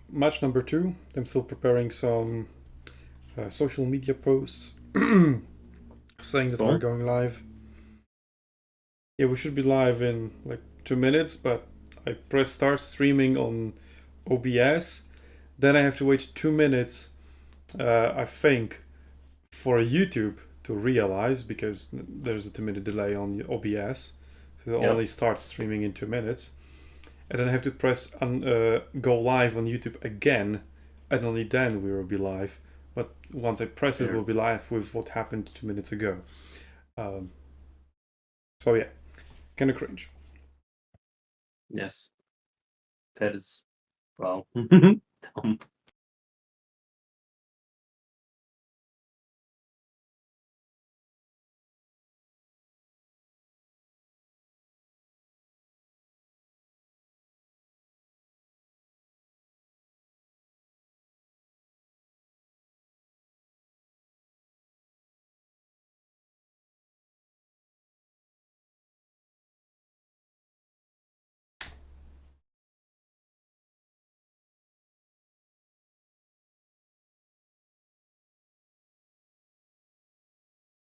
Match number 2. I'm still preparing some social media posts saying that we're going live. Yeah, we should be live in like 2 minutes, but I press start streaming on OBS. Then I have to wait 2 minutes, I think, for YouTube to realize, because there's a 2-minute delay on the OBS. So it only starts streaming in 2 minutes. And then I have to press go live on YouTube again, and only then we will be live. But once I press it, we'll be live with what happened 2 minutes ago. So yeah, kind of cringe. Yes. That is, well, dumb.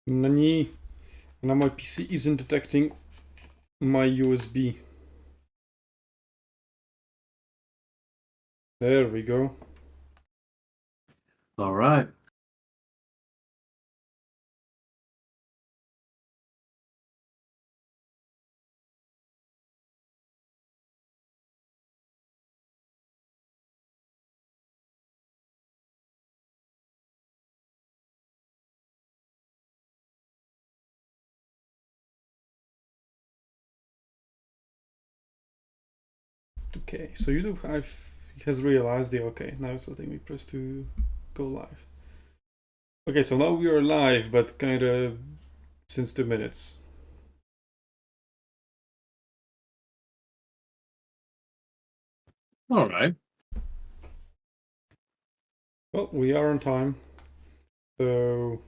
Nani? Now my PC isn't detecting my USB. There we go. All right. Okay, so YouTube has realized the okay. Now it's letting me press to go live. Okay, so now we are live, but kind of since 2 minutes. All right. Well, we are on time. So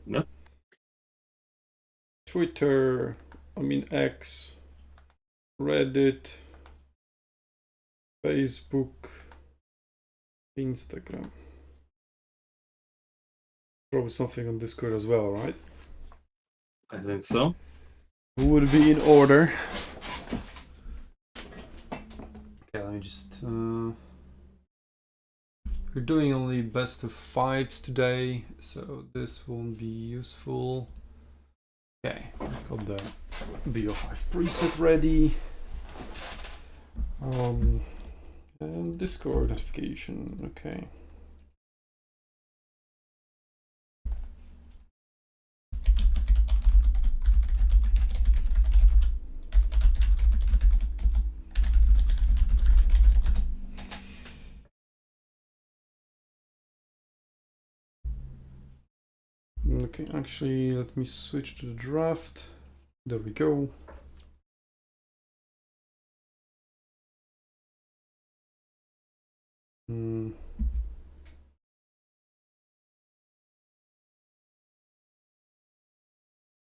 Twitter, X, Reddit, Facebook, Instagram. Probably something on Discord as well, right? I think so. Would be in order. Okay, let me just... We're doing only best of 5s today, so this won't be useful. Okay, got the BO5 preset ready. And Discord notification, okay. Okay, actually, let me switch to the draft. There we go.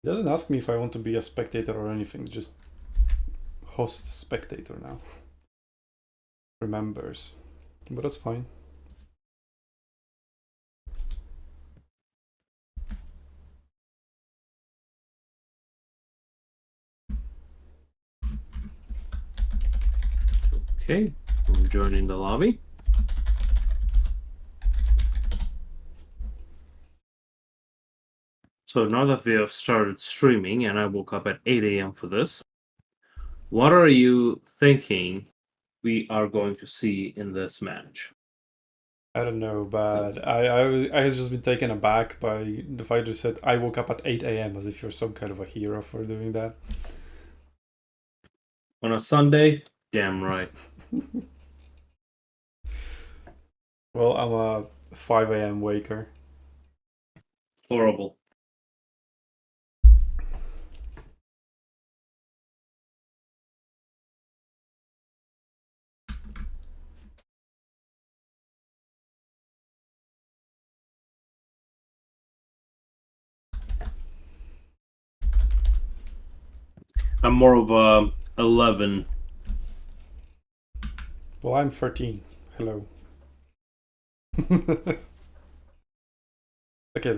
It doesn't ask me if I want to be a spectator or anything, just host spectator now. Remembers, but that's fine. Okay, I'm joining the lobby. So now that we have started streaming and I woke up at 8 a.m. for this, what are you thinking we are going to see in this match? I don't know, but I has just been taken aback by the fighter said I woke up at 8 a.m. as if you're some kind of a hero for doing that. On a Sunday? Damn right. Well, I'm a 5 a.m. waker. Horrible. I'm more of a 11. Well, I'm 13. Hello. Okay,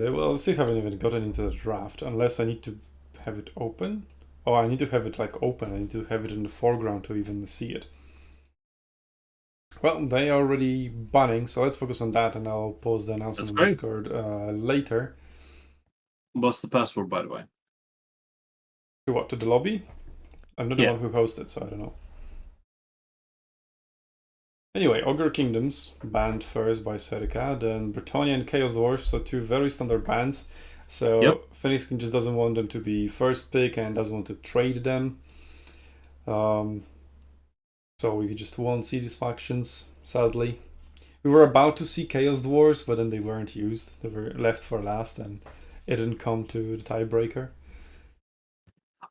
well, I still haven't even gotten into the draft unless I need to have it open. Oh, I need to have it like open. I need to have it in the foreground to even see it. Well, they are already banning, so let's focus on that, and I'll post the announcement on Discord later. What's the password, by the way? To what? To the lobby? I'm not the one who hosted, so I don't know. Anyway, Ogre Kingdoms banned first by Serica, then Britannia and Chaos Dwarfs, so two very standard bans. So Phoenix King just doesn't want them to be first pick and doesn't want to trade them. So we just won't see these factions, sadly. We were about to see Chaos Dwarfs, but then they weren't used. They were left for last, and it didn't come to the tiebreaker.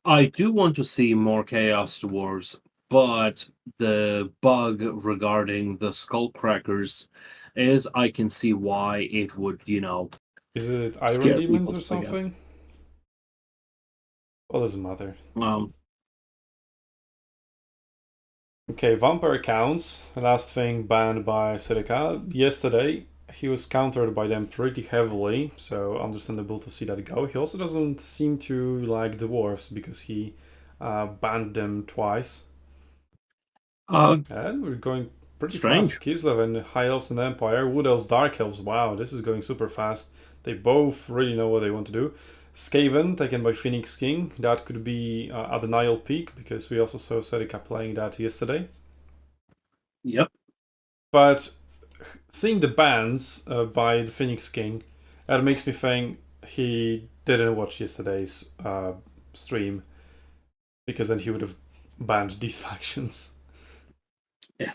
I do want to see more Chaos Dwarfs, but the bug regarding the Skullcrackers is I can see why it would, Is it Iron scare Demons people or to play against. something? Well, doesn't matter. Okay, Vampire Counts, last thing banned by Serica. Yesterday, he was countered by them pretty heavily, so understandable to see that go. He also doesn't seem to like dwarves because he banned them twice. And we're going pretty fast. Kislev and High Elves and Empire, Wood Elves, Dark Elves. Wow, this is going super fast. They both really know what they want to do. Skaven, taken by Phoenix King. That could be a denial peak, because we also saw Serica playing that yesterday. Yep. But seeing the bans by the Phoenix King, that makes me think he didn't watch yesterday's stream, because then he would have banned these factions.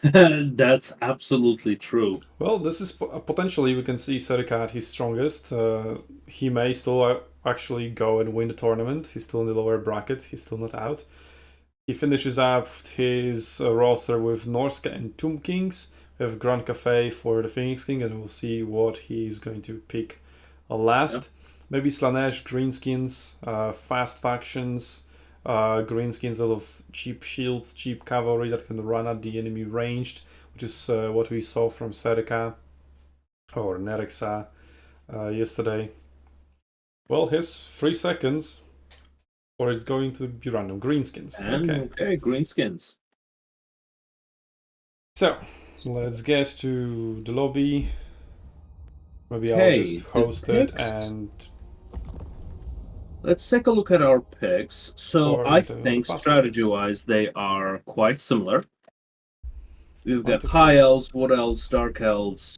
That's absolutely true. Well, this is potentially we can see Serica at his strongest. He may still actually go and win the tournament. He's still in the lower bracket. He's still not out. He finishes up his roster with Norska and Tomb Kings. We have Grand Cafe for the Phoenix King, and we'll see what he's going to pick last. Maybe Slanesh, Greenskins, fast factions, Greenskins, a lot of cheap shields, cheap cavalry that can run at the enemy ranged, which is what we saw from Serica or Nerexa yesterday. Well, here's 3 seconds, or it's going to be random. Greenskins. Okay, Greenskins. So, let's get to the lobby. Maybe I'll just host it and... Let's take a look at our picks. So I think strategy-wise they are quite similar. We've got High Elves, Wood Elves, Dark Elves,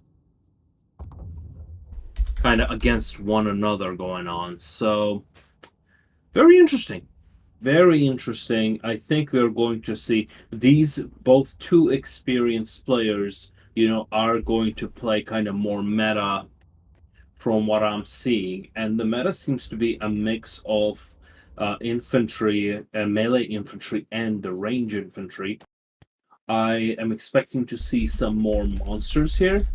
kind of against one another going on. So very interesting. Very interesting. I think we're going to see these both two experienced players, are going to play kind of more meta from what I'm seeing. And the meta seems to be a mix of infantry, melee infantry, and the range infantry. I am expecting to see some more monsters here.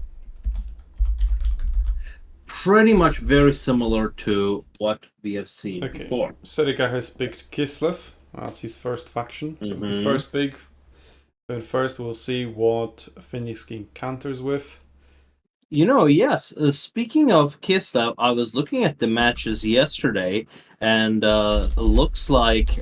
Pretty much very similar to what we have seen before. Serica has picked Kislev as his first faction. So his first pick. But first we'll see what Phoenix King counters with. Yes. Speaking of Kislev, I was looking at the matches yesterday, and looks like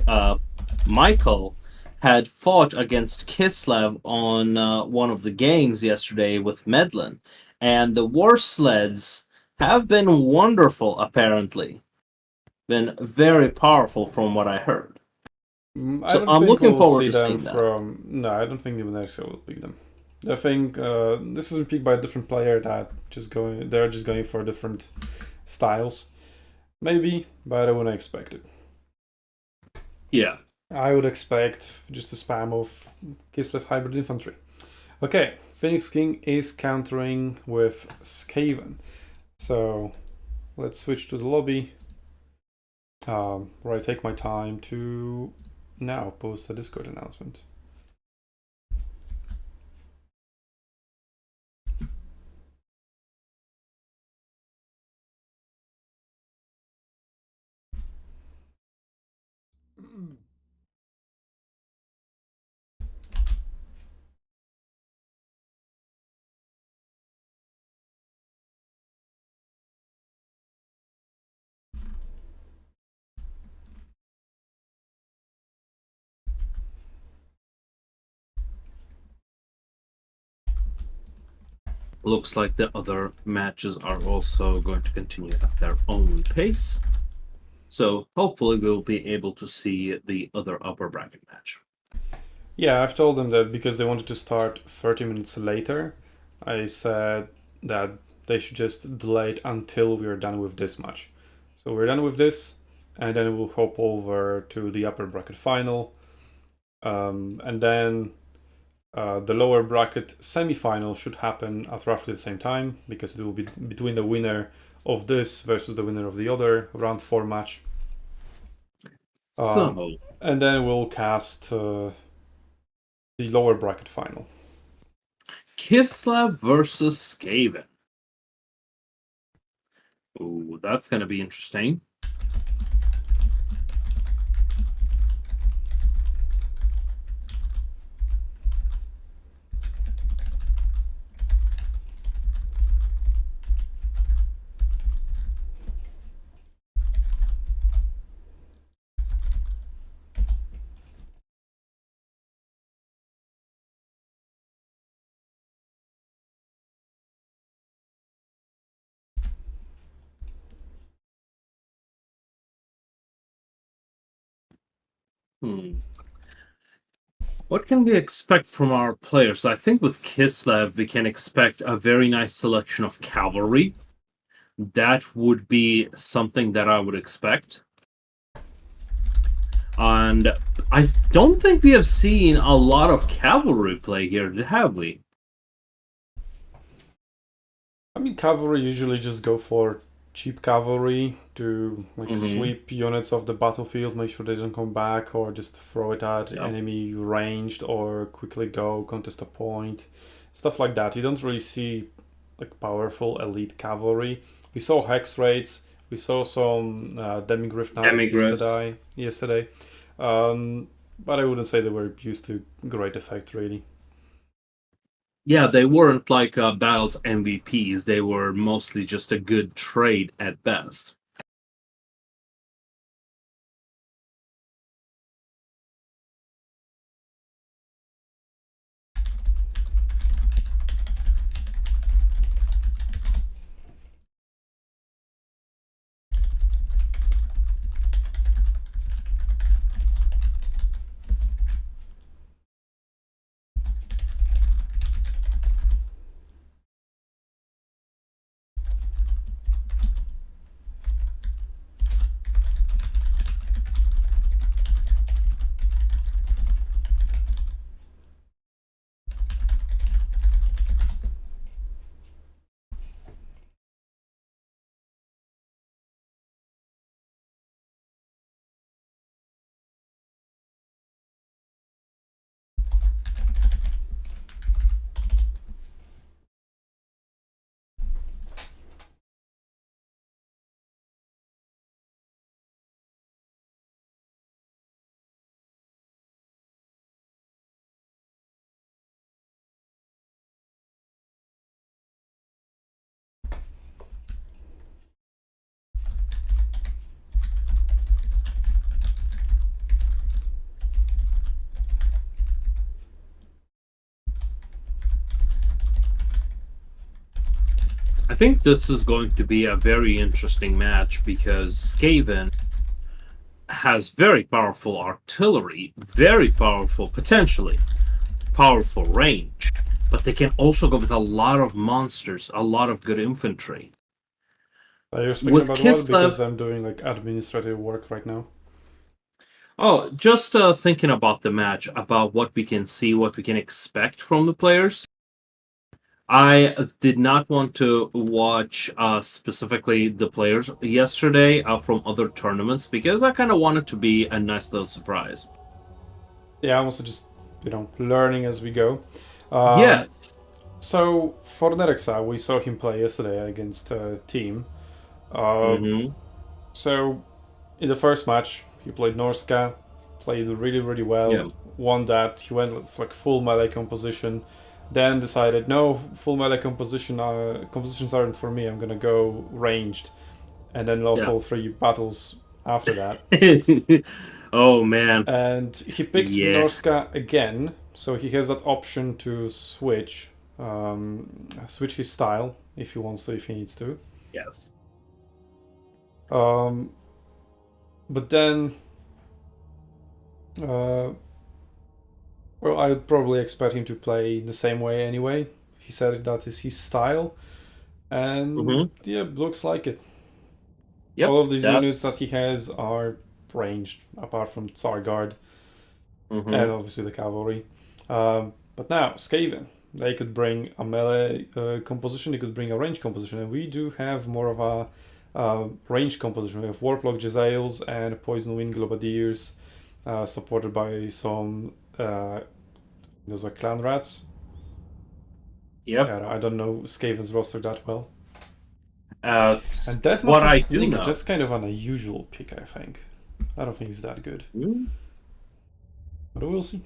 Michael had fought against Kislev on one of the games yesterday with Medlin, and the war sleds have been wonderful, apparently. Been very powerful from what I heard. So I'm looking forward to seeing that. No, I don't think the Nerexa will pick them. I think this is picked by a different player that they're just going for different styles. Maybe, but I wouldn't expect it. Yeah. I would expect just a spam of Kislev Hybrid Infantry. Okay, Phoenix King is countering with Skaven. So let's switch to the lobby, where I take my time to now post a Discord announcement. Looks like the other matches are also going to continue at their own pace. So hopefully we'll be able to see the other upper bracket match. Yeah, I've told them that because they wanted to start 30 minutes later, I said that they should just delay it until we're done with this match. So we're done with this, and then we'll hop over to the upper bracket final. And then the lower bracket semi-final should happen at roughly the same time, because it will be between the winner of this versus the winner of the other round 4 match. And then we'll cast the lower bracket final. Kislev versus Skaven. Ooh, that's going to be interesting. What can we expect from our players? I think with Kislev, we can expect a very nice selection of cavalry. That would be something that I would expect. And I don't think we have seen a lot of cavalry play here, have we? I mean, cavalry usually just go for cheap cavalry to sweep units off the battlefield, make sure they don't come back, or just throw it at enemy ranged, or quickly go contest a point, stuff like that. You don't really see like powerful elite cavalry. We saw hex raids, we saw some demigryph knights yesterday, but I wouldn't say they were used to great effect really. Yeah, they weren't like battles MVPs. They were mostly just a good trade at best. I think this is going to be a very interesting match because Skaven has very powerful artillery, very powerful, potentially powerful range, but they can also go with a lot of monsters, a lot of good infantry. You're speaking about what? Because I'm doing like administrative work right now. Oh, just thinking about the match, about what we can see, what we can expect from the players. I did not want to watch specifically the players yesterday from other tournaments because I kind of wanted to be a nice little surprise. Yeah, I'm also just, learning as we go. Yes. So, for Nerexa, we saw him play yesterday against a team. So, in the first match, he played Norska, played really, really well, won that. He went like full melee composition. Then decided, no, full melee compositions aren't for me. I'm gonna go ranged, and then lost all 3 battles after that. Oh man! And he picked Norska again, so he has that option to switch switch his style if he wants to, if he needs to. Yes. But then, well, I'd probably expect him to play the same way anyway. He said that is his style, and yeah, looks like it. Yep, all of these units that he has are ranged, apart from Tsar Guard and obviously the cavalry. But now, Skaven. They could bring a melee composition, they could bring a range composition, and we do have more of a range composition. We have Warplock Jezzails and Poison Wind Globadiers, supported by some those are Clan Rats. Yep. Yeah, I don't know Skaven's roster that well. And Death what I Sneak do know, is just kind of an unusual pick, I think. I don't think it's that good. But we'll see.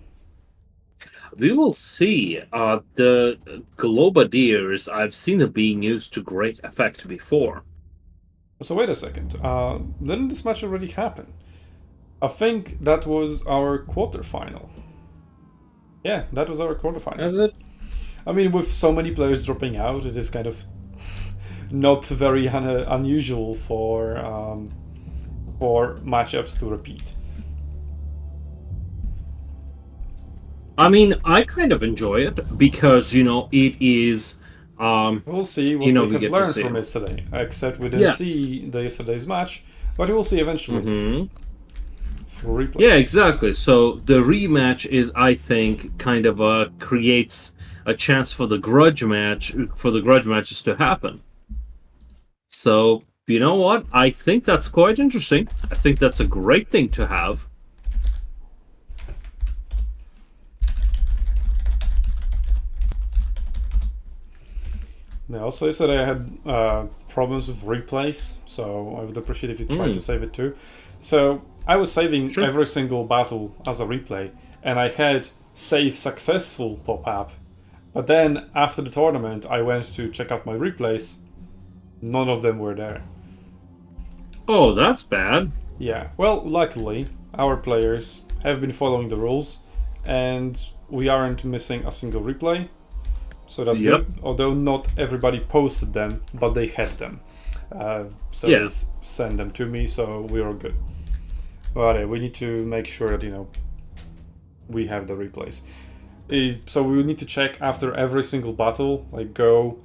We will see. The Globadiers, I've seen them being used to great effect before. So wait a second. Didn't this match already happen? I think that was our quarterfinal. Yeah, that was our quarterfinal. Is it? I mean, with so many players dropping out, it is kind of not very unusual for matchups to repeat. I mean, I kind of enjoy it because, it is... we'll see what we have learned from yesterday. Except we didn't see yesterday's match, but we'll see eventually. For replays. Yeah, exactly. So the rematch is, I think, kind of creates a chance for the grudge matches to happen. So, you know what? I think that's quite interesting. I think that's a great thing to have. Yeah, also yesterday I had problems with replays, so I would appreciate if you tried to save it too. So I was saving every single battle as a replay, and I had save successful pop up. But then after the tournament, I went to check out my replays. None of them were there. Oh, that's bad. Yeah, well, luckily, our players have been following the rules, and we aren't missing a single replay. So that's good. Although not everybody posted them, but they had them. So they sent them to me, so we are good. But yeah, we need to make sure that, we have the replays. So we need to check after every single battle, like go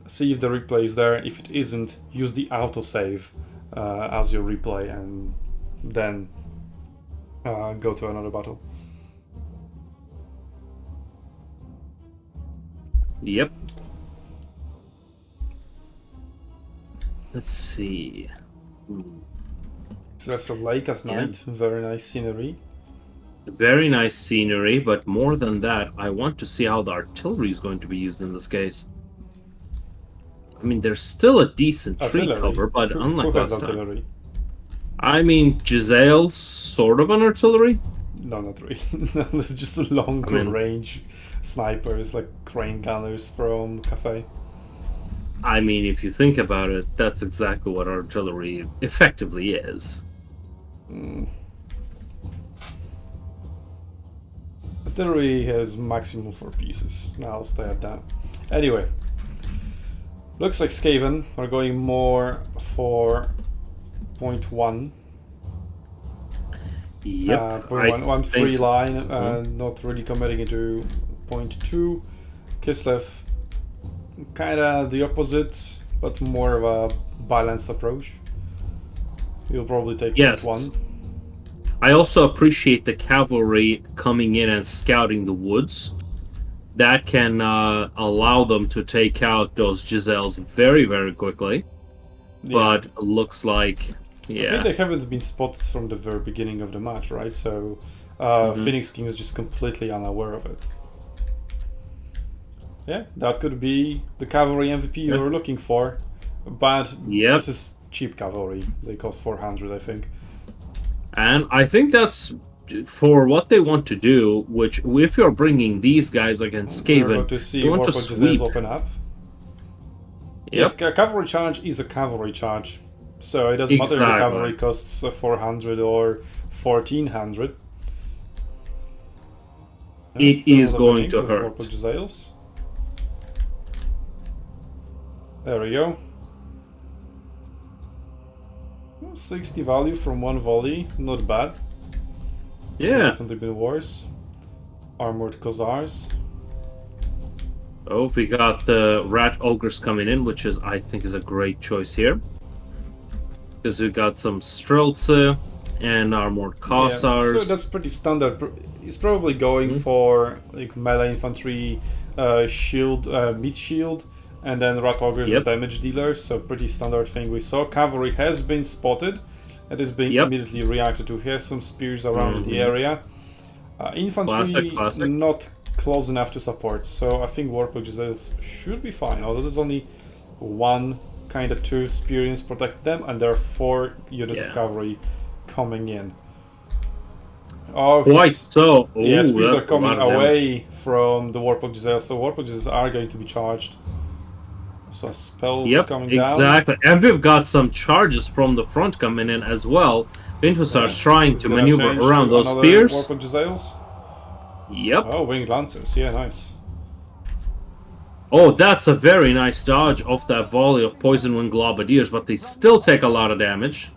see if the replay is there. If it isn't, use the autosave as your replay, and then go to another battle. Yep. Let's see. So that's a lake at night. Very nice scenery. Very nice scenery, but more than that, I want to see how the artillery is going to be used in this case. I mean, there's still a decent tree cover, but unlike last time. I mean, Jezzail's sort of an artillery? No, not really. It's just a long range snipers, like crane gunners from Cafe. I mean, if you think about it, that's exactly what artillery effectively is. Artillery has maximum 4 pieces. Now I'll stay at that. Anyway, looks like Skaven are going more for point 1. Yep. One free line, not really committing into point 2. Kislev, kinda the opposite, but more of a balanced approach. You'll probably take point 1. I also appreciate the cavalry coming in and scouting the woods. That can allow them to take out those Jezzails very, very quickly. Yeah. But looks like... Yeah. I think they haven't been spotted from the very beginning of the match, right? So Phoenix King is just completely unaware of it. Yeah, that could be the cavalry MVP you were looking for. But this is cheap cavalry. They cost 400, I think. And I think that's for what they want to do, which if you're bringing these guys against Skaven, you want to sweep. Open up. Yep. Yes, cavalry charge is a cavalry charge. So it doesn't matter if the cavalry costs 400 or 1400. It is going to hurt. There we go. 60 value from one volley, not bad. Yeah. Definitely been worse. Armored Khazars. Oh, we got the Rat Ogres coming in, which is, I think, is a great choice here. Because we got some SUNTZU and Armored Khazars. Yeah, so that's pretty standard. He's probably going for like melee infantry, shield, mid shield, and then Rat Ogres as damage dealers. So pretty standard thing we saw. Cavalry has been spotted. It is being immediately reacted to. He has some spears around the area. Infantry classic. not close enough to support, so I think Warpog Giselles should be fine. Although there's only one, kind of two spear units protect them, and there are 4 units of cavalry coming in. Oh, quite so. Ooh, yeah, spears are coming away from the Warpog Giselles, so Warpog Giselles are going to be charged. So spells coming down. Exactly. And we've got some charges from the front coming in as well. Vinthusar's trying to maneuver around those spears. Warpog Giselles. Yep. Oh, Winged Lancers. Yeah, nice. Oh, that's a very nice dodge off that volley of Poison Wing Globadiers, but they still take a lot of damage.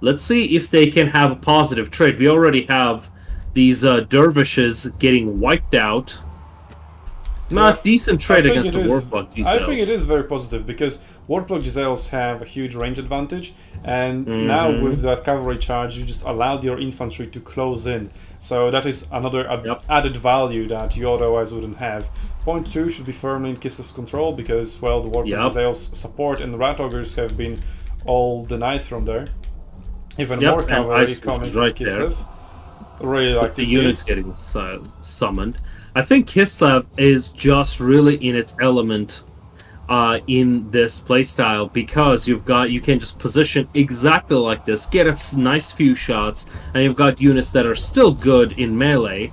Let's see if they can have a positive trade. We already have these dervishes getting wiped out. Not decent trade against the Warpog Giselles. I think it is very positive because Warpog Giselles have a huge range advantage, and now with that cavalry charge, you just allowed your infantry to close in. So that is another added value that you otherwise wouldn't have. Point 2 should be firmly in Kislev's control because, well, the Warpog Giselles support and the Rat Ogres have been all denied from there. Even more cavalry coming from Kislev. Really like the units getting summoned. I think Kislev is just really in its element in this playstyle because you can just position exactly like this, get a nice few shots, and you've got units that are still good in melee,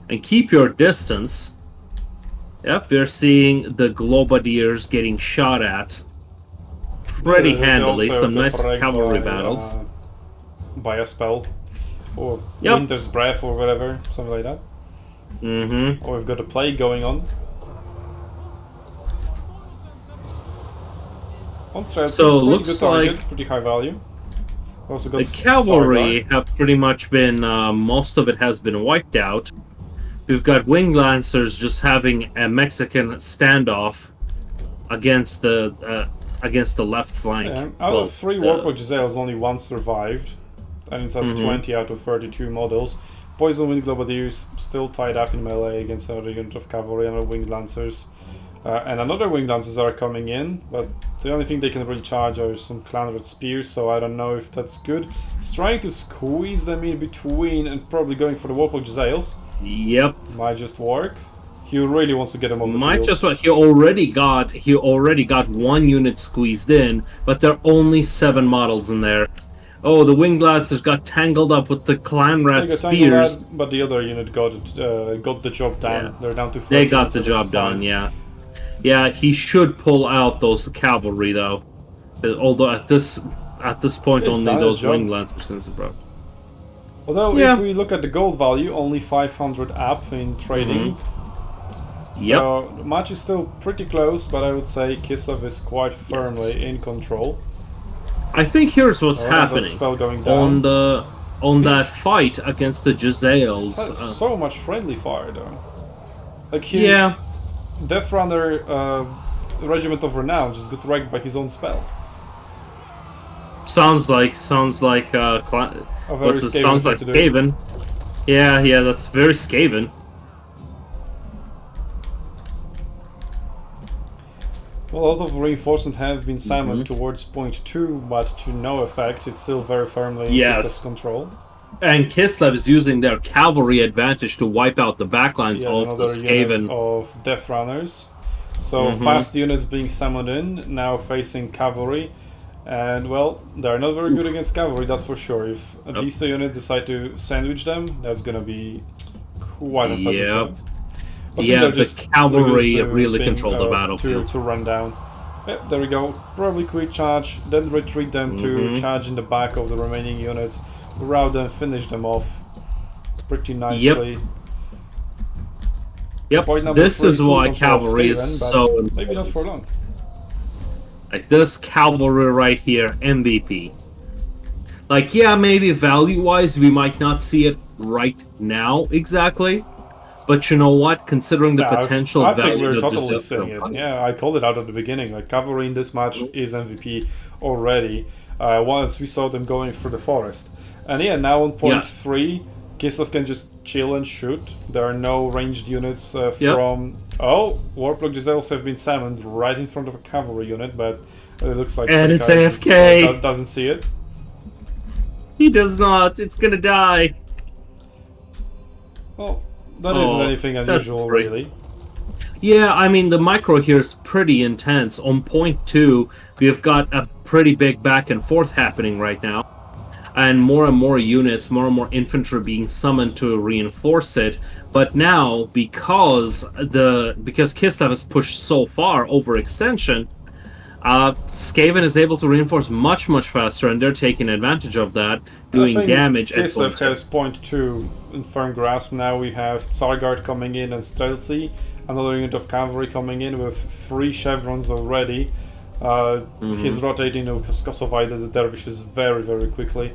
and keep your distance. Yep, we're seeing the Globadiers getting shot at pretty handily. Some nice cavalry battles. By a spell. Or Winter's Breath or whatever, something like that. Or we've got a plague going on. On strategy, so pretty looks good target, like pretty high value. Also got the cavalry have pretty much been, most of it has been wiped out. We've got Winged Lancers just having a Mexican standoff against the left flank. Out of 3 Warpog Giselles, only 1 survived. And it's 20 out of 32 models. Poison Winged Globadiers still tied up in melee against another unit of cavalry and Winged Lancers. And another Winged Lancers are coming in, but the only thing they can really charge are some Clanred Spears, so I don't know if that's good. He's trying to squeeze them in between and probably going for the Warpog Giselles. Yep. Might just work. He really wants to get them on the Might field. just work. He already got 1 unit squeezed in, but there are only 7 models in there. Oh, the Winged Lancers got tangled up with the Clanrat Spears. But the other unit got the job done. Yeah. They're down to 14. They got the job done, yeah. Yeah, he should pull out those cavalry, though. Although at this point, only those Winged Lancers can survive. Although, if we look at the gold value, only 500 up in trading. So, the match is still pretty close, but I would say Kislev is quite firmly in control. I think here's what's happening spell going down. on that fight against the Giselles. So much friendly fire though. Like his Death Runner Regiment of Renown just got wrecked by his own spell. Sounds like Skaven. Yeah, that's very Skaven. Well, a lot of reinforcements have been summoned towards point 2, but to no effect. It's still very firmly in Kislev's control. And Kislev is using their cavalry advantage to wipe out the backlines of the Skaven. Of Death Runners. So fast units being summoned in, now facing cavalry. And, well, they're not very good against cavalry, that's for sure. If these 2 units decide to sandwich them, that's going to be quite impressive. The cavalry really control the battlefield. To run down. Yep, there we go. Probably quick charge, then retreat them to charge in the back of the remaining units, rout them, finish them off pretty nicely. Yep, Point number this 3 is still why controls cavalry is Skaven, but so maybe not for long. like this cavalry right here, MVP. Like, yeah, maybe value-wise, we might not see it right now exactly, but you know what? Considering the Yeah, potential I think value we're that totally this seeing it. Yeah, I called it out at the beginning. Like, cavalry in this match is MVP already. Once we saw them going through the forest. And yeah, now on point Yes. 3, Kislev can just chill and shoot. There are no ranged units Yep. from... Oh, Warplock Giselles have been summoned right in front of a cavalry unit, but it looks like And it's Seika AFK. doesn't see it. He does not. It's gonna die. Well, that isn't anything unusual, great. really. Yeah, I mean, the micro here is pretty intense. On point 2, we've got a pretty big back and forth happening right now. And more units, more and more infantry being summoned to reinforce it. But now, because Kislev has pushed so far overextension, Skaven is able to reinforce much faster, and they're taking advantage of that, doing damage at Kislev has point 2 in firm grasp. Now we have Tsargard coming in and Streltsy, another unit of cavalry coming in with 3 chevrons already. He's rotating Kosovite as a dervishes very quickly.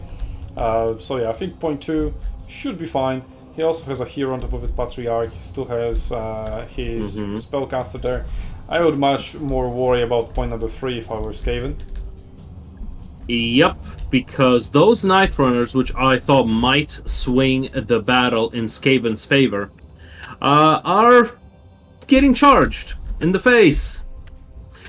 So yeah, I think point 2 should be fine. He also has a hero on top of it, Patriarch. He still has his spellcaster there. I would much more worry about point number 3 if I were Skaven. Yep, because those Night Runners, which I thought might swing the battle in Skaven's favor, are getting charged in the face.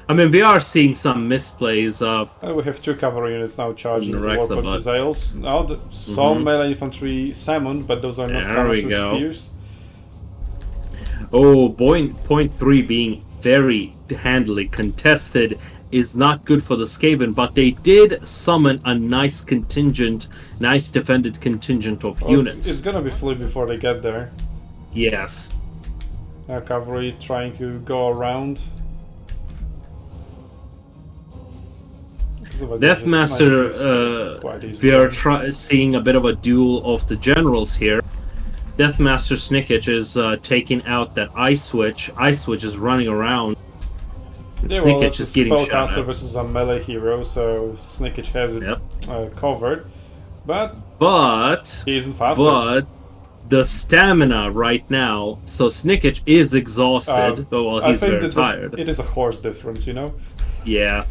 I mean, we are seeing some misplays of... We have 2 cavalry units now charging the Rexa, Warplock Giselles. Now, some melee infantry summoned, but those are not cannons with spears. Oh, point 3 being very handily contested is not good for the Skaven, but they did summon a nice defended contingent of units. It's gonna be flipped before they get there. Yes. Cavalry trying to go around. Deathmaster, we are seeing a bit of a duel of the generals here. Deathmaster Snickage is taking out that Ice Switch. Ice Switch is running around. Snickage is getting shot at. Versus a melee hero, so Snickage has it covered. But he isn't faster. But the stamina right now, so Snickage is exhausted, but he's very tired. It is a horse difference, you know? Yeah.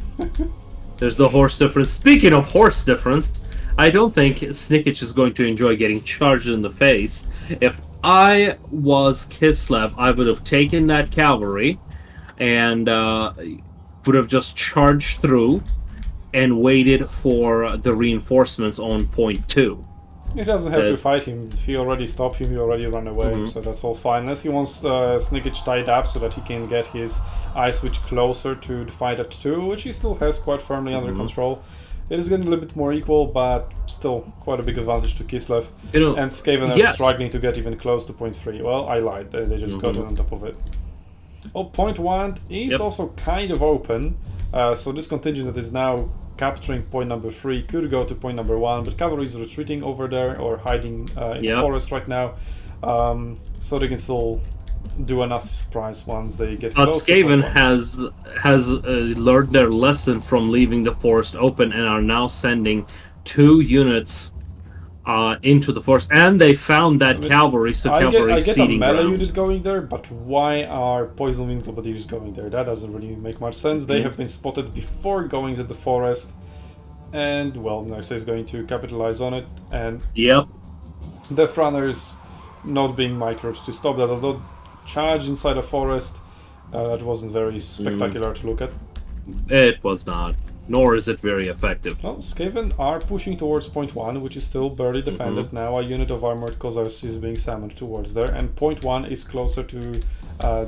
There's the horse difference. Speaking of horse difference, I don't think Snickage is going to enjoy getting charged in the face. If I was Kislev, I would have taken that cavalry and would have just charged through and waited for the reinforcements on point 2. He doesn't have to fight him. If he already stopped him, he already ran away, so that's all fine. Unless he wants Snickage tied up so that he can get his Ice Switch closer to the fight at 2, which he still has quite firmly under control. It is getting a little bit more equal, but still quite a big advantage to Kislev. And Skaven are struggling to get even close to point 3. Well, I lied. They just got on top of it. Oh, point 1 is also kind of open. So this contingent that is now capturing point number 3 could go to point number 1, but cavalry is retreating over there or hiding in the forest right now, so they can still do a nasty surprise once they get close. But Skaven has learned their lesson from leaving the forest open and are now sending 2 units into the forest, and they found that cavalry, so cavalry is seeding a melee ground. unit going there, but why are Poison Wing Globadiers going there? That doesn't really make much sense. They have been spotted before going to the forest, and well, Narsa is going to capitalize on it, and Death Runners not being microed to stop that, although charge inside a forest, that wasn't very spectacular to look at. It was not. Nor is it very effective. Well, Skaven are pushing towards point 1, which is still barely defended. Now a unit of armored Khazars is being summoned towards there, and point 1 is closer to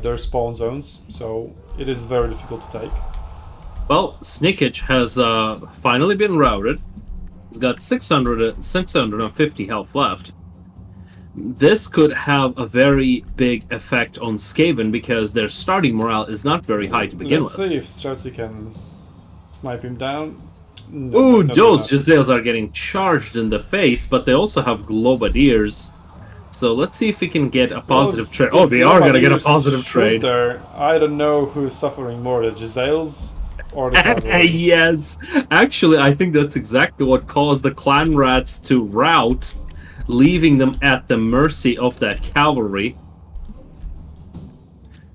their spawn zones, so it is very difficult to take. Well, Snickage has finally been routed. He's got 650 health left. This could have a very big effect on Skaven because their starting morale is not very high to begin with. Let's see if Streltsy can snipe him down. Ooh, those Giselles are getting charged in the face, but they also have Globadiers So let's see if we can get a Well, positive trade. if Oh, we are gonna get a positive shoot trade. there, I don't know who's suffering more, the Giselles or the cavalry. Yes, actually, I think that's exactly what caused the clan rats to rout, leaving them at the mercy of that cavalry.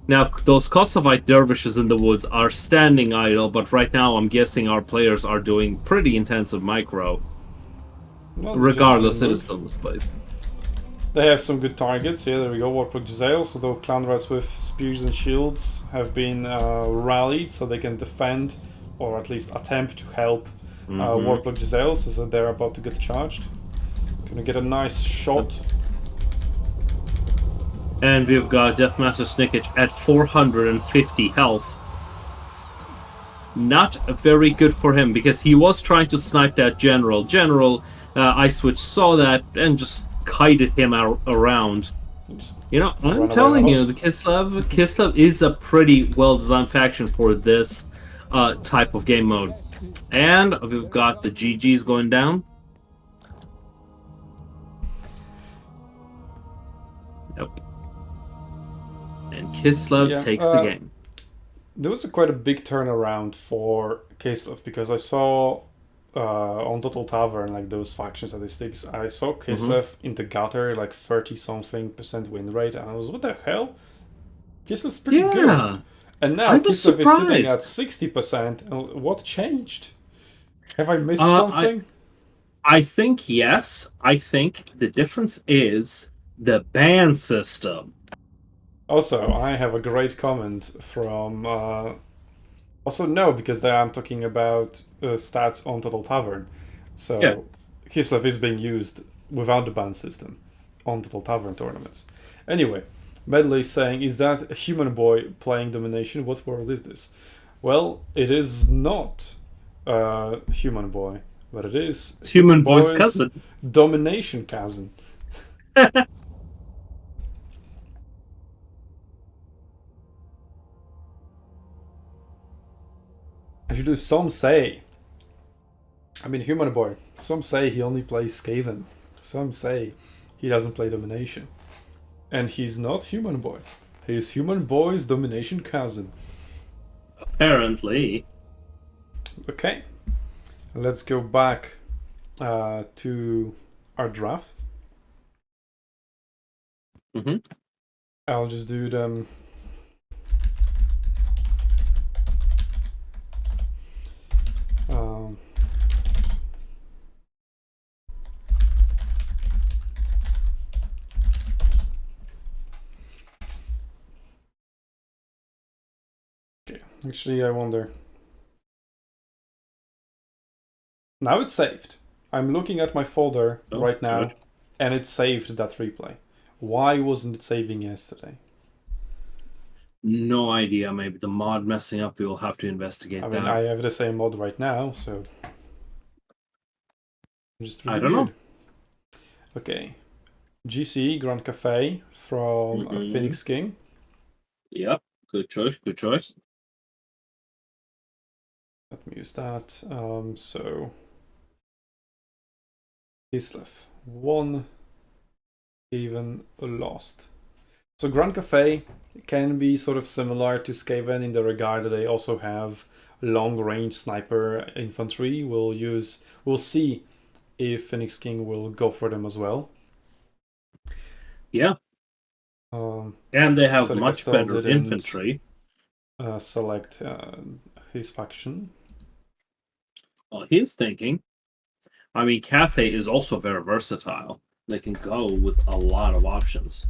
Now, those Kosovite dervishes in the woods are standing idle, but right now I'm guessing our players are doing pretty intensive micro. Well, the Regardless, it gentleman is still misplaced. They have some good targets. Yeah, there we go. Warplug Giselles, although clan rats with spears and shields have been rallied, so they can defend or at least attempt to help Warplug Giselles as they're about to get charged. Gonna get a nice shot. And we've got Deathmaster Snickage at 450 health. Not very good for him because he was trying to snipe that general. Icewitch saw that and just kited him around. You know, I'm telling you, the Kislev is a pretty well-designed faction for this type of game mode. And we've got the GGs going down. Yep. And Kislev takes the game. There was quite a big turnaround for Kislev because I saw on Total Tavern, like those faction statistics, I saw Kislev in the gutter, like 30-something% win rate, and I was, what the hell? Kislev's pretty good. And now Kislev is sitting at 60%. What changed? Have I missed something? I think yes. I think the difference is the ban system. Also, I have a great comment from... also, no, because there I'm talking about stats on Total Tavern. So, yeah. Kislev is being used without the ban system on Total Tavern tournaments. Anyway, Medley is saying, is that a human boy playing Domination? What world is this? Well, it is not human boy, but it is human boy's cousin. Domination cousin. Actually, some say, I mean, human boy, some say he only plays Skaven. Some say he doesn't play Domination. And he's not human boy. He's human boy's Domination cousin. Apparently. Okay. Let's go back to our draft. I'll just do them. Okay, actually, I wonder. Now it's saved. I'm looking at my folder right now, and it saved that replay. Why wasn't it saving yesterday? No idea. Maybe the mod messing up. We will have to investigate that. I mean, I have the same mod right now, so... Just really I don't know. Okay. GC, Grand Cafe from Phoenix King. Yep. Good choice. Good choice. Let me use that. So... Kislev. Won. Even lost. So Grand Cafe can be sort of similar to Skaven in the regard that they also have long-range sniper infantry. We'll see if Phoenix King will go for them as well. Yeah. And they have much better infantry. Select his faction. Well, he's thinking. I mean, Cafe is also very versatile. They can go with a lot of options.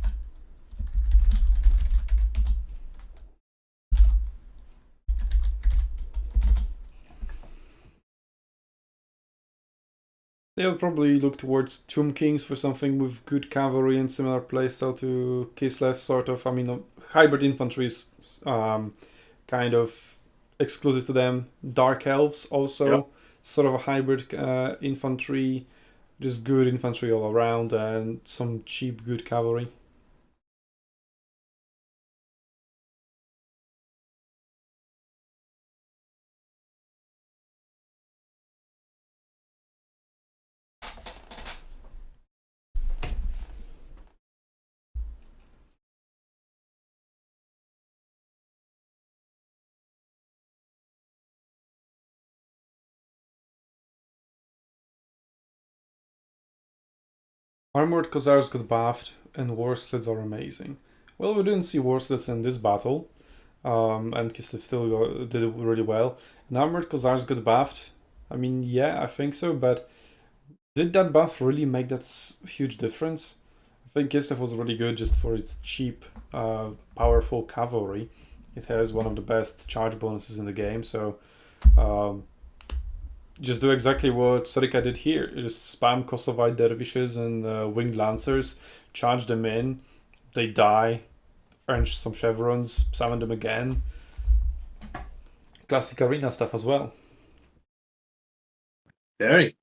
They'll probably look towards Tomb Kings for something with good cavalry and similar playstyle to Kislev, sort of. I mean, hybrid infantry is kind of exclusive to them. Dark Elves also sort of a hybrid infantry, just good infantry all around and some cheap good cavalry. Armored Khazars got buffed, and Worslets are amazing. Well, we didn't see Worslets in this battle, and Kislev still did it really well. And Armored Khazars got buffed. I mean, yeah, I think so, but did that buff really make that huge difference? I think Kislev was really good just for its cheap, powerful cavalry. It has one of the best charge bonuses in the game, so just do exactly what Sorika did here. Just spam Kosovite dervishes and winged lancers, charge them in, they die, earn some chevrons, summon them again. Classic arena stuff as well. Very.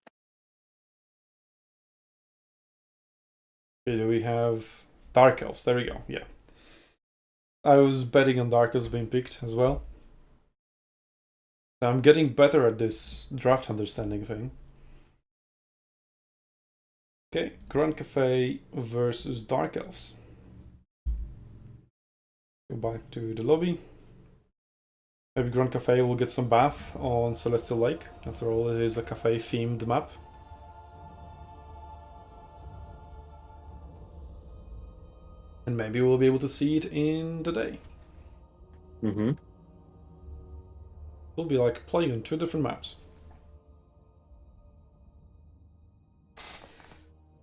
Okay, do we have Dark Elves? There we go, yeah. I was betting on Dark Elves being picked as well. I'm getting better at this draft understanding thing. Okay, Grand Cafe versus Dark Elves. Go back to the lobby. Maybe Grand Cafe will get some buff on Celestial Lake. After all, it is a cafe-themed map. And maybe we'll be able to see it in the day. Mm-hmm. It'll be like playing on 2 different maps.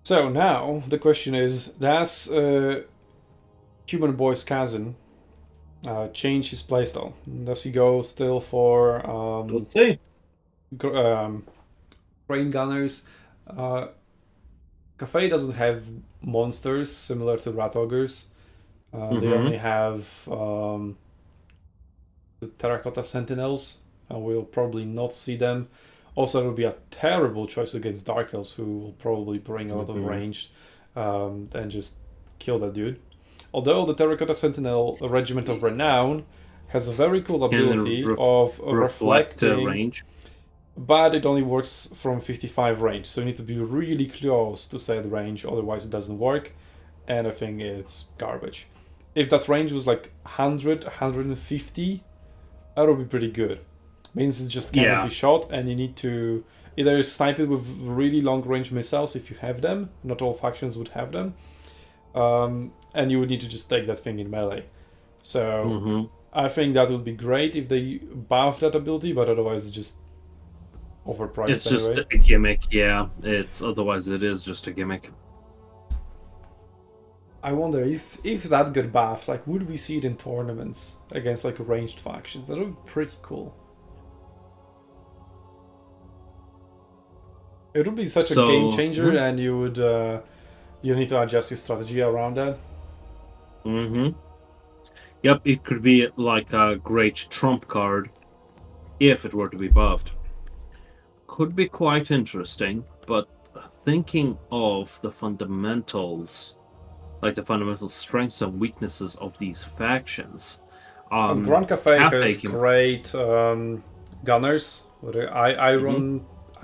So now the question is, does Human Boy's Kazan change his playstyle? Does he go still for Let's see. Rain Gunners? Cafe doesn't have monsters similar to Rat Ogres. They only have the Terracotta Sentinels, and we'll probably not see them. Also, it would be a terrible choice against Dark Elves, who will probably bring a lot of range and just kill that dude. Although the Terracotta Sentinel Regiment of Renown has a very cool ability of reflecting range, but it only works from 55 range, so you need to be really close to set range, otherwise it doesn't work, and I think it's garbage. If that range was like 100, 150, that would be pretty good. Means it just cannot be shot, and you need to either snipe it with really long range missiles if you have them. Not all factions would have them. And you would need to just take that thing in melee. So I think that would be great if they buff that ability, but otherwise it's just overpriced. It's just a gimmick, yeah. Otherwise it is just a gimmick. I wonder if that got buffed, like, would we see it in tournaments against like ranged factions? That would be pretty cool. It would be such a game changer, and you would you need to adjust your strategy around that. Yep, it could be like a great trump card if it were to be buffed. Could be quite interesting, but thinking of the fundamentals, like the fundamental strengths and weaknesses of these factions. Grand Cafe has great gunners.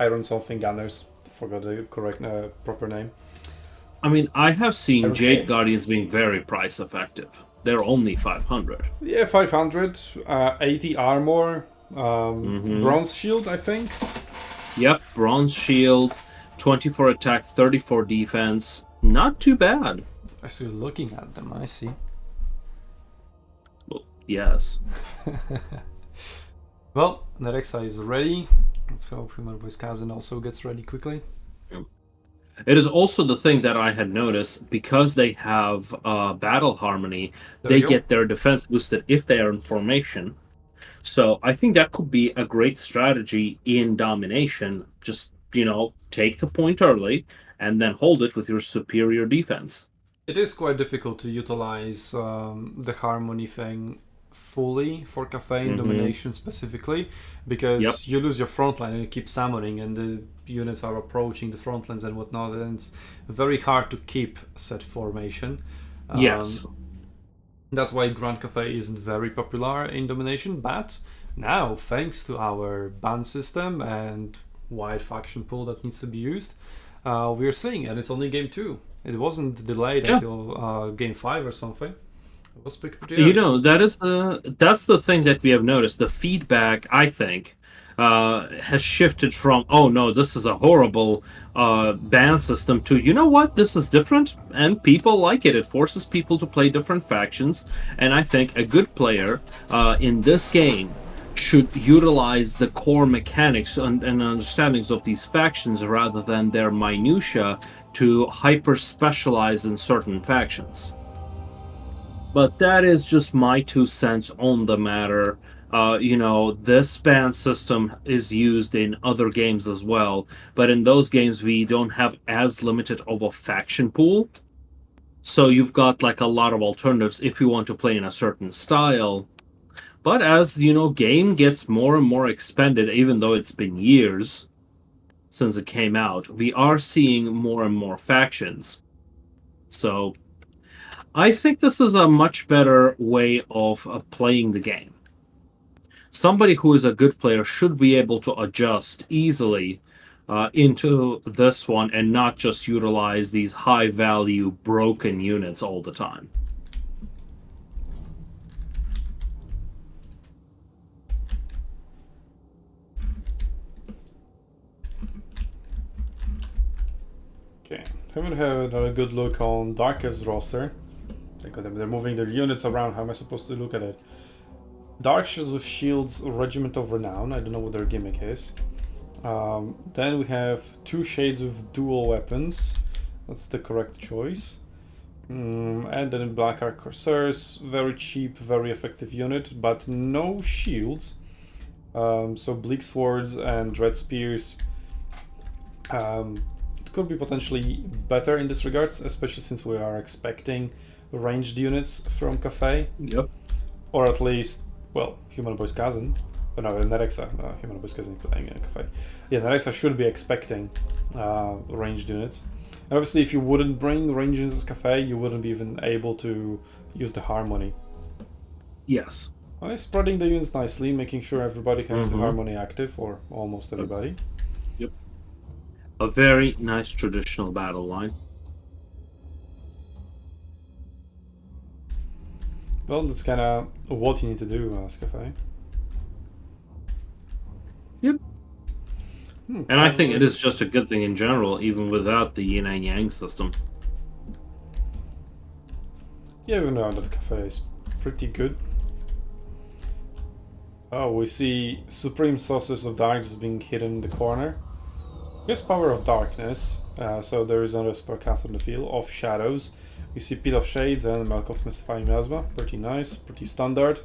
Iron something gunners. Forgot the correct proper name. I mean, I have seen Jade Guardians being very price effective. They're only 500. Yeah, 500, 80 armor, bronze shield, I think. Yep, bronze shield, 24 attack, 34 defense. Not too bad. I see you looking at them, I see. Well, yes. Well, Nerexa is ready. Let's hope Human Boy's Kazan also gets ready quickly. It is also the thing that I had noticed, because they have battle harmony, they get their defense boosted if they are in formation. So I think that could be a great strategy in domination. Just, take the point early and then hold it with your superior defense. It is quite difficult to utilize the harmony thing fully for Cafe in domination specifically, because you lose your front line and you keep summoning, and the units are approaching the front lines and whatnot, and it's very hard to keep set formation. Yes. That's why Grand Cafe isn't very popular in domination, but now, thanks to our ban system and wide faction pool that needs to be used, we're seeing, and it's only game 2. It wasn't delayed until game 5 or something. It was pretty early. That's the thing that we have noticed. The feedback, I think, has shifted from, oh no, this is a horrible ban system, to, you know what, this is different, and people like it. It forces people to play different factions, and I think a good player in this game should utilize the core mechanics and understandings of these factions rather than their minutia to hyper specialize in certain factions. But that is just my 2 cents on the matter. This ban system is used in other games as well, but in those games we don't have as limited of a faction pool. So you've got like a lot of alternatives if you want to play in a certain style. But as game gets more and more expanded, even though it's been years since it came out, we are seeing more and more factions. So I think this is a much better way of playing the game. Somebody who is a good player should be able to adjust easily into this one and not just utilize these high value broken units all the time. Okay, haven't had a good look on Dark Elves roster. They're moving their units around. How am I supposed to look at it? Dark Shields with Shields, Regiment of Renown. I don't know what their gimmick is. Then we have 2 shades of dual weapons. That's the correct choice. And then in Black Ark Corsairs, very cheap, very effective unit, but no shields. So Bleak Swords and Dread Spears it could be potentially better in this regards, especially since we are expecting ranged units from Cafe. Yep. Or at least, well, Human Boy's cousin. Oh, no, Nerexa. Human Boy's cousin playing in Cafe. Yeah, Nerexa should be expecting ranged units. And obviously, if you wouldn't bring ranged units as Cafe, you wouldn't be even able to use the Harmony. Yes. Well, spreading the units nicely, making sure everybody has the Harmony active, or almost everybody. Yep. A very nice traditional battle line. Well, that's kind of what you need to do, Cafe. Yep. And I think it is just a good thing in general, even without the yin and yang system. Yeah, even though that Cafe is pretty good. Oh, we see Supreme Sorceress of Darkness being hidden in the corner. Here's Power of Darkness, so there is another spell cast on the field of Shadows. We see Pit of Shades and Milk of Mystifying Miasma. Pretty nice, pretty standard.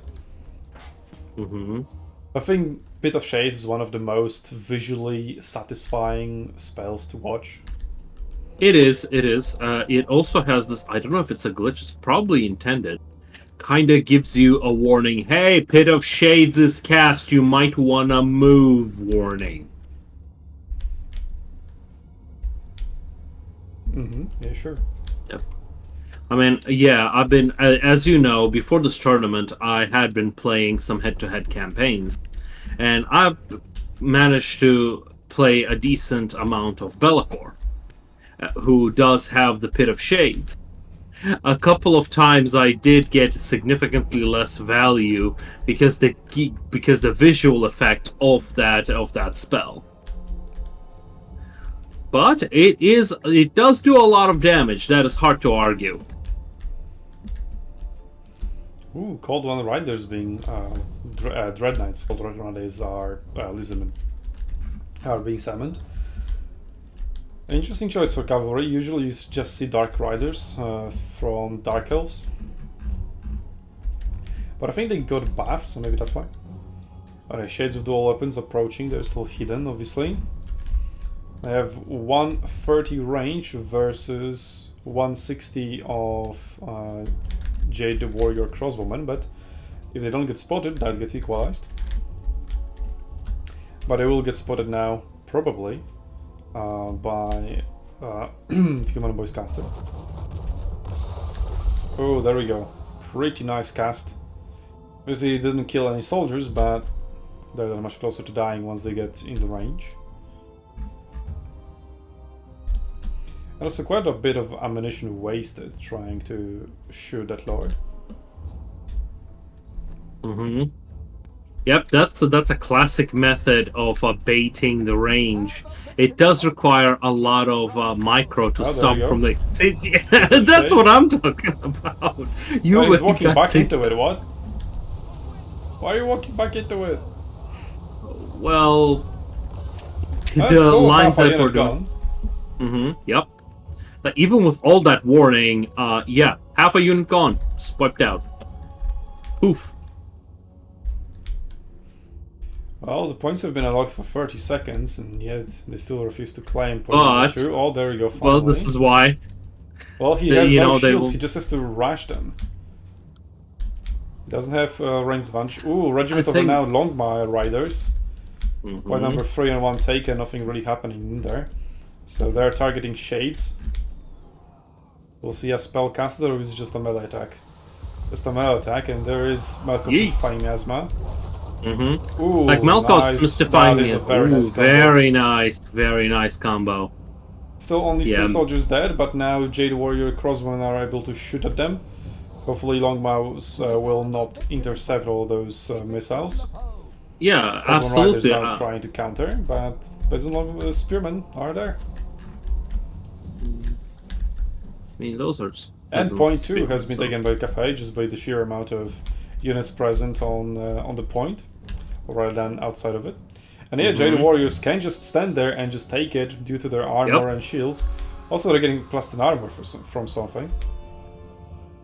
I think Pit of Shades is one of the most visually satisfying spells to watch. It is. It also has this, I don't know if it's a glitch, it's probably intended. Kind of gives you a warning, hey, Pit of Shades is cast, you might want to move warning. Yeah, sure. Yep. I mean, yeah, I've been, as you know, before this tournament, I had been playing some head-to-head campaigns, and I've managed to play a decent amount of Be'lakor, who does have the Pit of Shades. A couple of times I did get significantly less value because the visual effect of that spell. But it does do a lot of damage. That is hard to argue. Ooh, Cold One Riders being Dread Knights. Cold One Riders are Lizardmen are being summoned. An interesting choice for cavalry. Usually you just see Dark Riders from Dark Elves. But I think they got buffed, so maybe that's why. Alright, Shades of Dual Weapons approaching. They're still hidden, obviously. They have 130 range versus 160 of Jade the Warrior Crossbowman, but if they don't get spotted, that gets equalized. But they will get spotted now, probably, by Human Boy's caster. Oh, there we go. Pretty nice cast. Obviously, it didn't kill any soldiers, but they're much closer to dying once they get in the range. And also quite a bit of ammunition wasted trying to shoot that lord. Yep, that's a classic method of baiting the range. It does require a lot of micro to Oh, there stop you go. from the. See, Of that's what shades. I'm talking about. You Oh, he's really walking got back to. into it, what? Why are you walking back into it? Well, That's the still lines half a that we're unit doing. gone. Yep. Like, even with all that warning, yeah, half a unit gone, just wiped out. Poof. Well, the points have been unlocked for 30 seconds, and yet they still refuse to claim point number But 2. Oh, there we go, well, finally. this is why. Well, he has You no know, they shields, will. he just has to rush them. He doesn't have range advantage. Ooh, Regiment of Renowned Longmire Riders. Point number 3 and 1 taken, nothing really happening in there. So they're targeting Shades. We'll see a spellcaster, or is it just a melee attack? Just a melee attack, and there is Malcolm Mystifying Miasma. Ooh, Like Malkoff's nice. Mystifying That is a very Ooh, nice combo. very nice combo. Still only 3 soldiers dead, but now Jade Warrior Crossbowmen are able to shoot at them. Hopefully Longmouths will not intercept all those missiles. Yeah, Crossbowmen absolutely. Riders are trying to counter, but Peasant Spearmen are there. I mean, those are. And point 2 has been taken by Cafe just by the sheer amount of units present on the point, rather than outside of it. And yeah, Jade Warriors can just stand there and just take it due to their armor and shields. Also, they're getting +10 armor from something.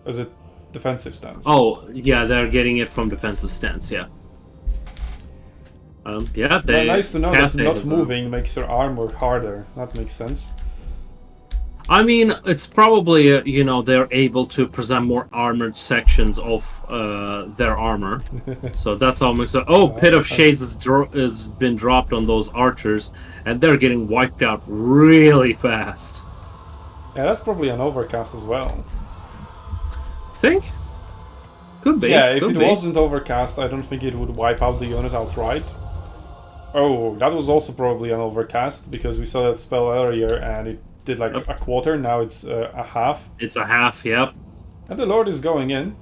Or is it defensive stance? Oh, yeah, they're getting it from defensive stance, yeah. Yeah, they. Nice to know that not moving makes your armor harder. That makes sense. I mean, it's probably, you know, they're able to present more armored sections of their armor. So that's how it makes it. Oh, Pit of Shades has been dropped on those archers, and they're getting wiped out really fast. Yeah, that's probably an overcast as well. Think? Could be. Yeah, if it wasn't overcast, I don't think it would wipe out the unit outright. Oh, that was also probably an overcast, because we saw that spell earlier, and it did like a quarter, now it's a half. It's a half, yep. And the Lord is going in.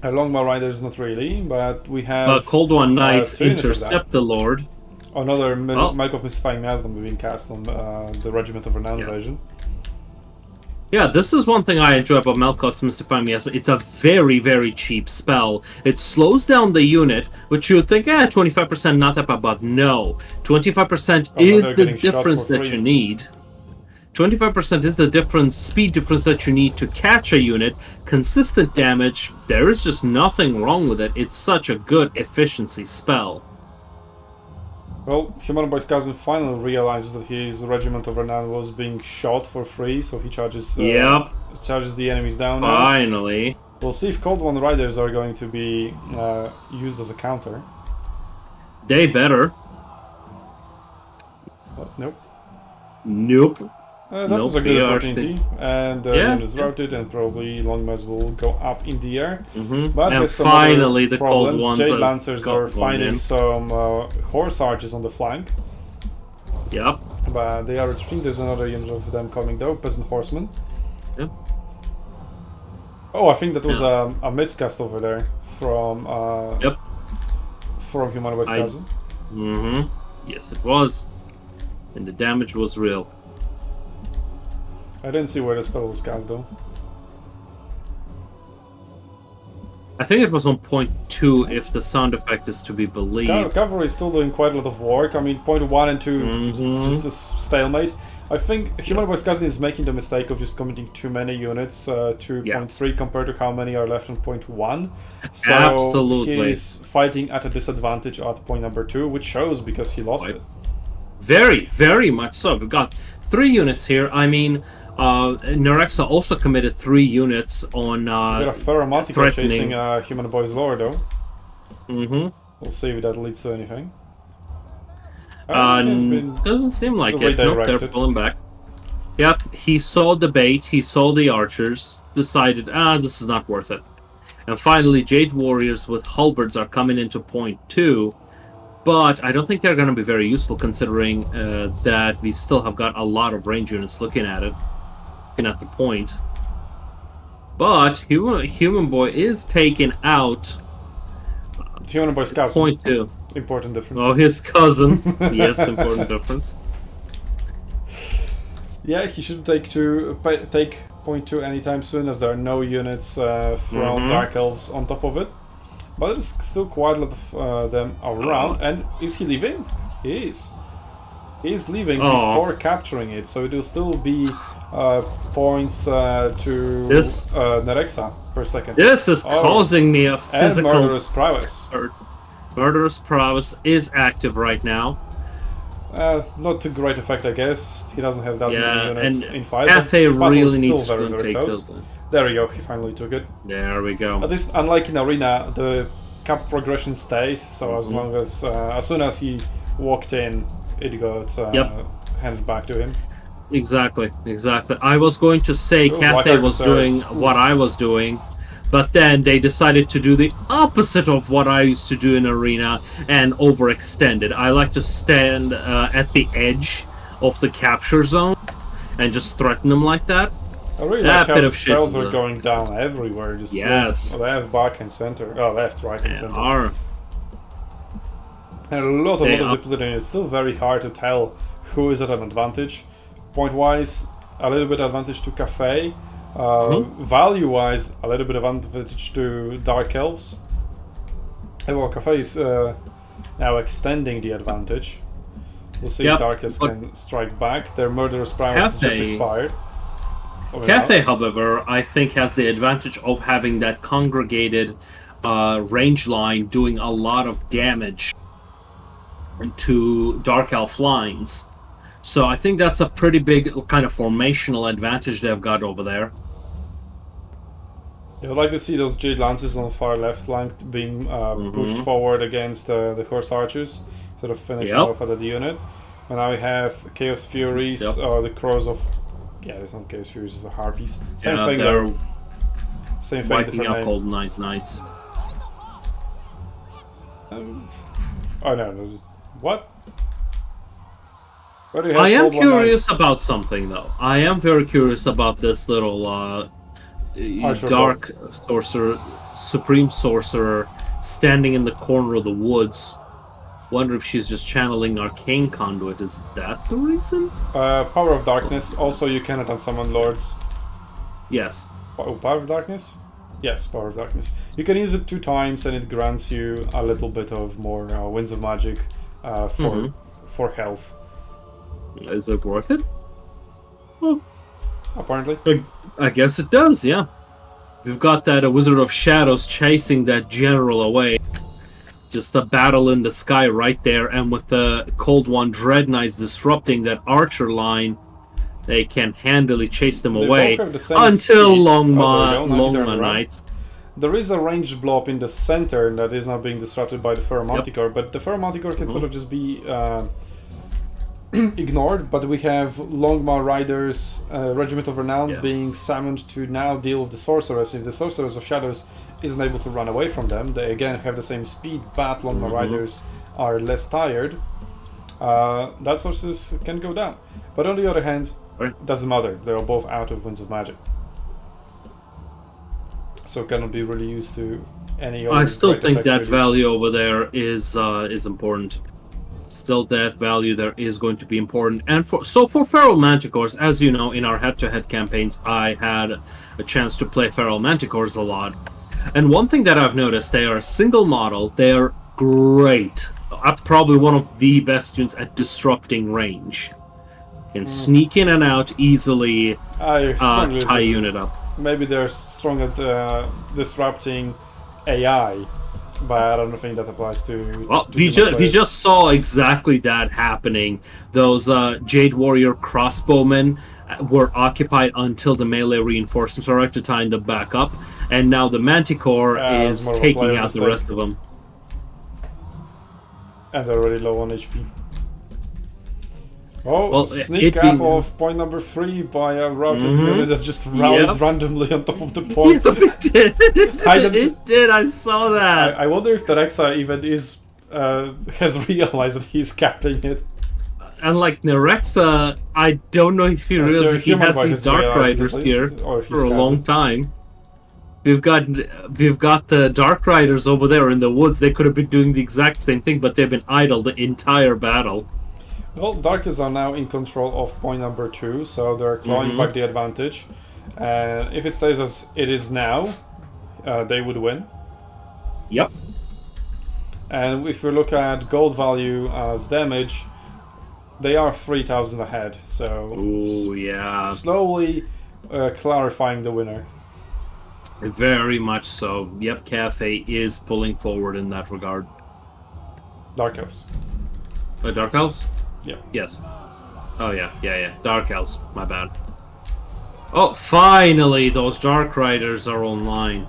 Longmire Riders not really, but we have... Cold One Knights intercept the Lord. Another Malkoff Mystifying Miasma being cast on the Regiment of Renown version. Yeah, this is one thing I enjoy about Malkoff's Mystifying Miasma. It's a very, very cheap spell. It slows down the unit, which you would think, 25% not that bad, but no. 25% is the difference that you need. 25% is the speed difference that you need to catch a unit. Consistent damage, there is just nothing wrong with it. It's such a good efficiency spell. Well, Human Boy's cousin finally realizes that his Regiment of Renown was being shot for free, so he charges charges the enemies down. Finally. Now. We'll see if Cold One Riders are going to be used as a counter. They better. Oh, nope. Nope. That was a good opportunity, and the unit is routed, and probably Longmires will go up in the air. But and finally, the problems. Cold Ones Jade Lancers are finding some horse archers on the flank. Yep. But they are retreating. There's another unit of them coming though, Peasant Horsemen. Yep. Oh, I think that was a miscast over there from from Human Boy's cousin. Yes, it was, and the damage was real. I didn't see where the spell was cast though. I think it was on point 2 if the sound effect is to be believed. Cavalry is still doing quite a lot of work. I mean, point 1 and 2 is just a stalemate. I think Human Boy's cousin is making the mistake of just committing too many units to point 3 compared to how many are left on point 1. So absolutely. He's fighting at a disadvantage at point number 2, which shows because he lost it. Very, very much so. We've got 3 units here. I mean, Nerexa also committed 3 units on got a Pheromantica chasing Human Boy's lore though. We'll see if that leads to anything. Doesn't seem like it. Nope, they're pulling back. Yep, he saw the bait, he saw the archers, decided, this is not worth it. And finally, Jade Warriors with halberds are coming into point 2, but I don't think they're going to be very useful considering that we still have got a lot of range units looking at it. At the point, but Human Boy is taking out Humanoid Scouts. Point 2. Important difference. Oh, his cousin. Yes, important difference. Yeah, he should take point 2 anytime soon, as there are no units from Dark Elves on top of it. But there's still quite a lot of them around. And is he leaving? He is. He's leaving before capturing it, so it will still be points to Nerexa per second. This is causing me a physical... And Murderous Prowess. Murderous Prowess is active right now. Not to great effect, I guess. He doesn't have that many units in fight. Cathay really needs very, to very take close. those. There we go, he finally took it. There we go. At least, unlike in Arena, the cap progression stays, so as soon as he walked in, it got handed back to him. Exactly. I was going to say Cathay was doing what I was doing, but then they decided to do the opposite of what I used to do in Arena and overextend it. I like to stand at the edge of the capture zone and just threaten them like that. I really like how the spells are going down everywhere. Just left, back, and center. Oh, left, right, and center. And a lot of depleted. It's still very hard to tell who is at an advantage. Point-wise, a little bit advantage to Cathay. Value-wise, a little bit of advantage to Dark Elves. Well, Cathay is now extending the advantage. We'll see if Dark Elves can strike back. Their Murderous Prowess just expired. Cathay, however, I think has the advantage of having that congregated range line doing a lot of damage to Dark Elf lines. So I think that's a pretty big kind of formational advantage they've got over there. I would like to see those Jade Lances on the far left flank being pushed forward against the Horse Archers, sort of finishing off at the unit. And now we have Chaos Furies, the Crows of... Yeah, it's not Chaos Furies, it's the Harpies. Same thing they're though. Same thing, wiping up Cold Night Knights. Oh no, what? I am curious about something though. I am very curious about this little dark sorcerer, supreme sorcerer standing in the corner of the woods. Wonder if she's just channeling Arcane Conduit. Is that the reason? Power of Darkness. Also, you cannot unsummon lords. Yes. Oh, Power of Darkness? Yes, Power of Darkness. You can use it 2 times and it grants you a little bit of more Winds of Magic for health. Is it worth it? Well, apparently. I guess it does, yeah. We've got that Wizard of Shadows chasing that general away. Just a battle in the sky right there, and with the Cold One Dread Knights disrupting that archer line, they can handily chase them away until Longma Knights. There is a ranged blob in the center that is not being disrupted by the Feral Manticore, but the Feral Manticore can sort of just be ignored, but we have Longma Riders, Regiment of Renown being summoned to now deal with the Sorceress. If the Sorceress of Shadows isn't able to run away from them, they again have the same speed, but Longma Riders are less tired. That Sorceress can go down. But on the other hand, it doesn't matter, they are both out of Winds of Magic. So cannot be really used to any other. I still think that value over there is important. Still, that value there is going to be important. And for Feral Manticores, as you know, in our head-to-head campaigns, I had a chance to play Feral Manticores a lot. And one thing that I've noticed, they are a single model. They are great. Probably one of the best units at disrupting range. Can sneak in and out easily, tie unit up. Maybe they're strong at disrupting AI. But I don't think that applies to... Well, we just saw exactly that happening. Those Jade Warrior crossbowmen were occupied until the melee reinforcements arrived to tie them back up. And now the Manticore is taking out the rest of them. And they're already low on HP. Oh, well, sneak up of point number 3 by a routed unit that just routed randomly on top of the point. It did, I saw that. I wonder if Nerexa even has realized that he's capping it. And like Nerexa, I don't know if he realizes he has these Dark Riders here for a long time. we've got the Dark Riders over there in the woods. They could have been doing the exact same thing, but they've been idle the entire battle. Well, Darkers are now in control of point number 2, so they're clawing back the advantage. And if it stays as it is now, they would win. Yep. And if we look at gold value as damage, they are 3,000 ahead. So slowly clarifying the winner. Very much so. Yep, Cafe is pulling forward in that regard. Dark Elves. Dark Elves? Yeah. Yes. Oh, yeah. Dark Elves. My bad. Oh, finally, those Dark Riders are online.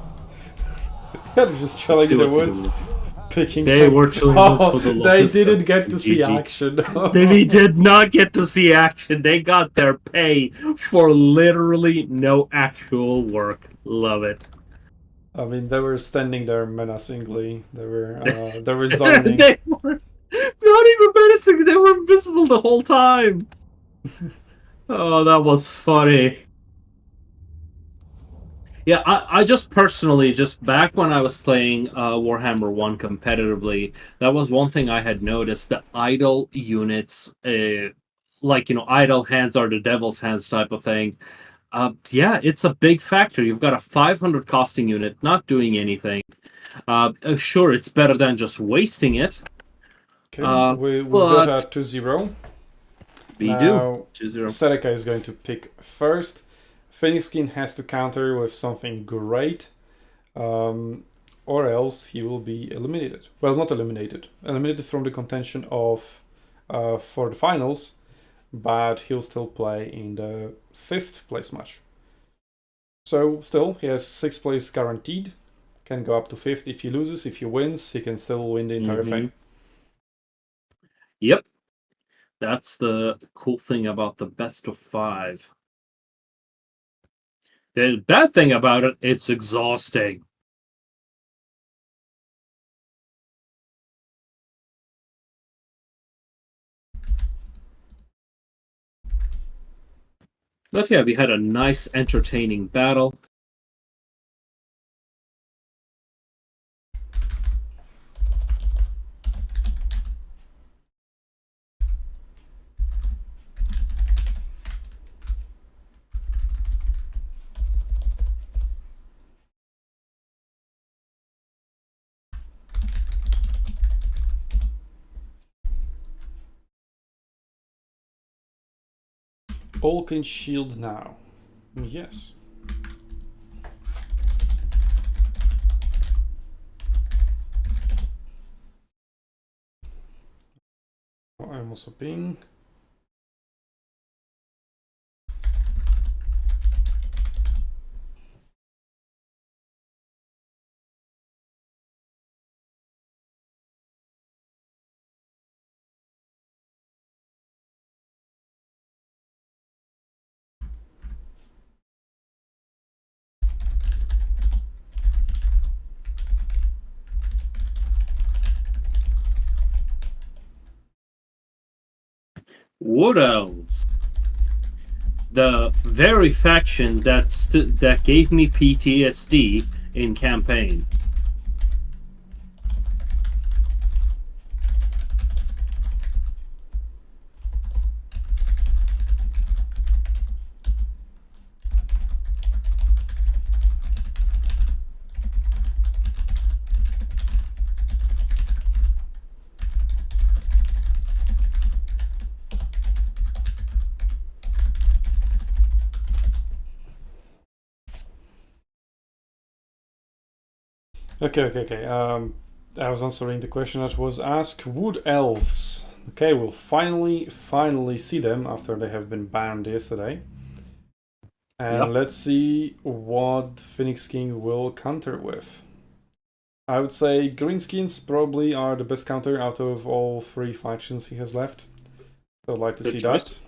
They're just chilling in the woods, picking They were chilling for the They didn't get to see action. They did not get to see action. They got their pay for literally no actual work. Love it. I mean, they were standing there menacingly. They were zoning. They were not even menacing. They were invisible the whole time. Oh, that was funny. Yeah, I just personally, just back when I was playing Warhammer 1 competitively, that was one thing I had noticed, the idle units, like, idle hands are the devil's hands type of thing. Yeah, it's a big factor. You've got a 500 costing unit not doing anything. Sure, it's better than just wasting it. Okay, we got a 2-0. We do. 2-0. Seneca is going to pick first. Phoenixkin has to counter with something great, or else he will be eliminated. Well, not eliminated. Eliminated from the contention of for the finals, but he'll still play in the 5th place match. So still, he has 6th place guaranteed. Can go up to 5th if he loses. If he wins, he can still win the entire thing. Yep. That's the cool thing about the best of 5. The bad thing about it, it's exhausting. But yeah, we had a nice, entertaining battle. All can shield now. Yes. I'm also ping. Wood Elves. The very faction that gave me PTSD in campaign. Okay. I was answering the question that was asked. Wood Elves. Okay, we'll finally see them after they have been banned yesterday. And let's see what Phoenix King will counter with. I would say Greenskins probably are the best counter out of all 3 factions he has left. So I'd like to see that.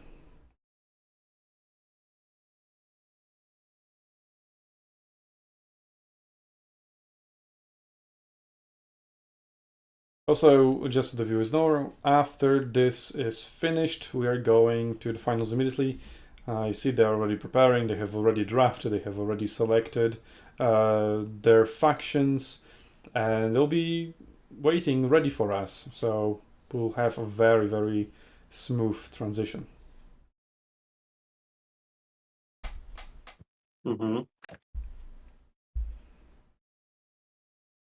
Also, just so the viewers know, after this is finished, we are going to the finals immediately. I see they're already preparing, they have already drafted, they have already selected their factions, and they'll be waiting ready for us. So we'll have a very, very smooth transition. Mm-hmm.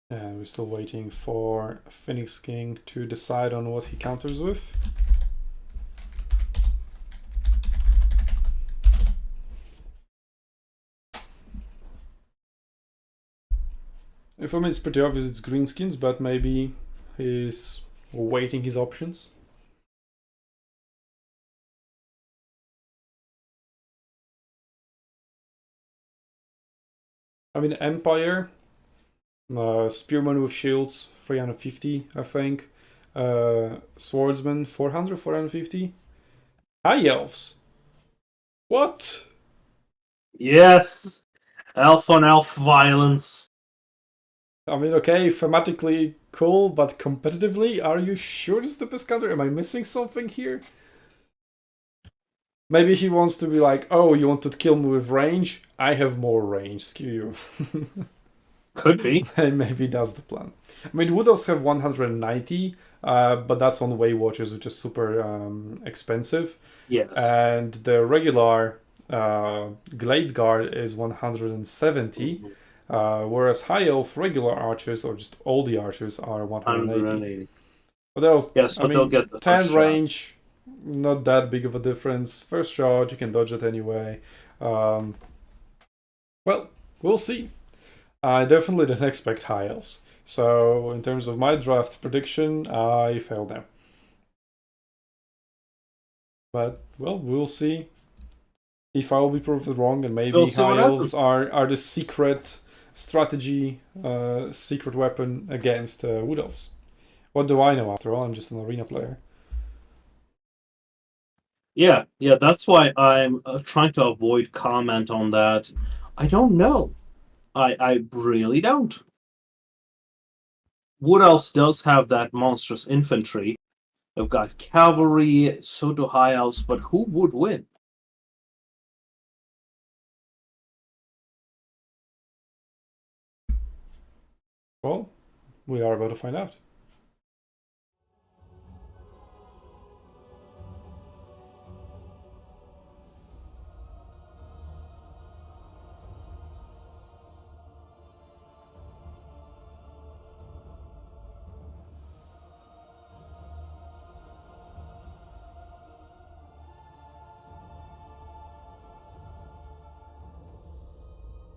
And we're still waiting for Phoenix King to decide on what he counters with. For me, it's pretty obvious it's greenskins, but maybe he's weighting his options. I mean, Empire, Spearman with shields, 350, I think. Swordsman, 400, 450. High Elves. What? Yes! Elf on elf violence. I mean, okay, thematically cool, but competitively, are you sure this is the best counter? Am I missing something here? Maybe he wants to be like, oh, you want to kill me with range? I have more range, screw you. Could be. Maybe that's the plan. I mean, Wood Elves have 190, but that's on Way Watchers, which is super expensive. Yes. And the regular Glade Guard is 170, whereas High Elf regular archers, or just all the archers, are 180. But they'll get the 10 range, not that big of a difference. First shot, you can dodge it anyway. Well, we'll see. I definitely didn't expect High Elves. So, in terms of my draft prediction, I failed there. But, well, we'll see if I will be proved wrong, and maybe High Elves are the secret strategy, secret weapon against Wood Elves. What do I know after all? I'm just an arena player. Yeah, that's why I'm trying to avoid comment on that. I don't know. I really don't. Wood Elves does have that monstrous infantry. They've got cavalry, so do High Elves, but who would win? Well, we are about to find out.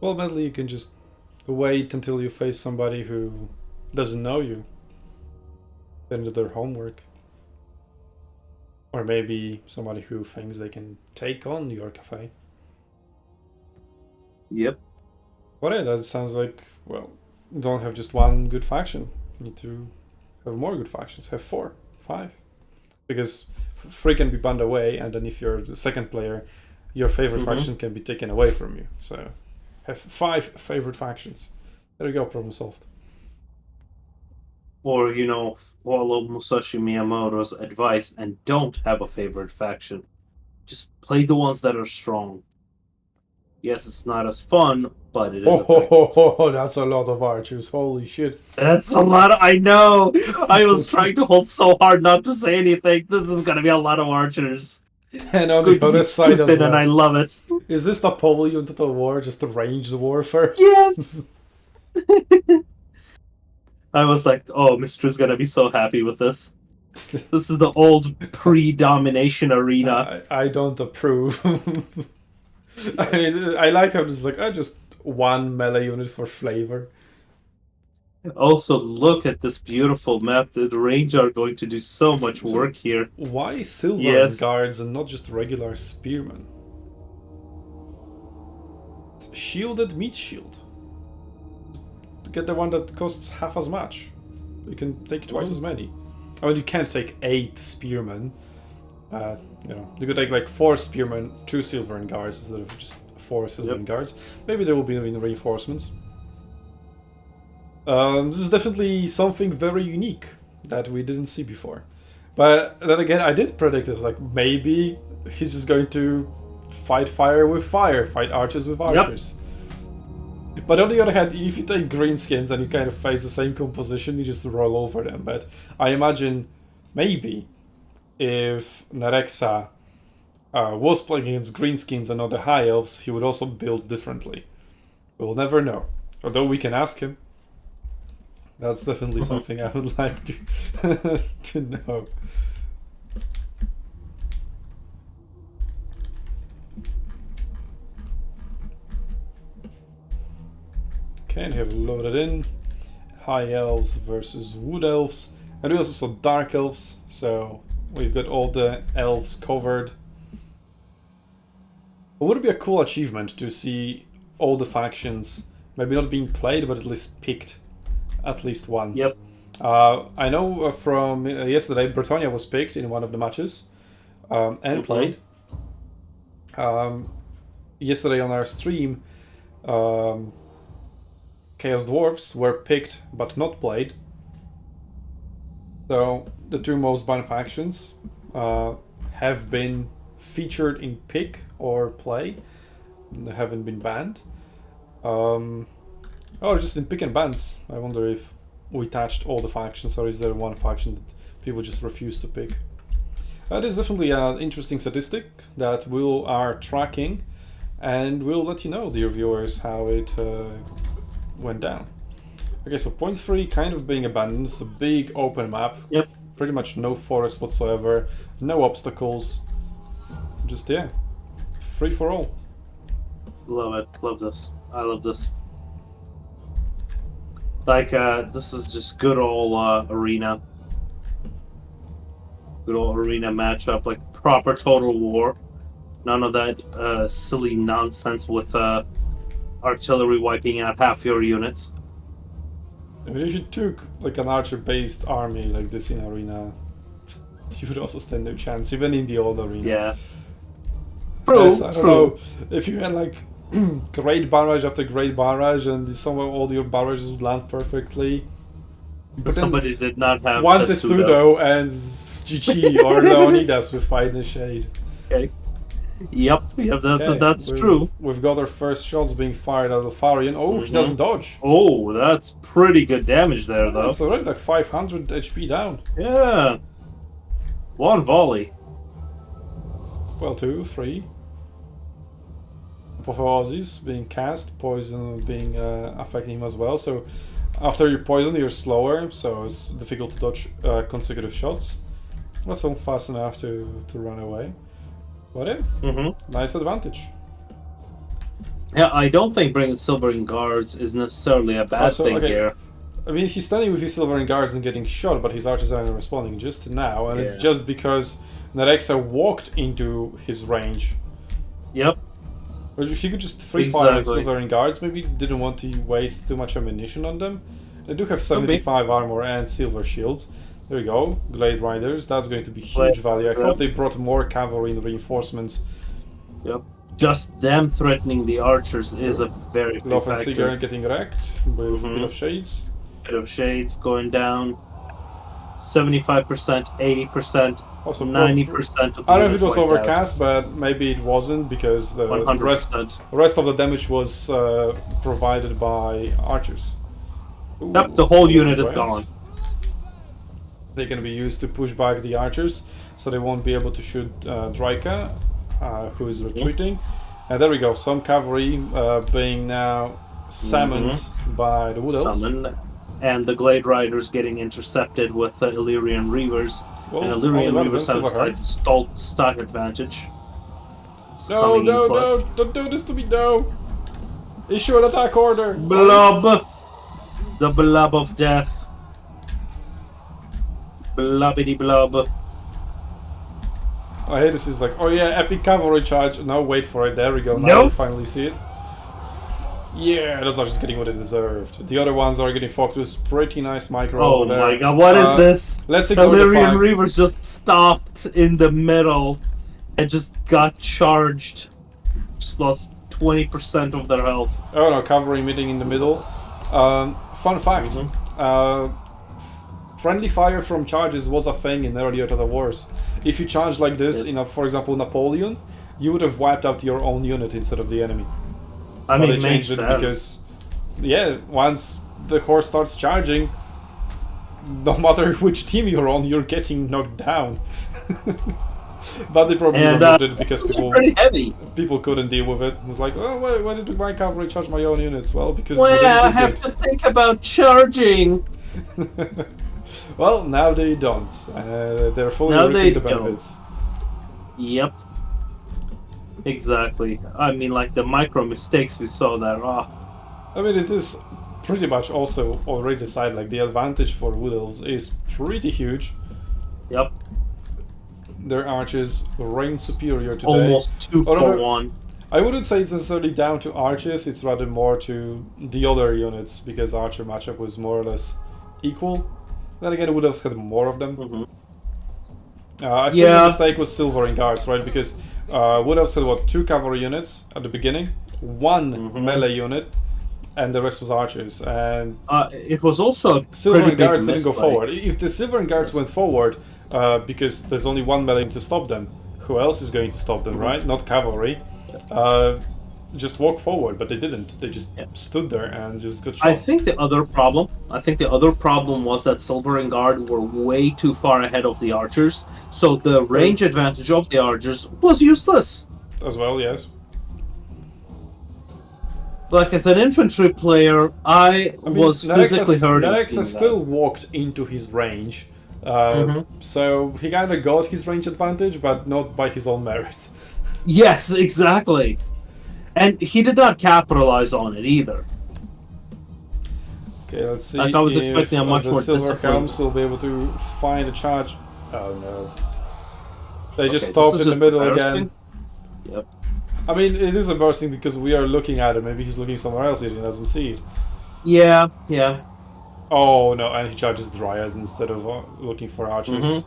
Well, mentally, you can just wait until you face somebody who doesn't know you, then do their homework. Or maybe somebody who thinks they can take on your cafe. Yep. But yeah, that sounds like, well, don't have just one good faction. You need to have more good factions. Have 4, 5. Because 3 can be banned away, and then if you're the second player, your favorite faction can be taken away from you. So have 5 favorite factions. There you go, problem solved. Or, follow Musashi Miyamoto's advice and don't have a favorite faction. Just play the ones that are strong. Yes, it's not as fun, but it is effective. That's a lot of archers. Holy shit. That's a lot. I know. I was trying to hold so hard not to say anything. This is going to be a lot of archers. And on the other side as well. And I love it. Is this Napoleon Total War, just a ranged warfare? Yes! I was like, oh, Mistra's gonna be so happy with this. This is the old pre-domination arena. I don't approve. Yes. I mean, I like how this is like, just one melee unit for flavor. Also, look at this beautiful map. The range are going to do so much work here. Why silver guards and not just regular spearmen? Shielded meat shield. Get the one that costs half as much. You can take twice as many. I mean, you can't take 8 spearmen. You could take like 4 spearmen, 2 silver guards instead of just 4 silver guards. Maybe there will be reinforcements. This is definitely something very unique that we didn't see before. But then again, I did predict it. Like, maybe he's just going to fight fire with fire, fight archers with archers. But on the other hand, if you take greenskins and you kind of face the same composition, you just roll over them. But I imagine maybe if Nerexa was playing against greenskins and other high elves, he would also build differently. We'll never know. Although we can ask him. That's definitely something I would like to to know. Okay, and we have loaded in high elves versus wood elves, and we also saw dark elves, so we've got all the elves covered. It would be a cool achievement to see all the factions, maybe not being played, but at least picked at least once. Yep. I know from yesterday, Bretonia was picked in one of the matches and played. Yesterday on our stream, Chaos Dwarfs were picked but not played. So the two most banned factions have been featured in pick or play. They haven't been banned. Oh, just in pick and bans. I wonder if we touched all the factions, or is there one faction that people just refuse to pick? That is definitely an interesting statistic that we are tracking, and we'll let you know, dear viewers, how it went down. Okay, so point 3 kind of being abandoned. It's a big open map. Yep. Pretty much no forest whatsoever, no obstacles. Just, yeah, free for all. Love it. Love this. I love this. Like, this is just good old arena. Good old arena matchup, like proper total war. None of that silly nonsense with artillery wiping out half your units. I mean, if you took like an archer-based army like this in arena, you would also stand no chance, even in the old arena. Yeah. True. Yes, I don't know if you had like great barrage after great barrage, and somehow all your barrages would land perfectly. But somebody did not have one Testudo and GG or Leonidas with Fight in the Shade. Okay. Yep, that's true. We've got our first shots being fired at Alfarian. Oh, he doesn't dodge. Oh, that's pretty good damage there, though. It's already like 500 HP down. Yeah. One volley. Well, 2, 3. Apotheosis being cast, poison being affecting him as well. So after you're poisoned, you're slower, so it's difficult to dodge consecutive shots. Not so fast enough to run away. But yeah, nice advantage. Yeah, I don't think bringing Silvering Guards is necessarily a bad thing here. I mean, he's standing with his Silvering Guards and getting shot, but his archers are responding just now, and it's just because Nerexa walked into his range. Yep. But if you could just free fire his Silvering Guards, maybe didn't want to waste too much ammunition on them. They do have 75 armor and silver shields. There we go, Glade Riders. That's going to be huge value. I hope they brought more cavalry and reinforcements. Yep. Just them threatening the archers is a very big factor. Lofensiger getting wrecked with a bit of shades. Bit of shades going down. 75%, 80%, also 90%. Of I don't know if it was overcast, but maybe it wasn't, because the rest of the damage was provided by archers. Ooh, yep, the whole unit is gone. They're going to be used to push back the archers, so they won't be able to shoot Draika, who is retreating. And there we go, some cavalry being now summoned by the Wood Elves. And the Glade Riders getting intercepted with Illyrian Reavers. Well, and Illyrian Reavers have a slight stock advantage. No, don't do this to me, no! Issue an attack order! Blob! The blob of death. Blobbity blob. I hate this. Is like, oh yeah, epic cavalry charge. No, wait for it. There we go. Now nope. we finally see it. Yeah, those are just getting what they deserved. The other ones are getting focused. Pretty nice micro over there. Oh my god, what is this? Let's ignore Illyrian Reavers just stopped in the middle and just got charged. Just lost 20% of their health. Oh no, cavalry meeting in the middle. Fun fact. Friendly fire from charges was a thing in earlier Total Wars. If you charge like this, for example, Napoleon, you would have wiped out your own unit instead of the enemy. I mean, it makes sense. Because yeah, once the horse starts charging, no matter which team you're on, you're getting knocked down. But they probably And removed it because this is pretty heavy. people couldn't deal with it. It was like, oh, why did my cavalry charge my own units? Well, because Well, they I didn't have do to think about charging. it. Well, now they don't. They're fully Now they reaping the don't. benefits. Yep. Exactly. I mean, like the micro mistakes we saw there. Oh, I mean, it is pretty much also already decided. Like the advantage for Wood Elves is pretty huge. yep. Their archers reign superior today. Almost 2 Or for rather, 1. I wouldn't say it's necessarily down to archers. It's rather more to the other units because archer matchup was more or less equal. Then again, Wood Elves had more of them. Mhm. I think the mistake was Silvering Guards, right? Because Wood Elves had what, 2 cavalry units at the beginning, 1 melee unit, and the rest was archers. And It was also a Silvering pretty big Guards didn't go misplay. forward. If the Silvering Guards went forward, because there's only 1 melee to stop them, who else is going to stop them, right? Not cavalry. Just walk forward, but they didn't. They just stood there and just got shot. I think the other problem was that Silvering Guard were way too far ahead of the archers, so the range advantage of the archers was useless. As well, yes. Like as an infantry player, I I mean, was physically hurting. Nerexa still walked into his range, so he kind of got his range advantage, but not by his own merit. Yes, exactly. And he did not capitalize on it either. Okay, let's see. Like, I was if, expecting a much the more Silver disciplined- Helms will be able to find a charge. Oh no! They just Okay, stopped this is in the just middle embarrassing. again. Yep. I mean, it is embarrassing because we are looking at it. Maybe he's looking somewhere else. He doesn't see it. Yeah, yeah. Oh no! And he charges Dryads instead of looking for archers.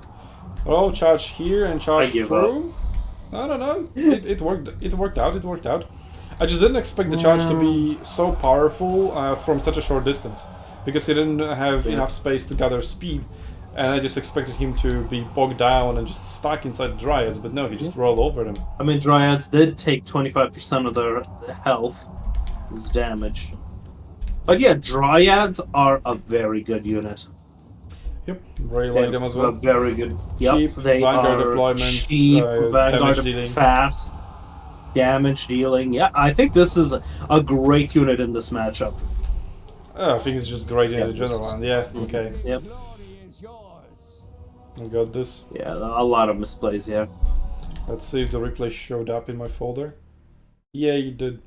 Oh, charge here and charge I give through. I don't know. It worked. It worked out. It worked out. I just didn't expect the charge to be so powerful from such a short distance because he didn't have enough space to gather speed, and I just expected him to be bogged down and just stuck inside the Dryads. But no, he just rolled over them. I mean, Dryads did take 25% of their health as damage. But yeah, Dryads are a very good unit. Yep, really like them as well. A very good. Yep, Cheap they Vanguard are deployment, cheap, damage Vanguard dealing. fast, damage dealing. Yeah, I think this is a great unit in this matchup. I think it's just great in Yep, the general this is- round. Yeah, okay. Yep. I got this. Yeah, a lot of misplays here. Let's see if the replay showed up in my folder. Yeah, you did.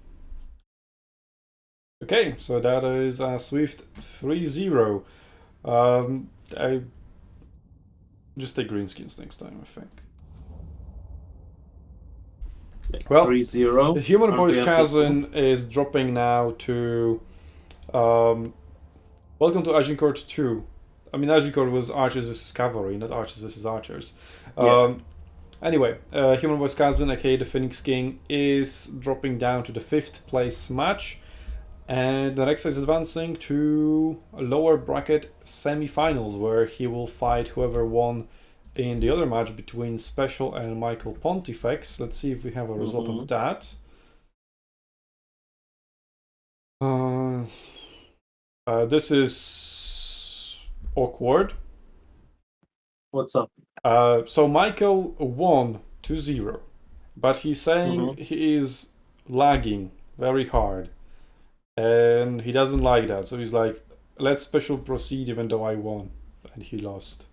Okay, so that is a swift 3-0. I just take greenskins next time, I think. Well, 3-0. The Human Boy's Aren't we at this cousin is dropping now to welcome to Agincourt 2. I mean, Agincourt was archers versus cavalry, not archers versus archers. Yeah. Anyway, Human Boy's cousin, aka the Phoenix King, is dropping down to the 5th place match. And the next is advancing to a lower bracket semi-finals, where he will fight whoever won in the other match between Special and Michael Pontifex. Let's see if we have a result of that. This is awkward. What's up? So Michael won 2-0, but he's saying he is lagging very hard. And he doesn't like that, so he's like, let's Special proceed even though I won. And he lost.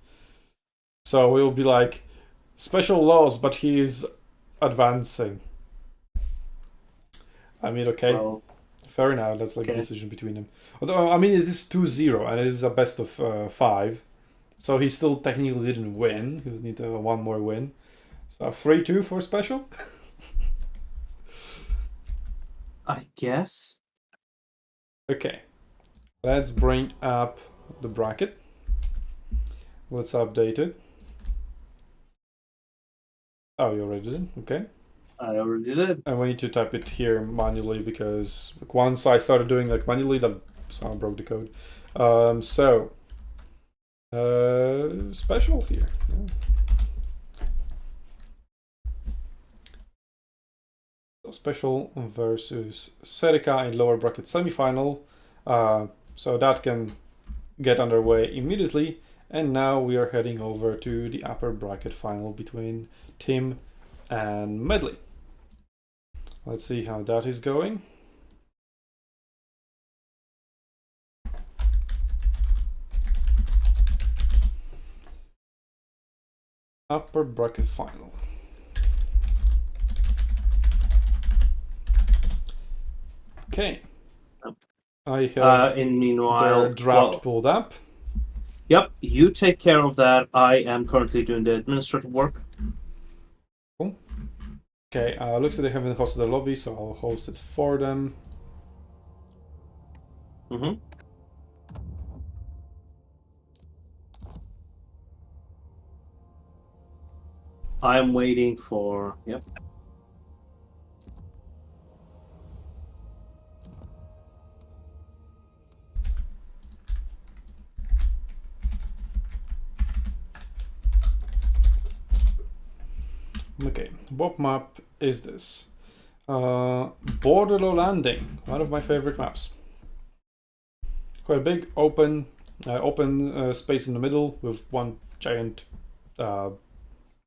So we'll be like, Special lost, but he is advancing. I mean, okay, Well, fair enough, that's like a okay. decision between them. Although, I mean, it is 2-0, and it is a best of 5. So he still technically didn't win. He would need one more win. So 3-2 for Special? I guess. Okay, let's bring up the bracket. Let's update it. Oh, you already did? Okay. I already did. And we need to type it here manually because once I started doing like manually, that somehow broke the code. Special here. Yeah. So Special versus Serica in lower bracket semifinal. So that can get underway immediately. And now we are heading over to the upper bracket final between Tim and Medley. Let's see how that is going. Upper bracket final. Okay. I have in meanwhile, their draft pulled up. Yep, you take care of that. I am currently doing the administrative work. Cool. Okay, looks like they haven't hosted the lobby, so I'll host it for them. Mm-hmm. I'm waiting for... Yep. Okay, what map is this? Borderlo Landing, one of my favorite maps. Quite a big open space in the middle with one giant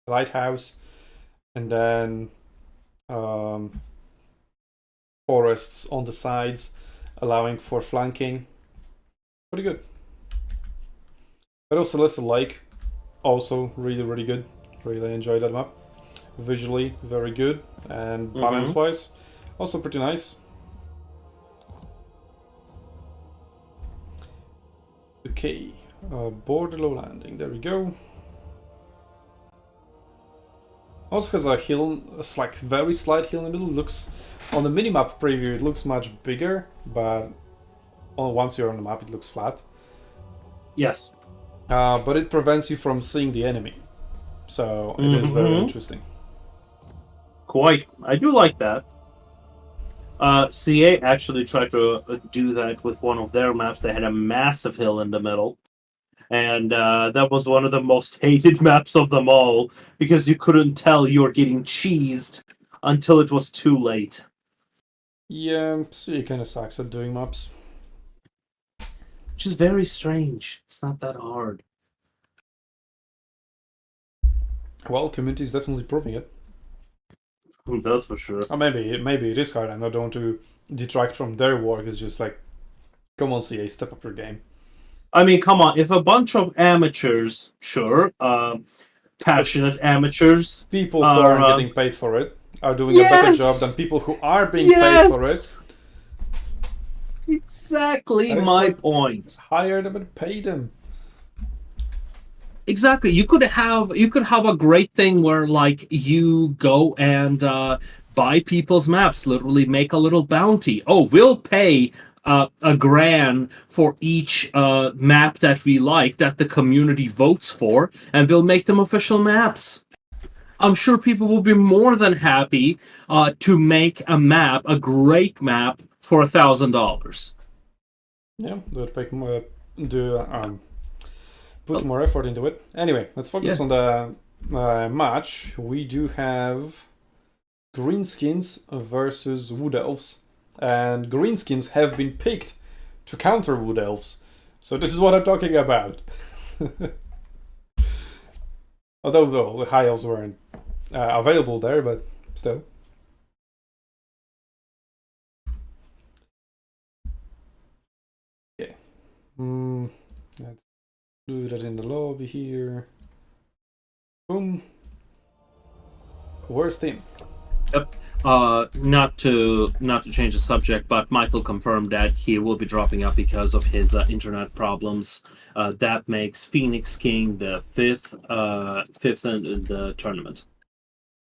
lighthouse, and then forests on the sides, allowing for flanking. Pretty good. But also Celestial Lake, also really good. Really enjoyed that map. Visually very good, and balance wise also pretty nice. Okay, Borderlo Landing, there we go. Also has a hill, a very slight hill in the middle. Looks on the minimap preview it looks much bigger, but once you're on the map it looks flat. Yes. But it prevents you from seeing the enemy, so it is very interesting. Quite. I do like that. CA actually tried to do that with one of their maps. They had a massive hill in the middle. And that was one of the most hated maps of them all, because you couldn't tell you were getting cheesed until it was too late. Yeah, CA kind of sucks at doing maps. Which is very strange. It's not that hard. Well, community is definitely proving it. That's for sure. Or maybe it is hard. I don't want to detract from their work. It's just like, come on, CA, step up your game. I mean, come on. If a bunch of amateurs, sure, passionate amateurs, people who aren't getting paid for it are doing a better job than people who are being paid for it. Exactly my point. Hire them and pay them. Exactly. You could have a great thing where like you go and buy people's maps, literally make a little bounty. Oh, we'll pay $1,000 for each map that we like that the community votes for, and we'll make them official maps. I'm sure people will be more than happy to make a map, a great map, for $1,000. Yeah, put more effort into it. Anyway, let's focus on the match. We do have Greenskins versus Wood Elves, and Greenskins have been picked to counter Wood Elves. So this is what I'm talking about. Although the High Elves weren't available there, but still. Okay. Let's do that in the lobby here. Boom. Where's Tim? Yep. Not to change the subject, but Michael confirmed that he will be dropping out because of his internet problems. That makes Phoenix King the fifth in the tournament.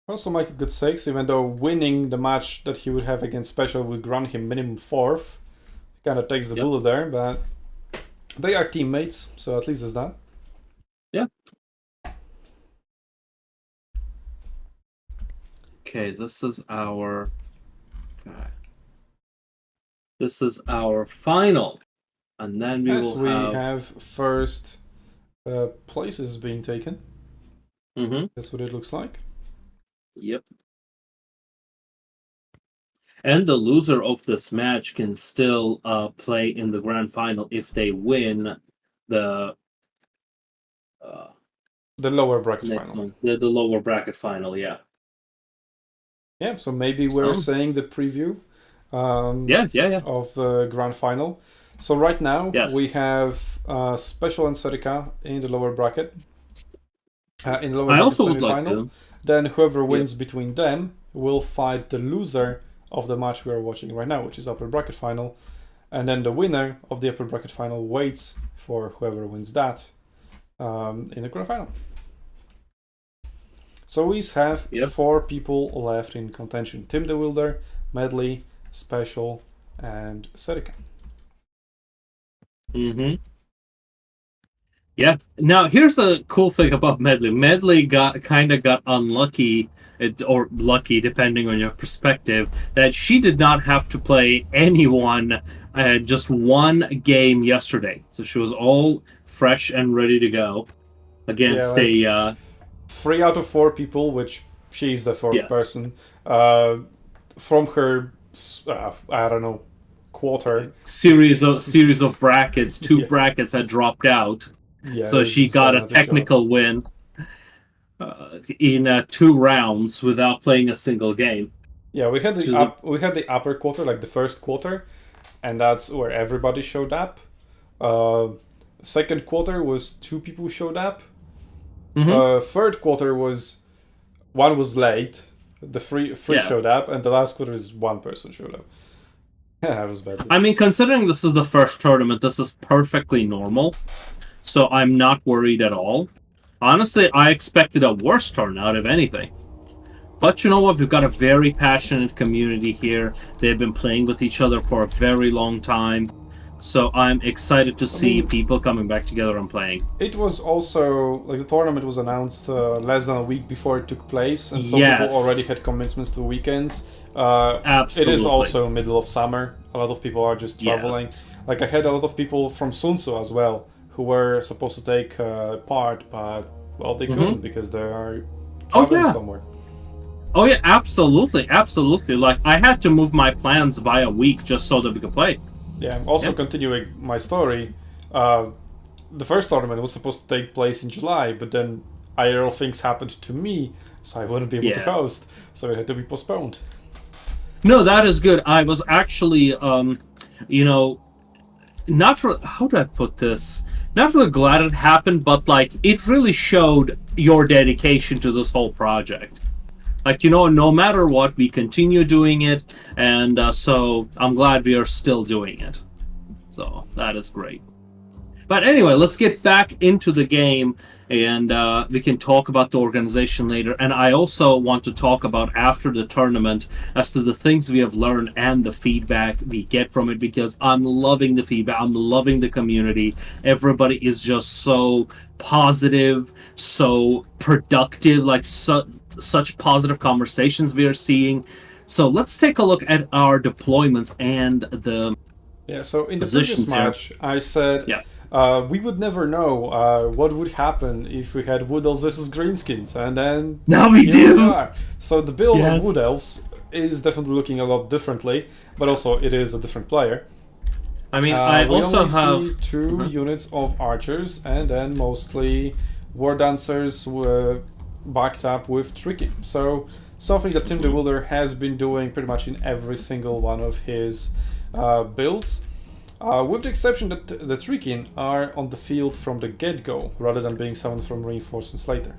Also, Michael good sakes, even though winning the match that he would have against Special would grant him minimum 4th, he kind of takes the bullet there, but they are teammates, so at least there's that. Yeah. Okay, this is our final, and then we will have first places being taken. That's what it looks like. Yep. And the loser of this match can still play in the grand final if they win the lower bracket next final. one, the lower bracket final. Yeah. Yeah. So maybe we're saying the preview. Yeah. Of the grand final. So right now Yes. we have Special and Serica in the lower bracket. In the lower I bracket also would semi-final. like to. Then whoever wins between them will fight the loser of the match we are watching right now, which is upper bracket final. And then the winner of the upper bracket final waits for whoever wins that in the grand final. So we have 4 people left in contention: Tim the Wilder, Medley, Special, and Serica. Yeah. Now here's the cool thing about Medley. Medley got unlucky, or lucky depending on your perspective, that she did not have to play anyone just one game yesterday. So she was all fresh and ready to go against a 3 out of 4 people, which she's the 4th person. From her, I don't know, quarter series of brackets. 2 brackets had dropped out. Yeah, so she got a technical win in 2 rounds without playing a single game. Yeah, we had the upper quarter, like the first quarter, and that's where everybody showed up. Second quarter was 2 people showed up. Third quarter was 1 was late. The three showed up, and the last quarter is 1 person showed up. That was bad. I mean, considering this is the first tournament, this is perfectly normal. So I'm not worried at all. Honestly, I expected a worse turnout, if anything. But you know what? We've got a very passionate community here. They've been playing with each other for a very long time. So I'm excited to see people coming back together and playing. It was also, like, the tournament was announced less than a week before it took place. And some people already had commitments to weekends. Absolutely. It is also middle of summer. A lot of people are just traveling. Like, I had a lot of people from SUNTZU as well, who were supposed to take part, but, well, they couldn't because they are traveling somewhere. Oh yeah, absolutely. Like, I had to move my plans by a week just so that we could play. Yeah, also continuing my story, the first tournament was supposed to take place in July, but then IRL things happened to me, so I wouldn't be able to host, so it had to be postponed. No, that is good. I was actually, not for, how do I put this? Not really glad it happened, but, like, it really showed your dedication to this whole project. Like, no matter what, we continue doing it, and so I'm glad we are still doing it. So, that is great. But anyway, let's get back into the game, and we can talk about the organization later. And I also want to talk about after the tournament as to the things we have learned and the feedback we get from it, because I'm loving the feedback. I'm loving the community. Everybody is just so positive, so productive, like such positive conversations we are seeing. So let's take a look at our deployments and the so in the previous match, I said we would never know what would happen if we had Wood Elves versus Greenskins, and then now we do. So the build of Wood Elves is definitely looking a lot differently, but also it is a different player. I mean, I also have see 2 units of archers, and then mostly war dancers were backed up with tricky. So something that Tim the Wilder has been doing pretty much in every single one of his builds, with the exception that the Trikin are on the field from the get-go, rather than being summoned from reinforcements later.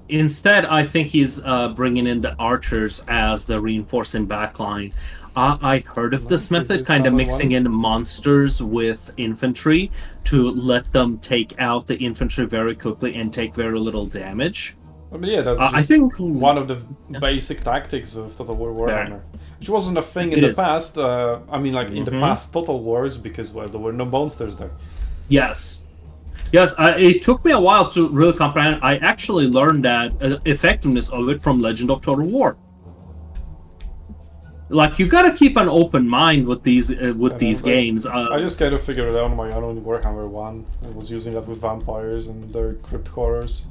Instead, I think he's bringing in the archers as the reinforcing backline. I heard of this method, kind of mixing in monsters with infantry to let them take out the infantry very quickly and take very little damage. I mean, yeah, that's just I think one of the basic tactics of Total War Warhammer, which wasn't a thing in the past. I mean, like in the past Total Wars, because, well, there were no monsters there. Yes, it took me a while to really comprehend. I actually learned that effectiveness of it from Legend of Total War. Like, you gotta keep an open mind with these games. I just kind of figured it out on my own in Warhammer 1. I was using that with vampires and their crypt horrors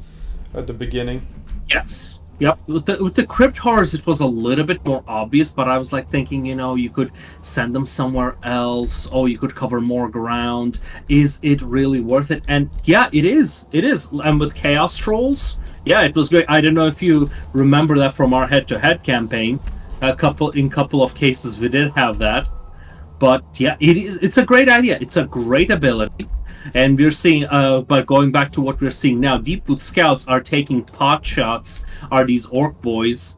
at the beginning. Yes. Yep, with the crypt horrors, it was a little bit more obvious, but I was like thinking, you could send them somewhere else, or you could cover more ground. Is it really worth it? And yeah, it is. It is. And with Chaos Trolls, yeah, it was great. I don't know if you remember that from our head-to-head campaign. In couple of cases, we did have that. But yeah, it is. It's a great idea. It's a great ability. And we're seeing, but going back to what we're seeing now, Deepwood Scouts are taking pot shots, are these orc boys.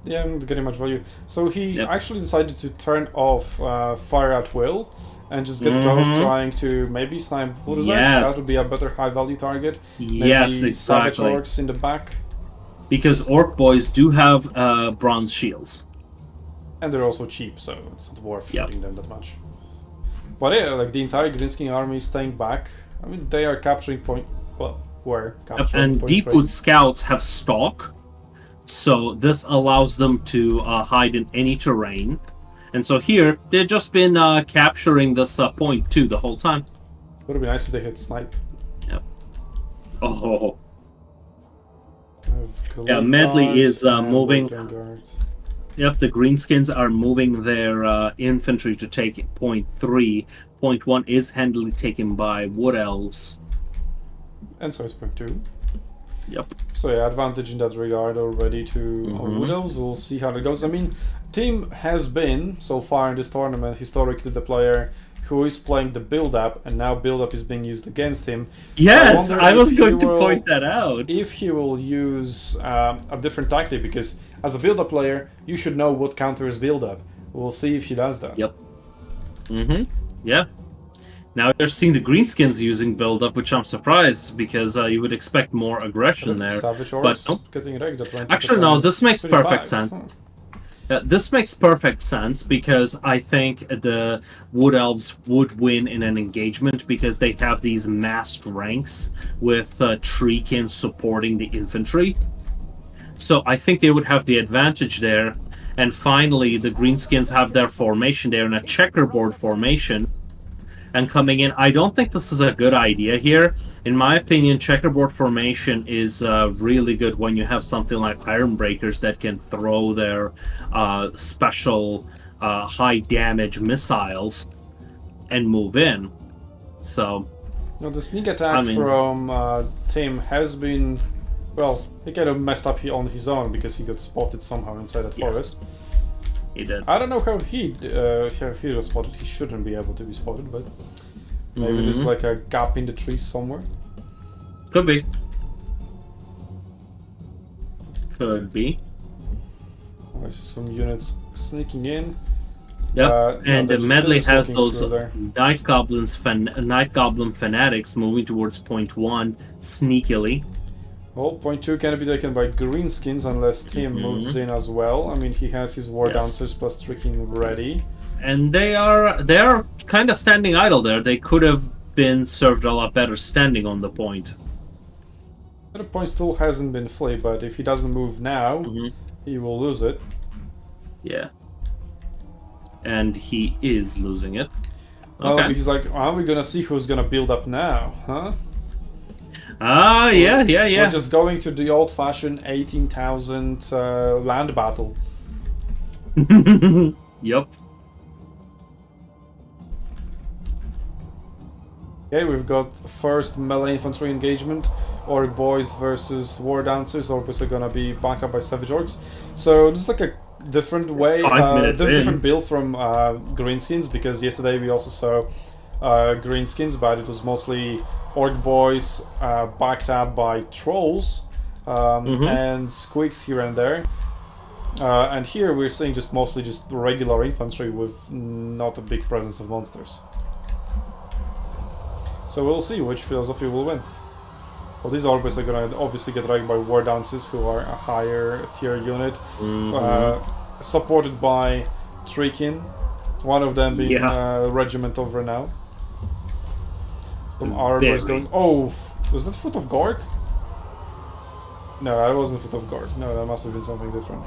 Yeah, I'm not getting much value. So he Yep. actually decided to turn off fire at will and just get close, trying to maybe snipe Bulldozer. Yes. That would be a better high value target. Yes, Maybe Savage exactly. Orcs in the back. Because orc boys do have bronze shields. And they're also cheap, so it's not worth Yep. shooting them that much. But yeah, like the entire Greenskin army is staying back. I mean, they are capturing point. Well, were capturing And point Deepwood 3. Scouts have stalk, so this allows them to hide in any terrain. And so here, they've just been capturing this point 2 the whole time. Would have been nice if they hit snipe. Yep. Oh. Yeah, Medley is moving. Yep, the Greenskins are moving their infantry to take point 3. Point 1 is handily taken by Wood Elves. And so is point 2. Yep. So yeah, advantage in that regard already to on Wood Elves. We'll see how it goes. I mean, team has been, so far in this tournament, historically the player who is playing the build-up, and now build-up is being used against him. Yes, wonder I if was he going to will- point that out. If he will use a different tactic, because as a build-up player, you should know what counters build-up. We'll see if he does that. Yep. Yeah. Now you're seeing the Greenskins using build-up, which I'm surprised, because you would expect more aggression there. Savage But Orcs nope. getting wrecked at 20%. Actually, no, this makes 35. perfect sense. This makes perfect sense because I think the Wood Elves would win in an engagement because they have these massed ranks with Treekin supporting the infantry. So I think they would have the advantage there. And finally, the Greenskins have their formation there in a checkerboard formation. And coming in, I don't think this is a good idea here. In my opinion, checkerboard formation is really good when you have something like Ironbreakers that can throw their special high damage missiles and move in. So, No, the sneak attack from Tim has been, well, he kind of messed up on his own because he got spotted somehow inside that forest. he did. I don't know how he was spotted. He shouldn't be able to be spotted, but maybe there's like a gap in the trees somewhere. Could be. Could be. I see some units sneaking in. Yep, and they're the just Medley just has looking those through there. Night Goblin fanatics moving towards point 1 sneakily. Well, point 2 can be taken by Greenskins unless Tim moves in as well. I mean, he has his War Dancers plus Tricking ready. And they are kind of standing idle there. They could have been served a lot better standing on the point. The point still hasn't been flipped, but if he doesn't move now, he will lose it. Yeah. And he is losing it. Well, Okay. he's like, are we gonna see who's gonna build up now, huh? Yeah. We're just going to the old-fashioned 18,000 land battle. Yep. Okay, we've got first melee infantry engagement. Orc boys versus War Dancers. Orc boys are gonna be backed up by Savage Orcs. So this is like a different way, 5 minutes in. different build from Greenskins, because yesterday we also saw Greenskins, but it was mostly Orc boys backed up by Trolls and Squeaks here and there. And here we're seeing just mostly just regular infantry with not a big presence of monsters. So we'll see which philosophy will win. Well, these Orbis are gonna obviously get wrecked by War Dancers, who are a higher tier unit, supported by Treekin, one of them being Regiment of Renown. Some Arbors going. Oh, was that Foot of Gork? No, that wasn't Foot of Gork. No, that must have been something different.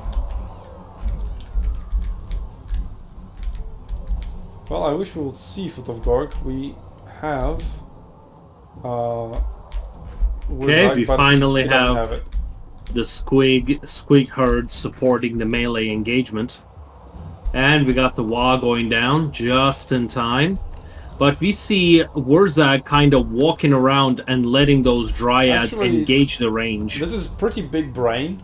Well, I wish we would see Foot of Gork. We have. Okay, we finally he doesn't have it. the squig herd supporting the melee engagement. And we got the wall going down just in time. But we see Wurzag kind of walking around and letting those dryads engage the range. This is pretty big brain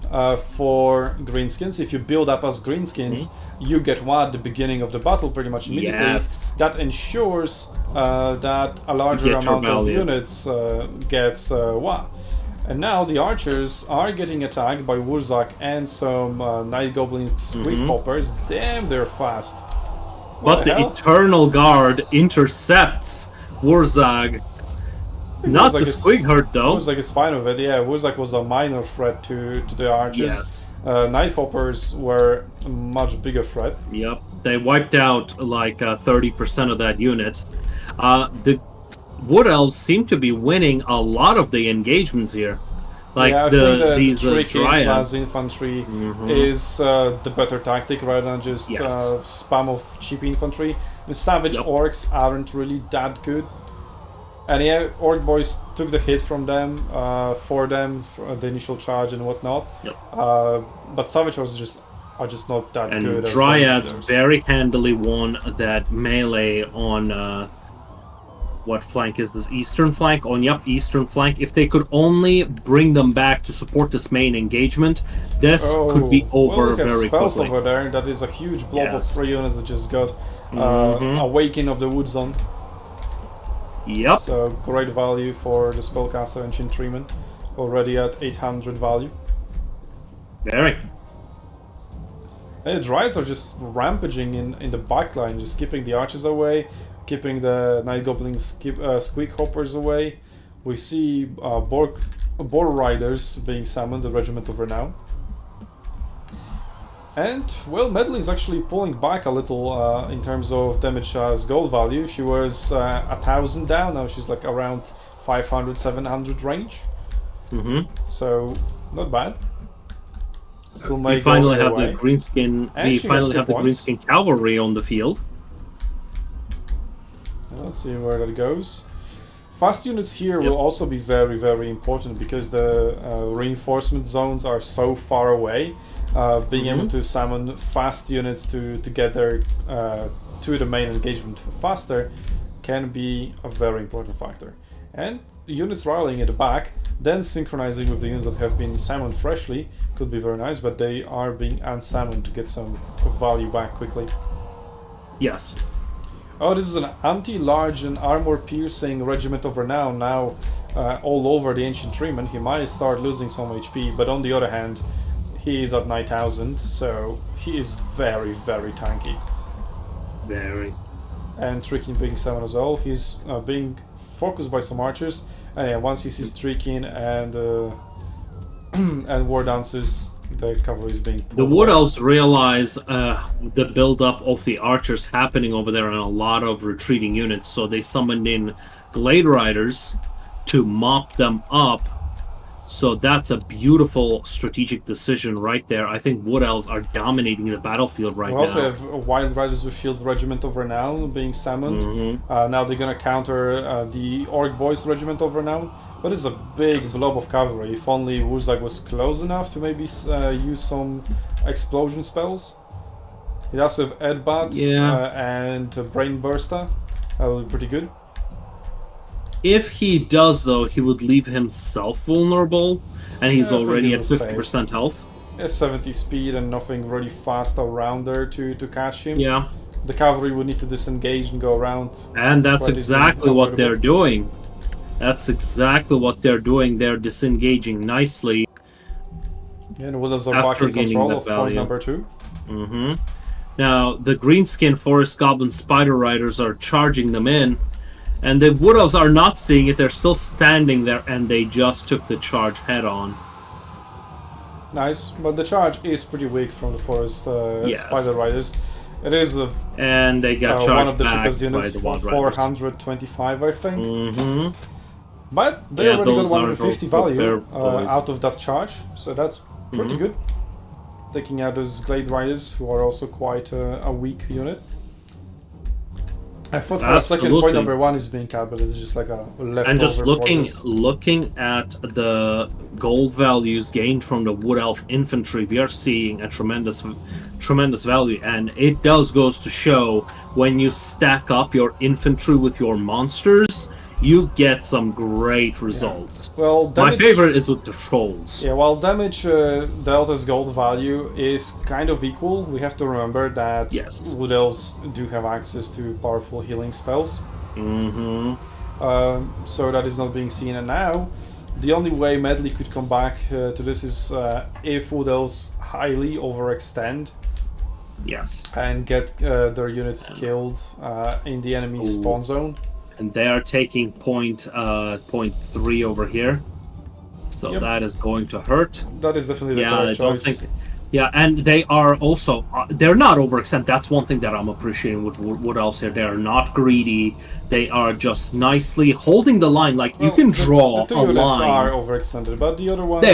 for greenskins. If you build up as greenskins, you get one at the beginning of the battle pretty much immediately. Yes. That ensures that a larger amount of units gets one. And now the archers are getting attacked by Wurzag and some Night Goblin Squig Hoppers. Damn, they're fast. But the Eternal Guard intercepts Wurzag. Not the Squig Herd, though. Wurzag is fine with it, yeah. Wurzag was a minor threat to the archers. Yes. Night Hoppers were a much bigger threat. Yep. They wiped out like 30% of that unit. The Wood Elves seem to be winning a lot of the engagements here. Like these dryads. Infantry is the better tactic rather than just spam of cheap infantry. The savage orcs aren't really that good. And yeah, orc boys took the hit from them for the initial charge and whatnot. But savage orcs are just not that good. And dryads very handily won that melee on. What flank is this? Eastern flank? Eastern flank. If they could only bring them back to support this main engagement, this could be over very spells quickly. Over there. That is a huge blob of 3 units that just got Awakening of the Wood Zone. Yep. So great value for the spellcaster Ancient Treatment, already at 800 value. Very. And the Dryads are just rampaging in the backline, just keeping the archers away, keeping the Night Goblin Squig Hoppers away. We see Boar Riders being summoned, the Regiment of Renown. And, well, Medley is actually pulling back a little in terms of damage as gold value. She was 1,000 down, now she's like around 500, 700 range. So, not bad. Still we finally have the greenskin. We finally have the greenskin cavalry on the field. Let's see where that goes. Fast units here will also be very, very important because the reinforcement zones are so far away. Being able to summon fast units to get there to the main engagement faster can be a very important factor. And units rallying at the back, then synchronizing with the units that have been summoned freshly could be very nice, but they are being unsummoned to get some value back quickly. Yes. Oh, this is an anti-large and armor-piercing Regiment of Renown now all over the Ancient Treatment. He might start losing some HP, but on the other hand, he is at 9,000, so he is very, very tanky. Very. And Tricking being 7 as well. He's being focused by some archers, and yeah, once he sees Tricking and and War Dancers, the cavalry is being pulled The Wood Elves realize the build-up of the archers happening over there and a lot of retreating units, so they summoned in Glade Riders to mop them up. So that's a beautiful strategic decision right there. I think Wood Elves are dominating the battlefield right now. We also have Wild Riders with Shields Regiment of Renown being summoned. Now they're going to counter the Orc Boys Regiment of Renown. But it's a big blob of cavalry. If only Wurzag was close enough to maybe use some explosion spells. He does have Edbat and Brain Burster. That would be pretty good. If he does, though, he would leave himself vulnerable, and he's already at 50% health. Yeah, 70 speed and nothing really fast around there to catch him. Yeah. The cavalry would need to disengage and go around. And that's exactly what they're doing. That's exactly what they're doing. They're disengaging nicely. Yeah, and Wood Elves are back in control of point number 2. Now, the Greenskin Forest Goblin Spider Riders are charging them in. And the Wood Elves are not seeing it. They're still standing there, and they just took the charge head on. Nice, but the charge is pretty weak from the Forest Spider Riders. It is and they got charged one of the back cheapest units by the for Wild Riders. 425, I think. But they already got 150 value out of that charge, so that's pretty good. Taking out those Glade Riders, who are also quite a weak unit. I thought for a second point number 1 is being cut, but it's just like a leftover. And just looking at the gold values gained from the Wood Elf infantry, we are seeing a tremendous value, and it goes to show when you stack up your infantry with your monsters, you get some great results. Yeah. Well, damage, my favorite is with the trolls. Yeah, while damage Delta's gold value is kind of equal, we have to remember that Wood Elves do have access to powerful healing spells. Mm-hmm. So that is not being seen, and now the only way Medley could come back to this is if Wood Elves highly overextend. Yes. And get their units killed in the enemy spawn zone. And they are taking point 3 over here, so that is going to hurt. That is definitely the correct choice. Yeah, and they are also they're not overextended. That's one thing that I'm appreciating with Wood Elves here. They are not greedy. They are just nicely holding the line. Like, you can draw the a line. are overextended, but the other ones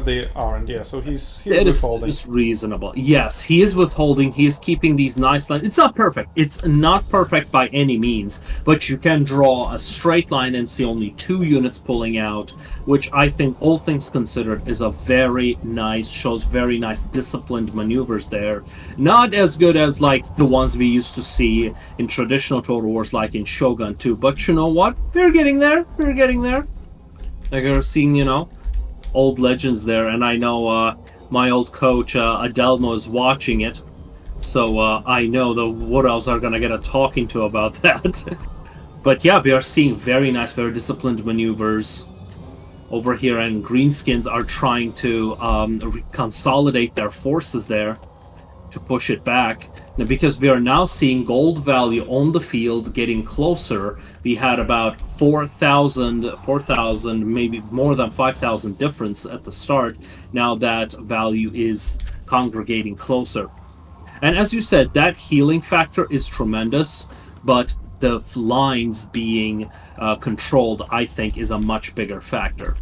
they aren't. Yeah, so he's withholding. It's reasonable. Yes, he is withholding. He is keeping these nice lines. It's not perfect. It's not perfect by any means, but you can draw a straight line and see only 2 units pulling out, which I think, all things considered, is a very nice, shows very nice disciplined maneuvers there. Not as good as like the ones we used to see in traditional Total Wars, like in Shogun 2, but you know what? We're getting there. We're getting there. Like, we're seeing, old legends there, and I know my old coach Adelmo is watching it, so I know the Wood Elves are gonna get a talking to about that. But yeah, we are seeing very nice, very disciplined maneuvers over here, and Greenskins are trying to consolidate their forces there to push it back. Now, because we are now seeing gold value on the field getting closer, we had about 4,000, maybe more than 5,000 difference at the start. Now that value is congregating closer. And as you said, that healing factor is tremendous, but the lines being controlled, I think, is a much bigger factor.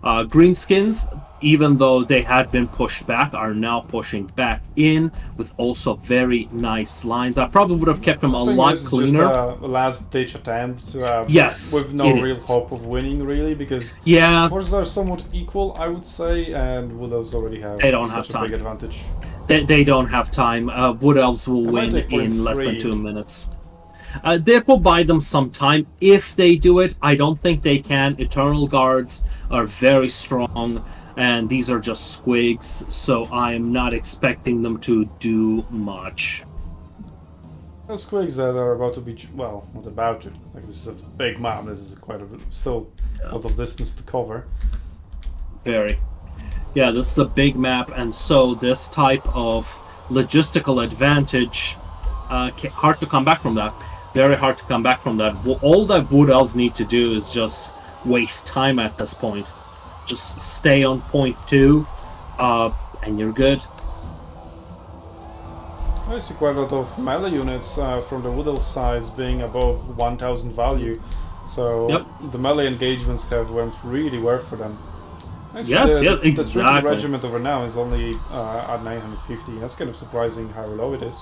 Greenskins, even though they had been pushed back, are now pushing back in with also very nice lines. I probably would have kept them a lot cleaner. Just a last-ditch attempt. Yes, with no real hope of winning, really, because forces are somewhat equal, I would say, and Wood Elves already have such a big advantage. They don't have time. Wood Elves will win in less than 2 minutes. That will buy them some time if they do it. I don't think they can. Eternal Guards are very strong, and these are just squigs, so I am not expecting them to do much. Those squigs that are about to be, well, not about to. Like, this is a big map. This is quite still a lot of distance to cover. Very. Yeah, this is a big map, and so this type of logistical advantage, hard to come back from that. Very hard to come back from that. All that Wood Elves need to do is just waste time at this point. Just stay on point 2, and you're good. I see quite a lot of melee units from the Wood Elf sides being above 1,000 value, so the melee engagements have went really well for them. Actually, exactly. The regiment over now is only at 950. That's kind of surprising how low it is.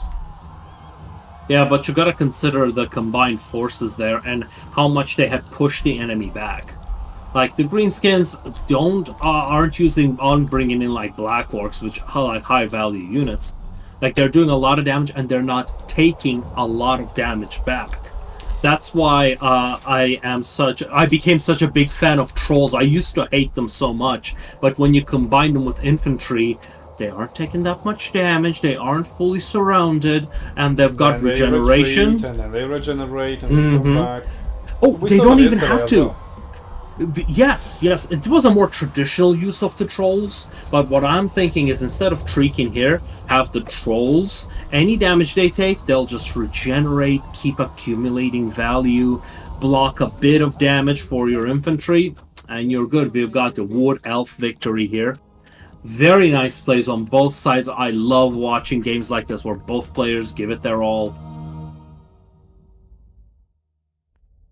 Yeah, but you gotta consider the combined forces there and how much they had pushed the enemy back. Like, the Greenskins aren't bringing in like Black Orcs, which are like high value units. Like, they're doing a lot of damage and they're not taking a lot of damage back. That's why I became such a big fan of trolls. I used to hate them so much, but when you combine them with infantry, they aren't taking that much damage, they aren't fully surrounded, and they've got regeneration. And then they regenerate and they come back. Oh, they don't even have to. Yes, it was a more traditional use of the trolls, but what I'm thinking is, instead of treaking here, have the trolls, any damage they take, they'll just regenerate, keep accumulating value, block a bit of damage for your infantry, and you're good. We've got the Wood Elf victory here. Very nice plays on both sides. I love watching games like this where both players give it their all.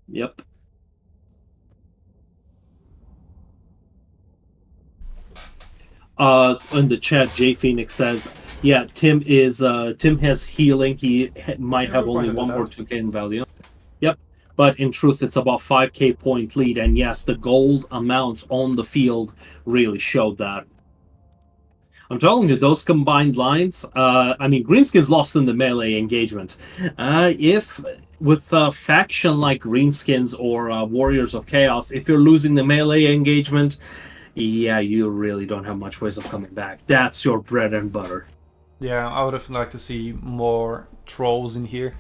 Yep. In the chat, J Phoenix says, yeah, Tim has healing. He might have only 1 or 2k in value. Yep. but in truth, it's about 5k point lead. And yes, the gold amounts on the field really showed that. I'm telling you, those combined lines, I mean, Greenskins lost in the melee engagement. If with a faction like Greenskins or Warriors of Chaos, if you're losing the melee engagement, yeah, you really don't have much ways of coming back. That's your bread and butter. Yeah, I would have liked to see more trolls in here.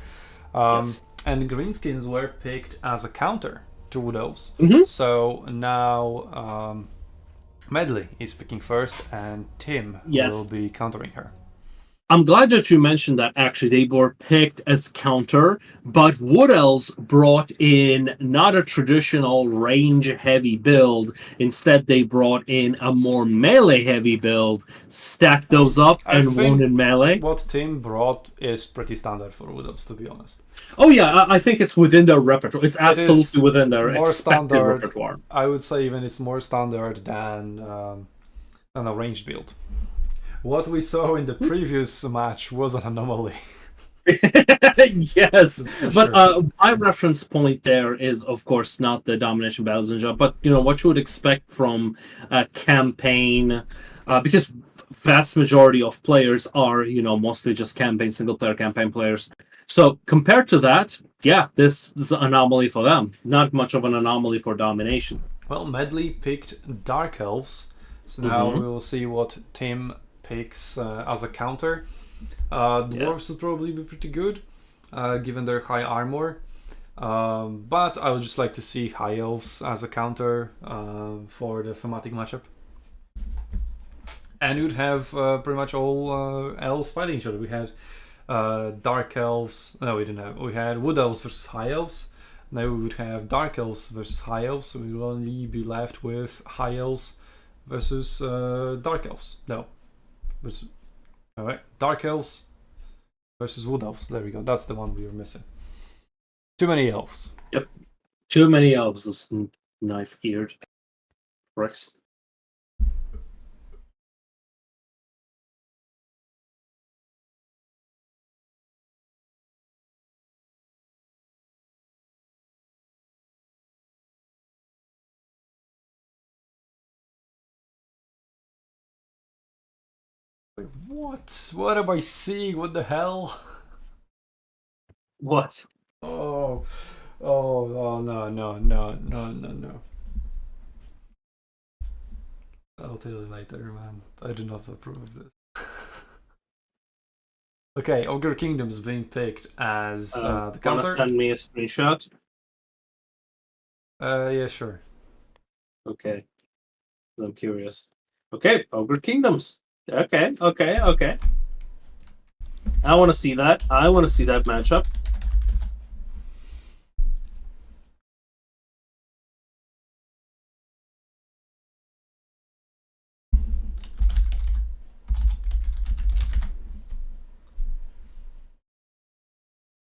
Yes. And Greenskins were picked as a counter to Wood Elves. Mhm. So now Medley is picking first, and Tim Yes. will be countering her. I'm glad that you mentioned that. Actually, they were picked as counter, but Wood Elves brought in not a traditional range-heavy build. Instead, they brought in a more melee-heavy build, stacked those up, and won in melee. What Tim brought is pretty standard for Wood Elves, to be honest. Oh yeah, I think it's within their repertoire. It's absolutely within their more expected standard repertoire. I would say even it's more standard than a ranged build. What we saw in the previous match was an anomaly. Yes, but sure. my reference point there is, of course, not the domination battles in general, but what you would expect from a campaign, because vast majority of players are mostly just single player campaign players. So compared to that, yeah, this is an anomaly for them. Not much of an anomaly for domination. Well, Medley picked Dark Elves, so now we will see what Tim picks as a counter. Dwarves would probably be pretty good, given their high armor. But I would just like to see High Elves as a counter for the thematic matchup. And you'd have pretty much all elves fighting each other. We had Dark Elves. No, we didn't have. We had Wood Elves versus High Elves. Now we would have Dark Elves versus High Elves. So we will only be left with High Elves versus Dark Elves. No. Alright, Dark Elves versus Wood Elves. There we go. That's the one we were missing. Too many elves. Yep. Too many elves. Knife-eared bricks. What? What am I seeing? What the hell? What? Oh, no. I'll tell you later, man. I do not approve of this. Okay, Ogre Kingdom's being picked as the counter. Wanna send me a screenshot? Yeah, sure. Okay. I'm curious. Okay, Ogre Kingdoms. Okay. I want to see that. I want to see that matchup.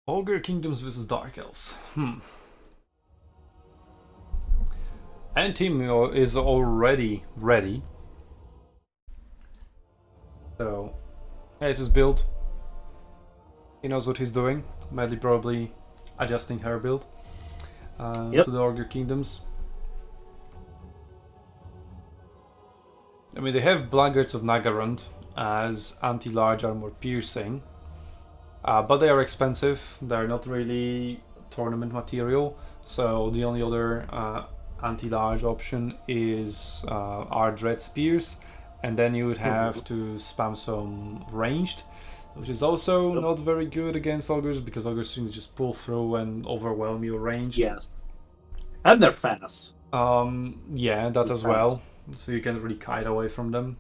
Ogre Kingdoms versus Dark Elves. And Team is already ready. So, this is build. He knows what he's doing. Medley probably adjusting her build to the Ogre Kingdoms. I mean, they have Blackguards of Nagarund as anti-large armor piercing, but they are expensive. They're not really tournament material, so the only other anti-large option is our Dread Spears, and then you would have to spam some ranged, which is also not very good against ogres because ogres can just pull through and overwhelm you ranged. Yes, and they're fast. Yeah, that as well. So you can't really kite away from them.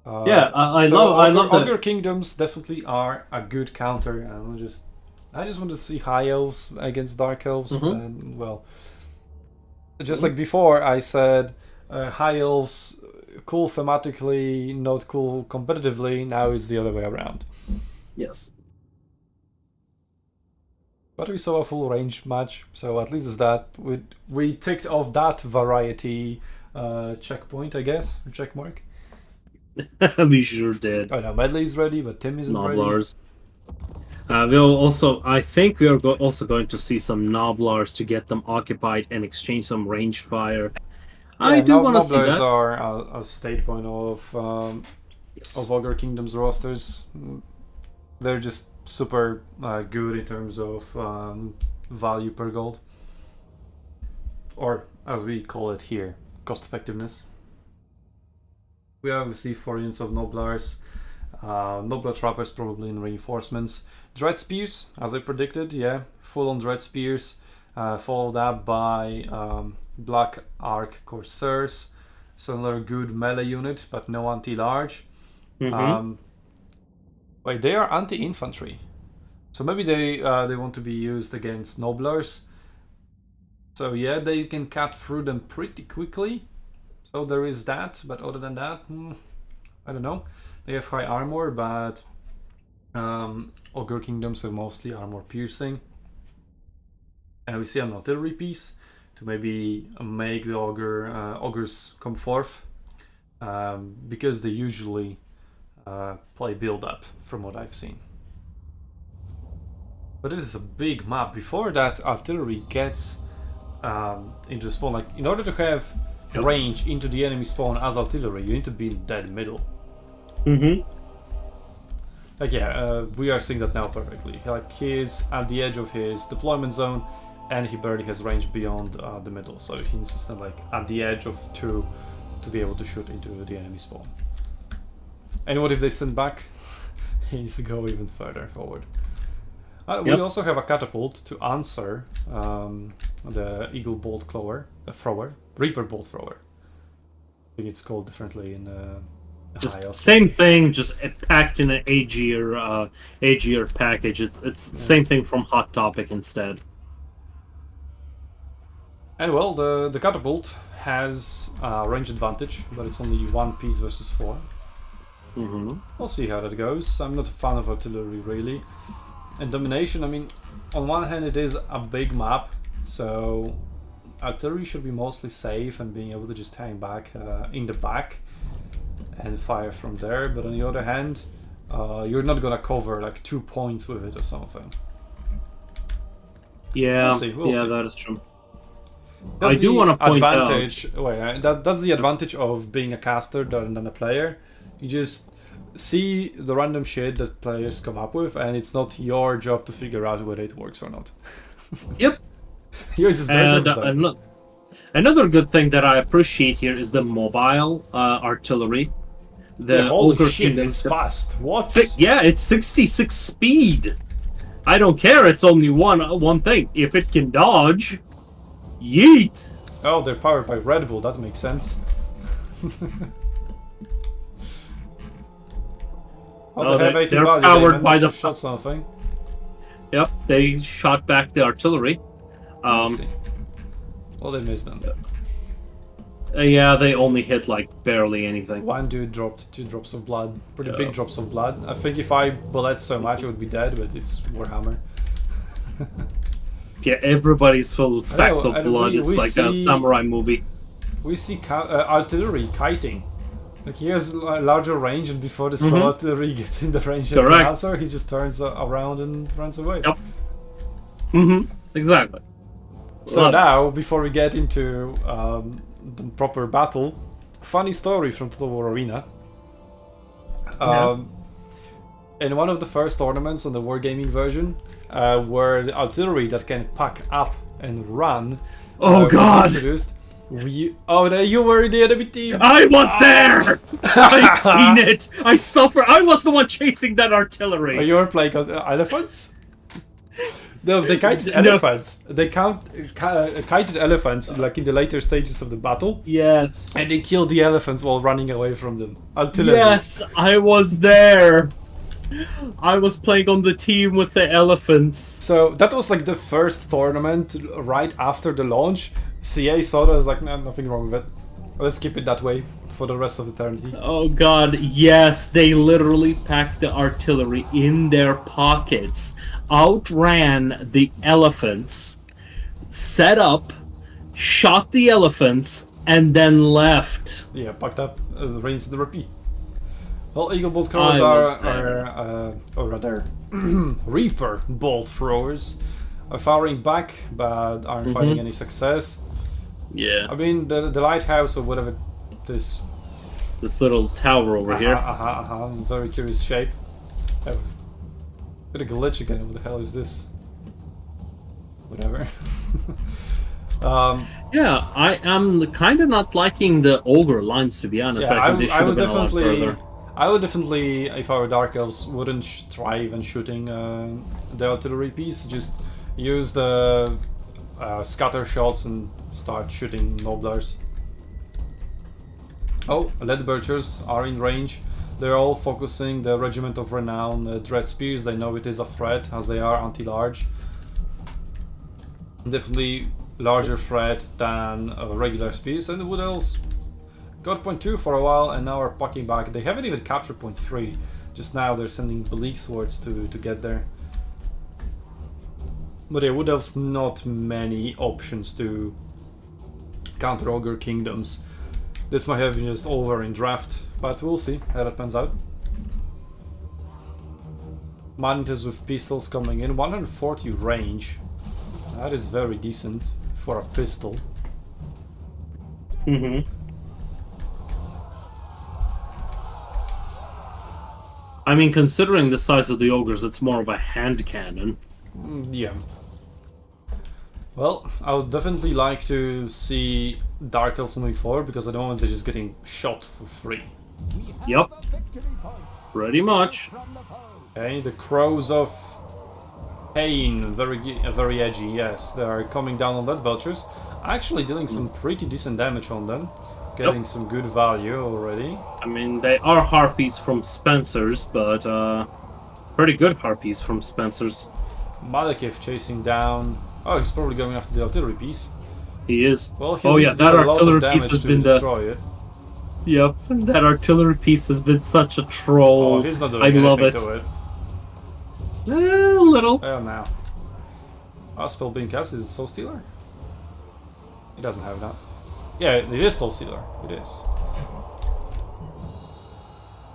I love Ogre Kingdoms definitely are a good counter. I just want to see High Elves against Dark Elves, and well, just like before, I said High Elves cool thematically, not cool competitively. Now it's the other way around. Yes. But we saw a full range match, so at least it's that. We ticked off that variety checkpoint, I guess, or check mark. We sure did. Oh no, Medley's ready, but Tim isn't ready. I think we are also going to see some Noblars to get them occupied and exchange some ranged fire. I Yeah, do want to see Nobblers that. are a state point Yes. of Ogre Kingdom's rosters. They're just super good in terms of value per gold. Or, as we call it here, cost effectiveness. We obviously 4 units of Nobblars. Nobbler Trappers probably in reinforcements. Dread Spears, as I predicted, yeah. Full on Dread Spears. Followed up by Black Arc Corsairs. So another good melee unit, but no anti-large. Mm-hmm. Wait, they are anti-infantry. So maybe they want to be used against Nobblers. So yeah, they can cut through them pretty quickly. So there is that, but other than that, I don't know. They have high armor, but Ogre Kingdoms have mostly armor piercing. And we see an artillery piece to maybe make the ogres come forth, because they usually play build up from what I've seen. But it is a big map. Before that artillery gets into the spawn, like in order to have range into the enemy spawn as artillery, you need to be in dead middle. Mm-hmm. Like yeah, we are seeing that now perfectly. Like he is at the edge of his deployment zone, and he barely has range beyond the middle. So he needs to stand like at the edge of 2 to be able to shoot into the enemy spawn. And what if they stand back? He needs to go even further forward. We also have a catapult to answer the Eagle Bolt Thrower, Reaper Bolt Thrower. I think it's called differently in just same thing, just packed in an AGR package. It's the same thing from Hot Topic instead. And well, the catapult has range advantage, but it's only 1 piece versus 4. Mm-hmm. We'll see how that goes. I'm not a fan of artillery really. And domination, I mean, on one hand it is a big map, so artillery should be mostly safe and being able to just hang back in the back and fire from there. But on the other hand, you're not gonna cover like 2 points with it or something. Yeah, we'll see. That is true. That's I do want to point advantage. out. Wait, that's the advantage of being a caster rather than a player. You just see the random shit that players come up with, and it's not your job to figure out whether it works or not. Yep. You're just there to another good thing that I appreciate here is the mobile artillery. The holy Ogre shit, Kingdom it's fast. What? Yeah, it's 66 speed. I don't care. It's only one thing. If it can dodge, yeet. Oh, they're powered by Red Bull. That makes sense. Oh, they have 80 they're value. powered by the shot something. Yep, they shot back the artillery. Let's see. Well, they missed them. Yeah, they only hit like barely anything. One dude dropped 2 drops of blood. Pretty big drops of blood. I think if I bullet so much, it would be dead, but it's Warhammer. Yeah, everybody's full of sacks of blood. It's like a samurai movie. We see artillery kiting. Like he has a larger range, and before the slow artillery gets in the range of the answer, he just turns around and runs away. Yep. Mm-hmm. Exactly. So now, before we get into the proper battle, funny story from Total War Arena. In one of the first tournaments on the Wargaming version, where the artillery that can pack up and run was introduced. You were in the enemy team. I was there. I seen it. I suffered. I was the one chasing that artillery. Oh, you were playing elephants? No, they kited elephants. They kited elephants like in the later stages of the battle. Yes. And they killed the elephants while running away from them. Artillery. Yes, I was there. I was playing on the team with the elephants. So that was like the first tournament right after the launch. CA saw that, was like, nah, nothing wrong with it. Let's keep it that way for the rest of eternity. Oh god, yes, they literally packed the artillery in their pockets, outran the elephants, set up, shot the elephants, and then left. Yeah, packed up, rinse the repeat. Well, Eagle Bolt throwers I was or rather, Reaper Bolt throwers are firing back, but aren't finding any success. Yeah. I mean, the lighthouse or whatever this little tower over here. Very curious shape. Bit of glitch again. What the hell is this? Whatever. Yeah, I am kind of not liking the ogre lines, to be honest. Yeah, I think they should have been a lot further. I would definitely, if I were Dark Elves, wouldn't try even shooting the artillery piece. Just use the scatter shots and start shooting Nobblers. Oh, Lead Birchers are in range. They're all focusing the Regiment of Renown Dread Spears. They know it is a threat, as they are anti-large. Definitely larger threat than regular spears. And the Wood Elves got point 2 for a while and now are pucking back. They haven't even captured point 3. Just now they're sending Bleak Swords to get there. But yeah, Wood Elves not many options to counter Ogre Kingdoms. This might have been just over in draft, but we'll see how that pans out. Mantis with pistols coming in, 140 range. That is very decent for a pistol. I mean, considering the size of the ogres, it's more of a hand cannon. Yeah. Well, I would definitely like to see Dark Elves moving forward because I don't want them just getting shot for free. Yep. Pretty much. Okay, the Crows of Pain, very edgy, yes. They are coming down on Lead Belchers. Actually dealing some pretty decent damage on them. Getting some good value already. I mean, they are Harpies from Spencer's, but pretty good Harpies from Spencer's. Malekith chasing down. Oh, he's probably going after the artillery piece. He is. Well, oh yeah, that artillery piece has been destroy it. Yep, that artillery piece has been such a troll. Oh, he's not doing I love it. to it. A little. Oh, now. Oh, spell being cast, is it Soul Stealer? He doesn't have that. Yeah, it is Soul Stealer. It is.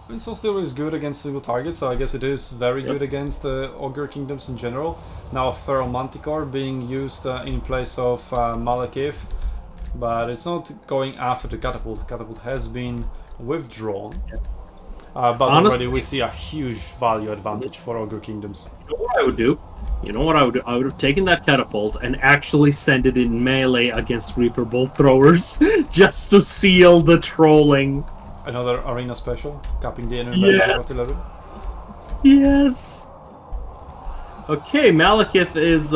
I mean, Soul Stealer is good against single targets, so I guess it is very good against Ogre Kingdoms in general. Now, Feral Manticore being used in place of Malekith, but it's not going after the Catapult. The Catapult has been withdrawn. But honestly, already we see a huge value advantage for Ogre Kingdoms. You know what I would do? You know what I would do? I would have taken that Catapult and actually sent it in melee against Reaper Bolt throwers, just to seal the trolling. Another arena special, capping the enemy of 11. Yes. Okay, Malekith is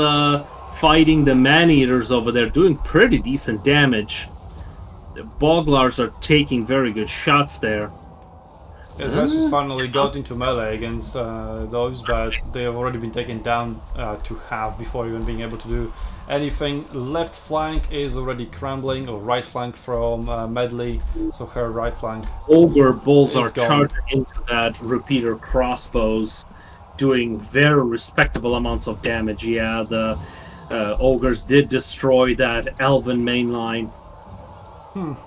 fighting the Man-Eaters over there, doing pretty decent damage. The Boglars are taking very good shots there. Yeah, Dresses finally got into melee against those, but they have already been taken down to half before even being able to do anything. Left flank is already crumbling, or right flank from Medley, so her right flank. Ogre Bulls are charging into that repeater crossbows, doing very respectable amounts of damage. Yeah, the Ogres did destroy that Elven mainline.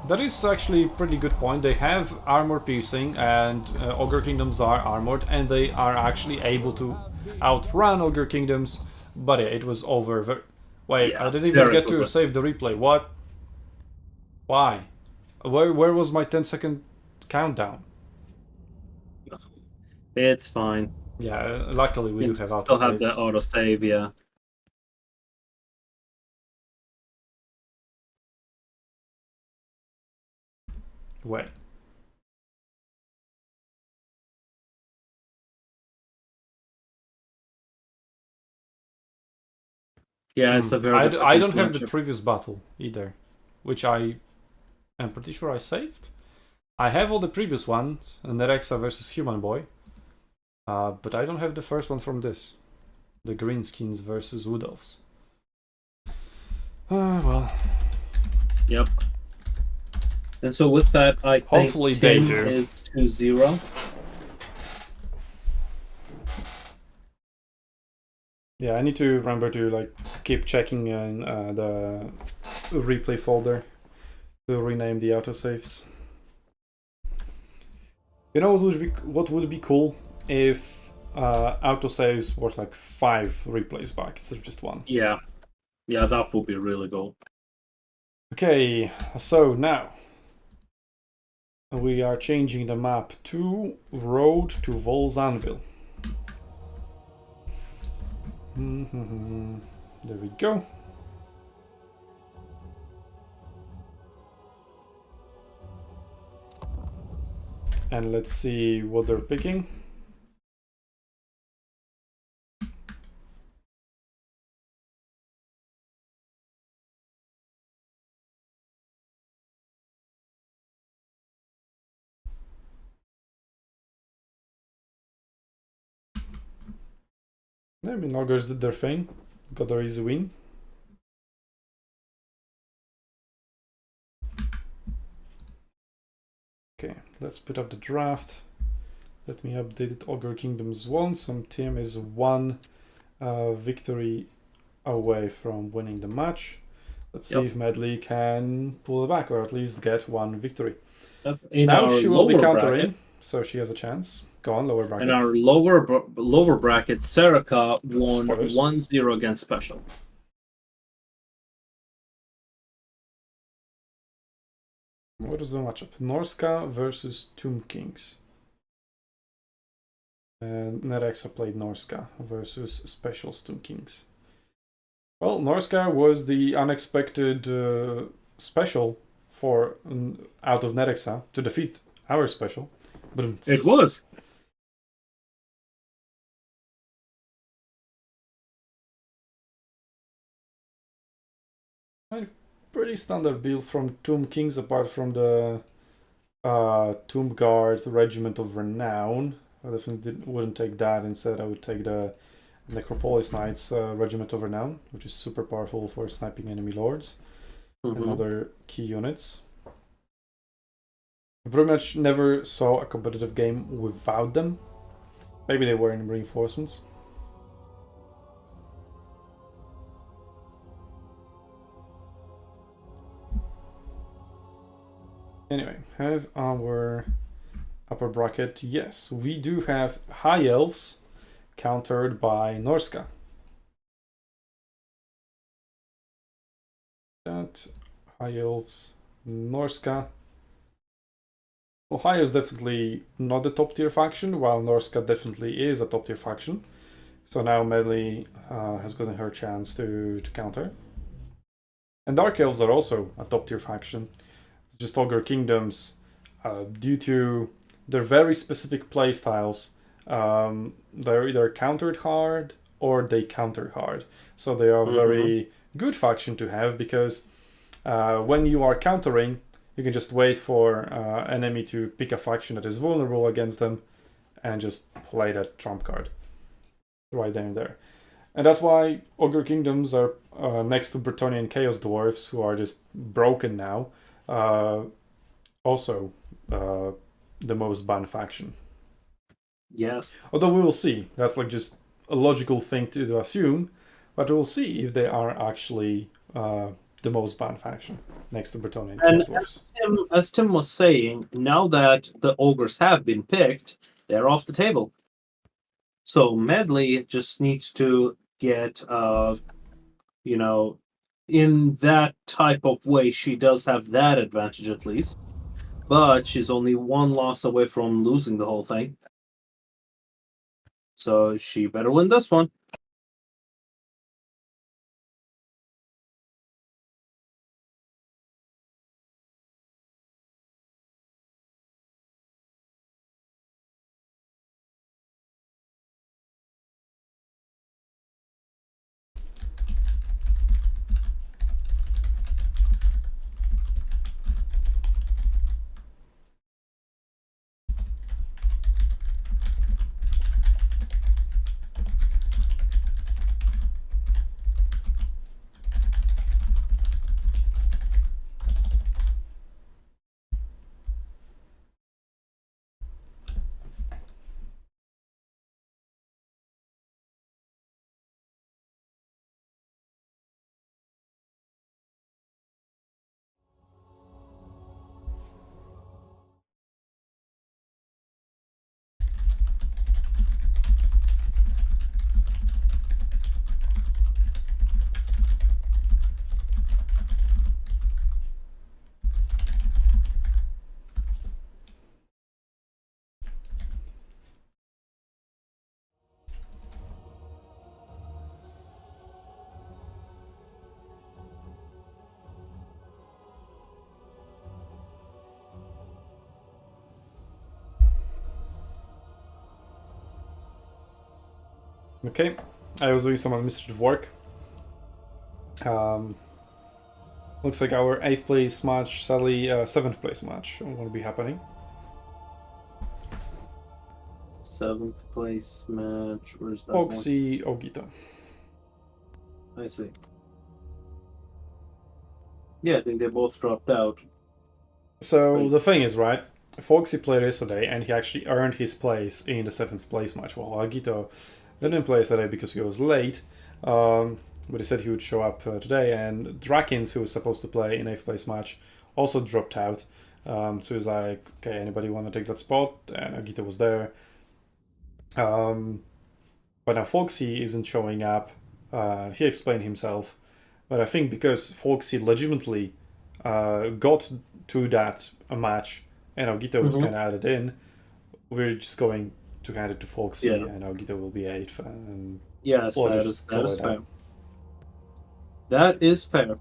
That is actually a pretty good point. They have armor piercing, and Ogre Kingdoms are armored, and they are actually able to outrun Ogre Kingdoms. But yeah, it was over. Wait, yeah, I didn't even get to save the replay. What? Why? Where was my 10-second countdown? It's fine. Yeah, luckily we do have autosaves. Still have the autosave, yeah. Wait. Yeah, it's a very. I don't have the previous battle either, which I am pretty sure I saved. I have all the previous ones, Nerexa versus Human Boy, but I don't have the first one from this, the Greenskins versus Wood Elves. Well. Yep. And so with that, I think hopefully Tim is 2-0. Yeah, I need to remember to keep checking in the replay folder to rename the autosaves. You know what would be cool if autosaves were like 5 replays back instead of just 1. Yeah, that would be really cool. Okay, so now we are changing the map to Road to Vol's Anvil. There we go. And let's see what they're picking. I mean, Augurs did their thing, got their easy win. Okay, let's put up the draft. Let me update it. Ogre Kingdoms won. Some team is 1 victory away from winning the match. Let's see if Medley can pull it back, or at least get 1 victory. Now she will be countering, so she has a chance. Go on, lower bracket. In our lower bracket, Serica won 1-0 against Special. What is the matchup? Norska versus Tomb Kings. And Nerexa played Norska versus Special Tomb Kings. Well, Norska was the unexpected special for out of Nerexa to defeat our special. But it was. Pretty standard build from Tomb Kings, apart from the Tomb Guard Regiment of Renown. I definitely wouldn't take that. Instead, I would take the Necropolis Knights Regiment of Renown, which is super powerful for sniping enemy lords and other key units. I pretty much never saw a competitive game without them. Maybe they were in reinforcements. Anyway, have our upper bracket. Yes, we do have High Elves countered by Norska. That High Elves, Norska. Well, High is definitely not a top tier faction, while Norska definitely is a top tier faction. So now Medley has gotten her chance to counter. And Dark Elves are also a top tier faction. It's just Ogre Kingdoms, due to their very specific playstyles, they're either countered hard or they counter hard. So they are a very good faction to have, because when you are countering, you can just wait for enemy to pick a faction that is vulnerable against them and just play that trump card right then and there. And that's why Ogre Kingdoms are next to Bretonnian Chaos Dwarfs, who are just broken now, also the most banned faction. Yes. Although we will see. That's like just a logical thing to assume, but we'll see if they are actually the most banned faction next to Bretonnian Chaos Dwarfs. As Tim was saying, now that the ogres have been picked, they're off the table. So Medley just needs to get, in that type of way, she does have that advantage at least. But she's only 1 loss away from losing the whole thing. So she better win this one. Okay, I was doing some administrative work. Looks like our 8th place match, sadly 7th place match won't be happening. 7th place match. Where's that Foxy Ogita. one? I see. Yeah, I think they both dropped out. So Right. the thing is, right? Foxy played yesterday and he actually earned his place in the 7th place match, while Agito didn't play yesterday because he was late. But he said he would show up today, and Drakins, who was supposed to play in 8th place match, also dropped out. So he's like, okay, anybody want to take that spot? And Agito was there. But now Foxy isn't showing up. He explained himself. But I think because Foxy legitimately got to that match and Ogito was kind of added in, we're just going to hand it to Foxy, and Ogito will be 8th. And yes, we'll that just is it fair. out. That is fair.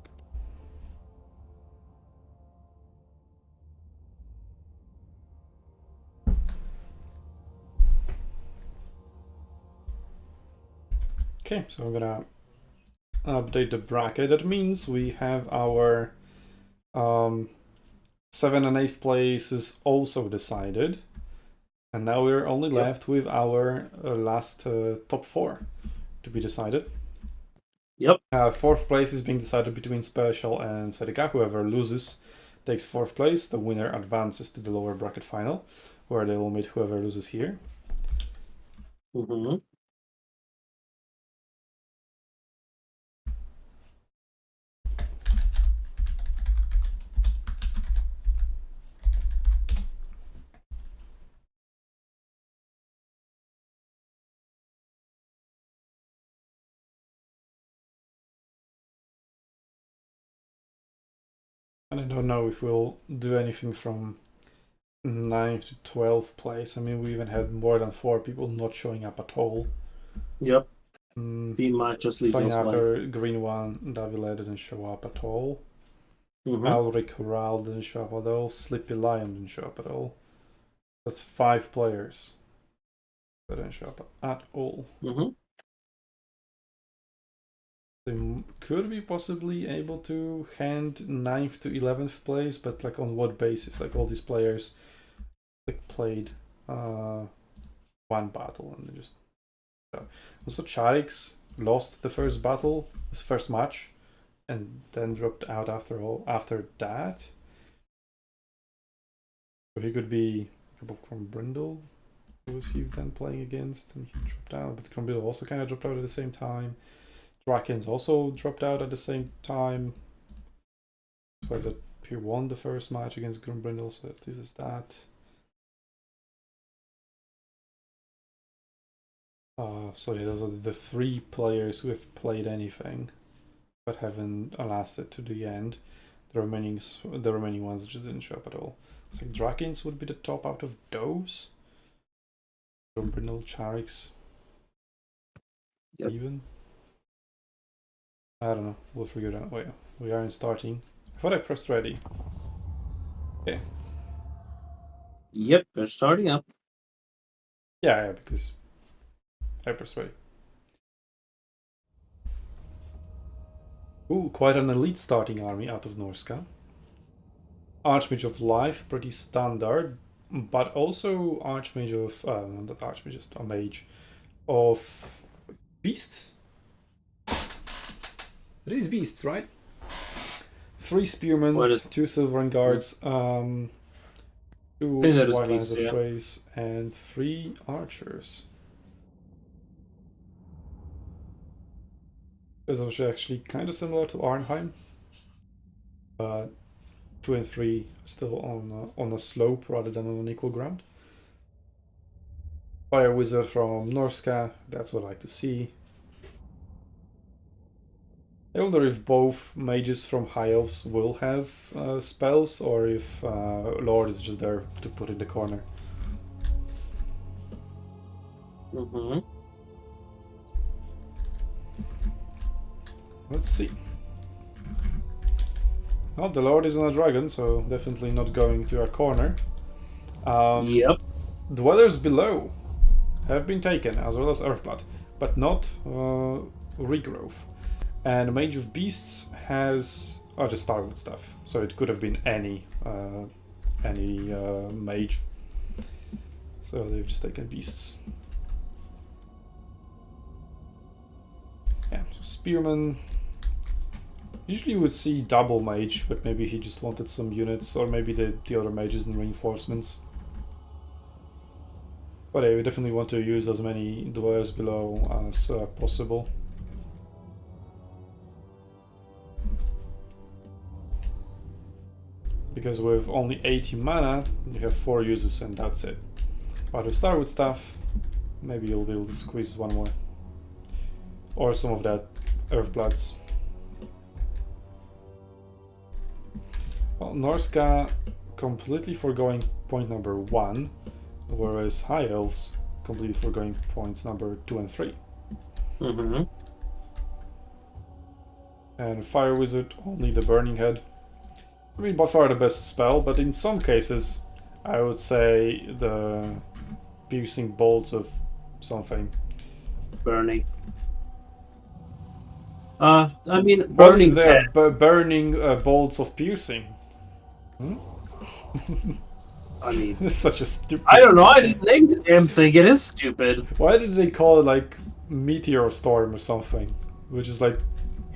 Okay, so I'm gonna update the bracket. That means we have our 7th and 8th places also decided. And now we're only left with our last top 4 to be decided. Yep. 4th place is being decided between Special and Sedika. Whoever loses takes 4th place. The winner advances to the lower bracket final, where they will meet whoever loses here. And I don't know if we'll do anything from 9th to 12th place. I mean, we even had more than 4 people not showing up at all. Yep. He might just leave us after green one, Davile didn't show up at all. Alric Ral didn't show up at all. Sleepy Lion didn't show up at all. That's 5 players that didn't show up at all. They could be possibly able to hand 9th to 11th place, but like on what basis? Like all these players like played one battle and they just also Charix lost the first battle, his first match, and then dropped out after that. So he could be from Brindle, who was he then playing against, and he dropped out, but Crombill also kind of dropped out at the same time. Drakins also dropped out at the same time. So that he won the first match against Grumbrindle, so this is that. So yeah, those are the 3 players who have played anything, but haven't lasted to the end. The remaining ones just didn't show up at all. So Drakins would be the top out of those. Grumbrindle, Charix, even. I don't know. We'll figure it out. Wait, we aren't starting. I thought I pressed ready. Okay. Yep, they're starting up. Yeah, because I pressed ready. Ooh, quite an elite starting army out of Norska. Archmage of Life, pretty standard, but also Archmage of not Archmage, just a mage of beasts. These beasts, right? 3 spearmen, 2 silver guards, 2 white lines of trace, and 3 archers. It's actually kind of similar to Arnheim, but 2 and 3 still on a slope rather than on an equal ground. Fire Wizard from Norska, that's what I like to see. I wonder if both mages from High Elves will have spells, or if Lord is just there to put in the corner. Let's see. Well, the Lord is on a dragon, so definitely not going to a corner. Yep. Dwellers below have been taken, as well as Earthblood. but not regrowth. And Mage of Beasts has just Starwood stuff, so it could have been any mage. So they've just taken beasts. Yeah, so Spearman. Usually you would see double mage, but maybe he just wanted some units, or maybe the other mages and reinforcements. But yeah, we definitely want to use as many dwellers below as possible. Because with only 80 mana, you have 4 uses and that's it. But with Starwood stuff, maybe you'll be able to squeeze one more. Or some of that Earthbloods. Well, Norska completely foregoing point number 1, whereas High Elves completely foregoing points number 2 and 3. Mm-hmm. And Fire Wizard, only the Burning Head. I mean, by far the best spell, but in some cases, I would say the Piercing Bolts of something. Burning. I mean, burning. Burning bolts of piercing. Hmm? I mean, It's such a stupid. I don't know. I didn't name the damn thing. It is stupid. Why did they call it like Meteor Storm or something, which is like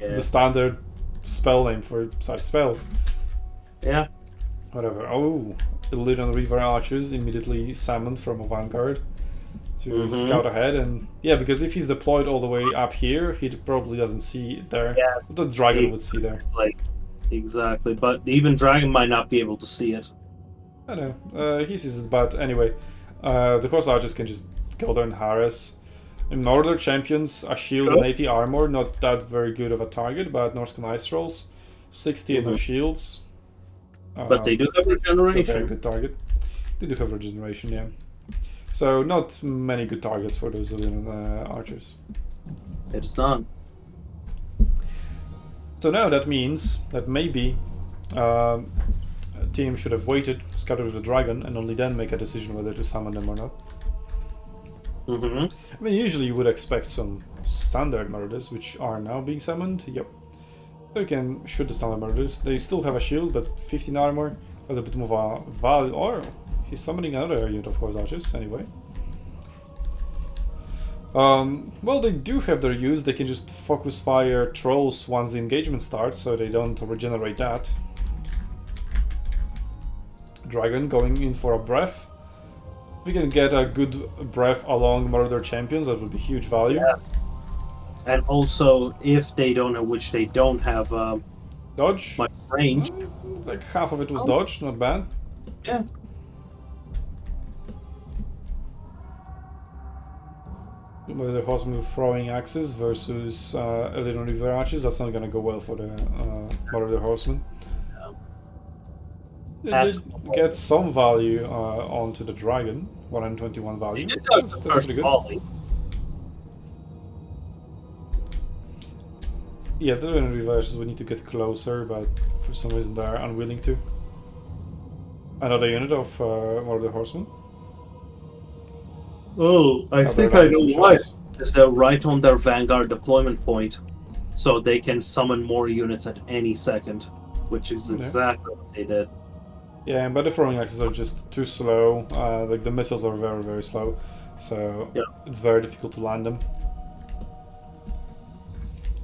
the standard spell name for such spells? Yeah. Whatever. Oh, Illyrian River Archers immediately summoned from a Vanguard to scout ahead, and yeah, because if he's deployed all the way up here, he probably doesn't see it there. Yes. The dragon would see there. Like, exactly. But even dragon might not be able to see it. I know. He sees it, but anyway, the Horse Archers can just go there and harass. In Northern Champions, a shield and 80 armor, not that very good of a target, but Norscan Ice Trolls, 60 and no shields. But they do have regeneration. Very good target. They do have regeneration, yeah. So not many good targets for those archers. It's not. So now that means that maybe a team should have waited, scouted the dragon, and only then make a decision whether to summon them or not. Mm-hmm. I mean, usually you would expect some standard murders, which are now being summoned. Yep. So you can shoot the standard murders. They still have a shield, but 15 armor, a little bit more of a value. Or he's summoning another unit of Horse Archers, anyway. Well, they do have their use. They can just focus fire trolls once the engagement starts, so they don't regenerate that. Dragon going in for a breath. We can get a good breath along Murder Champions, that would be huge value. Yes. And also, if they don't have, which they don't have, Dodge? much range. Like half of it was dodge, not bad. Yeah. With the horseman throwing axes versus Illyrian River Archers, that's not gonna go well for the Murder Horseman. They did get some value onto the dragon, 121 value. That's pretty good. volley. Yeah, the Illyrian River Archers would need to get closer, but for some reason they are unwilling to. Another unit of Murder Horseman. Oh, I think I know why. Because they're right on their Vanguard deployment point, so they can summon more units at any second, which is exactly what they did. Yeah, but the throwing axes are just too slow. Like the missiles are very, very slow, so it's very difficult to land them.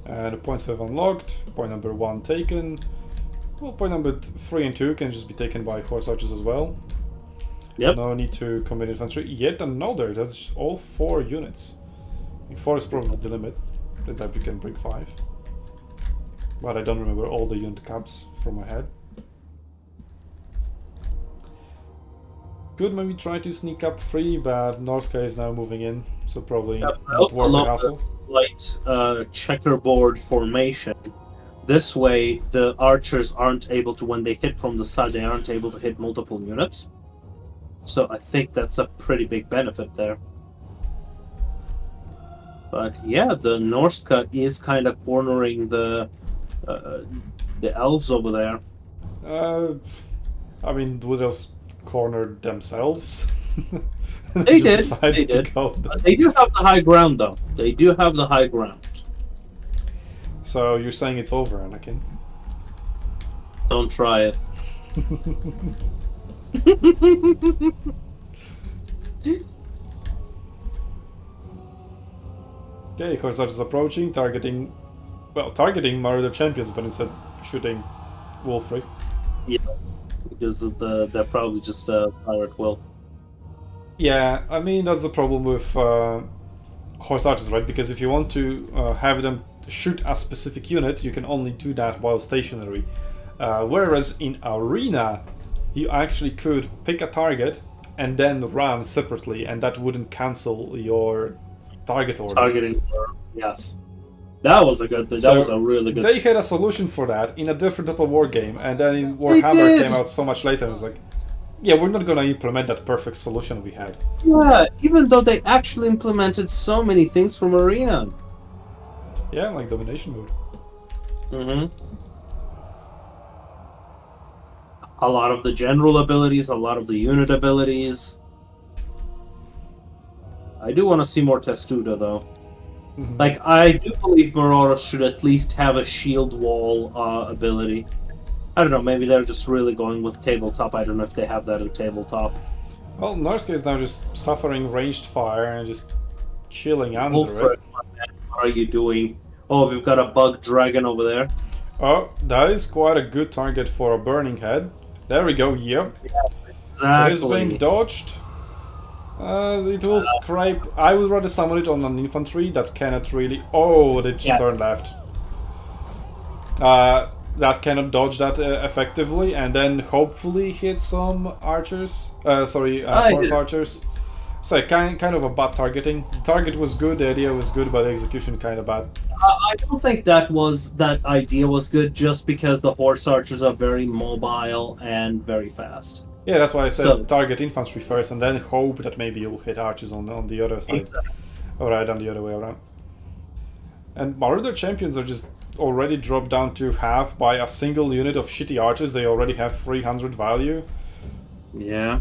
And the points have unlocked. Point number 1 taken. Well, point number 3 and 2 can just be taken by Horse Archers as well. Yep. No need to commit infantry. Yet another. That's all 4 units. I think 4 is probably the limit. The type you can bring 5. But I don't remember all the unit caps from my head. Could maybe try to sneak up 3, but Norska is now moving in, so probably not worth the hassle. Slight checkerboard formation. This way, the archers aren't able to, when they hit from the side, they aren't able to hit multiple units. So I think that's a pretty big benefit there. But yeah, the Norska is kind of cornering the elves over there. I mean, would have cornered themselves. They did. decided They to did. go there. They do have the high ground, though. They do have the high ground. So you're saying it's over, Anakin? Don't try it. Okay, Horsage is approaching, targeting Marauder champions, but instead shooting Wolfric. Yeah, because of they're probably just pirate will. Yeah, I mean that's the problem with Horse Archers, right? Because if you want to have them shoot a specific unit, you can only do that while stationary. Whereas in Arena, you actually could pick a target and then run separately, and that wouldn't cancel your target order. Targeting, yes. That was a good thing. So that was a really good They had a solution for that in a different Total War game, and then in Warhammer did. came out so much later, and it was like, yeah, we're not gonna implement that perfect solution we had. Yeah, even though they actually implemented so many things from Arena. Yeah, like domination mode. Mm-hmm. A lot of the general abilities, a lot of the unit abilities. I do want to see more Testudo, though. Mhm. Like, I do believe Marauders should at least have a shield wall ability. I don't know, maybe they're just really going with tabletop. I don't know if they have that in tabletop. Well, Norska is now just suffering ranged fire and just chilling under Wolfred, it. what are you doing? Oh, we've got a bug dragon over there. Oh, that is quite a good target for a burning head. There we go, yep. It is being Exactly. dodged. It will scrape. I would rather summon it on an infantry that cannot really. Oh, they just Yeah. turned left. That cannot dodge that effectively, and then hopefully hit some archers. Force archers. So kind of a bad targeting. The target was good, the idea was good, but the execution kind of bad. I don't think that idea was good just because the horse archers are very mobile and very fast. Yeah, that's why I said So- target infantry first, and then hope that maybe you'll hit archers on the other side. Exactly. Alright, on the other way around. And Marauder champions are just already dropped down to half by a single unit of shitty archers. They already have 300 value. Yeah.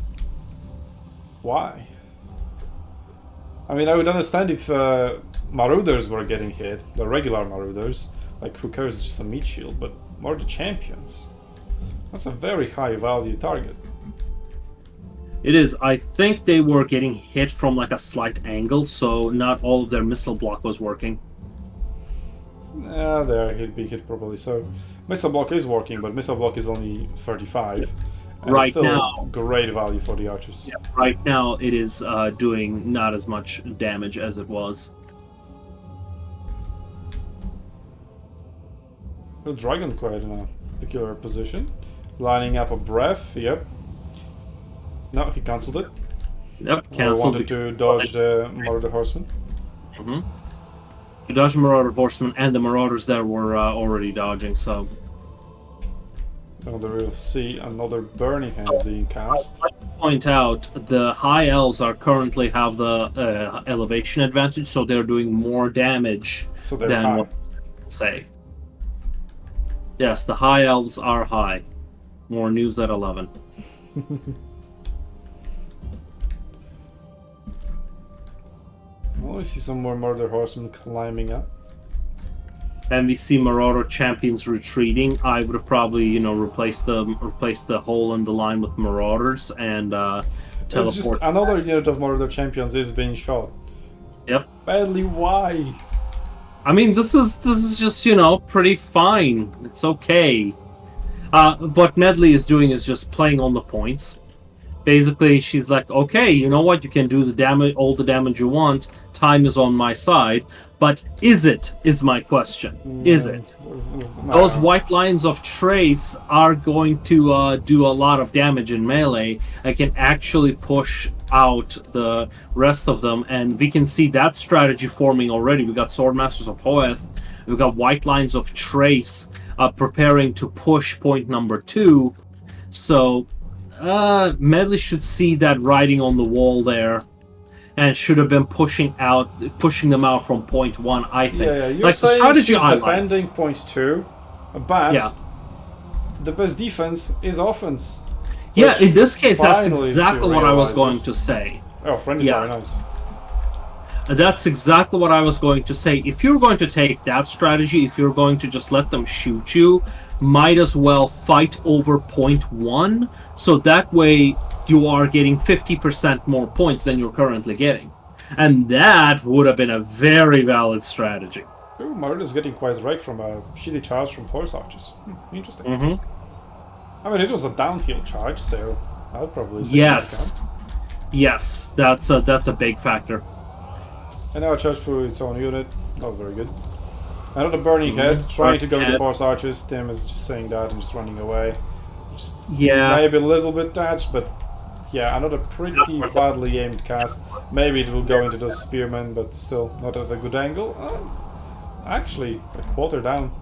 Why? I mean, I would understand if Marauders were getting hit, the regular Marauders. Like, who cares, just a meat shield, but Marauder champions. That's a very high value target. It is. I think they were getting hit from like a slight angle, so not all of their missile block was working. There, he'd be hit probably. So, missile block is working, but missile block is only 35. And Right it's still now- great value for the archers. Yeah. Right now, it is doing not as much damage as it was. The dragon quite in a peculiar position. Lining up a breath, yep. No, he cancelled it. Yep, I cancelled. wanted to dodge the Marauder Horseman. Mm-hmm. The Dodge Marauder Horsemen and the Marauders there were already dodging, so. Now there we'll see another Burning Hand being cast. I'd like to point out the High Elves are currently have the elevation advantage, so they're doing more damage So they're than high. what say. Yes, the High Elves are high. More news at 11. Well, I see some more Marauder Horsemen climbing up. And we see Marauder champions retreating. I would have probably, replaced the hole in the line with Marauders and It's just teleport. another unit of Marauder champions is being shot. Yep. Badly, why? I mean, this is just pretty fine. It's okay. What Medley is doing is just playing on the points. Basically, she's like, okay, you know what? You can do the damage, all the damage you want. Time is on my side. But is it? Is my question. Is it? Those white lines of trace are going to do a lot of damage in melee. I can actually push out the rest of them, and we can see that strategy forming already. We got Swordmasters of Hoeth. We've got white lines of trace preparing to push point number 2. So Medley should see that writing on the wall there, and should have been pushing them out from point 1. I think. Yeah, you're like the saying strategy she's I like. defending point 2, but Yeah. the best defense is offense. Yeah, Which in this case, that's finally exactly she what I was going realizes- to say. Oh, friendly Yeah. fire, nice. That's exactly what I was going to say. If you're going to take that strategy, if you're going to just let them shoot you, might as well fight over point 1, so that way you are getting 50% more points than you're currently getting. And that would have been a very valid strategy. Ooh, Marina's getting quite wrecked from a shitty charge from horse archers. Interesting. I mean, it was a downhill charge, so I'll probably take into Yes. account. Yes, that's a big factor. And now a charge through its own unit. Not very good. Another burning head, trying to go to Head. horse archers. Tim is just saying that and just running away. Just Yeah. maybe a little bit dodged, but yeah, another pretty badly aimed cast. Maybe it will go into the spearman, but still not at a good angle. Actually, a quarter down.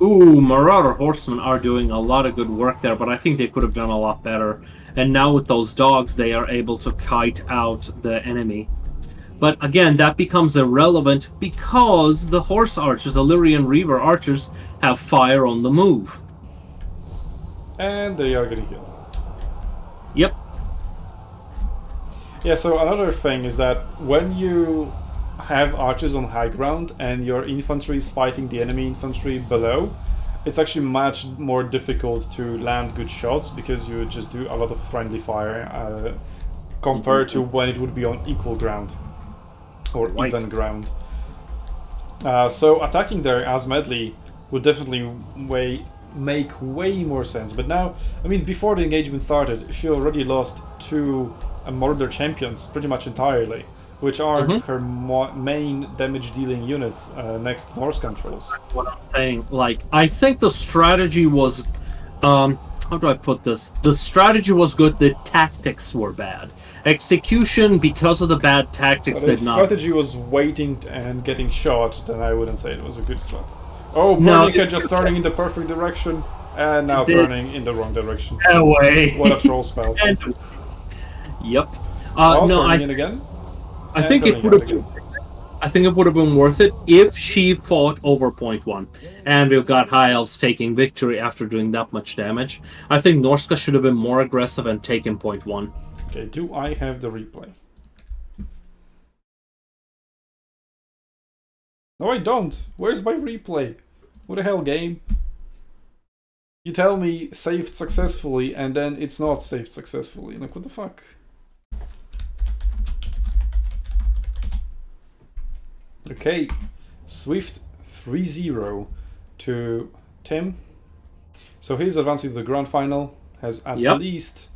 Ooh, Marauder Horsemen are doing a lot of good work there, but I think they could have done a lot better. And now with those dogs, they are able to kite out the enemy. But again, that becomes irrelevant because the horse archers, the Lyrian Reaver archers, have fire on the move. And they are getting killed. Yep. Yeah, so another thing is that when you have archers on high ground and your infantry is fighting the enemy infantry below, it's actually much more difficult to land good shots because you just do a lot of friendly fire compared to when it would be on equal ground or even ground. So attacking there as medley would definitely make way more sense. But now, I mean, before the engagement started, she already lost 2 Murder champions pretty much entirely, which are her main damage-dealing units next to Norse controls. What I'm saying, like, I think the strategy was, how do I put this? The strategy was good, the tactics were bad. Execution, because of the bad tactics, But if did not. strategy was waiting and getting shot, then I wouldn't say it was a good strat. Oh, No, burning head just turning in the perfect direction, and now turning in the wrong direction. Away. What a troll spell. Yep. Oh, No, turning in again. I And think it turning would have out been. again. I think it would have been worth it if she fought over point 1, and we've got High Elves taking victory after doing that much damage. I think Norska should have been more aggressive and taken point 1. Okay, do I have the replay? No, I don't. Where's my replay? What the hell, game? You tell me saved successfully, and then it's not saved successfully. Like, what the fuck? Okay, Swift 3-0 to Tim. So he's advancing to the grand final, has at least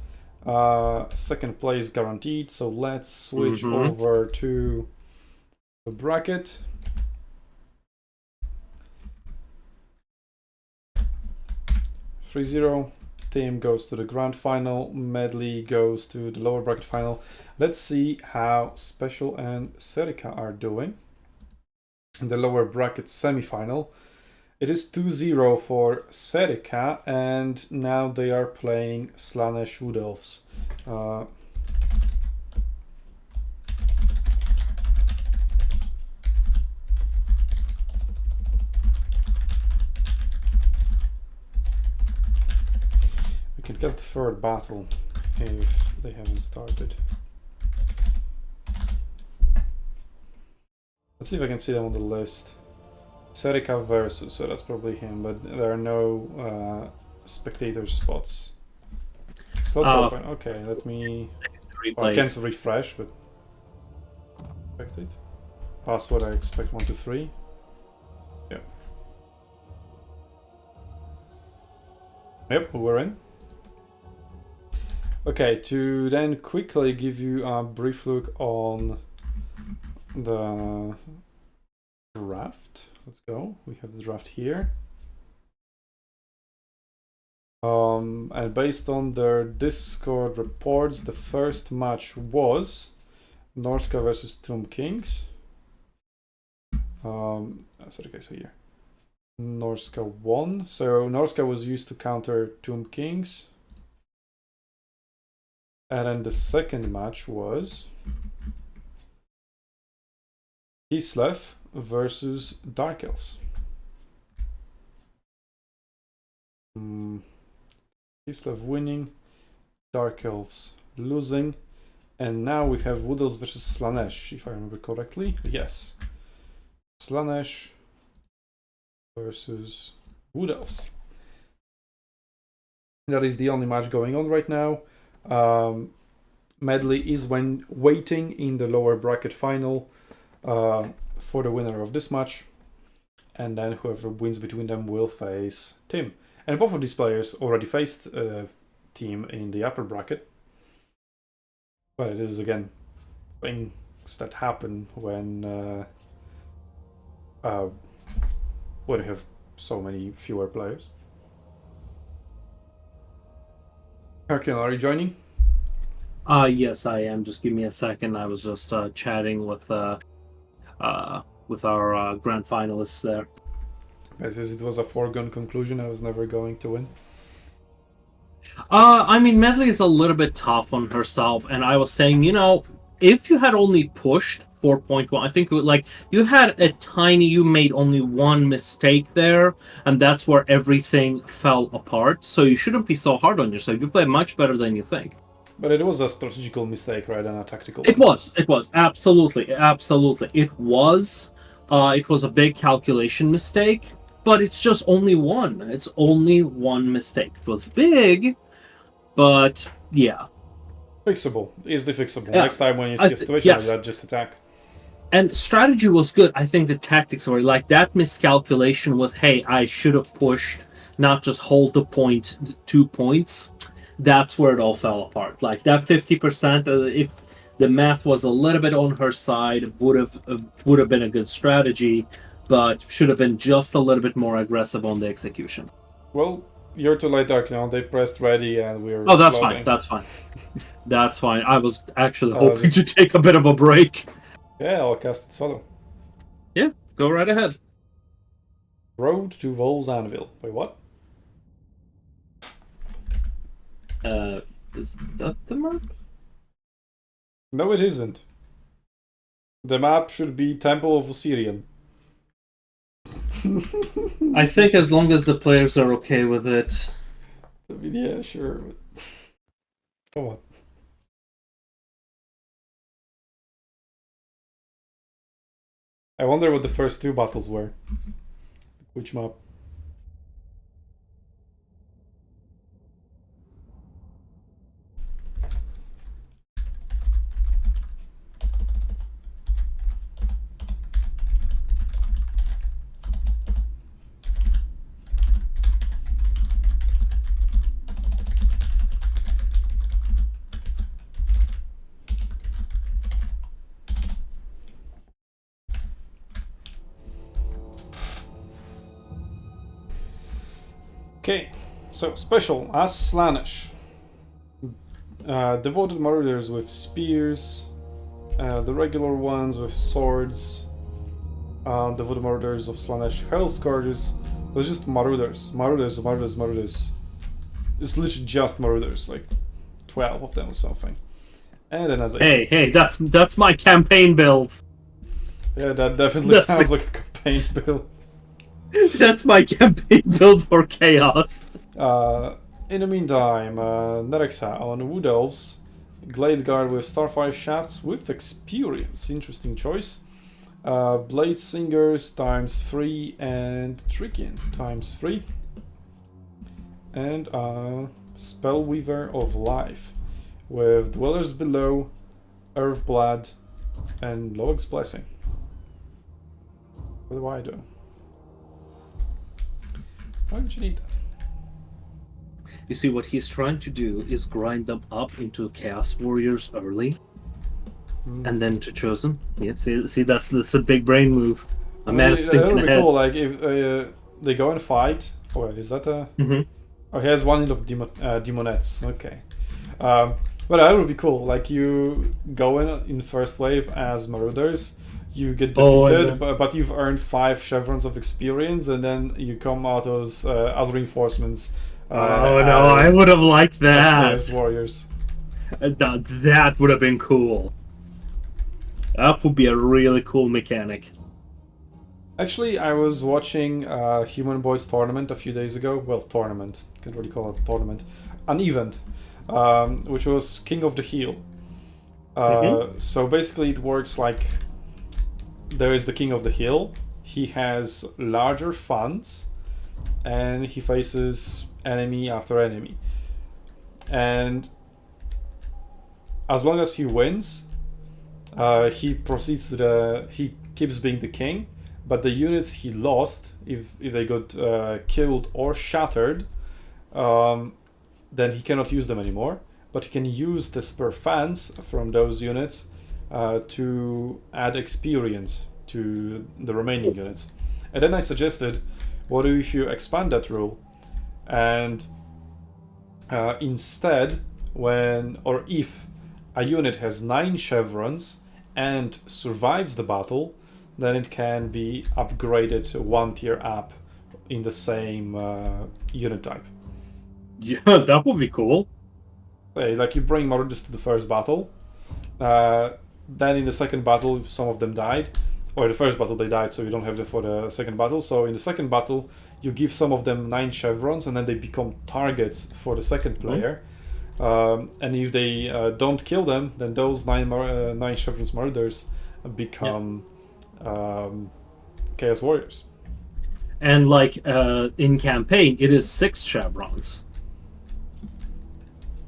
second place guaranteed. So let's switch over to the bracket. Tim goes to the grand final, Medley goes to the lower bracket final. Let's see how Special and Serica are doing in the lower bracket semi-final. It is 2-0 for Serica, and now they are playing Slanesh Wood Elves. We can guess the third battle if they haven't started. Let's see if I can see them on the list. Serica versus, so that's probably him, but there are no spectator spots. Slots open. Okay, let me. Well, I can't refresh, but expect it. Password I expect 1, 2, 3. Yeah. Yep, we're in. Okay, to then quickly give you a brief look on the draft. Let's go. We have the draft here. And based on their Discord reports, the first match was Norska versus Tomb Kings. Sorry guys, here. Norska won. So Norska was used to counter Tomb Kings. And then the second match was Kislev versus Dark Elves. Kislev winning. Dark Elves losing. And now we have Wood Elves versus Slaanesh, if I remember correctly. Yes. Slaanesh versus Wood Elves. That is the only match going on right now. Medley is waiting in the lower bracket final for the winner of this match. And then whoever wins between them will face Tim. And both of these players already faced Team in the upper bracket. But it is, again, things that happen when you have so many fewer players. Hercules, are you joining? Yes, I am. Just give me a second. I was just chatting with our grand finalists there. As it was a foregone conclusion, I was never going to win. I mean, Medley is a little bit tough on herself, and I was saying, if you had only pushed 4.1, I think you made only one mistake there, and that's where everything fell apart. So you shouldn't be so hard on yourself. You played much better than you think. But it was a strategical mistake, right, and a tactical one. It was. Absolutely. It was a big calculation mistake, but it's just only one. It's only one mistake. It was big, but yeah. Fixable. Easily fixable. Yeah. Next time when you see a situation like that, just attack. And strategy was good. I think the tactics were like that miscalculation with, hey, I should have pushed, not just hold the point, 2 points. That's where it all fell apart. Like that 50%, if the math was a little bit on her side, would have been a good strategy, but should have been just a little bit more aggressive on the execution. Well, you're too late, Dark now. They pressed ready and we're. Oh, that's fine. That's fine. That's fine. I was actually hoping to take a bit of a break. Yeah, I'll cast it solo. Yeah, go right ahead. Road to Vol's Anvil. Wait, what? Is that the map? No, it isn't. The map should be Temple of Osirian. I think as long as the players are okay with it. I mean, yeah, sure. But... Come on. I wonder what the first two battles were. Which map? Okay, so special as Slaanesh. Devoted Marauders with spears, the regular ones with swords, Devoted Marauders of Slaanesh, Hell Scourges. It's just Marauders. It's literally just Marauders, like 12 of them or something. And then as Hey, that's my campaign build. Yeah, that definitely sounds like a campaign build. That's my campaign build for Chaos. In the meantime, Nerexa on Wood Elves, Glade Guard with Starfire Shafts with Experience, interesting choice. Blade Singers ×3 and Trickian ×3. And Spellweaver of Life with Dwellers Below, Earthblood, and Loeg's Blessing. What do I do? Why would you need that? You see, what he's trying to do is grind them up into Chaos Warriors early, and then to Chosen. Yeah, see, that's a big brain move. A man is thinking ahead. Cool. Like if they go and fight. Oh, wait, is that a? Oh, he has one of demonettes. Okay. But that would be cool. Like you go in first wave as Marauders. You get defeated, but you've earned 5 chevrons of experience, and then you come out as reinforcements. I would have liked that. As Warriors. That would have been cool. That would be a really cool mechanic. Actually, I was watching Human Boys tournament a few days ago. Well, tournament. Can't really call it a tournament. An event. which was King of the Hill. Mhm. So basically, it works like there is the King of the Hill. He has larger funds, and he faces enemy after enemy. And as long as he wins, he proceeds to he keeps being the king. But the units he lost, if they got killed or shattered, then he cannot use them anymore. But he can use the spare fans from those units to add experience to the remaining units. And then I suggested, what if you expand that rule and instead, if a unit has 9 chevrons and survives the battle, then it can be upgraded 1 tier up in the same unit type. Yeah, that would be cool. Like you bring Marauders to the first battle, then in the second battle some of them died, or the first battle they died, so you don't have them for the second battle. So in the second battle you give some of them 9 chevrons, and then they become targets for the second player. And if they don't kill them, then those 9 chevrons Marauders become Chaos Warriors. And like in campaign, it is 6 chevrons.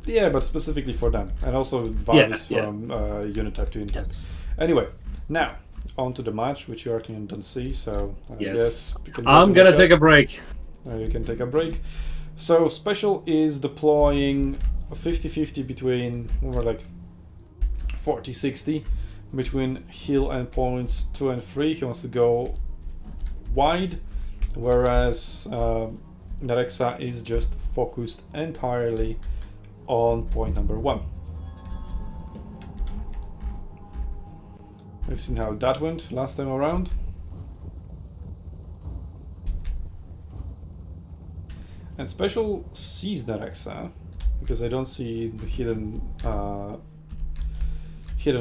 Yeah, but specifically for them, and also it varies from unit type to unit type. Yes. Anyway, now on to the match, which you actually don't see. So Yes. you can I'm gonna take a break. You can take a break. So Special is deploying a 50-50 between, or like 40-60 between hill and points 2 and 3. He wants to go wide, whereas Nerexa is just focused entirely on point number 1. We've seen how that went last time around. And Special sees Nerexa, because I don't see the hidden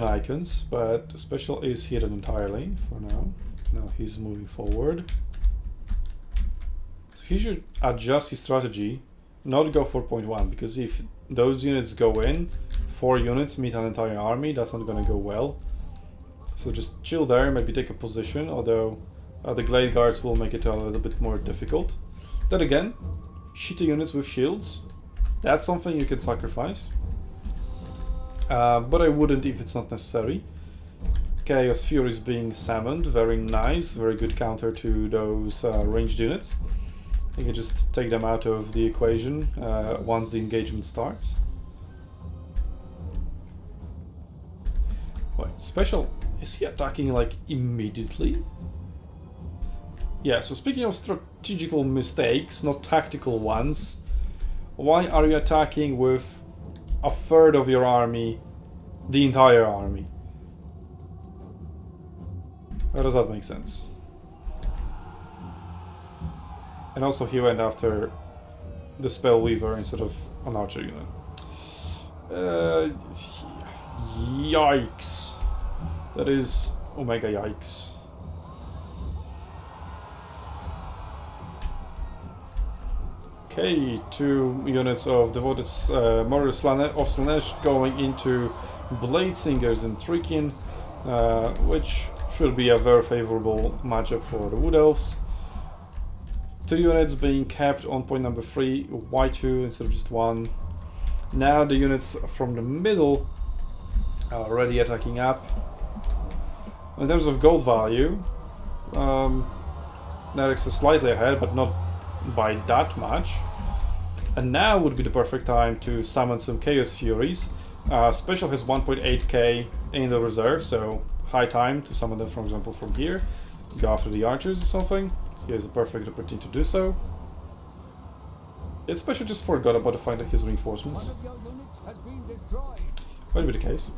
icons, but Special is hidden entirely for now. Now he's moving forward. So he should adjust his strategy, not go for point 1, because if those units go in, 4 units meet an entire army, that's not gonna go well. So just chill there, maybe take a position, although the Glade Guards will make it a little bit more difficult. Then again, shitty units with shields, that's something you can sacrifice. But I wouldn't if it's not necessary. Chaos Furies being summoned, very nice, very good counter to those ranged units. You can just take them out of the equation once the engagement starts. Wait, Special, is he attacking like immediately? Yeah, so speaking of strategical mistakes, not tactical ones, why are you attacking with a third of your army, the entire army? How does that make sense? And also he went after the Spell Weaver instead of an archer unit. Yikes. That is Omega yikes. Okay, 2 units of Devoted Marauders of Slanesh going into Blade Singers and Trikin, which should be a very favorable matchup for the Wood Elves. 2 units being kept on point number 3, Y2 instead of just 1. Now the units from the middle are already attacking up. In terms of gold value, Nerex is slightly ahead, but not by that much. And now would be the perfect time to summon some Chaos Furies. Special has 1.8k in the reserve, so high time to summon them, for example, from here. Go after the archers or something. Here's a perfect opportunity to do so. Yet Special just forgot about the fact that his reinforcements might be the case.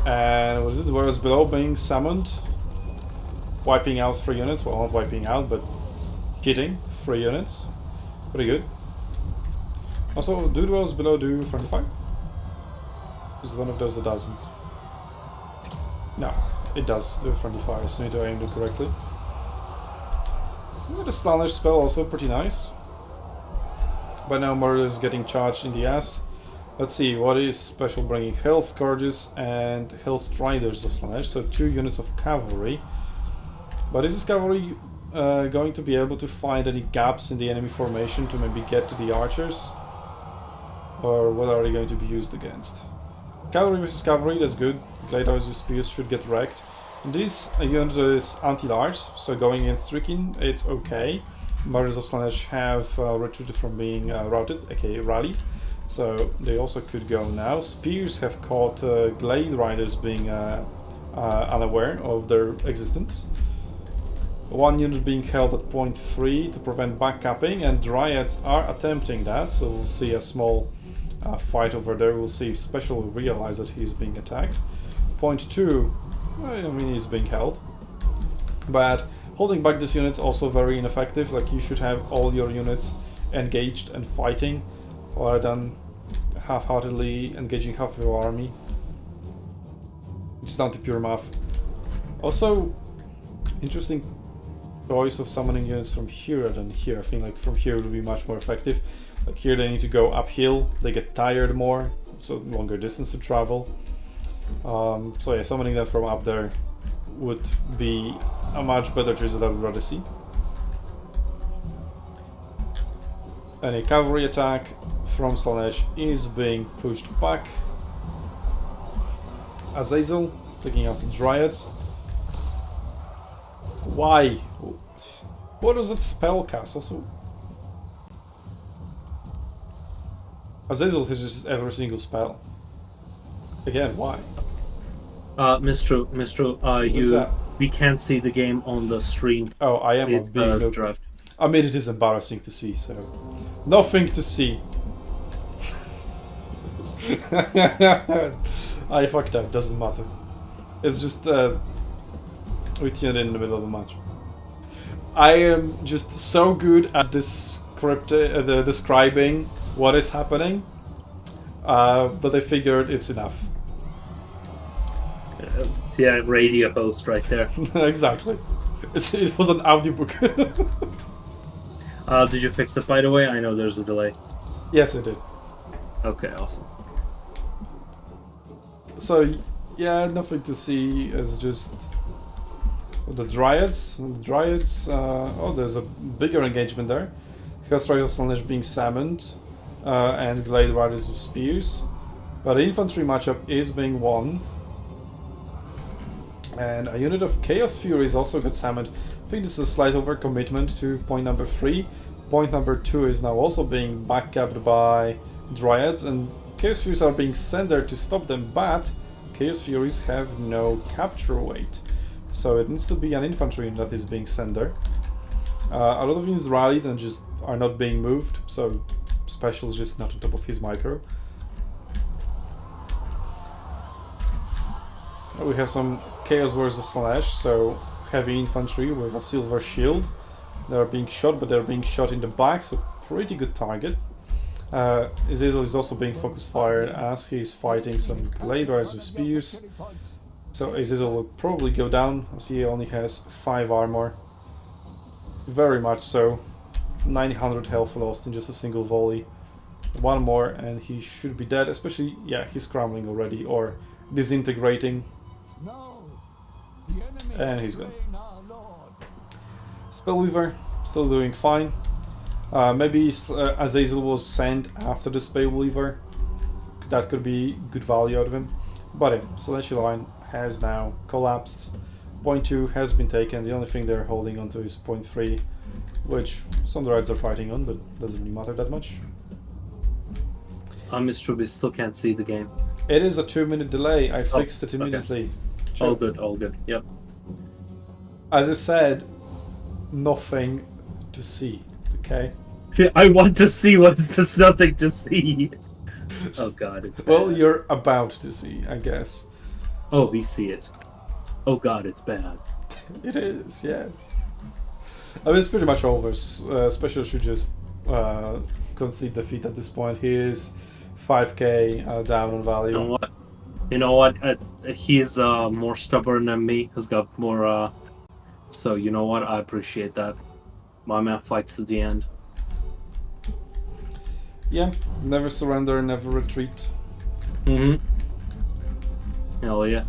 And what is it? Whereas below being summoned, wiping out 3 units. Well, not wiping out, but hitting 3 units. Pretty good. Also, do dwells below do friendly fire? Is one of those that doesn't? No, it does do friendly fire, so I need to aim it correctly. The Slanish spell also pretty nice. But now Murder is getting charged in the ass. Let's see, what is special bringing? Hell Scourges and Hell Striders of Slanesh, so 2 units of cavalry. But is this cavalry going to be able to find any gaps in the enemy formation to maybe get to the archers? Or what are they going to be used against? Cavalry versus cavalry, that's good. Gladiators with spears should get wrecked. And this unit is anti-large, so going against Stricken, it's okay. Murders of Slanesh have retreated from being routed, aka rallied. So they also could go now. Spears have caught Glade Riders being unaware of their existence. 1 unit being held at point 3 to prevent backcapping, and Dryads are attempting that, so we'll see a small fight over there. We'll see if Special will realize that he's being attacked. Point 2, I mean, he's being held. But holding back this unit's also very ineffective. Like, you should have all your units engaged and fighting, rather than half-heartedly engaging half of your army. It's down to pure math. Also, interesting choice of summoning units from here than here. I think like from here would be much more effective. Like here they need to go uphill, they get tired more, so longer distance to travel. So yeah, summoning them from up there would be a much better choice that I would rather see. And a cavalry attack from Slanesh is being pushed back. Azazel taking out some Dryads. Why? What does that spell cast? Also, Azazel has just every single spell. Again, why? Mistral, that? we can't see the game on the stream. Oh, I am It's being the draft. I mean, it is embarrassing to see, so nothing to see. I fucked up. Doesn't matter. It's just we tuned in the middle of the match. I am just so good at describing what is happening that I figured it's enough. Yeah, radio host right there. Exactly. It was an audiobook. Did you fix it, by the way? I know there's a delay. Yes, I did. Okay, awesome. So, yeah, nothing to see. It's just the Dryads. Oh, there's a bigger engagement there. Chaos Dwarfs Slanesh being summoned, and Glade Riders with spears. But the infantry matchup is being won. And a unit of Chaos Furies also got summoned. I think this is a slight overcommitment to point number 3. Point number 2 is now also being backcapped by Dryads, and Chaos Furies are being sent there to stop them, but Chaos Furies have no capture weight. So it needs to be an infantry that is being sent there. A lot of units rallied and just are not being moved, so Special is just not on top of his micro. We have some Chaos Dwarfs of Slanesh, so heavy infantry with a silver shield. They are being shot, but they're being shot in the back, so pretty good target. Azazel is also being focus fired as he is fighting some Glade Riders with spears. So Azazel will probably go down as he only has 5 armor. Very much so. 900 health lost in just a single volley. One more and he should be dead, especially, yeah, he's scrambling already or disintegrating. And he's gone. Spellweaver still doing fine. Maybe Azazel was sent after the Spellweaver. That could be good value out of him. But yeah, Celestial Line has now collapsed. Point 2 has been taken. The only thing they're holding onto is point 3, which some Dreads are fighting on, but doesn't really matter that much. Mr. We still can't see the game. It is a 2-minute delay. I fixed it immediately. Okay. All good, all good. Yep. As I said, nothing to see. Okay. I want to see what is this nothing to see. Oh god, it's bad. Well, you're about to see, I guess. Oh, we see it. Oh god, it's bad. It is, yes. I mean, it's pretty much over. Special should just concede defeat at this point. He is 5k down on value. You know what? He's more stubborn than me. He's got more. So you know what? I appreciate that. My man fights to the end. Yeah, never surrender, never retreat. Mm-hmm. Hell yeah.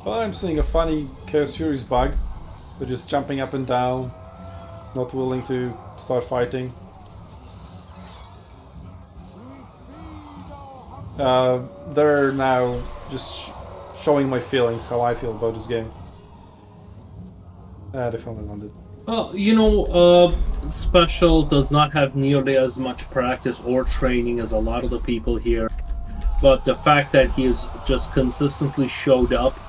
Well, I'm seeing a funny Chaos Furies bug. They're just jumping up and down, not willing to start fighting. They're now just showing my feelings, how I feel about this game. They finally landed. Well, Special does not have nearly as much practice or training as a lot of the people here. But the fact that he has just consistently showed up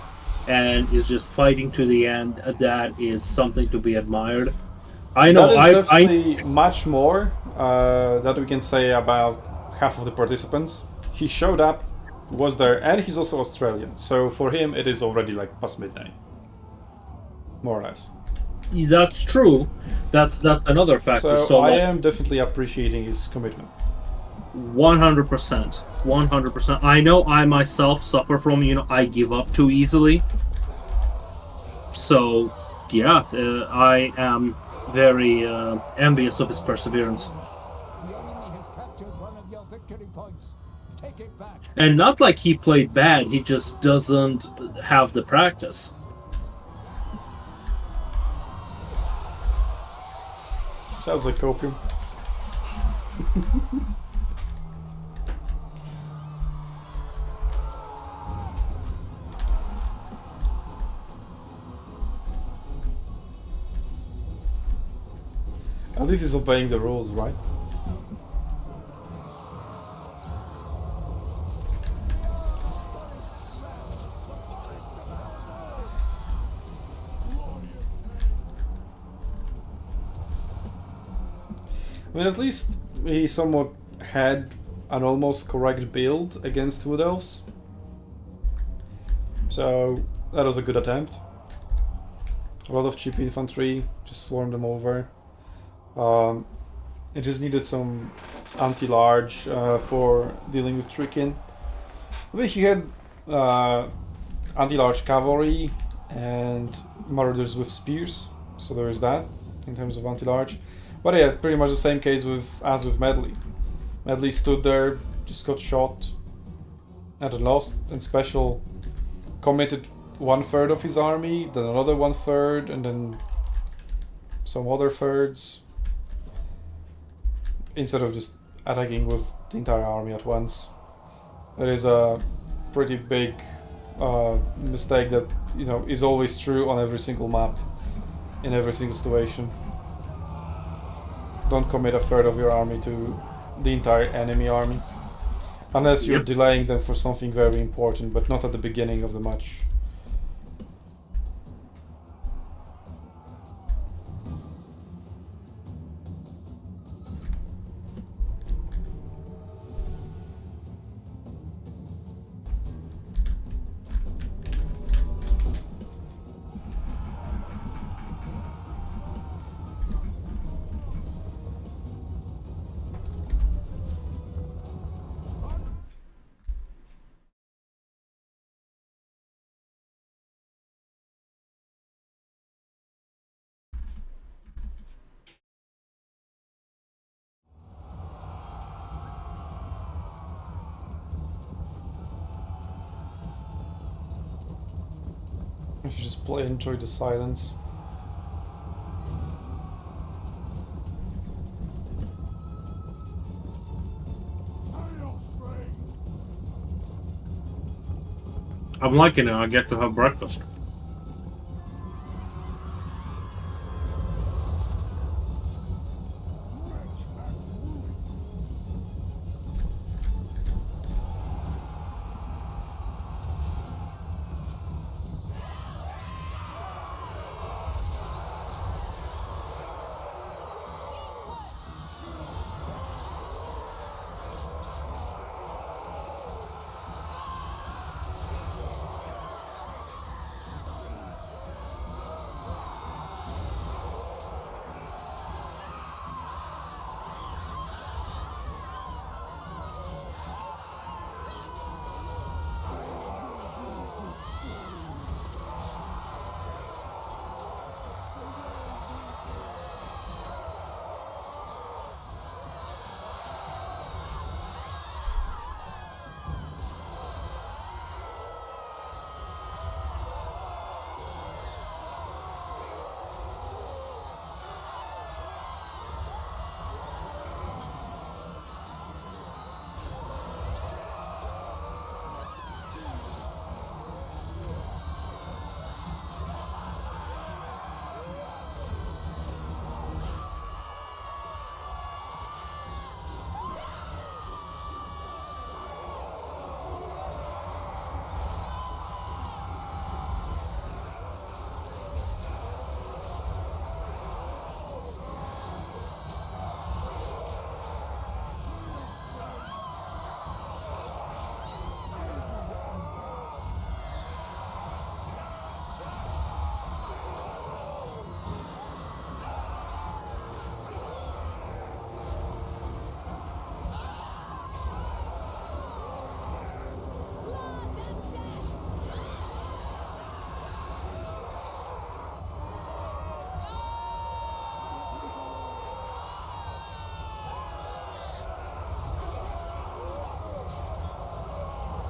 and is just fighting to the end, that is something to be admired. I know, that is definitely much more that we can say about half of the participants. He showed up, was there, and he's also Australian. So for him, it is already like past midnight, more or less. That's true. That's another factor. So I am definitely appreciating his commitment. 100%. 100%. I know I myself suffer from, I give up too easily. So, yeah, I am very envious of his perseverance. The enemy has captured one of your victory points. Take it back. And not like he played bad, he just doesn't have the practice. Sounds like opium. At least he's obeying the rules, right? I mean, at least he somewhat had an almost correct build against Wood Elves. So that was a good attempt. A lot of cheap infantry, just swarmed them over. It just needed some anti-large for dealing with Trickin. I mean, he had anti-large cavalry and marauders with spears, so there is that in terms of anti-large. But yeah, pretty much the same case as with Medley. Medley stood there, just got shot and then lost, and Special committed 1/3 of his army, then another 1/3, and then some other thirds, instead of just attacking with the entire army at once. That is a pretty big mistake that is always true on every single map, in every single situation. Don't commit 1/3 of your army to the entire enemy army, unless you're delaying them for something very important, but not at the beginning of the match. I should just play and enjoy the silence. I'm liking it. I get to have breakfast.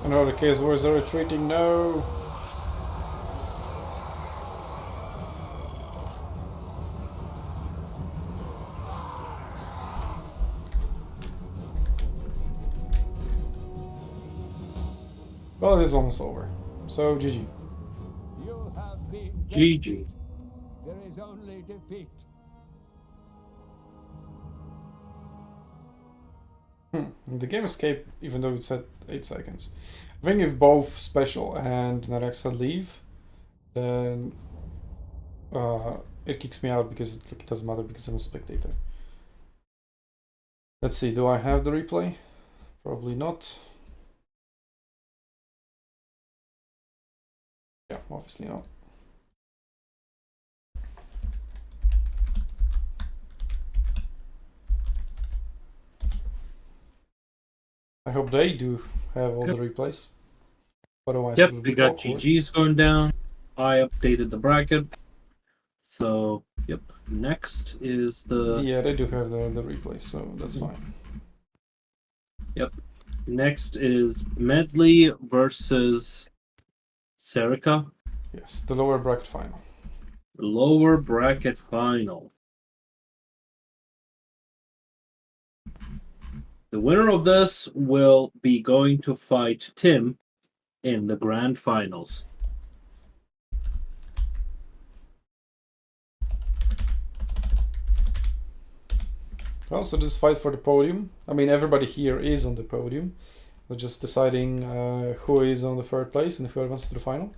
I know the Chaos Dwarfs are retreating. No. Well, it is almost over. So, GG. You have been GG. There is only defeat. The game escaped, even though it said 8 seconds. I think if both Special and Narexa leave, then it kicks me out because it doesn't matter because I'm a spectator. Let's see, do I have the replay? Probably not. Yeah, obviously not. I hope they do have all the replays. Otherwise, Yep, it would we be got awkward. GG's going down. I updated the bracket. So, yep. Next is the. Yeah, they do have the replays, so that's fine. Yep. Next is Medley versus Serica. Yes, the lower bracket final. Lower bracket final. The winner of this will be going to fight Tim in the grand finals. Also, this fight for the podium. I mean, everybody here is on the podium. We're just deciding who is on the third place and who advances to the final.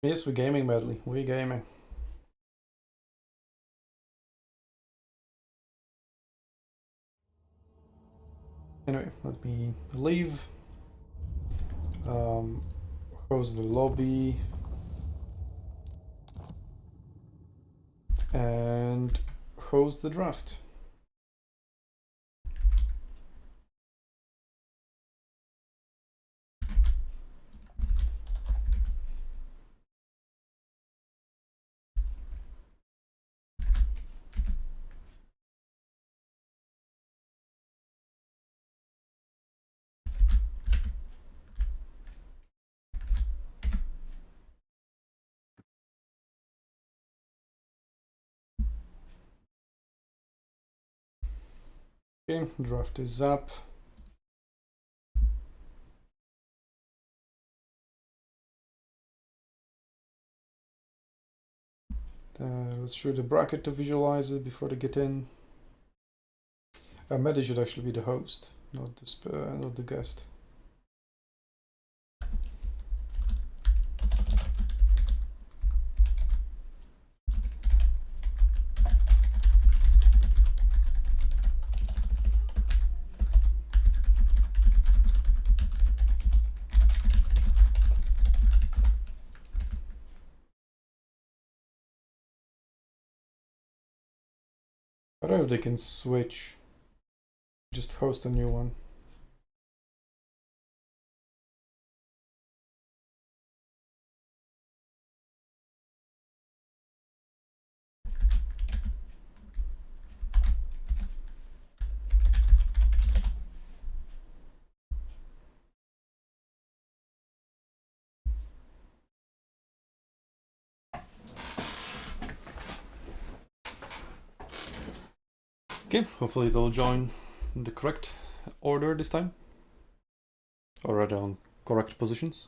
Yes, we're gaming, Medley. We're gaming. Anyway, let me leave. Close the lobby. And host the draft. Okay, draft is up. Let's show the bracket to visualize it before they get in. Medi should actually be the host, not the guest. I don't know if they can switch. Just host a new one. Okay, hopefully they'll join in the correct order this time. Or rather on correct positions.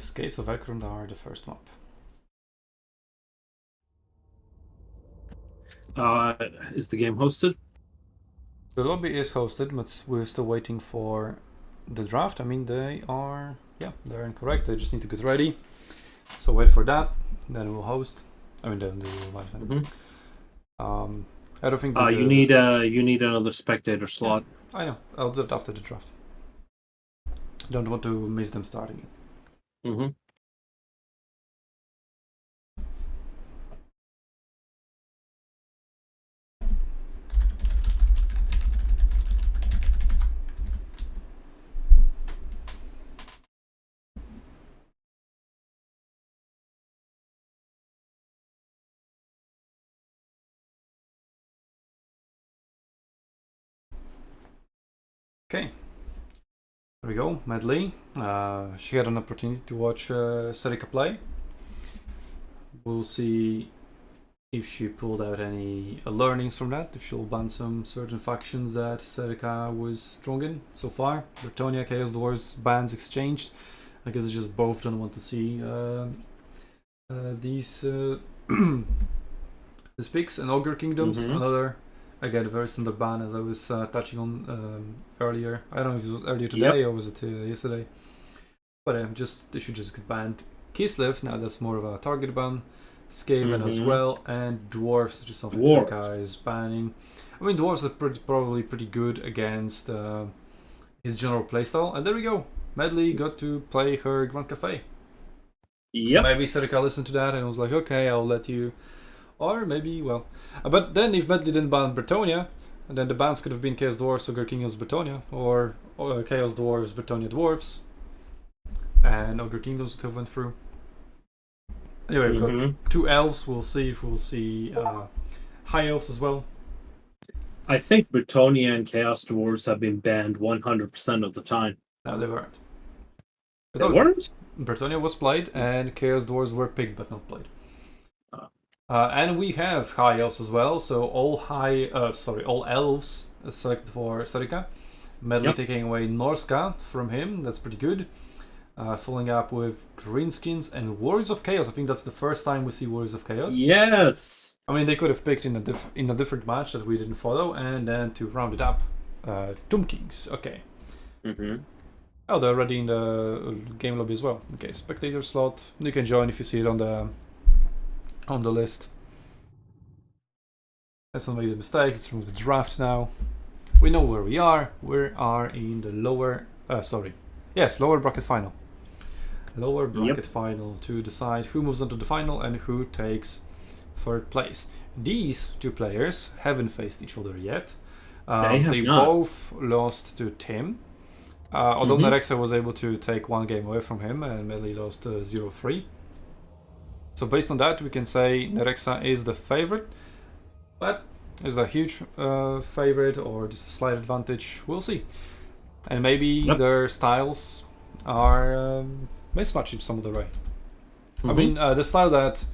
Yes, Gates of Ekrund are the first map. Is the game hosted? The lobby is hosted, but we're still waiting for the draft. I mean, they're incorrect. They just need to get ready. So wait for that. Then we'll host. I mean, then we'll I don't think. You need another spectator slot. I know. I'll do it after the draft. Don't want to miss them starting it. Mm-hmm. Okay. There we go, Medley. She had an opportunity to watch Serika play. We'll see if she pulled out any learnings from that, if she'll ban some certain factions that Serika was strong in so far. Bretonia, Chaos Dwarfs, bans exchanged. I guess it's just both don't want to see these these picks. And Ogre Kingdoms, another, again, very standard ban as I was touching on earlier. I don't know if it was earlier today or was it yesterday. But they should just get banned. Kislev, now that's more of a target ban. Skaven as well, and Dwarfs, which is something Serika is banning. I mean, Dwarfs are probably pretty good against his general playstyle. And there we go. Medley got to play her Grand Cafe. Yep. Maybe Serika listened to that and was like, okay, I'll let you. Or maybe, well. But then if Medley didn't ban Bretonia, then the bans could have been Chaos Dwarfs, Ogre Kingdoms, Bretonia, or Chaos Dwarfs, Bretonia Dwarfs, and Ogre Kingdoms would have went through. Anyway, we've got 2 elves. We'll see if we'll see high elves as well. I think Bretonia and Chaos Dwarfs have been banned 100% of the time. No, they weren't. They weren't? Bretonia was played, and Chaos Dwarfs were picked but not played. And we have high elves as well. So all elves selected for Serika. Medley taking away Norska from him. That's pretty good. Following up with Greenskins and Warriors of Chaos. I think that's the first time we see Warriors of Chaos. Yes. I mean, they could have picked in a different match that we didn't follow, and then to round it up, Tomb Kings. Okay. Oh, they're already in the game lobby as well. Okay, spectator slot. You can join if you see it on the list. Let's not make the mistake. Let's remove the draft now. We know where we are. We are in the lower bracket final. Lower bracket final to decide who moves on to the final and who takes third place. These 2 players haven't faced each other yet. They both lost to Tim. Although Nerexa was able to take 1 game away from him and Medley lost 0-3. So based on that, we can say Nerexa is the favorite. But is a huge favorite or just a slight advantage? We'll see. And maybe their styles are mismatched in some of the way. I mean, the style that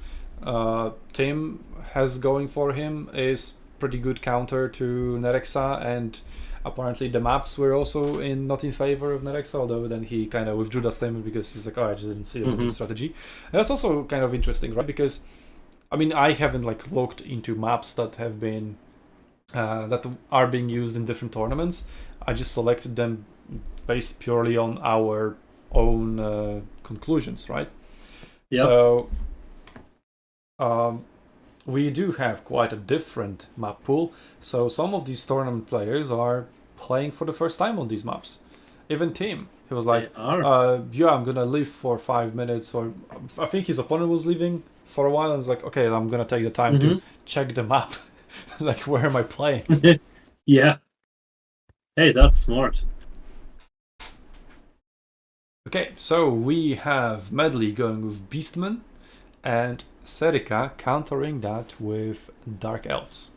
Tim has going for him is pretty good counter to Nerexa, and apparently the maps were also not in favor of Nerexa, although then he kind of withdrew that statement because he's like, oh, I just didn't see the strategy. And that's also kind of interesting, right? Because, I mean, I haven't looked into maps that have been that are being used in different tournaments. I just selected them based purely on our own conclusions, right? So we do have quite a different map pool. So some of these tournament players are playing for the first time on these maps. Even Tim, he was like, I'm gonna leave for 5 minutes, or I think his opponent was leaving for a while, and was like, okay, I'm gonna take the time to check the map. Like, where am I playing? Yeah. Hey, that's smart. Okay, so we have Medley going with Beastmen and Serika countering that with Dark Elves.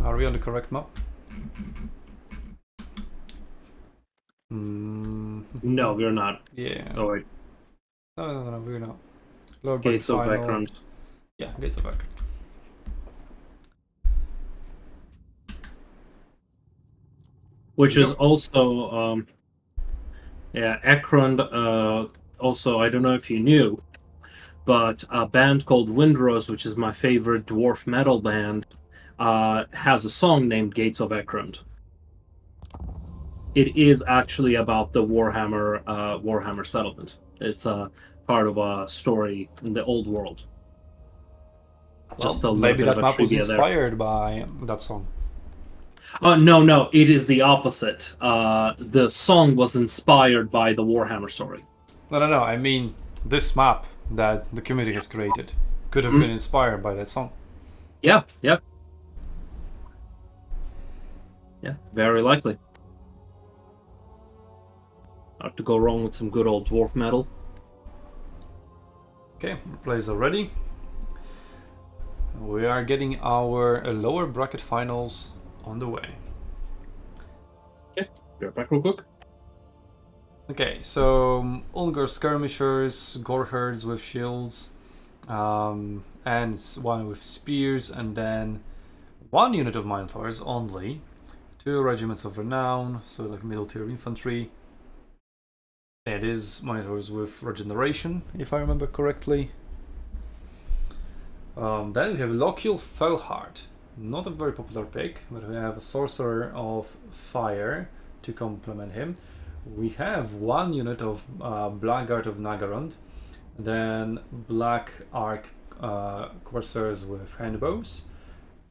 Are we on the correct map? No, we're not. Yeah. Oh wait, No, we're not. Lower Gates of final. Ekron. Yeah, Gates of Ekron. Which is Yep. also, yeah, Ekron. Also, I don't know if you knew, but a band called Windrose, which is my favorite dwarf metal band, has a song named Gates of Ekron. It is actually about the Warhammer settlement. It's a part of a story in the old world. Just a little maybe bit of that a map was trivia there. inspired by that song. No, it is the opposite. The song was inspired by the Warhammer story. No. I mean, this map that the community has created could have been inspired by that song. Yeah, very likely. Not to go wrong with some good old dwarf metal. Okay, players are ready. We are getting our lower bracket finals on the way. Okay, be right back real quick. Okay, so Ulgar skirmishers, gore herds with shields, and one with spears, and then one unit of Minotaurs only, 2 regiments of renown, so like middle tier infantry. It is Minotaurs with regeneration, if I remember correctly. Then we have Lokiel Felhart, not a very popular pick, but we have a sorcerer of fire to complement him. We have 1 unit of Blackguard of Nagarond, then Black Arc Corsairs with handbows,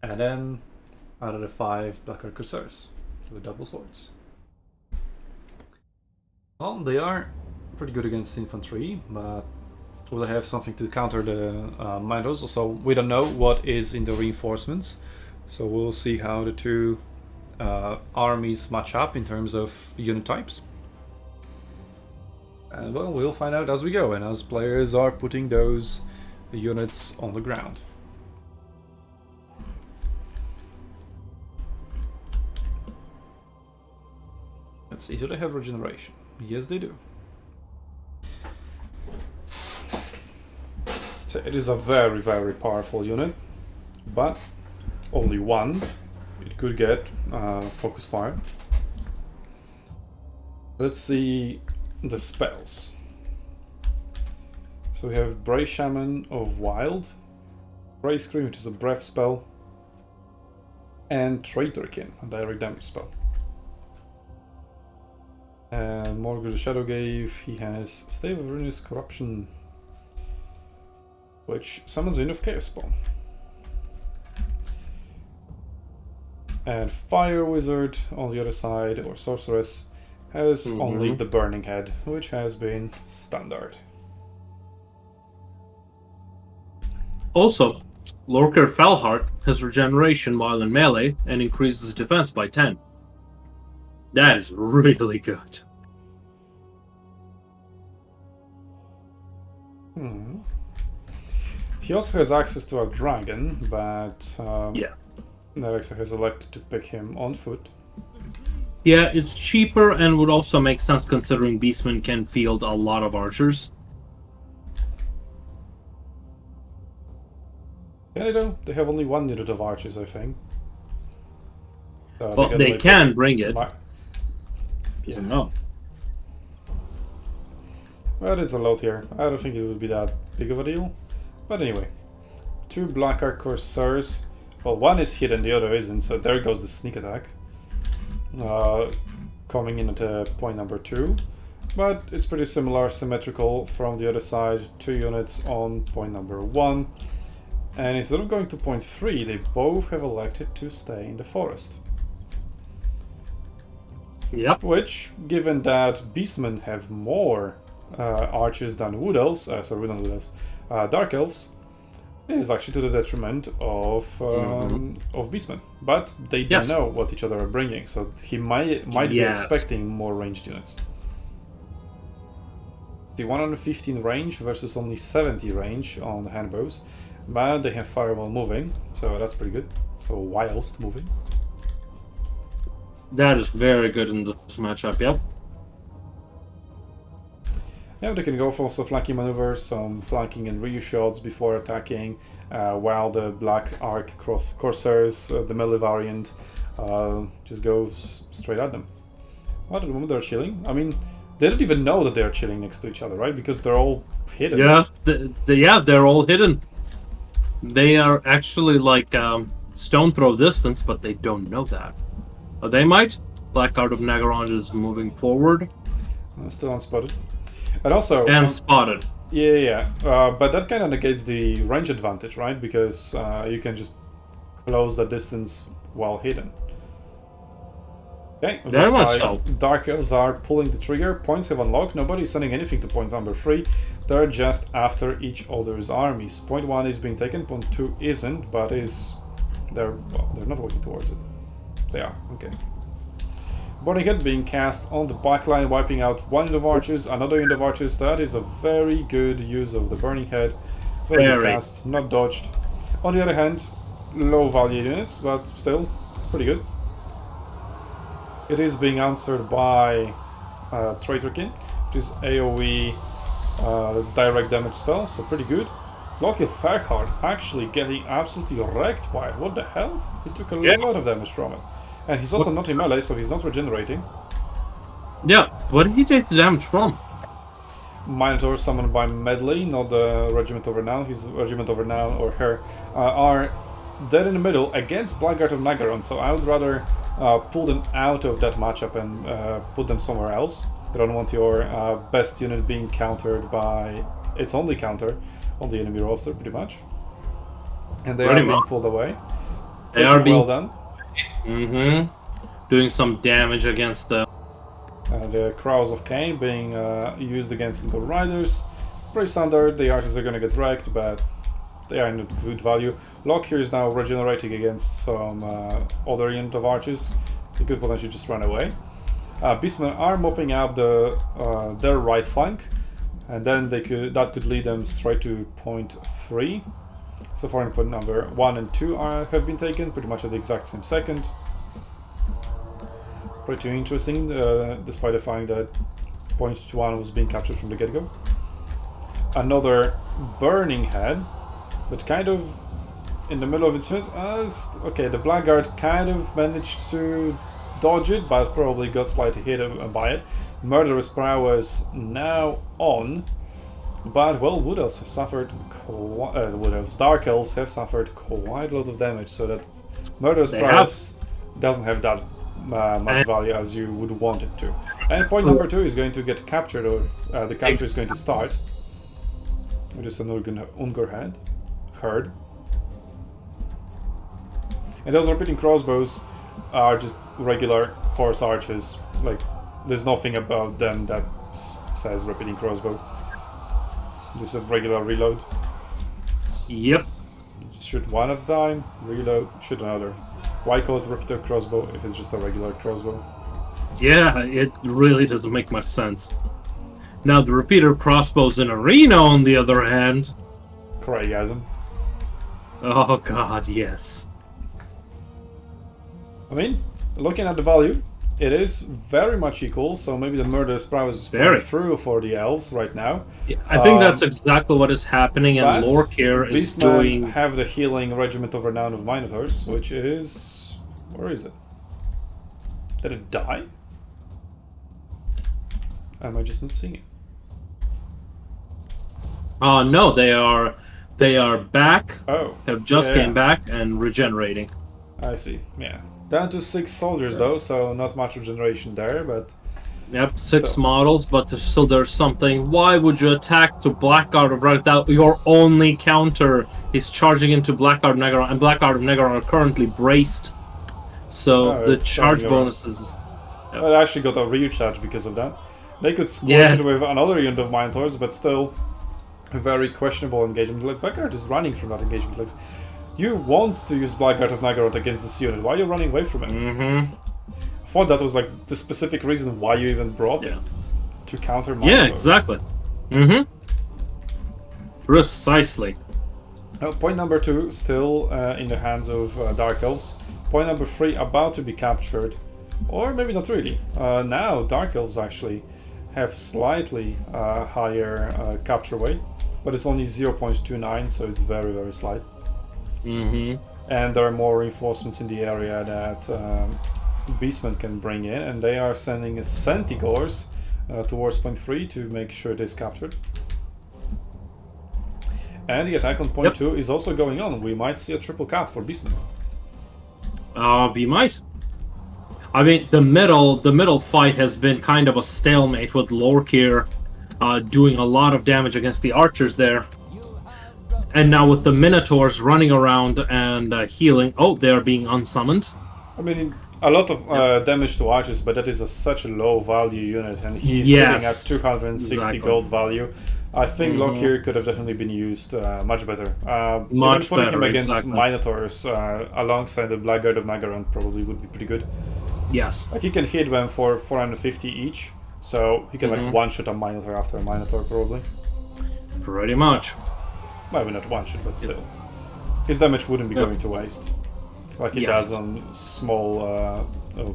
and then another 5 Black Arc Corsairs with double swords. Well, they are pretty good against infantry, but will they have something to counter the Minotaurs? So we don't know what is in the reinforcements, so we'll see how the two armies match up in terms of unit types. And well, we'll find out as we go and as players are putting those units on the ground. Let's see, do they have regeneration? Yes, they do. So it is a very, very powerful unit, but only 1. It could get focus fire. Let's see the spells. So we have Bray Shaman of Wild, Bray Scream, which is a breath spell, and Traitorkin, a direct damage spell. And Morgul the Shadowgave, he has Stave of Ruinous Corruption, which summons Wind of Chaos spell. And Fire Wizard on the other side, or Sorceress, has only the Burning Head, which has been standard. Also, Lorker Felhart has regeneration while in melee and increases defense by 10. That is really good. He also has access to a dragon, but Yeah. Nerexa has elected to pick him on foot. Yeah, it's cheaper and would also make sense considering Beastmen can field a lot of archers. Can they though? They have only 1 unit of archers, I think. So Well, they can bring it. Yeah. No. Well, it's a low tier. I don't think it would be that big of a deal. But anyway, 2 Black Arc Corsairs. Well, 1 is hidden, the other isn't, so there goes the sneak attack. Coming in at point number 2. But it's pretty similar, symmetrical from the other side. 2 units on point number 1. And instead of going to point 3, they both have elected to stay in the forest. Yep. Which, given that Beastmen have more archers than Wood Elves, Dark Elves, it is actually to the detriment of Beastmen. But they don't know what each other are bringing, so he might be expecting more ranged units. The 115 range versus only 70 range on the handbows, but they have fire while moving, so that's pretty good. whilst moving. That is very good in this matchup, yep. Yeah, they can go for some flanking maneuvers, some flanking and rear shots before attacking, while the Black Arc Corsairs, the melee variant, just goes straight at them. Well, at the moment they're chilling. I mean, they don't even know that they're chilling next to each other, right? Because they're all hidden. Yes, yeah, they're all hidden. They are actually like stone throw distance, but they don't know that. They might. Blackguard of Nagaron is moving forward. Still unspotted. And also... And spotted. Yeah. But that kind of negates the range advantage, right? Because you can just close the distance while hidden. Okay, Very much so. Dark Elves are pulling the trigger. Points have unlocked. Nobody's sending anything to point number 3. They're just after each other's armies. Point 1 is being taken. Point 2 isn't, but is... They're not working towards it. They are, okay. Burning Head being cast on the backline, wiping out one unit of archers, another unit of archers. That is a very good use of the Burning Head. Very good cast, not dodged. On the other hand, low value units, but still pretty good. It is being answered by Traitorkin, which is AoE direct damage spell, so pretty good. Loki Farhard actually getting absolutely wrecked by it. What the hell? He took a lot of damage from it. And he's also not in melee, so he's not regenerating. Yeah, what did he take the damage from? Minotaur summoned by Medley, not the Regiment of Renown. His Regiment of Renown, or her, are dead in the middle against Blackguard of Nagaron, so I would rather pull them out of that matchup and put them somewhere else. You don't want your best unit being countered by its only counter on the enemy roster, pretty much. And they are being pulled away. They are being... well done. Doing some damage against the... the Crows of Cain being used against Gold Riders. Pretty standard, the archers are gonna get wrecked, but they are in good value. Locke here is now regenerating against some other unit of archers. They could potentially just run away. Beastmen are mopping up their right flank, and then that could lead them straight to point 3. So far, point number 1 and 2 have been taken, pretty much at the exact same second. Pretty interesting, despite the fact that point 1 was being captured from the get-go. Another Burning Head, but kind of in the middle of its units. Okay, the Blackguard kind of managed to dodge it, but probably got slightly hit by it. Murderous Prowess now on. But, well, Wood Elves have suffered Dark Elves have suffered quite a lot of damage, so that Murderous Prowess doesn't have that much value as you would want it to. And point number 2 is going to get captured, or the capture is going to start. Which is an Ungur herd. And those repeating crossbows are just regular horse archers. Like, there's nothing about them that says repeating crossbow. Just a regular reload. Yep. Just shoot one at a time, reload, shoot another. Why call it repeater crossbow if it's just a regular crossbow? Yeah, it really doesn't make much sense. Now the repeater crossbows in Arena, on the other hand... Craigasm. Oh god, yes. I mean, looking at the value, it is very much equal, so maybe the Murderous Prowess is pulling through for the elves right now. Yeah, I think that's exactly what is happening, and Lork here is doing... have the healing Regiment of Renown of Minotaurs, which is... where is it? Did it die? Am I just not seeing it? No, they are back. Oh. Have just came back and regenerating. I see, yeah. Down to 6 soldiers though, so not much regeneration there, but... Yep, 6 models, but still there's something. Why would you attack to Blackguard of Nagaron? Your only counter is charging into Blackguard of Nagaron, and Blackguard of Nagaron are currently braced. So the charge bonuses... Yep. Well, I actually got a rear charge because of that. They could squish it with another unit of Minotaurs, but still a very questionable engagement. Like, Blackguard is running from that engagement. Like, you want to use Blackguard of Nagaron against this unit. Why are you running away from it? I thought that was like the specific reason why you even brought it. To counter Minotaurs. Yeah, exactly. Precisely. Point number 2 still in the hands of Dark Elves. Point number 3 about to be captured, or maybe not really. Now Dark Elves actually have slightly higher capture weight, but it's only 0.29, so it's very, very slight. Mm-hmm. And there are more reinforcements in the area that Beastmen can bring in, and they are sending Centigores towards point 3 to make sure it is captured. And the attack on point 2 is also going on. We might see a triple cap for Beastmen. We might. I mean, the middle fight has been kind of a stalemate with Lorkir doing a lot of damage against the archers there. And now with the Minotaurs running around and healing. Oh, they're being unsummoned. I mean, a lot of damage to archers, but that is such a low value unit, and he's sitting at 260 gold value. I think Lorkir could have definitely been used much better. Much putting better, him against Minotaurs alongside the Blackguard of Nagaran probably would be pretty good. Yes. Like, he can hit them for 450 each, so he can like one-shot a Minotaur after a Minotaur probably. Pretty much. Maybe not one-shot, but still. His damage wouldn't be going to waste. Like it does on small,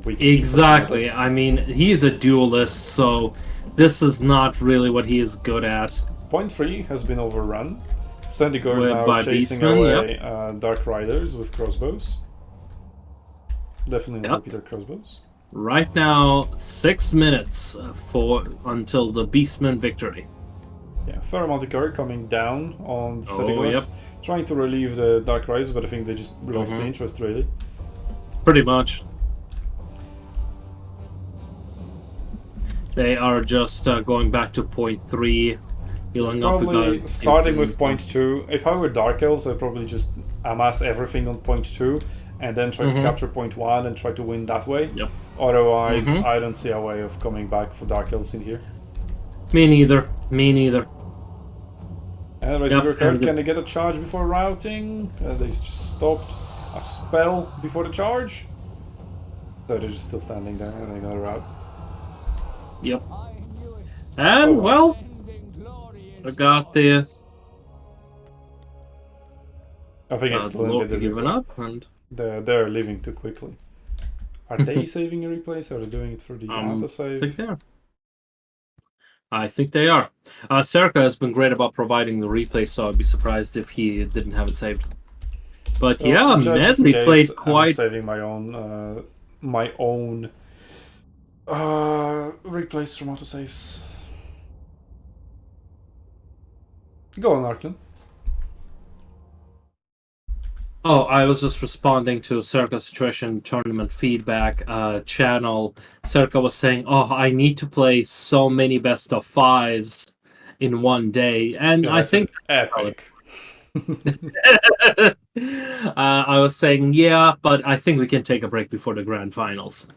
weak... Exactly. I mean, he's a duelist, so this is not really what he is good at. Point 3 has been overrun. Centigore is now by chasing Beastmen, away Dark Riders with crossbows. Definitely not repeater crossbows. Right now, 6 minutes until the Beastman victory. Yeah, Pharomonticore coming down on Centigores, trying to relieve the Dark Riders, but I think they just lost the interest really. Pretty much. They are just going back to point 3, healing up. Probably starting with point 2. If I were Dark Elves, I'd probably just amass everything on point 2 and then try to capture point 1 and try to win that way. Yep. Otherwise, I don't see a way of coming back for Dark Elves in here. Me neither. Me neither. And can they get a charge before routing? They just stopped a spell before the charge. So they're just still standing there and they're gonna route. Yep. And, well, I got the... I think it's still given up, and they're leaving too quickly. Are they saving a replays? Or are they doing it for the autosave? I think they are. I think they are. Serka has been great about providing the replay, so I'd be surprised if he didn't have it saved. But so, yeah, Medley played quite... I'm saving my own replays from autosaves. Go on, Arklin. Oh, I was just responding to Serka's situation tournament feedback channel. Serka was saying, "Oh, I need to play so many best of 5s in one day," and I think epic. I was saying, yeah, but I think we can take a break before the grand finals.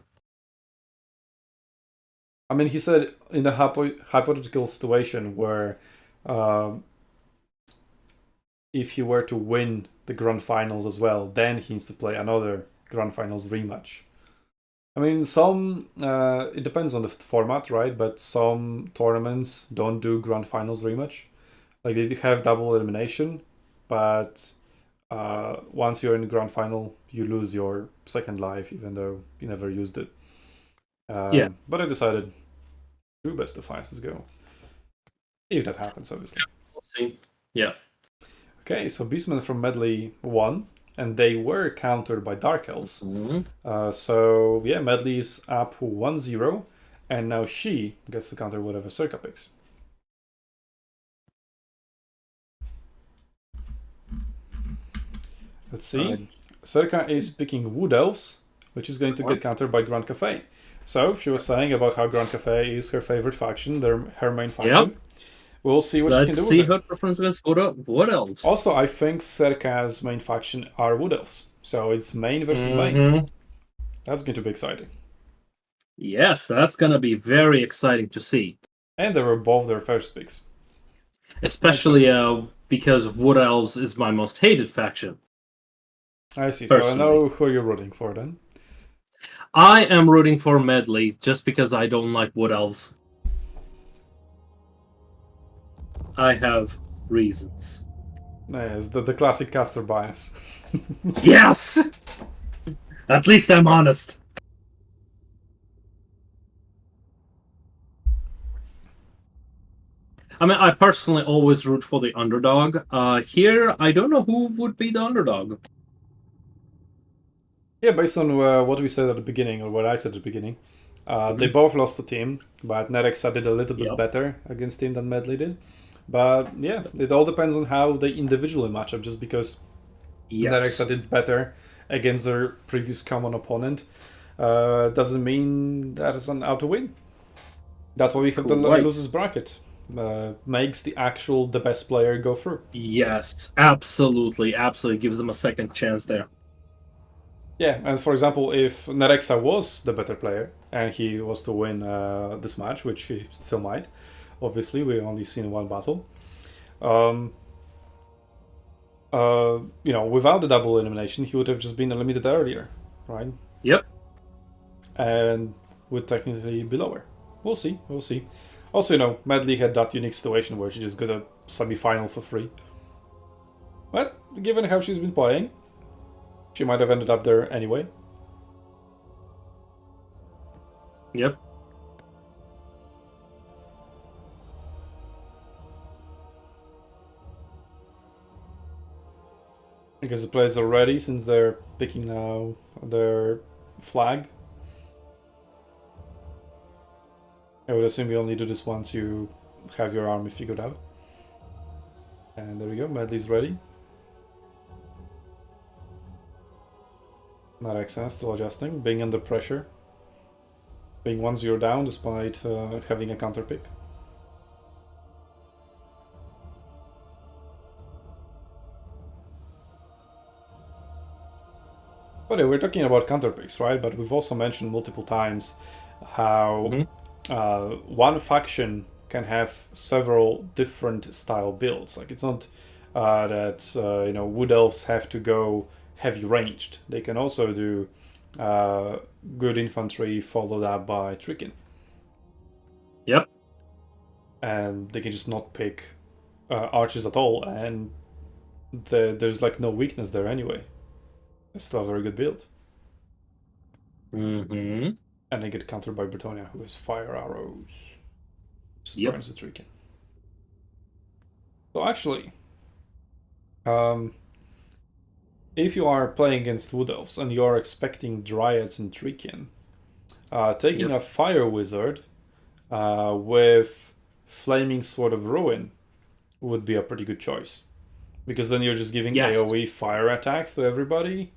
I mean, he said in a hypothetical situation where if he were to win the grand finals as well, then he needs to play another grand finals rematch. I mean, some it depends on the format, right? But some tournaments don't do grand finals rematch. Like, they have double elimination, but once you're in the grand final, you lose your second life, even though you never used it. But I decided 2 best of 5s. Let's go. If that happens, obviously. We'll see. Yeah. Okay, so Beastmen from Medley won, and they were countered by Dark Elves. So yeah, Medley's up 1-0, and now she gets to counter whatever Serka picks. Let's see. Serka is picking Wood Elves, which is going to get countered by Grand Cafe. So she was saying about how Grand Cafe is her favorite faction, her main faction. Yep. We'll see what she can do with it. Let's see her preference against Wood Elves. Also, I think Serka's main faction are Wood Elves. So it's main versus main. That's going to be exciting. Yes, that's going to be very exciting to see. And they were both their first picks. Especially because Wood Elves is my most hated faction. I see. Personally. So I know who you're rooting for then. I am rooting for Medley just because I don't like Wood Elves. I have reasons. Yes, the classic caster bias. Yes! At least I'm honest. I mean, I personally always root for the underdog. Here, I don't know who would be the underdog. Yeah, based on what we said at the beginning, or what I said at the beginning, they both lost the team, but Nerexa did a little bit Yep. better against team than Medley did. But yeah, it all depends on how they individually match up, just because Yes. Nerexa did better against their previous common opponent doesn't mean that it's an out to win. That's why we have the Right. losers bracket. Makes the best player go through. Yes, absolutely, absolutely. Gives them a second chance there. Yeah, and for example, if Nerexa was the better player and he was to win this match, which he still might, obviously, we've only seen one battle. Without the double elimination, he would have just been eliminated earlier, right? Yep. And would technically be lower. We'll see. Also, Medley had that unique situation where she just got a semi-final for free. But given how she's been playing, she might have ended up there anyway. Yep. Because the players are ready since they're picking now their flag. I would assume you only do this once you have your army figured out. And there we go, Medley's ready. Nerexa still adjusting, being under pressure. Being 1-0 down despite having a counter pick. But yeah, we're talking about counter picks, right? But we've also mentioned multiple times how one faction can have several different style builds. Like, it's not that Wood Elves have to go heavy ranged. They can also do good infantry followed up by tricking. Yep. And they can just not pick archers at all, and there's like no weakness there anyway. It's still a very good build. Mm-hmm. And they get countered by Bretonia, who has fire arrows. Just Yep. burns the tricking. So actually, if you are playing against Wood Elves and you are expecting Dryads and Trikian, taking a Fire Wizard with Flaming Sword of Ruin would be a pretty good choice. Because then you're just giving Yes. AoE fire attacks to everybody,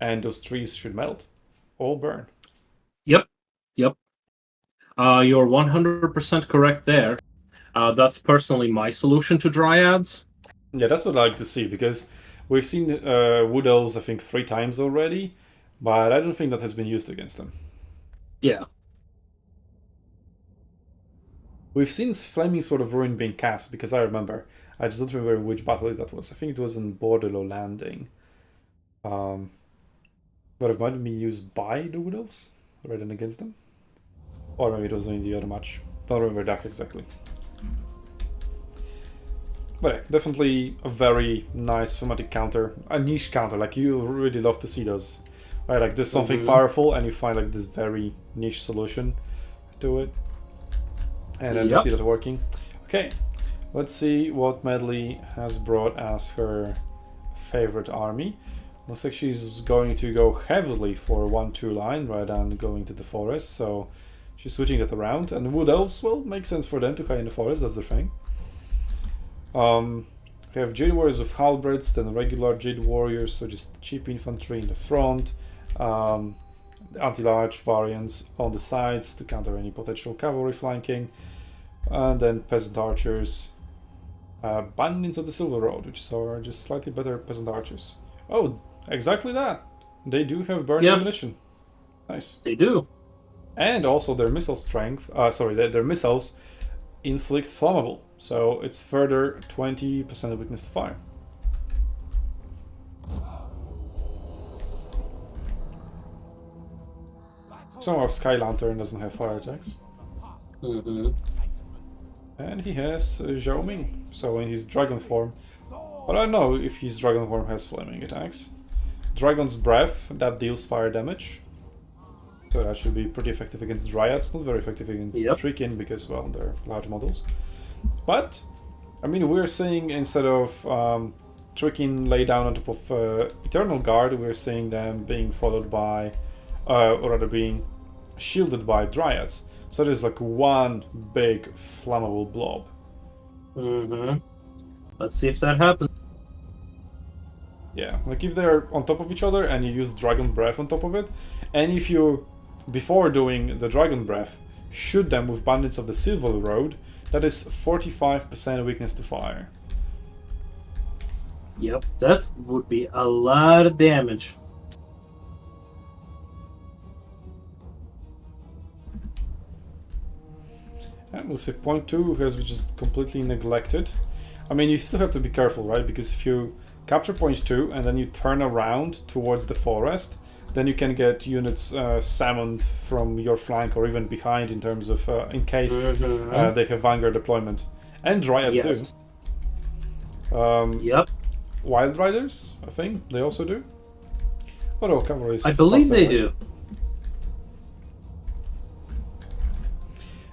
and those trees should melt or burn. Yep. You're 100% correct there. That's personally my solution to Dryads. Yeah, that's what I like to see, because we've seen Wood Elves, I think, 3 times already, but I don't think that has been used against them. Yeah. We've seen Flaming Sword of Ruin being cast, because I remember. I just don't remember which battle that was. I think it was in Bordello Landing. But it might be used by the Wood Elves rather than against them. Or maybe it was in the other match. Don't remember that exactly. But yeah, definitely a very nice thematic counter. A niche counter, like you really love to see those. Right, like there's something powerful and you find like this very niche solution to it. And then you see that working. Okay, let's see what Medley has brought as her favorite army. Looks like she's going to go heavily for a 1-2 line rather than going to the forest, so she's switching that around. And Wood Elves, well, makes sense for them to hide in the forest, that's their thing. We have Jade Warriors with halberds, then regular Jade Warriors, so just cheap infantry in the front. Anti-large variants on the sides to counter any potential cavalry flanking. And then peasant archers. Bandits of the Silver Road, which are just slightly better peasant archers. Oh, exactly that. They do have burning ammunition. Nice. They do. And also their missile strength, their missiles inflict flammable. So it's further 20% of weakness to fire. Somehow Sky Lantern doesn't have fire attacks. And he has Zhao Ming. So in his dragon form, But I don't know if his Dragon Form has flaming attacks. Dragon's Breath, that deals fire damage. So that should be pretty effective against Dryads, not very effective against Trickin because, well, they're large models. But, I mean, we're seeing instead of Trickin lay down on top of Eternal Guard, we're seeing them being followed by, or rather being shielded by Dryads. So there's like one big flammable blob. Let's see if that happens. Yeah, like if they're on top of each other and you use Dragon Breath on top of it, and if you, before doing the Dragon Breath, shoot them with Bandits of the Silver Road, that is 45% weakness to fire. Yep, that would be a lot of damage. And we'll see point 2 has just completely neglected. I mean, you still have to be careful, right? Because if you capture point 2 and then you turn around towards the forest, then you can get units summoned from your flank or even behind in terms of in case they have Vanguard deployment. And Dryads do. Yep. Wild Riders, I think, they also do. But all cavalry is I believe they faster, do.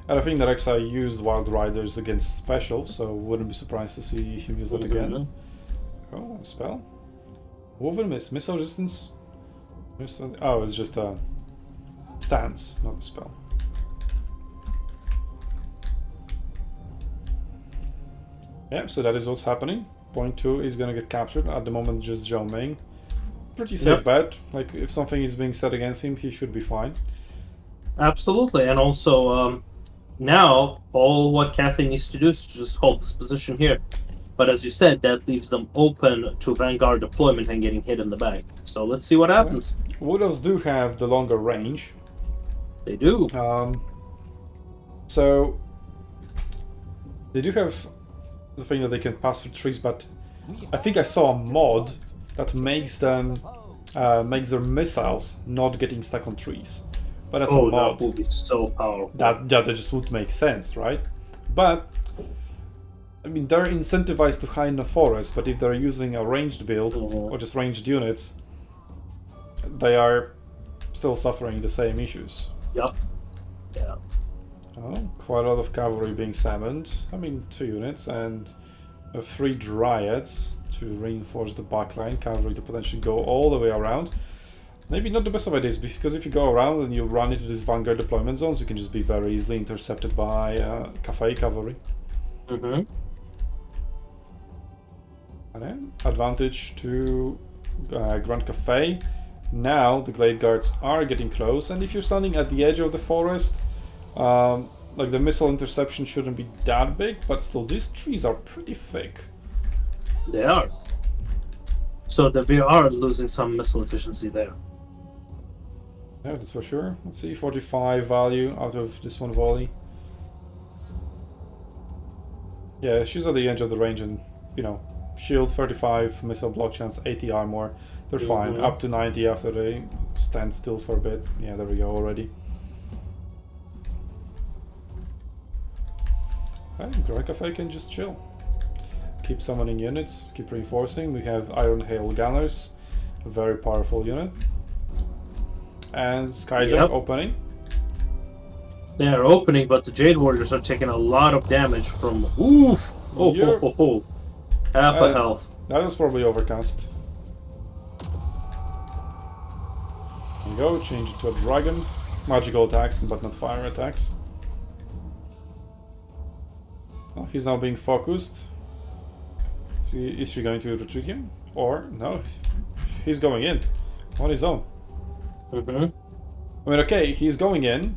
And I think that Rek'Sai used Wild Riders against Special, so wouldn't be surprised to see him use that again. Oh, a spell? Woven Mist, missile resistance? Oh, it's just a stance, not a spell. Yeah, so that is what's happening. Point 2 is gonna get captured. At the moment, just Zhao Ming. Pretty safe bet. Like, if something is being set against him, he should be fine. Absolutely, and also, now, all what Cathay needs to do is just hold this position here. But as you said, that leaves them open to Vanguard deployment and getting hit in the back. So let's see what happens. Wood Elves do have the longer range. They do. So they do have the thing that they can pass through trees, but I think I saw a mod that makes them makes their missiles not getting stuck on trees. But that's a mod. That would be so powerful. That just would make sense, right? But I mean, they're incentivized to hide in the forest, but if they're using a ranged build or just ranged units, they are still suffering the same issues. Yep. Yeah. Oh, quite a lot of cavalry being summoned. I mean, 2 units and 3 Dryads to reinforce the backline. Cavalry to potentially go all the way around. Maybe not the best of ideas, because if you go around and you run into these Vanguard deployment zones, you can just be very easily intercepted by Cathay cavalry. And then advantage to Grand Cathay. Now the Glade Guards are getting close, and if you're standing at the edge of the forest, like the missile interception shouldn't be that big, but still these trees are pretty thick. They are. So that we are losing some missile efficiency there. Yeah, that's for sure. Let's see, 45 value out of this one volley. Yeah, she's at the edge of the range, and you know, shield 35, missile block chance, 80 armor. They're fine. Up to 90 after they stand still for a bit. Yeah, there we go already. And Grand Cathay can just chill. Keep summoning units, keep reinforcing. We have Iron Hail Gunners, a very powerful unit. And Skyjump opening. They are opening, but the Jade Warriors are taking a lot of damage from... Oof! Half a health. That was probably overcast. There you go, change it to a dragon. Magical attacks, but not fire attacks. Oh, he's now being focused. Is she going to retreat him? Or, no, he's going in on his own. I mean, okay, he's going in,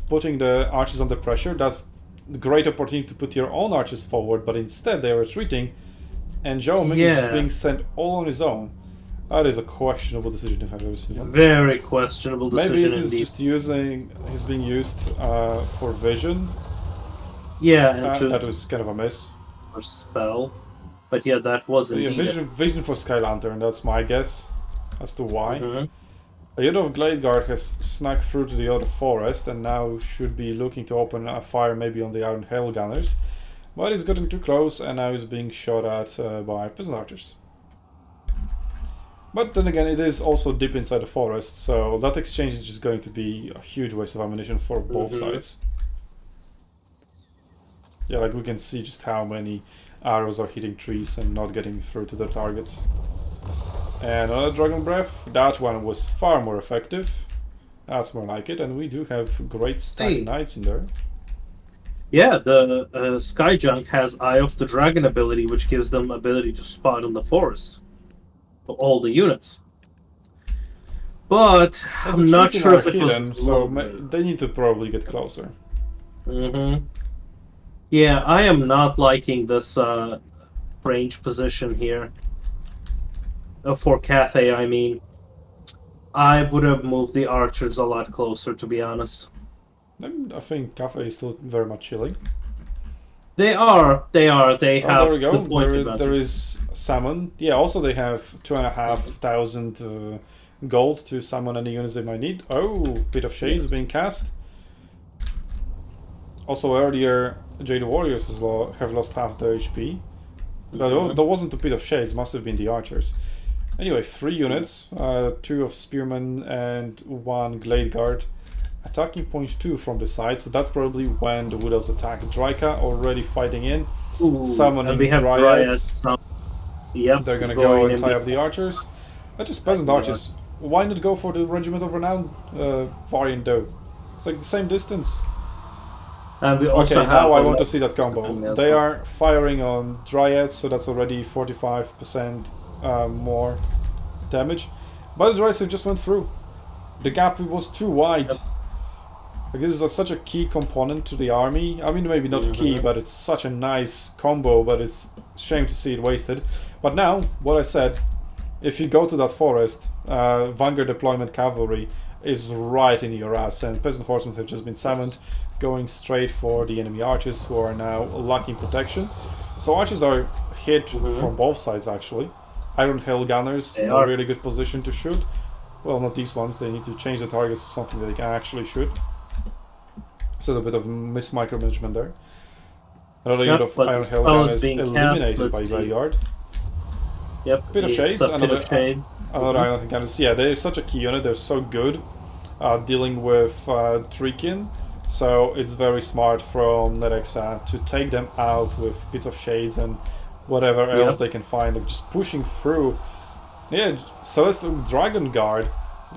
putting the archers under pressure. That's the great opportunity to put your own archers forward, but instead they're retreating, and Zhao Ming is just being sent all on his own. That is a questionable decision if I've ever seen one. Very questionable decision indeed. Maybe it is indeed. just he's being used for vision. Yeah, and that was kind of a miss. Or spell. But yeah, that was indeed vision for Sky Lantern, that's my guess as to why. A unit of Glade Guard has snuck through to the other forest and now should be looking to open a fire maybe on the Iron Hail Gunners. But he's gotten too close, and now he's being shot at by peasant archers. But then again, it is also deep inside the forest, so that exchange is just going to be a huge waste of ammunition for both sides. Yeah, like we can see just how many arrows are hitting trees and not getting through to their targets. And another Dragon Breath, that one was far more effective. That's more like it, and we do have great stack knights in there. Yeah, the Skyjunk has Eye of the Dragon ability, which gives them ability to spot in the forest for all the units. But I'm not sure if it hidden, was so they need to probably get closer. Yeah, I am not liking this range position here. For Cathay, I mean. I would have moved the archers a lot closer, to be honest. I think Cafe is still very much chilling. They are. They have there we go. the point advantage. There is salmon. Yeah, also they have 2,500 gold to summon any units they might need. Oh, Pit of Shades being cast. Also earlier, Jade Warriors as well have lost half their HP. That wasn't the Pit of Shades, must have been the archers. Anyway, 3 units, 2 of Spearmen and 1 Glade Guard. Attacking points 2 from the side, so that's probably when the Wood Elves attack. Draika already fighting in, summoning Dryads. Yep, they're gonna go and tie up the archers. That's just peasant archers. Why not go for the Regiment of Renown variant though? It's like the same distance. And we also have now I want to see that combo. They are firing on Dryads, so that's already 45% more damage. But the Dryads just went through. The gap was too wide. Like, this is such a key component to the army. I mean, maybe not key, but it's such a nice combo, but it's a shame to see it wasted. But now, what I said, if you go to that forest, Vanguard Deployment Cavalry is right in your ass, and Peasant Horsemen have just been summoned, going straight for the enemy archers, who are now lacking protection. So archers are hit from both sides, actually. Iron Hail Gunners in a really good position to shoot. Well, not these ones, they need to change the targets to something that they can actually shoot. So a bit of micromanagement there. Another unit of Iron Hail Gunners eliminated by Graveyard. Yep. Bit of Shades, another Mm-hmm. Iron Hail Gunners. Yeah, they're such a key unit, they're so good dealing with Trikin. So it's very smart from Nerexa to take them out with bits of Shades and whatever else they can find, like just pushing through. Yeah, Celestial Dragon Guard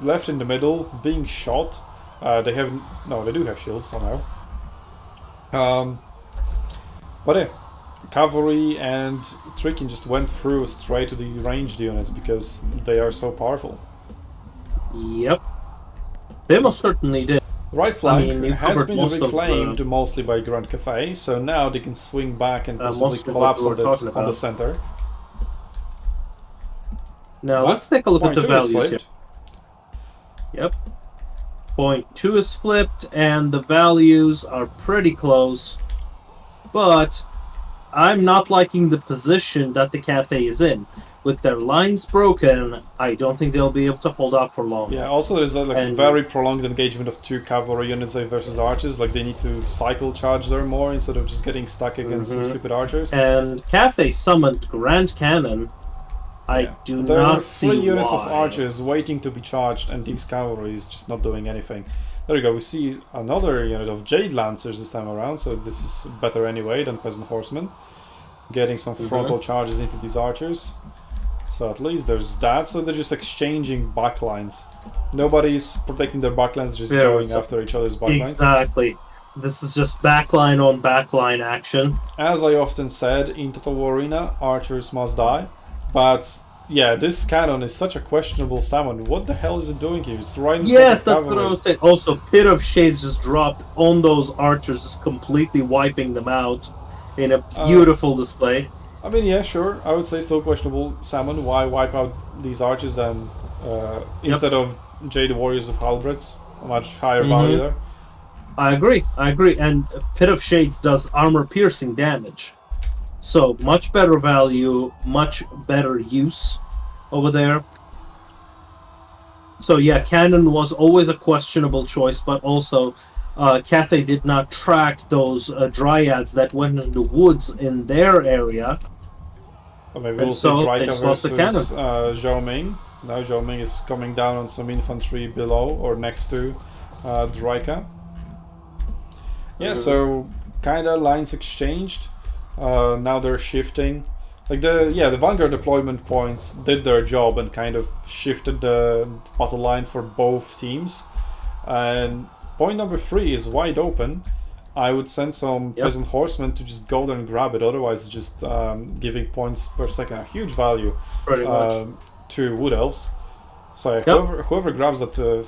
left in the middle, being shot. They do have shields somehow. But yeah, Cavalry and Trikin just went through straight to the ranged units because they are so powerful. Yep, they most certainly did. Right flank has been reclaimed mostly by Grand Cafe, so now they can swing back and possibly collapse on the center. Now let's take a look at the values here. Yep. Point 2 is flipped, and the values are pretty close. But I'm not liking the position that the Cathay is in. With their lines broken, I don't think they'll be able to hold out for long. Yeah, also there's a very prolonged engagement of 2 cavalry units versus archers. Like, they need to cycle charge there more instead of just getting stuck against some stupid archers. And Cathay summoned Grand Cannon. I do there not are see 3 units why. of archers waiting to be charged, and these cavalry is just not doing anything. There we go, we see another unit of Jade Lancers this time around, so this is better anyway than Peasant Horsemen. Getting some frontal charges into these archers. So at least there's that, so they're just exchanging backlines. Nobody's protecting their backlines, just going after each other's backlines. Exactly. This is just backline on backline action. As I often said, in Total War Arena, archers must die. But yeah, this cannon is such a questionable summon. What the hell is it doing here? It's right in front of that's what I was saying. Also, Pit of Shades just dropped on those archers, just completely wiping them out in a beautiful display. I mean, yeah, sure. I would say still questionable summon. Why wipe out these archers then instead of Jade Warriors of Halberds? A much higher value there. I agree. And Pit of Shades does armor-piercing damage. So, much better value, much better use over there. So yeah, Cannon was always a questionable choice, but also Cathay did not track those dryads that went into the woods in their area. Or maybe And we'll so see they Draika just lost the versus Zhao Ming. Now Zhao Ming is coming down on some infantry below or next to Draika. Yeah, so kinda lines exchanged. Now they're shifting. Like the Vanguard deployment points did their job and kind of shifted the battle line for both teams. And point number 3 is wide open. I would send some peasant horsemen to just go there and grab it. Otherwise, it's just giving points per second, a huge value Pretty much. to wood elves. So yeah, whoever grabs that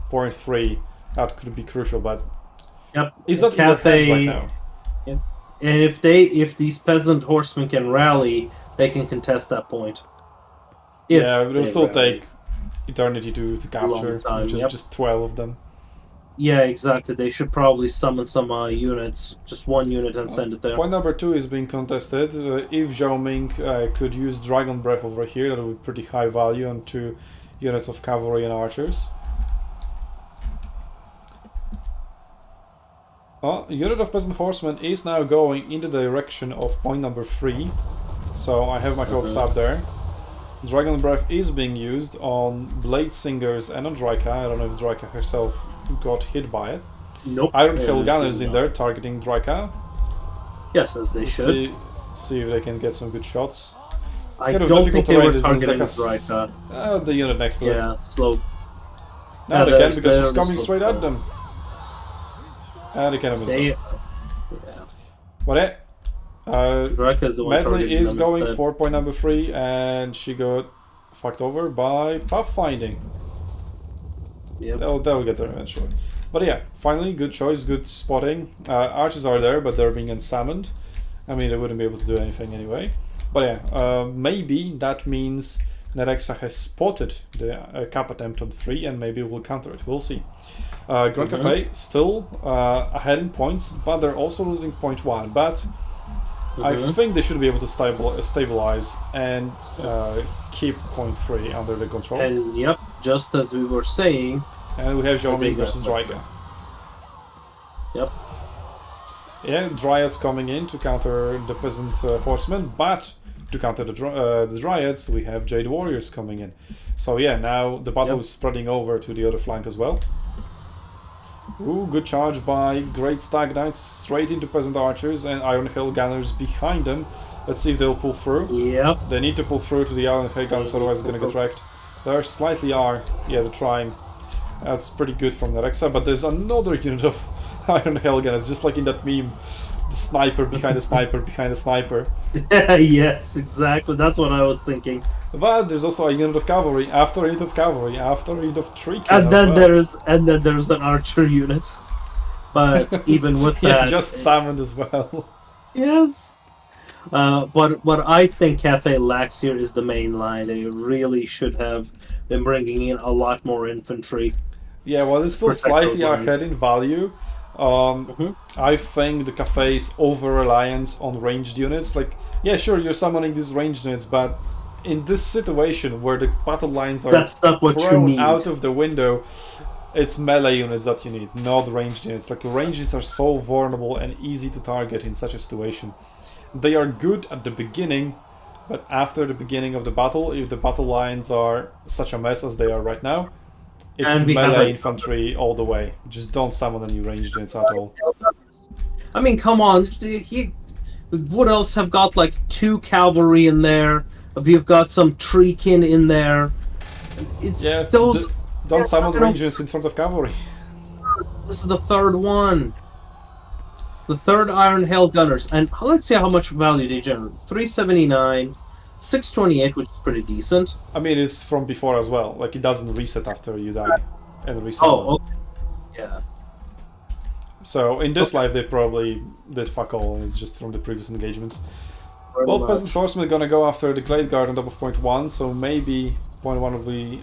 point 3, that could be crucial. But is that in their hands right now? And if these peasant horsemen can rally, they can contest that point. Yeah, but it'll still take eternity to capture, time, which is just 12 of them. Yeah, exactly. They should probably summon some units, just one unit, and send it there. Point number 2 is being contested. If Zhao Ming could use Dragon Breath over here, that would be pretty high value on 2 units of cavalry and archers. A unit of peasant horsemen is now going in the direction of point number 3. So I have my hopes up there. Dragon Breath is being used on Blade Singers and on Draika. I don't know if Draika herself got hit by it. Nope. Iron Hill Gunners in there targeting Draika. Yes, as they should. See if they can get some good shots. It's I kind of don't difficult think they terrain. were This is targeting like Draika. The unit next to it. Yeah, slow. Now they can, because she's they're coming straight at them. And they can miss them. Yeah. But yeah. Draika's the one Medley targeting is them going instead. for point number 3, and she got fucked over by pathfinding. Yep. They'll get there eventually. But yeah, finally, good choice, good spotting. Archers are there, but they're being unsummoned. I mean, they wouldn't be able to do anything anyway. But yeah, maybe that means Nerexa has spotted the cap attempt on 3, and maybe we'll counter it. We'll see. Grand Cafe still ahead in points, but they're also losing point 1. But I think they should be able to stabilize and keep point 3 under the control. And yep, just as we were saying. And we have Zhao Ming versus Draika. Yep. Yeah, Dryads coming in to counter the peasant horsemen, but to counter the Dryads, we have Jade Warriors coming in. So yeah, now the battle is spreading over to the other flank as well. Ooh, good charge by Great Stag Knights straight into peasant archers and Iron Hill Gunners behind them. Let's see if they'll pull through. Yep. They need to pull through to the Iron Hill Gunners, otherwise it's going to get wrecked. They slightly are. Yeah, they're trying. That's pretty good from Nerexa, but there's another unit of Iron Hill Gunners, just like in that meme. The sniper behind the sniper behind the sniper. Yes, exactly. That's what I was thinking. But there's also a unit of cavalry, after a unit of cavalry, after a unit of tree And then there's an archer unit. But even with that, yeah, just summoned as well. Yes. But what I think Cathay lacks here is the main line. They really should have been bringing in a lot more infantry. Yeah, well, it's still slightly ahead in value. I think the Cafe's over-reliance on ranged units. Like, yeah, sure, you're summoning these ranged units, but in this situation where the battle lines are thrown out of the window, it's melee units that you need, not ranged units. Like, ranged units are so vulnerable and easy to target in such a situation. They are good at the beginning, but after the beginning of the battle, if the battle lines are such a mess as they are right now, it's melee infantry all the way. Just don't summon any ranged units at all. I mean, come on. Wood Elves have got like 2 cavalry in there. We've got some treekin in there. It's those. Don't summon ranged units in front of cavalry. This is the 3rd one. The 3rd Iron Hail Gunners. And let's see how much value they generate. 379. 628, which is pretty decent. I mean, it's from before as well. Like, it doesn't reset after you die and reset. Oh, okay. Yeah. So in this life, they probably did fuck all, and it's just from the previous engagements. Very well, much. Peasant Horsemen are gonna go after the Glade Guard on top of point 1, so maybe point 1 will be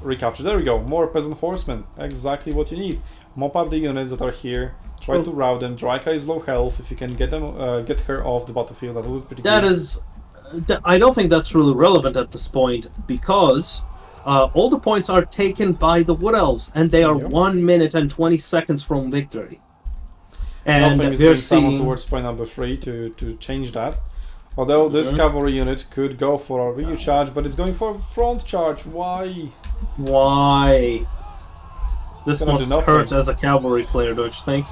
recaptured. There we go, more Peasant Horsemen. Exactly what you need. Mop up the units that are here. Try to rout them. Draika is low health. If you can get them, get her off the battlefield, that would be pretty good. I don't think that's really relevant at this point, because all the points are taken by the Wood Elves, and they are Yep. 1 minute and 20 seconds from victory. And Nothing is we're being summoned seeing towards point number 3 to change that. Although this cavalry unit could go for a rear charge, but it's going for a front charge. Why? why this gonna do must nothing. hurt as a cavalry player, don't you think?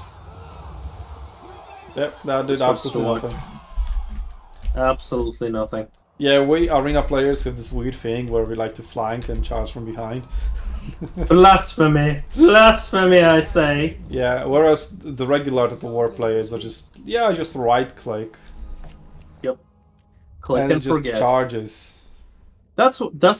Yep, that did This was absolutely too much. nothing. Absolutely nothing. Yeah, we arena players have this weird thing where we like to flank and charge from behind. Blasphemy! Blasphemy, I say! Yeah, whereas the regular Total War players are just right click Yep. Click and and it just forget. charges. That's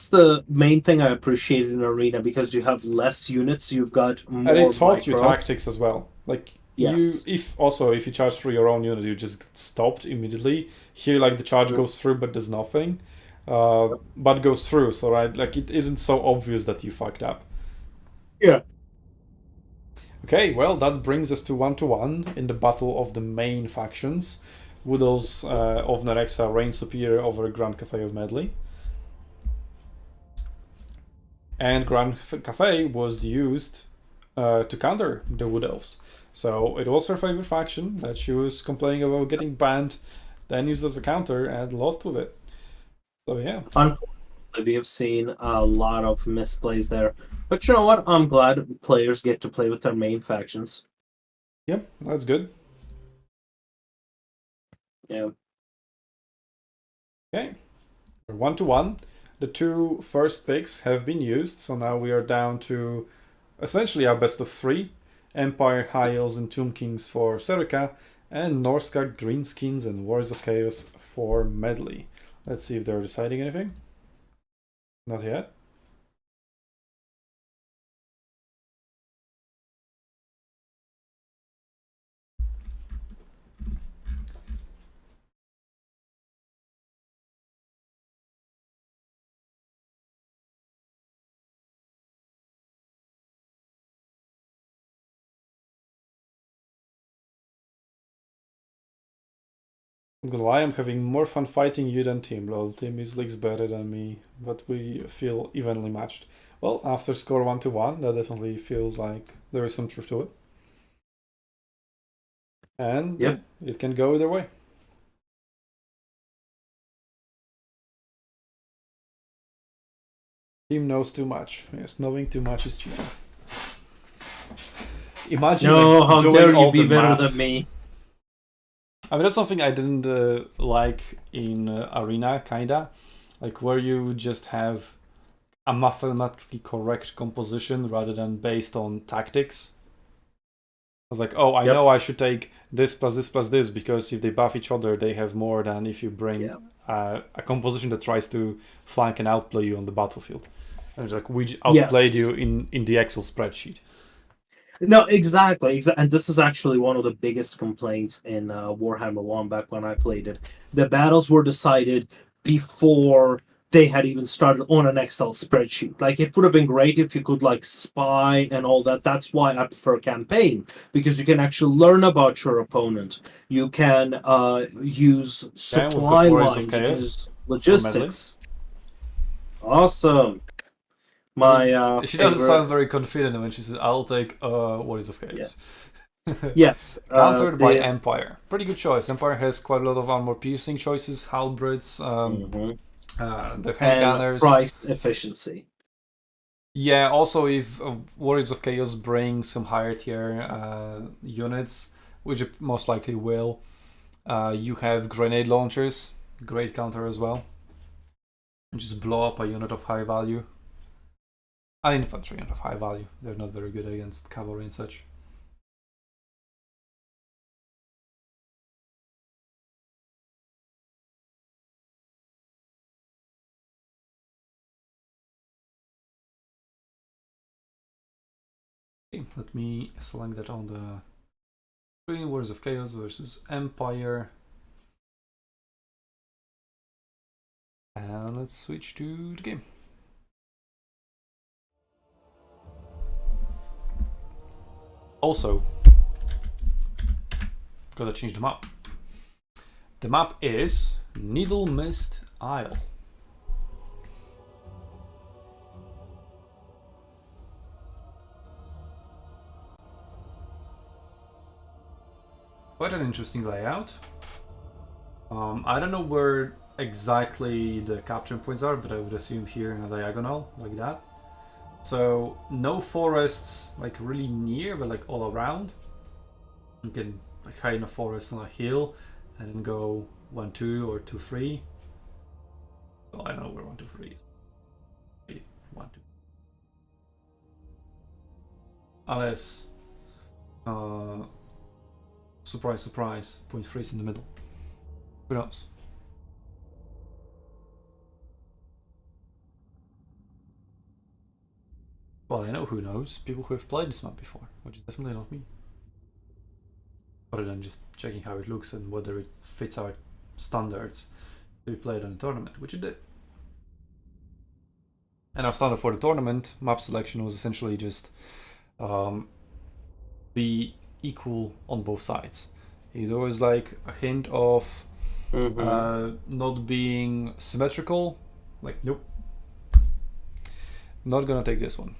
the main thing I appreciated in Arena, because you have less units, you've got more And it taught you micro. tactics as well. Like Yes. if you charge through your own unit, you just get stopped immediately. Here, like the charge goes through, but does nothing, but goes through. So right, like it isn't so obvious that you fucked up. Yeah. Okay, well that brings us to 1-1 in the battle of the main factions. Wood Elves of Nerexa reign superior over Grand Cafe of Medley. And Grand Cafe was used to counter the Wood Elves. So it was her favorite faction that she was complaining about getting banned, then used as a counter and lost with it. So yeah. Unfortunately, we have seen a lot of misplays there. But you know what? I'm glad players get to play with their main factions. Yep, that's good. Yeah. Okay. We're 1-1. The two first picks have been used, so now we are down to essentially our best of 3. Empire, High Elves, and Tomb Kings for Serica, and Norsca, Greenskins, and Warriors of Chaos for Medley. Let's see if they're deciding anything. Not yet. I'm gonna lie, I'm having more fun fighting you than Team Lol. Team is leagues better than me, but we feel evenly matched. Well, after score 1-1, that definitely feels like there is some truth to it. And Yep. it can go either way. Team knows too much. Yes, knowing too much is cheating. Imagine No, like, how doing dare you all be the better math. than me? I mean, that's something I didn't like in Arena, kinda. Like, where you just have a mathematically correct composition rather than based on tactics. I was like, oh, I Yep. know I should take this plus this plus this, because if they buff each other, they have more than if you bring Yep. a composition that tries to flank and outplay you on the battlefield. And it's like, we outplayed Yes. you in the Excel spreadsheet. No, exactly. And this is actually one of the biggest complaints in Warhammer 1 back when I played it. The battles were decided before they had even started on an Excel spreadsheet. Like, it would have been great if you could, like, spy and all that. That's why I prefer campaign, because you can actually learn about your opponent. You can use we've got supply Warriors lines, of you can Chaos use logistics. Awesome. She doesn't sound very confident when she says, I'll take Warriors of Chaos. Yes. Countered by Empire. Pretty good choice. Empire has quite a lot of armor piercing choices, halberds, the handgunners. Price efficiency. Yeah, also if Warriors of Chaos bring some higher tier units, which it most likely will, you have grenade launchers, great counter as well. Just blow up a unit of high value. An infantry unit of high value. They're not very good against cavalry and such. Okay, let me select that on the screen. Warriors of Chaos versus Empire. And let's switch to the game. Also, gotta change the map. The map is Needle Mist Isle. Quite an interesting layout. I don't know where exactly the capture points are, but I would assume here in a diagonal, like that. So no forests like really near, but like all around. You can like hide in a forest on a hill and then go 1-2 or 2-3. Well, I don't know where 1-2-3 is. 1-2. Unless, surprise, surprise, point 3 is in the middle. Who knows? Well, I know who knows. People who have played this map before, which is definitely not me. Other than just checking how it looks and whether it fits our standards to be played in a tournament, which it did. And our standard for the tournament, map selection, was essentially just be equal on both sides. It's always like a hint of not being symmetrical. Like, nope. Not gonna take this one.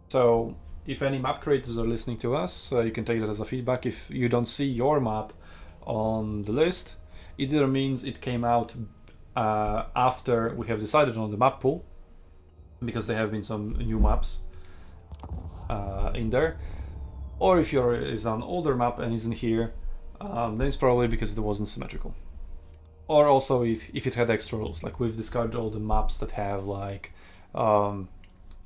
So if any map creators are listening to us, you can take that as a feedback. If you don't see your map on the list, it either means it came out after we have decided on the map pool, because there have been some new maps in there, or if your is an older map and isn't here, then it's probably because it wasn't symmetrical. Or also if it had extra rules, like we've discarded all the maps that have like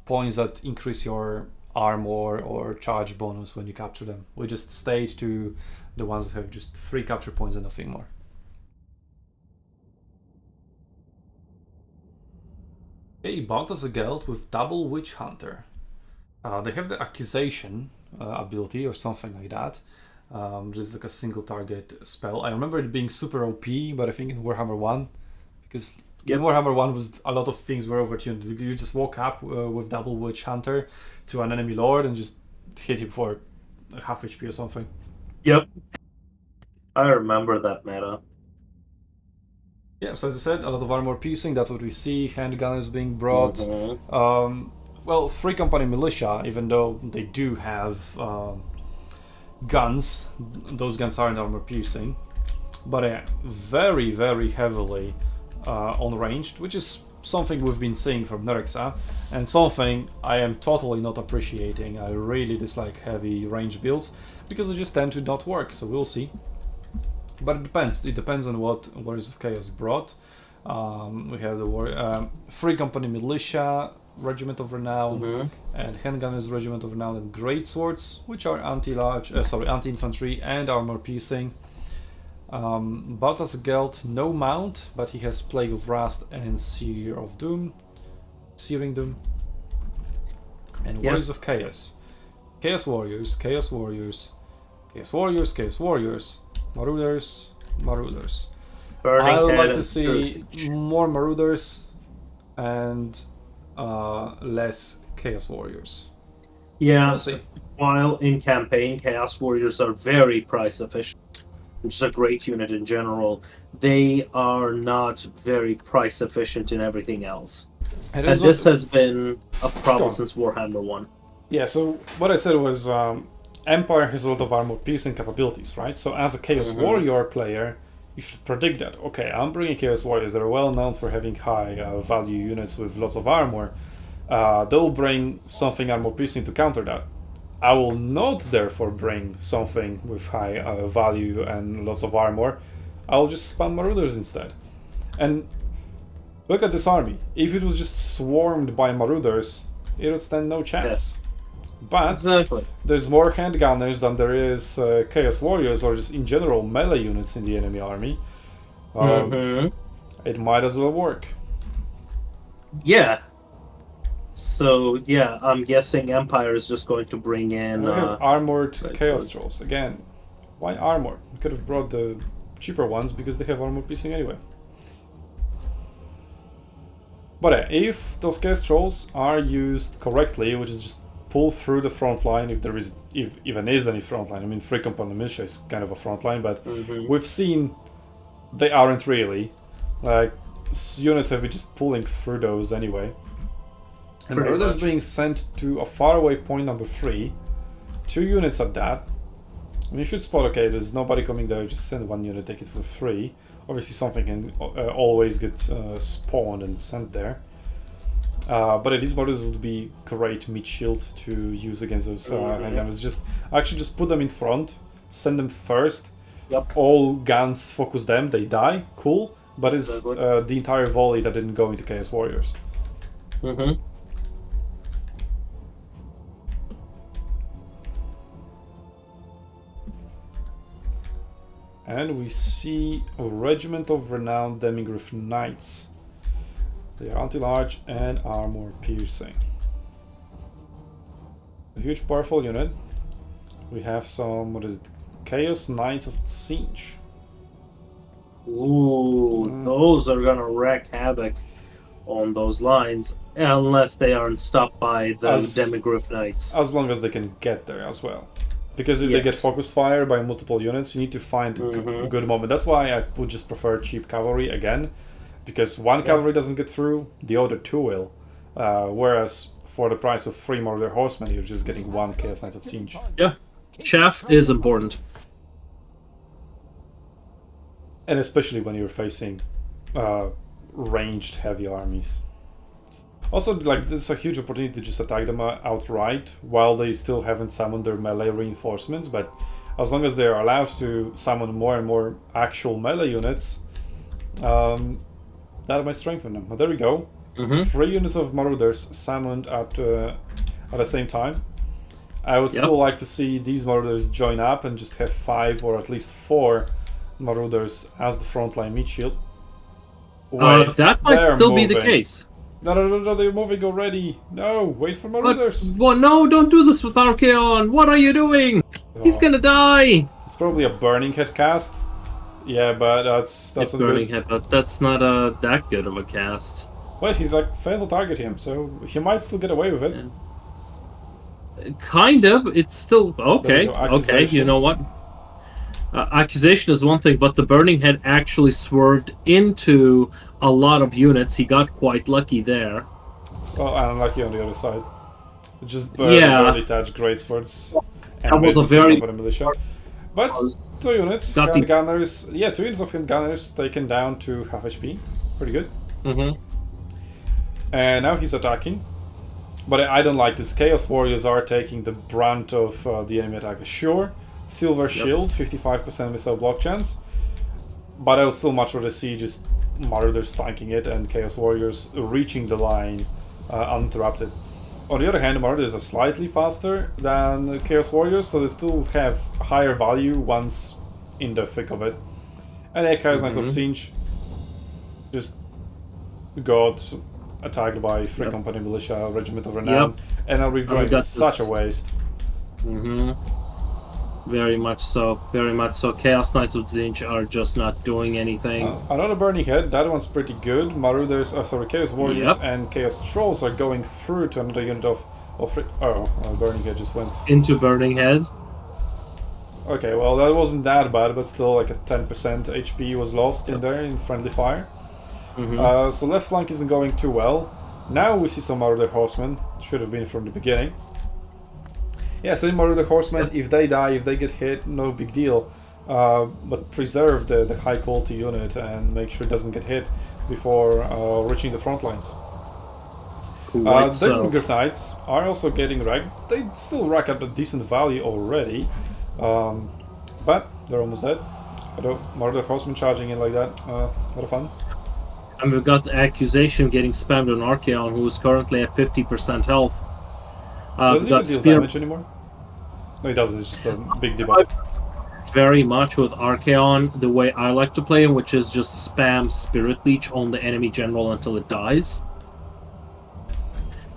points that increase your armor or charge bonus when you capture them. We just stayed to the ones that have just 3 capture points and nothing more. Okay, Balthazar Geld with double Witch Hunter. They have the accusation ability or something like that. Just like a single target spell. I remember it being super OP, but I think in Warhammer 1, because in Warhammer 1 was a lot of things were overtuned. You just walk up with double Witch Hunter to an enemy lord and just hit him for half HP or something. Yep. I remember that meta. Yeah, so as I said, a lot of armor piercing, that's what we see. Handgunners being brought. Well, Free Company Militia, even though they do have guns, those guns aren't armor piercing, but very, very heavily on ranged, which is something we've been seeing from Nerexa, and something I am totally not appreciating. I really dislike heavy range builds because they just tend to not work, so we'll see. But it depends on what Warriors of Chaos brought. We have the Free Company Militia, Regiment of Renown, and Handgunners Regiment of Renown, and Great Swords, which are anti-infantry and armor piercing. Balthazar Geld, no mount, but he has Plague of Rust and Searing Doom. And Warriors of Chaos. Chaos Warriors, Chaos Warriors, Chaos Warriors, Chaos Warriors, Marauders. I would like to see more Marauders and less Chaos Warriors. Yeah, We'll see. While in campaign, Chaos Warriors are very price efficient, which is a great unit in general. They are not very price efficient in everything else. And this has been a problem since Warhammer 1. Yeah, so what I said was Empire has a lot of armor piercing capabilities, right? So as a Chaos Warrior player, you should predict that. Okay, I'm bringing Chaos Warriors that are well known for having high value units with lots of armor. They'll bring something armor piercing to counter that. I will not therefore bring something with high value and lots of armor. I'll just spam Marauders instead. And look at this army. If it was just swarmed by Marauders, it would stand no chance. Yes. But there's more handgunners than there is Chaos Warriors, or just in general melee units in the enemy army. It might as well work. Yeah. So yeah, I'm guessing Empire is just going to bring in armored Chaos Trolls again. Why armor? We could have brought the cheaper ones because they have armor piercing anyway. But if those Chaos Trolls are used correctly, which is just pull through the front line, if there is even is any front line. I mean, Free Company Militia is kind of a front line, but we've seen they aren't really. Like, units have been just pulling through those anyway. And Marauders being sent to a faraway point number 3, 2 units at that, You should spot, okay, there's nobody coming there, just send one unit, take it for free. Obviously something can always get spawned and sent there. But these models would be great mid shield to use against those handgunners. Just put them in front, send them first. Yep. All guns focus them, they die, cool. But it's the entire volley that didn't go into Chaos Warriors. Mm-hmm. And we see a regiment of renowned Demigryph Knights. They are anti-large and armor piercing. A huge powerful unit. We have some, what is it? Chaos Knights of Siege. Ooh, those are gonna wreak havoc on those lines, unless they aren't stopped by the Demigryph Knights. As long as they can get there as well. Because if they get focus fire by multiple units, you need to find a good moment. That's why I would just prefer cheap cavalry again. Because one cavalry doesn't get through, the other two will. Whereas for the price of 3 Marauder Horsemen, you're just getting 1 Chaos Knights of Siege. Yeah, chaff is important. And especially when you're facing ranged heavy armies. Also, like, this is a huge opportunity to just attack them outright while they still haven't summoned their melee reinforcements, but as long as they are allowed to summon more and more actual melee units, that might strengthen them. But there we go. 3 units of Marauders summoned at the same time. I would still like to see these Marauders join up and just have 5 or at least 4 Marauders as the frontline meat shield. That might still be the case. No, they're moving already. No, wait for Marauders. But, no, don't do this with Archaon. What are you doing? He's gonna die. It's probably a Burning Head cast. Yeah, but that's it's Burning Head, but that's not that good of a cast. Wait, he like failed to target him, so he might still get away with it. Yeah. Kind of. It's still okay. Okay, you know what? Accusation is one thing, but the Burning Head actually swerved into a lot of units. He got quite lucky there. Well, and unlucky on the other side. Just barely touched Greatswords. That was a very... militia. But 2 units, gunners. Yeah, 2 units of gunners taken down to half HP. Pretty good. And now he's attacking. But I don't like this. Chaos Warriors are taking the brunt of the enemy attack. Sure. Silver Shield, 55% missile block chance. But I would still much rather see just Marauders tanking it and Chaos Warriors reaching the line uninterrupted. On the other hand, Marauders are slightly faster than Chaos Warriors, so they still have higher value once in the thick of it. And Chaos Knights of Siege just got attacked by 3 Company Militia, Regiment of Renown, and now we've joined such a waste. Very much so, very much so. Chaos Knights of Zinch are just not doing anything. Another Burning Head, that one's pretty good. Marauders, Chaos Warriors and Chaos Trolls are going through to another unit of Burning Head just went... into Burning Head? Okay, well that wasn't that bad, but still like a 10% HP was lost in there in friendly fire. So left flank isn't going too well. Now we see some Marauder Horsemen, should have been from the beginning. Yeah, same Marauder Horsemen, if they die, if they get hit, no big deal. But preserve the high quality unit and make sure it doesn't get hit before reaching the front lines. Demigryph Knights are also getting wrecked. They still rack up a decent value already. But they're almost dead. Marauder Horsemen charging in like that, a lot of fun. And we've got the Accusation getting spammed on Archaon, who is currently at 50% health. Does he even deal damage anymore? No, he doesn't. It's just a big debuff. Very much with Archaon, the way I like to play him, which is just spam Spirit Leech on the enemy general until it dies.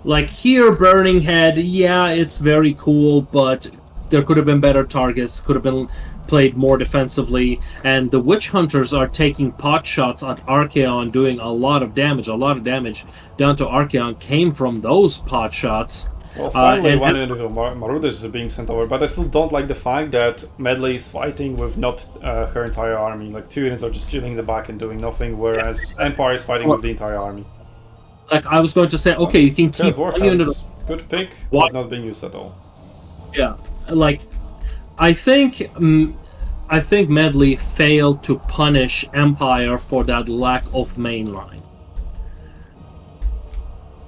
Like here, Burning Head, yeah, it's very cool, but there could have been better targets, could have been played more defensively, and the Witch Hunters are taking pot shots at Archaon, doing a lot of damage. A lot of damage down to Archaon came from those pot shots. Well, finally one individual Marauders is being sent over, but I still don't like the fact that Medley is fighting with not her entire army. Like 2 units are just chilling in the back and doing nothing, whereas Empire is fighting with the entire army. Like I was going to say, okay, you can keep one unit. Good pick, but not being used at all. Yeah, like I think Medley failed to punish Empire for that lack of mainline.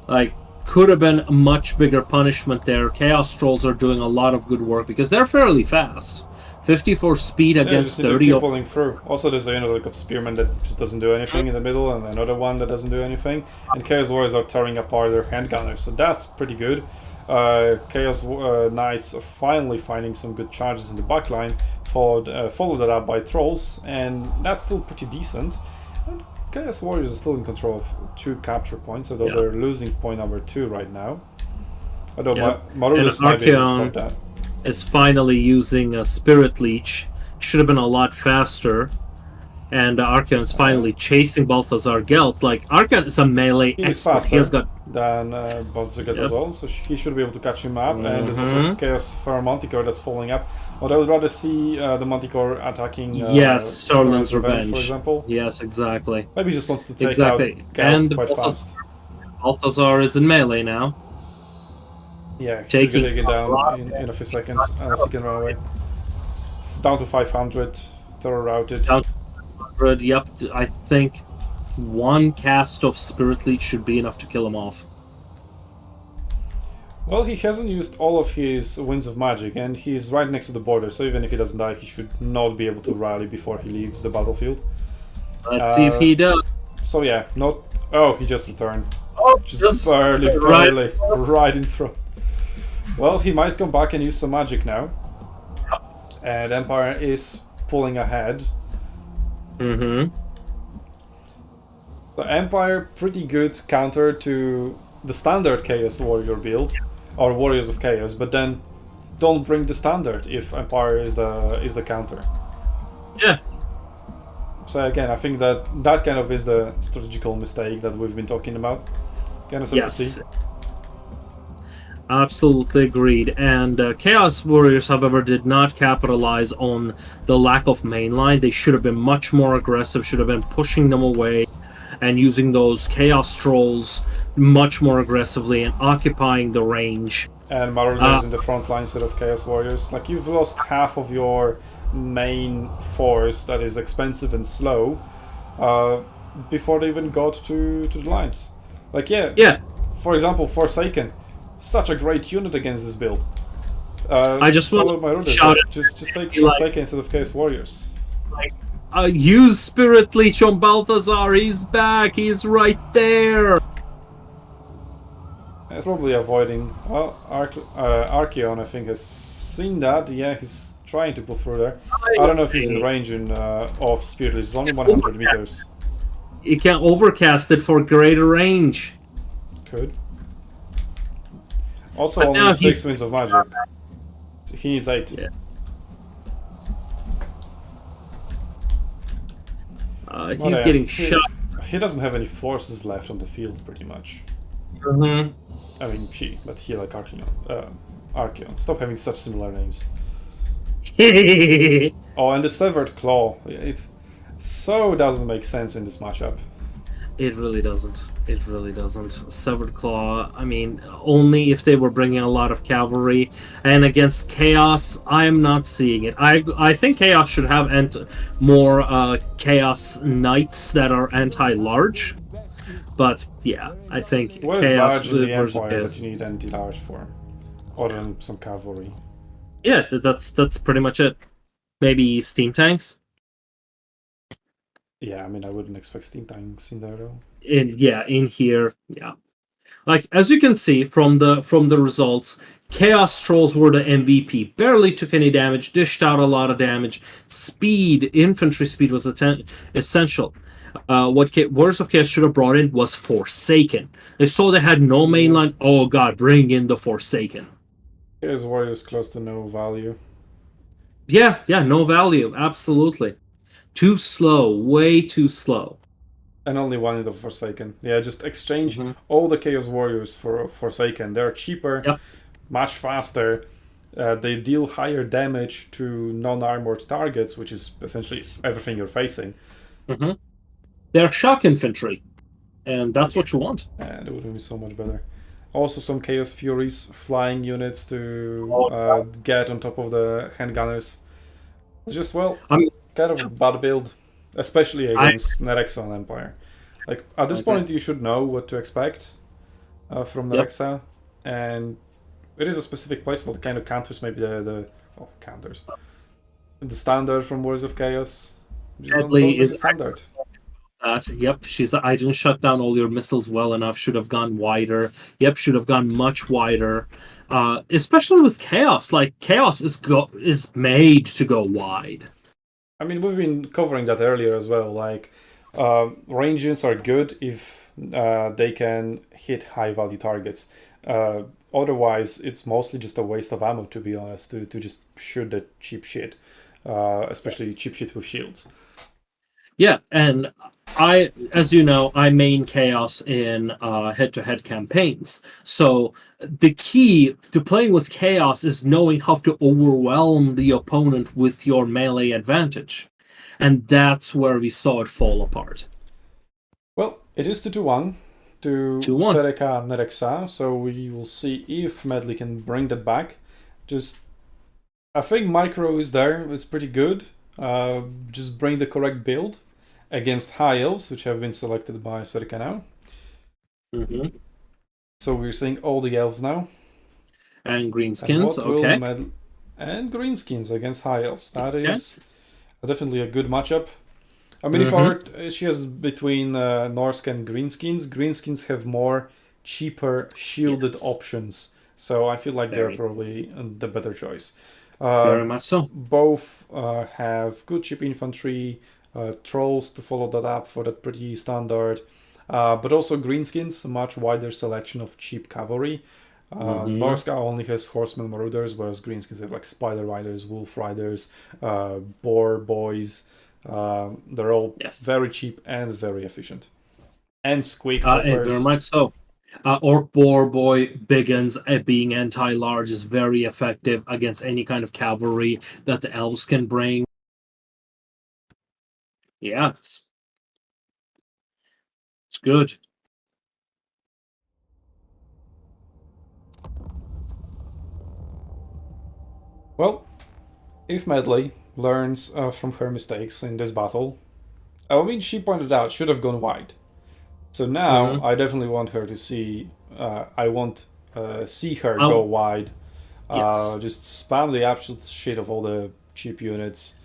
Like, could have been a much bigger punishment there. Chaos Trolls are doing a lot of good work because they're fairly fast. 54 speed Yeah, against just need to 30. keep pulling through. Also, there's a unit of Spearmen that just doesn't do anything in the middle, and another one that doesn't do anything. And Chaos Warriors are tearing apart their handgunners, so that's pretty good. Chaos Knights are finally finding some good charges in the backline, followed that up by Trolls, and that's still pretty decent. And Chaos Warriors are still in control of 2 capture points, although they're losing point number 2 right now. Although Maruders might be able to stop that. Is finally using a Spirit Leech. Should have been a lot faster. And Archeon's finally chasing Balthazar Gelt. Like, Archeon is a melee He's expert. faster He has got... than Balthazar Gelt as well, so he should be able to catch him up. And there's also Chaos Fire Manticore that's following up. Although I would rather see the Manticore attacking Starland's Revenge, for example. Yes, exactly. Maybe he just wants to take out Gelt quite fast. Balthazar is in melee now. Yeah, taking it down in a few seconds, unless he can run away. Down to 500, terror routed. Down to 500, yep. I think one cast of Spirit Leech should be enough to kill him off. Well, he hasn't used all of his Winds of Magic, and he's right next to the border, so even if he doesn't die, he should not be able to rally before he leaves the battlefield. Let's see if he does. So yeah, not... Oh, he just returned. Oh, just barely, right in front. Well, he might come back and use some magic now. And Empire is pulling ahead. So Empire, pretty good counter to the standard Chaos Warrior build, or Warriors of Chaos, but then don't bring the standard if Empire is the counter. Yeah. So again, I think that kind of is the strategical mistake that we've been talking about. Kind of sad to see. Absolutely agreed. And Chaos Warriors, however, did not capitalize on the lack of mainline. They should have been much more aggressive, should have been pushing them away and using those Chaos Trolls much more aggressively and occupying the range. And Marauders in the front line instead of Chaos Warriors. Like, you've lost half of your main force that is expensive and slow before they even got to the lines. Like, yeah. For example, Forsaken. Such a great unit against this build. I just want to shout it. Just take Forsaken instead of Chaos Warriors. Like, use Spirit Leech on Balthazar. He's back. He's right there. It's probably avoiding. Well, Archeon, I think, has seen that. Yeah, he's trying to pull through there. I don't know if he's in range of Spirit Leech. It's only 100 meters. You can overcast it for greater range. Could. Also, but only 6 Winds of Magic. So he needs 8. Yeah. He's getting shot. He doesn't have any forces left on the field, pretty much. I mean, but he like Archeon. Stop having such similar names. Oh, and the Severed Claw. It so doesn't make sense in this matchup. It really doesn't. It really doesn't. Severed Claw, I mean, only if they were bringing a lot of cavalry. And against Chaos, I am not seeing it. I think Chaos should have more Chaos Knights that are anti-large. But, yeah, I think Chaos large in the Empire that you need anti-large for. Other than some cavalry. Yeah, that's pretty much it. Maybe steam tanks? Yeah, I mean, I wouldn't expect steam tanks in there though. In here, yeah. Like, as you can see from the results, Chaos Trolls were the MVP. Barely took any damage, dished out a lot of damage. Speed, infantry speed was essential. What Warriors of Chaos should have brought in was Forsaken. They saw they had no mainline. Oh god, bring in the Forsaken. Chaos Warriors close to no value. Yeah, no value, absolutely. Too slow, way too slow. And only one in the Forsaken. Yeah, just exchange all the Chaos Warriors for Forsaken. They're cheaper, much faster. They deal higher damage to non-armored targets, which is essentially everything you're facing. They're shock infantry, and that's what you want. And it would be so much better. Also some Chaos Furies, flying units to get on top of the handgunners. It's just, well, I mean, kind of a bad build, especially I against Nerexa and Empire. Like, at this point, you should know what to expect from Nerexa, and it is a specific playstyle that kind of counters maybe the standard from Wars of Chaos. Just don't do the standard. Yep, she's. I didn't shut down all your missiles well enough. Should have gone wider. Yep, should have gone much wider. Especially with Chaos. Like Chaos is made to go wide. I mean, we've been covering that earlier as well. Like, range units are good if they can hit high value targets. Otherwise, it's mostly just a waste of ammo, to be honest, to just shoot the cheap shit, especially cheap shit with shields. Yeah, and as you know, I main Chaos in head-to-head campaigns. So the key to playing with Chaos is knowing how to overwhelm the opponent with your melee advantage. And that's where we saw it fall apart. Well, it is 2-1 to Sereka and Nerexa, so we will see if Medley can bring that back. I think Micro is there, it's pretty good. Just bring the correct build against High Elves, which have been selected by Sereka now. Mm-hmm. So we're seeing all the elves now. And greenskins, okay. And greenskins against High Elves. That is definitely a good matchup. I mean, if she has between Norsk and greenskins, greenskins have more cheaper shielded options. So I feel like they're probably the better choice. Very much so. Both have good cheap infantry, trolls to follow that up for that pretty standard, but also greenskins, a much wider selection of cheap cavalry. Norska only has horsemen marauders, whereas greenskins have like spider riders, wolf riders, boar boys. They're all very cheap and very efficient. And squeak hoppers. Very much so. Orc Boar Boy Biggins being anti-large is very effective against any kind of cavalry that the elves can bring. Yeah, it's good. Well, if Medley learns from her mistakes in this battle, I mean, she pointed out should have gone wide. So now I definitely want her to see. I want see her go wide. Just spam the absolute shit of all the cheap units,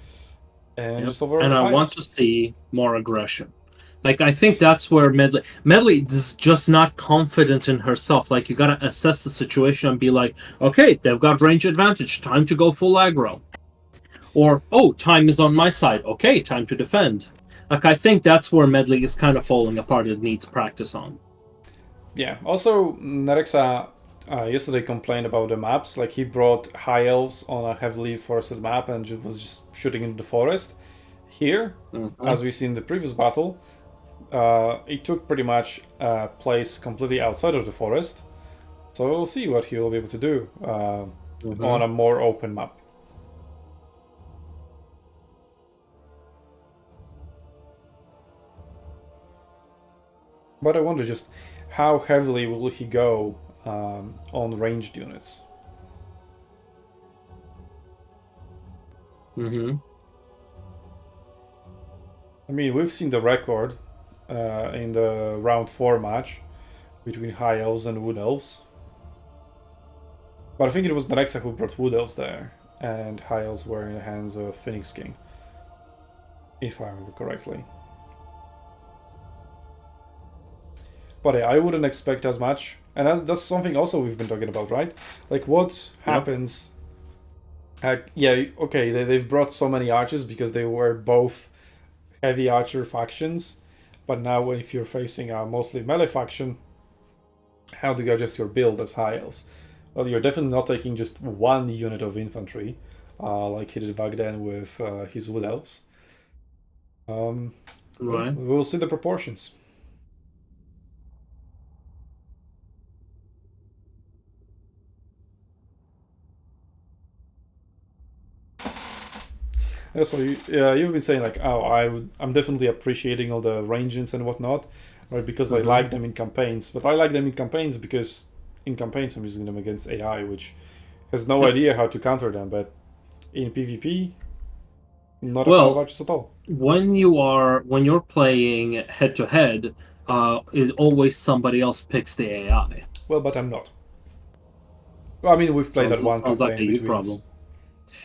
and just over. And I want to see more aggression. Like I think that's where Medley is just not confident in herself. Like you gotta assess the situation and be like, okay, they've got range advantage. Time to go full aggro. Or time is on my side. Okay, time to defend. Like, I think that's where Medley is kind of falling apart. It needs practice on. Yeah. Also, Nerexa yesterday complained about the maps. Like, he brought High Elves on a heavily forested map and was just shooting into the forest. Here, as we see in the previous battle, it took pretty much place completely outside of the forest. So we'll see what he will be able to do on a more open map. But I wonder just how heavily will he go on ranged units. I mean, we've seen the record in the round 4 match between High Elves and Wood Elves. But I think it was Nerexa who brought Wood Elves there, and High Elves were in the hands of Phoenix King, if I remember correctly. But yeah, I wouldn't expect as much. And that's something also we've been talking about, right? Like, what happens... they've brought so many archers because they were both heavy archer factions. But now if you're facing a mostly melee faction, how do you adjust your build as High Elves? Well, you're definitely not taking just one unit of infantry, like he did back then with his Wood Elves. Right. We'll see the proportions. Yeah, so you've been saying like, I'm definitely appreciating all the ranges and whatnot, right? Because I like them in campaigns. But I like them in campaigns because in campaigns I'm using them against AI, which has no idea how to counter them. But in PvP, not a fan of archers at all. When you're playing head to head, it always somebody else picks the AI. Well, but I'm not. Well, I mean, we've played that one Sounds campaign like a you between problem. us.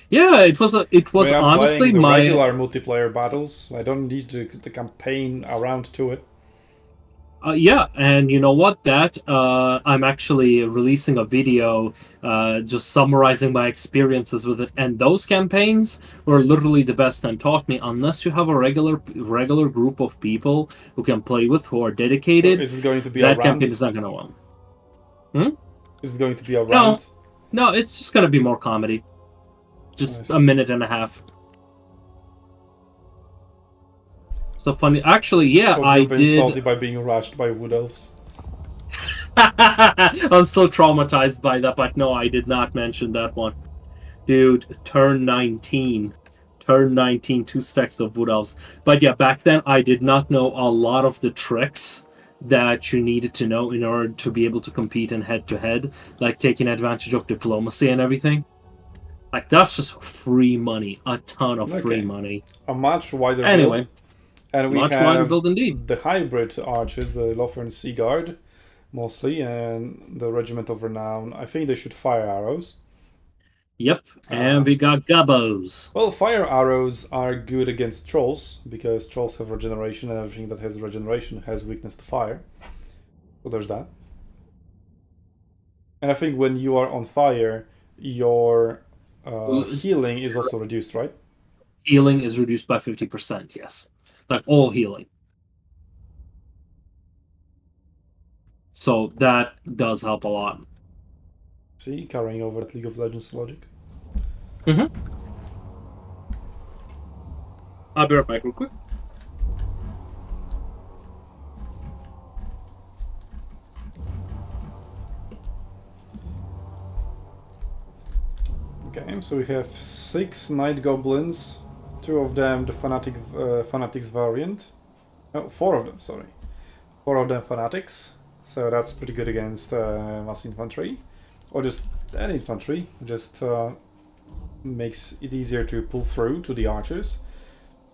Yeah, it was When I'm honestly playing the my regular multiplayer battles. I don't need the campaign around to it. yeah, and you know what? That I'm actually releasing a video just summarizing my experiences with it, and those campaigns were literally the best and taught me. Unless you have a regular group of people who can play with, who are dedicated, So is it going to be that a campaign rant? is not going to win. Is it going to be a No. rant? No, it's just going to be more comedy. Just Nice. a minute and a half. So funny. Actually, yeah, Or I you've been did. salty by being rushed by wood elves. I'm so traumatized by that, but no, I did not mention that one. Dude, turn 19. Turn 19, 2 stacks of wood elves. But yeah, back then I did not know a lot of the tricks that you needed to know in order to be able to compete in head-to-head, like taking advantage of diplomacy and everything. Like, that's just free money. A ton of free money. A much wider Anyway, build. And we much have wider build indeed. the hybrid archers, the Lothern Sea Guard, mostly, and the Regiment of Renown. I think they shoot fire arrows. Yep, and we got gubbos. Well, fire arrows are good against trolls, because trolls have regeneration, and everything that has regeneration has weakness to fire. So there's that. And I think when you are on fire, your healing is also reduced, right? Healing is reduced by 50%, yes. Like all healing. So that does help a lot. See, carrying over at League of Legends logic. Mm-hmm. I'll be right back real quick. Okay, so we have 6 Night Goblins, 2 of them the Fanatics variant. No, 4 of them, sorry. 4 of them Fanatics, so that's pretty good against mass infantry. Or just any infantry, just makes it easier to pull through to the archers.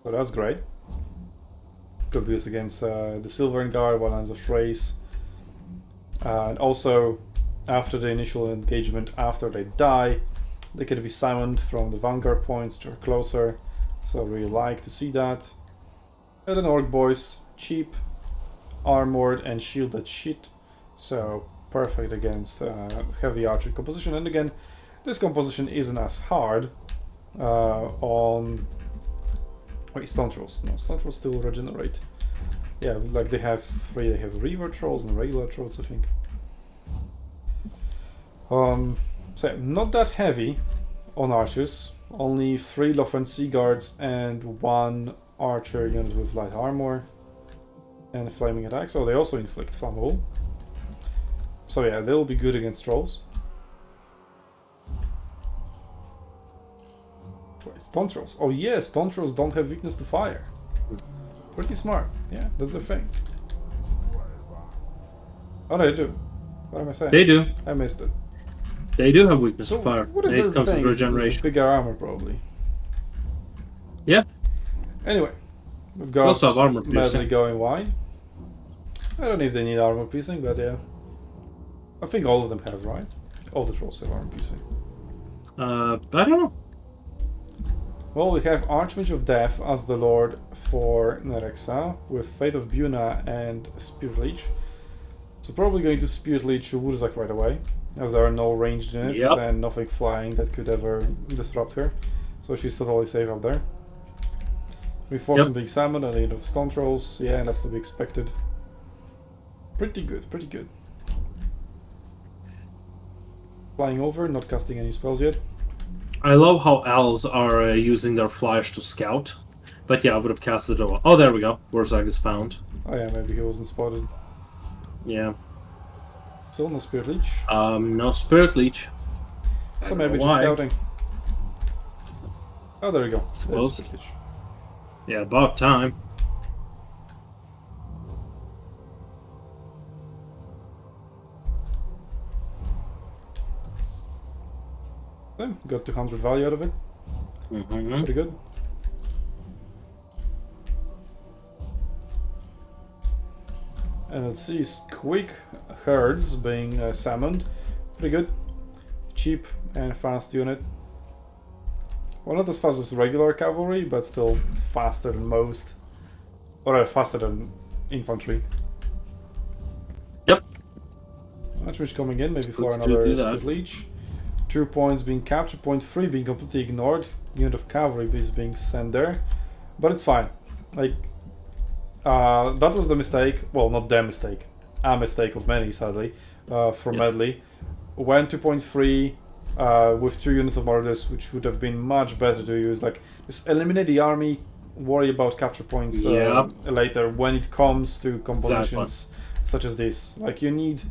So that's great. Could be used against the Silvern Guard, Wildlands of Race. And also, after the initial engagement, after they die, they can be summoned from the Vanguard points, which are closer. So I really like to see that. And then Orc Boys, cheap, armored, and shielded shit. So perfect against heavy archer composition. And again, this composition isn't as hard on... Wait, Stone Trolls. No, Stone Trolls still regenerate. Yeah, like they have Reaver Trolls and regular Trolls, I think. So not that heavy on archers. Only 3 Lothern Sea Guards and 1 archer unit with light armor and flaming attack. So they also inflict flammable. So yeah, they'll be good against trolls. Wait, Stone Trolls. Oh yeah, Stone Trolls don't have weakness to fire. Pretty smart. Yeah, that's the thing. Oh, they do. What am I saying? They do. I missed it. They do have weakness So to fire. what is It their comes to thing? regeneration. Bigger armor, probably. Yeah. Anyway, we've We got also have armor Medley piercing. going wide. I don't know if they need armor piercing, but yeah. I think all of them have, right? All the trolls have armor piercing. I don't know. Well, we have Archmage of Death as the Lord for Nerexa, with Fate of Buna and Spirit Leech. So probably going to Spirit Leech Wurzak right away, as there are no ranged units and nothing flying that could ever disrupt her. So she's totally safe up there. Reinforcing Big Salmon and aid of Stone Trolls, yeah, that's to be expected. Pretty good, pretty good. Flying over, not casting any spells yet. I love how elves are using their flyers to scout. But yeah, I would have casted it over. Oh, there we go. Wurzak is found. Oh yeah, maybe he wasn't spotted. Yeah. Still no Spirit Leech. No Spirit Leech. So maybe just why. scouting. Oh, there we go. There's Suppose. Spirit Leech. Yeah, about time. Yeah, got 200 value out of it. Mm-hmm. Pretty good. And let's see, quick herds being summoned. Pretty good. Cheap and fast unit. Well, not as fast as regular cavalry, but still faster than most. Or faster than infantry. Yep. Matchwitch coming in, maybe for Looks to another do that. Spirit Leech. 2 points being captured, point 3 being completely ignored. Unit of cavalry is being sent there. But it's fine. Like, that was the mistake. Well, not the mistake. A mistake of many, sadly, from Yes. Medley. Went to point 3 with 2 units of marauders, which would have been much better to use. Like, just eliminate the army, worry about capture points later when it comes to compositions such as this. Like, you need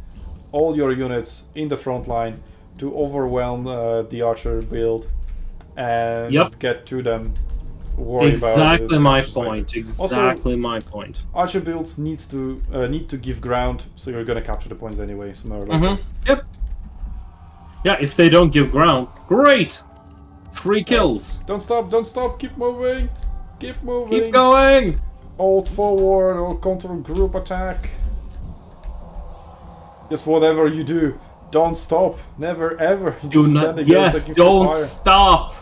all your units in the front line to overwhelm the archer build and just get to them. Worry Exactly about my archers later. point. Exactly my point. Archer builds need to give ground, so you're gonna capture the points anyway, sooner or later. Mm-hmm. Yep. Yeah, if they don't give ground, great! 3 kills. Don't stop, keep moving! Keep moving! Keep going! Hold forward or control group attack. Just whatever you do, don't stop. Never ever. Do Just not. send a gun Yes, taking full don't fire. stop.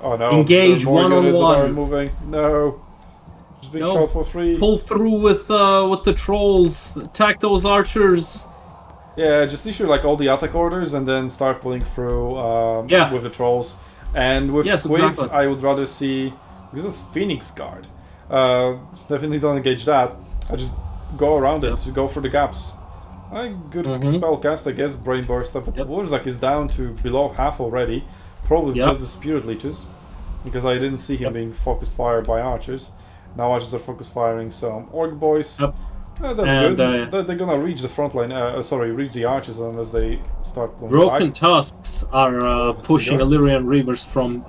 Oh no. Engage there are more units that one-on-one. are moving. No. Just being No. shot for free. Pull through with the trolls. Attack those archers. Yeah, just issue like all the attack orders and then start pulling through with the trolls. And with Yes, squids, exactly. I would rather see, because it's Phoenix Guard. Definitely don't engage that. I just go around it, go through the gaps. Good spell cast, I guess, Brain Burst up. But Wurzak is down to below half already. Probably just the Spirit Leeches. Because I didn't see him being focused fire by archers. Now archers are focused firing some Orc Boys. That's And, good. They're gonna reach the front line. Reach the archers unless they start pulling Broken back. Tusks are pushing Cigar. Illyrian Reavers from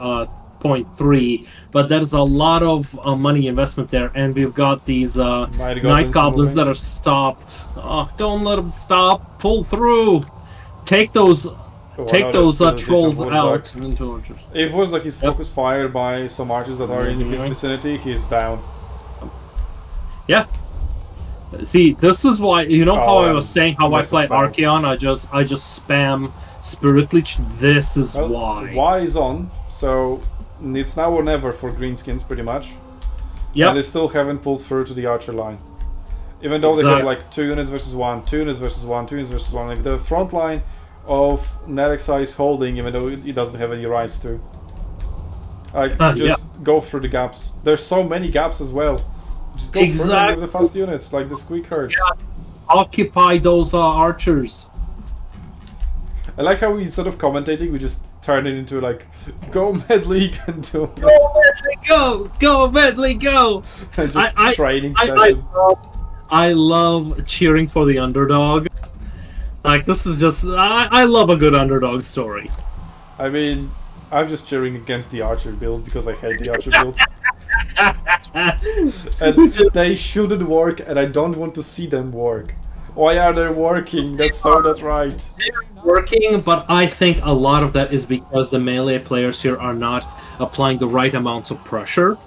point 3, but that is a lot of money investment there, and we've got these Night Goblins moving. that are stopped. Oh, don't let them stop. Pull through. Take those. Take those trolls out. If Wurzak is focused fire by some archers that are in his vicinity, he's down. Yeah. See, this is why, you know how I was saying how I missed the play spell. Archeon, I just spam Spirit Leech. This is why. Y is on, so it's now or never for greenskins, pretty much. Yep. And they still haven't pulled through to the archer line. Even though they have like 2 units versus 1, 2 units versus 1, 2 units versus 1. Like the front line of Nerexa is holding, even though it doesn't have any rights to. Go through the gaps. There's so many gaps as well. Just go through them with the fast units, like the squeak herds. Yeah. Occupy those archers. I like how we, instead of commentating, we just turn it into like, go Medley and do Go Medley, go! Go Medley, go! just training session. I love cheering for the underdog. Like, this is just... I love a good underdog story. I mean, I'm just cheering against the archer build because I hate the archer builds. And they shouldn't work, and I don't want to see them work. Why are they working? That's not right. They're working, but I think a lot of that is because the melee players here are not applying the right amounts of pressure.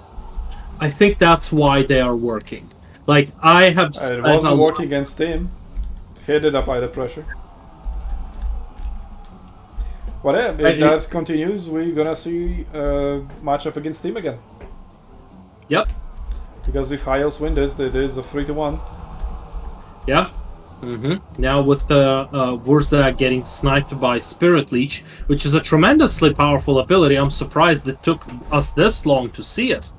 I think that's why they are working. Like, I have... It wasn't working against him. Headed up by the pressure. But yeah, if that continues, we're gonna see a matchup against him again. Yep. Because if Hyos win this, it is a 3-1. Yeah. Now with the Wurzak getting sniped by Spirit Leech, which is a tremendously powerful ability, I'm surprised it took us this long to see it.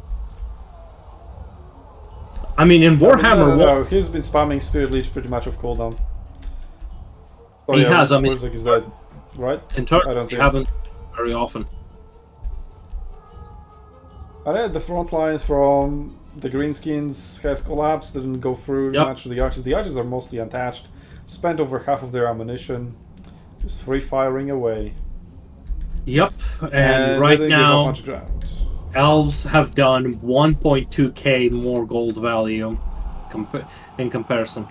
I mean, in Warhammer... No, he's been spamming Spirit Leech pretty much off cooldown. So he has, I mean... Wurzak is dead, right? In turn, I don't see we haven't very often. And the front line from the Greenskins has collapsed, didn't go through much to the archers. The archers are mostly unattached, spent over half of their ammunition, just free firing away. Yep, and right they now, much ground. elves have done 1.2k more gold value in comparison.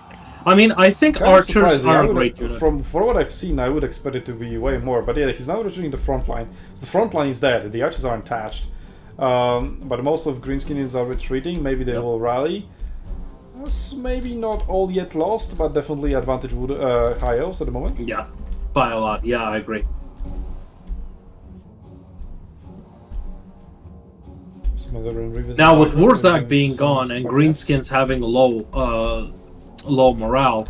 I mean, I think Kind of archers surprising. are a great unit. For what I've seen, I would expect it to be way more. But yeah, he's now retreating the front line. So the front line is dead. The archers are untouched. But most of Greenskins are retreating. Maybe they will rally. It's maybe not all yet lost, but definitely advantage would High Elves at the moment. Yeah, by a lot. Yeah, I agree. Now with Warzak being gone and Greenskins having low morale,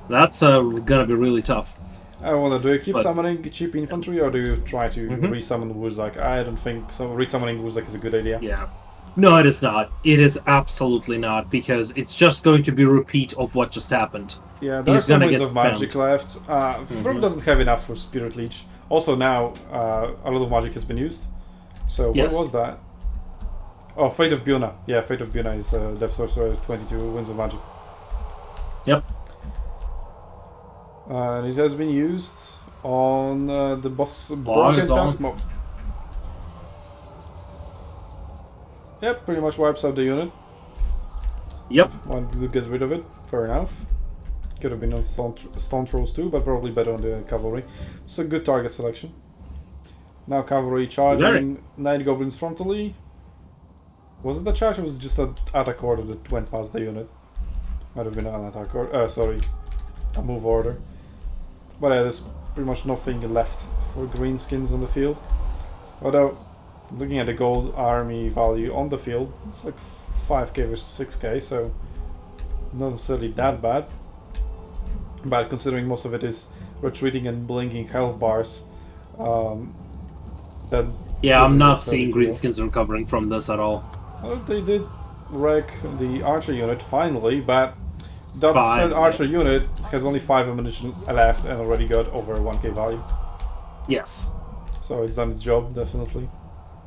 that's gonna be really tough. I wonder, do you keep summoning cheap infantry or do you try to resummon Warzak? I don't think resummoning Warzak is a good idea. Yeah. No, it is not. It is absolutely not, because it's just going to be a repeat of what just happened. Yeah, there's some ways of magic spammed. left. Probably doesn't have enough for Spirit Leech. Also now, a lot of magic has been used. So Yes. what was that? Oh, Fate of Buna. Yeah, Fate of Buna is Death Sorcerer, 22 Winds of Magic. Yep. And it has been used on the boss it's Broken on. Task Mob. Yep, pretty much wipes out the unit. Yep. Wanted to get rid of it, fair enough. Could have been on Stone Trolls too, but probably better on the Cavalry. It's a good target selection. Now Cavalry charging 9 Goblins frontally. Was it a charge or was it just an attack order that went past the unit? Might have been an attack order. Sorry, a move order. But yeah, there's pretty much nothing left for Greenskins on the field. Although, looking at the gold army value on the field, it's like 5k versus 6k, so not necessarily that bad. But considering most of it is retreating and blinking health bars, that Yeah, I'm not seeing Greenskins recovering from this at all. Well, they did wreck the archer unit finally, but that said archer unit has only 5 ammunition left and already got over 1k value. Yes. So it's done its job, definitely.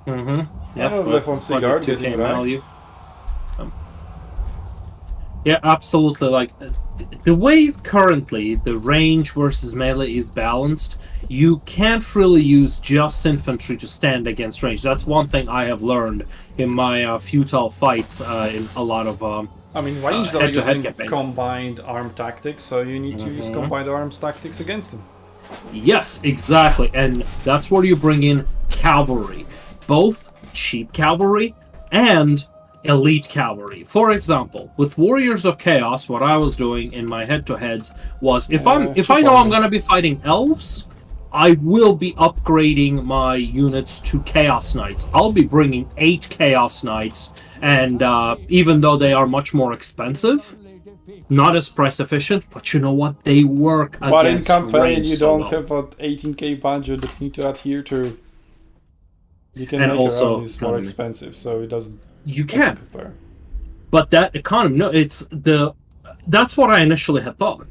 Mm-hmm. Yeah, left on Seaguard getting value. Yeah, absolutely. Like, the way currently the range versus melee is balanced, you can't really use just infantry to stand against range. That's one thing I have learned in my futile fights in a lot of I mean, ranged are head-to-head using campaigns. combined arm tactics, so you need to use combined arms tactics against them. Yes, exactly. And that's where you bring in cavalry. Both cheap cavalry and elite cavalry. For example, with Warriors of Chaos, what I was doing in my head-to-heads was if I know I'm gonna be fighting elves, I will be upgrading my units to Chaos Knights. I'll be bringing 8 Chaos Knights, and even though they are much more expensive, not as price efficient, but you know what? They work against But in campaign, range you so don't well. have an 18k budget that you need to adhere to. You can And make also your armies more economy. expensive, so it doesn't You can. compare. But that economy, no, that's what I initially had thought.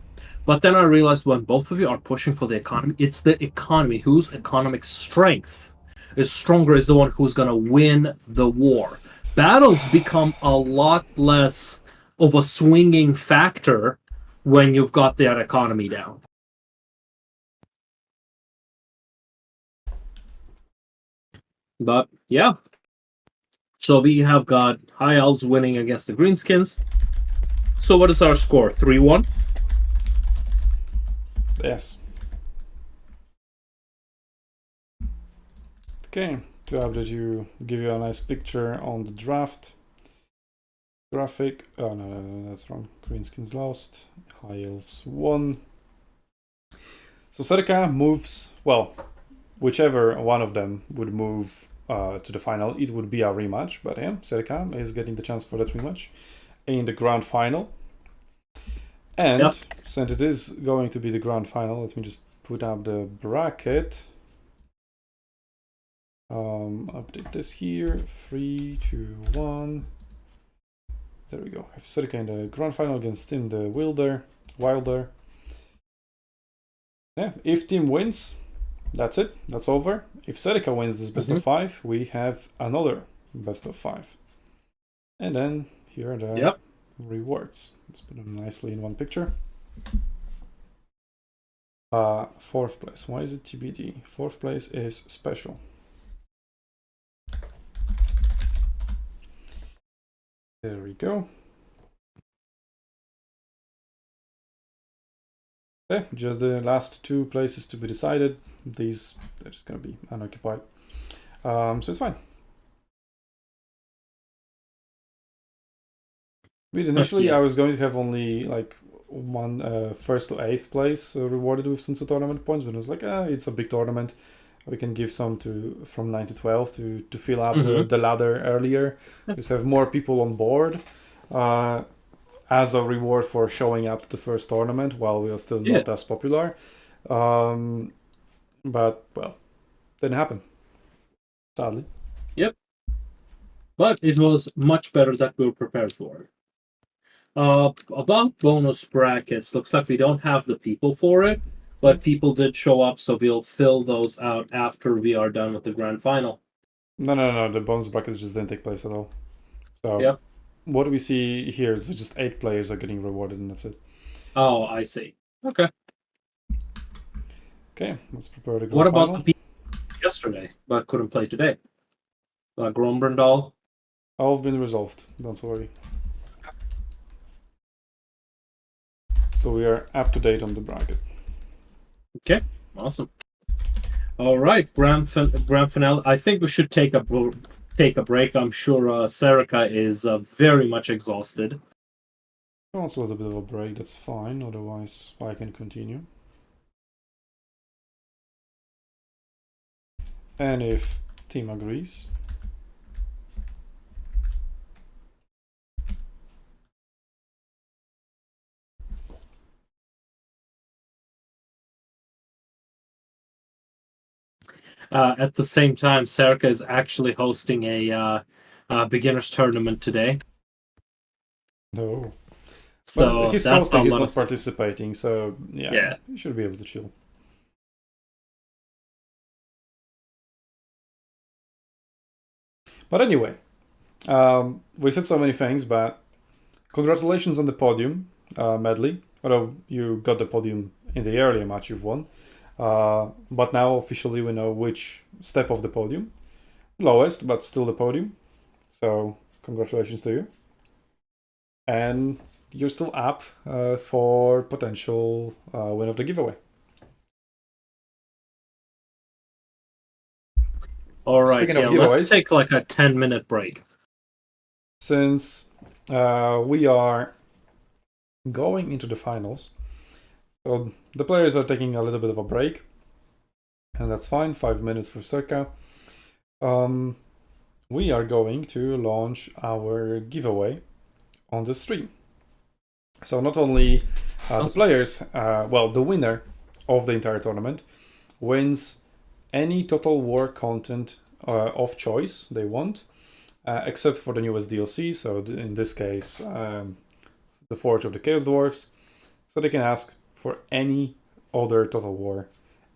But then I realized when both of you are pushing for the economy, it's the economy whose economic strength is stronger is the one who's going to win the war. Battles become a lot less of a swinging factor when you've got that economy down. But yeah. So we have got High Elves winning against the Greenskins. So what is our score? 3-1? Yes. Okay, to update you, give you a nice picture on the draft graphic. Oh no, that's wrong. Greenskins lost. High Elves won. So Serika moves, well, whichever one of them would move to the final, it would be a rematch. But yeah, Serika is getting the chance for that rematch in the grand final. And since it is going to be the grand final, let me just put up the bracket. Update this here. 3, 2, 1. There we go. Have Serika in the grand final against Tim the Wilder. Yeah, if Tim wins, that's it. That's over. If Serika wins this best of 5, we have another best of 5. And then here are the rewards. Let's put them nicely in one picture. 4th place. Why is it TBD? 4th place is special. There we go. Okay, just the last 2 places to be decided. These, they're just gonna be unoccupied. So it's fine. Initially, Yeah. I was going to have only like one 1st to 8th place rewarded with SUNTZU tournament points, but I was like, it's a big tournament. We can give some to from 9 to 12 to fill up the ladder earlier. Just have more people on board as a reward for showing up to the first tournament while we are still not as popular. But well, didn't happen, sadly. Yep. But it was much better that we were prepared for it. About bonus brackets, looks like we don't have the people for it, but people did show up, so we'll fill those out after we are done with the grand final. No. The bonus brackets just didn't take place at all. So what we see here is just 8 players are getting rewarded, and that's it. Oh, I see. Okay. Okay, let's prepare to go. What about the people yesterday but couldn't play today? Grombrandal? All have been resolved. Don't worry. So we are up to date on the bracket. Okay, awesome. All right, grand finale. I think we should take a break. I'm sure Serica is very much exhausted. Also a little bit of a break. That's fine. Otherwise, I can continue. And if team agrees. At the same time, Serica is actually hosting a beginners tournament today. No. So well, he's hosting, he's not participating, so yeah, he should be able to chill. But anyway, we said so many things, but congratulations on the podium, Medley. Although you got the podium in the earlier match you've won. But now officially we know which step of the podium. Lowest, but still the podium. So congratulations to you. And you're still up for potential win of the giveaway. All right, let's take like a 10-minute break. Since we are going into the finals, so the players are taking a little bit of a break, and that's fine, 5 minutes for circa. We are going to launch our giveaway on the stream. So not only the players, the winner of the entire tournament wins any Total War content of choice they want, except for the newest DLC. So in this case, the Forge of the Chaos Dwarfs. So they can ask for any other Total War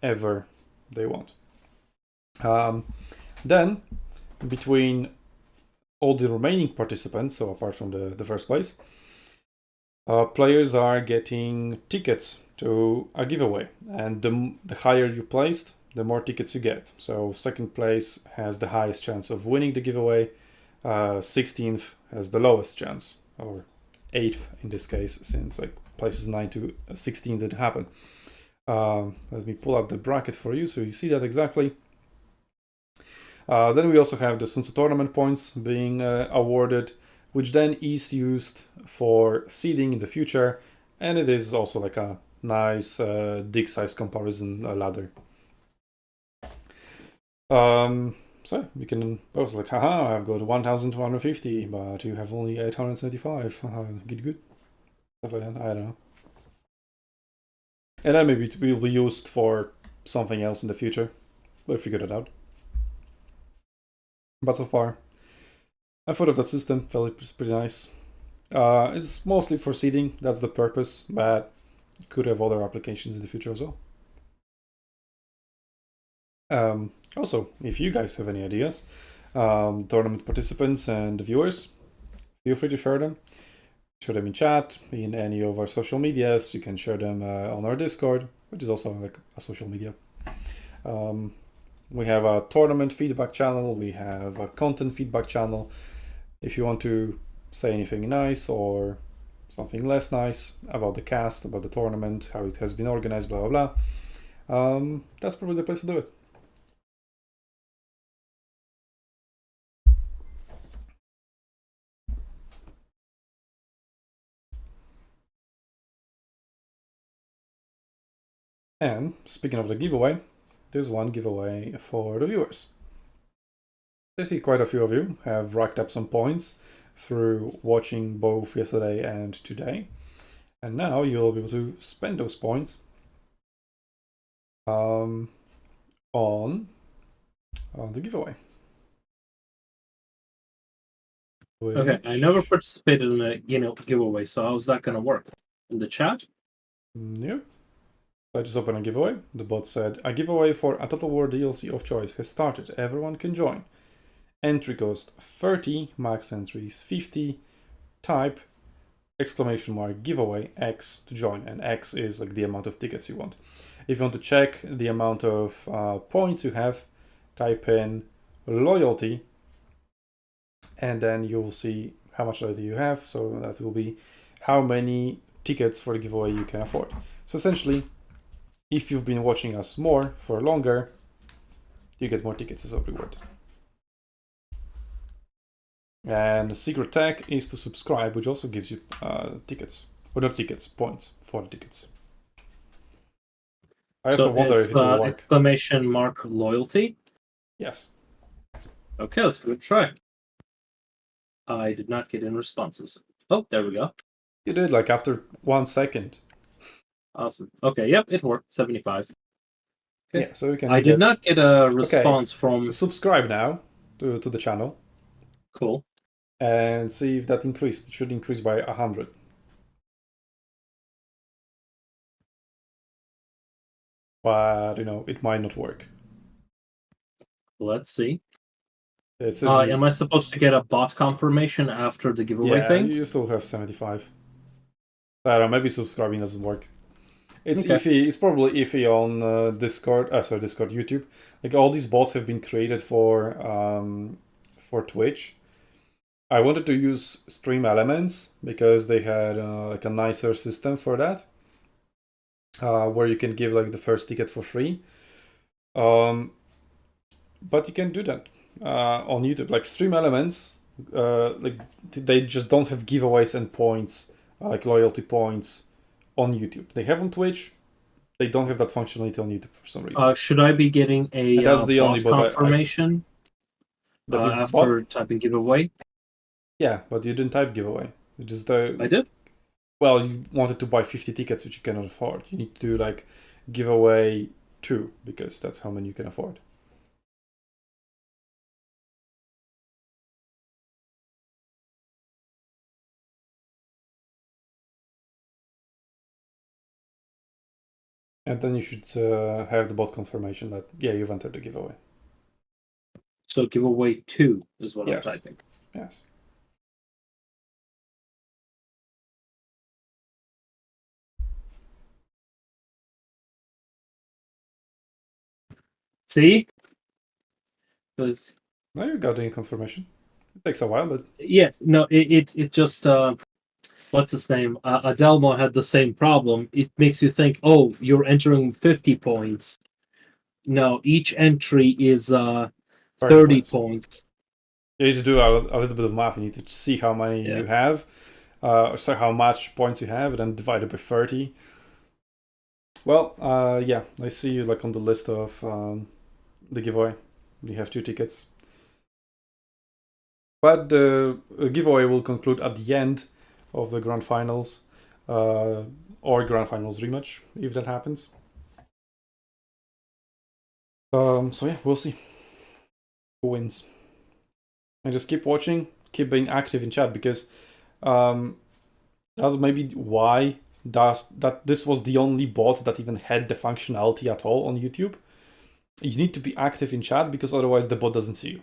ever they want. Then, between all the remaining participants, so apart from the first place, players are getting tickets to a giveaway. And the higher you placed, the more tickets you get. So second place has the highest chance of winning the giveaway. 16th has the lowest chance, or 8th in this case, since like places 9 to 16 didn't happen. Let me pull up the bracket for you so you see that exactly. Then we also have the SUNTZU tournament points being awarded, which then is used for seeding in the future, and it is also like a nice dig size comparison ladder. So you can post like, haha, I've got 1,250, but you have only 875. Good. Stuff like that. I don't know. And then maybe it will be used for something else in the future. We'll figure it out. But so far, I thought of that system, felt it was pretty nice. It's mostly for seeding, that's the purpose, but it could have other applications in the future as well. Also, if you guys have any ideas, tournament participants and viewers, feel free to share them. Share them in chat, in any of our social medias. You can share them on our Discord, which is also like a social media. We have a tournament feedback channel. We have a content feedback channel. If you want to say anything nice or something less nice about the cast, about the tournament, how it has been organized, blah blah blah, that's probably the place to do it. And speaking of the giveaway, there's one giveaway for the viewers. I see quite a few of you have racked up some points through watching both yesterday and today. And now you'll be able to spend those points on the giveaway. Okay, I never participated in a giveaway, so how's that going to work? In the chat? Yep. I just opened a giveaway. The bot said, a giveaway for a Total War DLC of choice has started. Everyone can join. Entry cost 30, max entries 50, type !giveaway X to join, and X is like the amount of tickets you want. If you want to check the amount of points you have, type in loyalty, and then you will see how much loyalty you have. So that will be how many tickets for the giveaway you can afford. So essentially, if you've been watching us more for longer, you get more tickets as a reward. And the secret tag is to subscribe, which also gives you tickets. Or not tickets, points for the tickets. I also wonder if it will work. ! Loyalty? Yes. Okay, let's give it a try. I did not get any responses. Oh, there we go. You did, like after 1 second. Awesome. Okay, yep, it worked. 75. Okay. Yeah, so you can. I did not get a response from. Subscribe now to the channel. Cool. And see if that increased. It should increase by 100. But it might not work. Let's see. It says am I supposed to get a bot confirmation after the giveaway thing? Yeah, you still have 75. I don't know, maybe subscribing doesn't work. It's Okay. iffy. It's probably iffy on Discord. Discord, YouTube. Like all these bots have been created for Twitch. I wanted to use Stream Elements because they had like a nicer system for that, where you can give like the first ticket for free. But you can do that on YouTube. Like Stream Elements, like they just don't have giveaways and points, like loyalty points, on YouTube. They have on Twitch. They don't have that functionality on YouTube for some reason. Should I be getting a that's the only bot bot confirmation after typing giveaway? Yeah, but you didn't type giveaway. You just I did. Well, you wanted to buy 50 tickets, which you cannot afford. You need to do like giveaway 2 because that's how many you can afford. And then you should have the bot confirmation that, yeah, you've entered the giveaway. So giveaway 2 is what Yes. I'm typing. Yes. See? Because Now you got the confirmation. It takes a while, but yeah, no, it just what's his name? Adelmo had the same problem. It makes you think, oh, you're entering 50 points. No, each entry is 30 points. You need to do a little bit of math. You need to see how many you have, so how much points you have, and then divide it by 30. Well, yeah, I see you like on the list of the giveaway. You have 2 tickets. But the giveaway will conclude at the end of the Grand Finals, or Grand Finals rematch, if that happens. So yeah, we'll see who wins. And just keep watching, keep being active in chat, because that's maybe why this was the only bot that even had the functionality at all on YouTube. You need to be active in chat because otherwise the bot doesn't see you.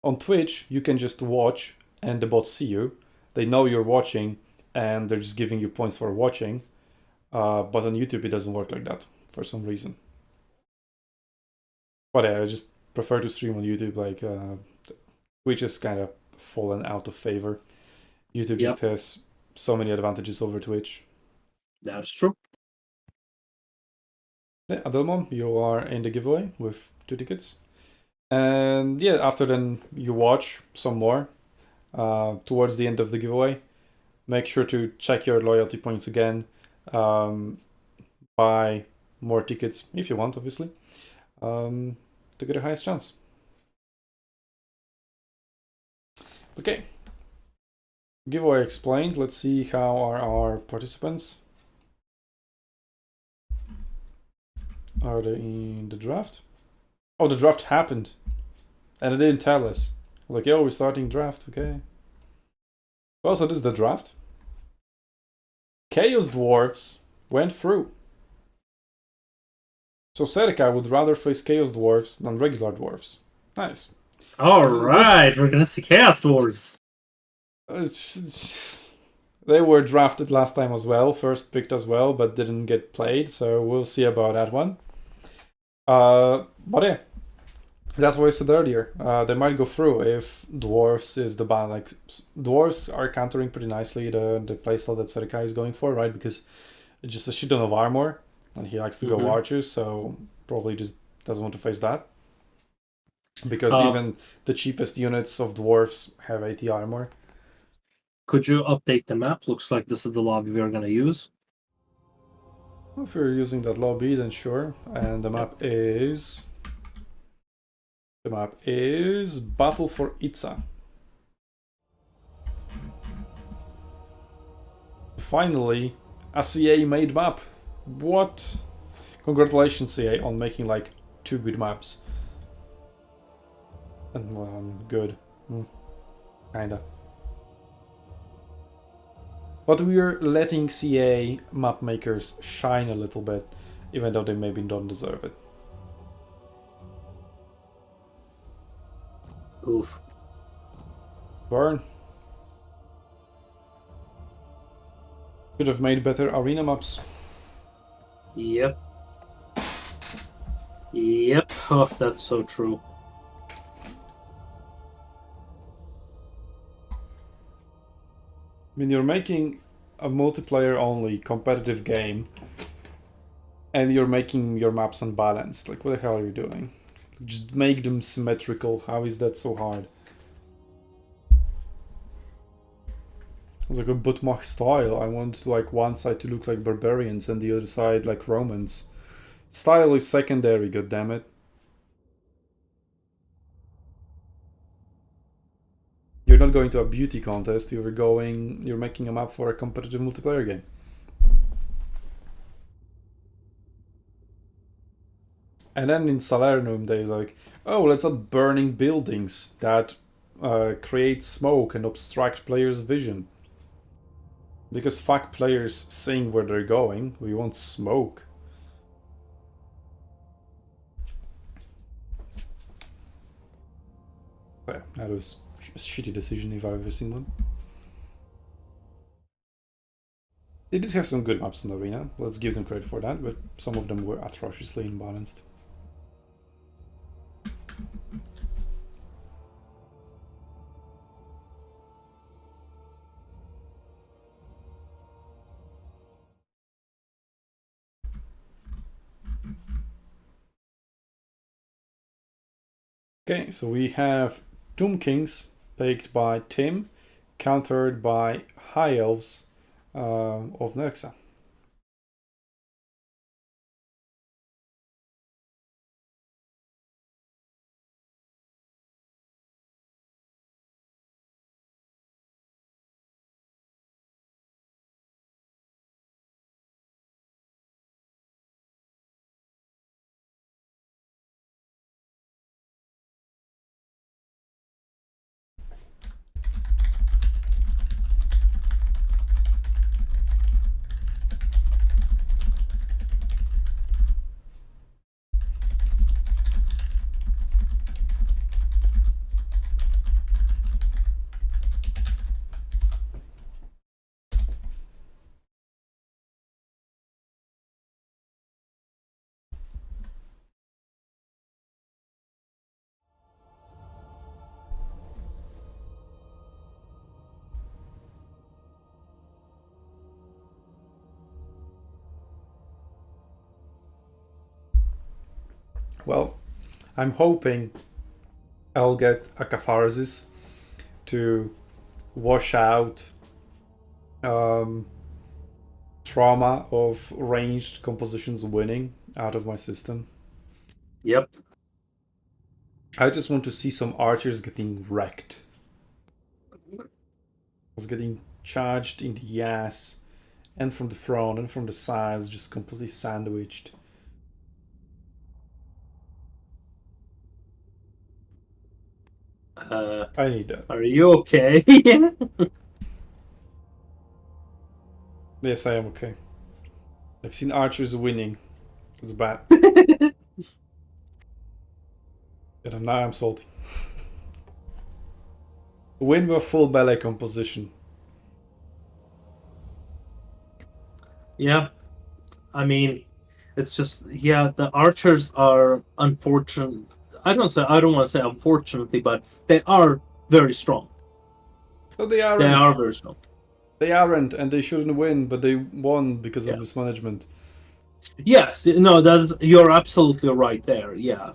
On Twitch, you can just watch and the bots see you. They know you're watching and they're just giving you points for watching. But on YouTube, it doesn't work like that for some reason. But yeah, I just prefer to stream on YouTube. Like Twitch is kind of fallen out of favor. YouTube just has so many advantages over Twitch. That's true. Yeah, Adelmon, you are in the giveaway with 2 tickets. And yeah, after then you watch some more towards the end of the giveaway. Make sure to check your loyalty points again. Buy more tickets if you want, obviously, to get the highest chance. Okay. Giveaway explained. Let's see how are our participants. Are they in the draft? Oh, the draft happened. And it didn't tell us. Like, yo, we're starting draft, okay. Well, so this is the draft. Chaos Dwarfs went through. So Serika would rather face Chaos Dwarfs than regular dwarfs. Nice. Alright, we're gonna see Chaos Dwarfs. They were drafted last time as well, first picked as well, but didn't get played, so we'll see about that one. But yeah, that's what I said earlier. They might go through if dwarfs is the ban. Like, dwarfs are countering pretty nicely the playstyle that Serika is going for, right? Because it's just a shit ton of armor, and he likes to go archers, so probably just doesn't want to face that. Because even the cheapest units of dwarfs have 80 armor. Could you update the map? Looks like this is the lobby we're gonna use. Well, if you're using that lobby, then sure. And the map is... The map is Battle for Itza. Finally, a CA made map. What? Congratulations, CA, on making like 2 good maps. And well, good. Kinda. But we're letting CA map makers shine a little bit, even though they maybe don't deserve it. Oof. Burn. Should have made better arena maps. Yep. Yep. Oh, that's so true. I mean, you're making a multiplayer only competitive game and you're making your maps unbalanced. Like, what the hell are you doing? Just make them symmetrical. How is that so hard? It's like a Butmach style. I want like one side to look like barbarians and the other side like Romans. Style is secondary, goddammit. You're not going to a beauty contest, you're making a map for a competitive multiplayer game. And then in Salernum they're like, oh, let's add burning buildings that create smoke and obstruct players' vision. Because fuck players seeing where they're going, we want smoke. Yeah, that was a shitty decision if I've ever seen one. They did have some good maps in the arena, let's give them credit for that, but some of them were atrociously imbalanced. Okay, so we have Tomb Kings, picked by Tim, countered by High Elves of Nerxa. Well, I'm hoping I'll get a catharsis to wash out trauma of ranged compositions winning out of my system. Yep. I just want to see some archers getting wrecked. Was getting charged in the ass, and from the front and from the sides, just completely sandwiched. I need that. Are you okay? Yes, I am okay. I've seen archers winning. It's bad. And now I'm salty. Win with full melee composition. Yeah. I mean, it's just, yeah, the archers are unfortunate. I don't want to say unfortunately, but they are very strong. No, they aren't. They are very strong. They aren't, and they shouldn't win, but they won because Yeah. of mismanagement. Yes, no, you're absolutely right there. Yeah,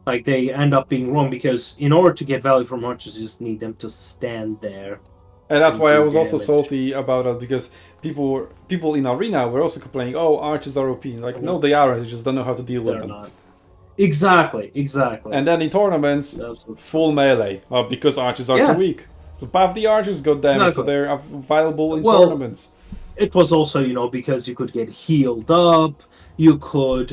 like they end up being wrong because in order to get value from archers, you just need them to stand there. And that's why I do was also damage. salty about it, because people in Arena were also complaining, oh, archers are OP. Like, no, they aren't. They just don't know how to deal with They're them. not. Exactly. And then in tournaments, Absolutely. full melee, because archers are Yeah. too weak. So buff the archers, goddammit, so Exactly. they're viable in Well, tournaments. It was also, because you could get healed up, you could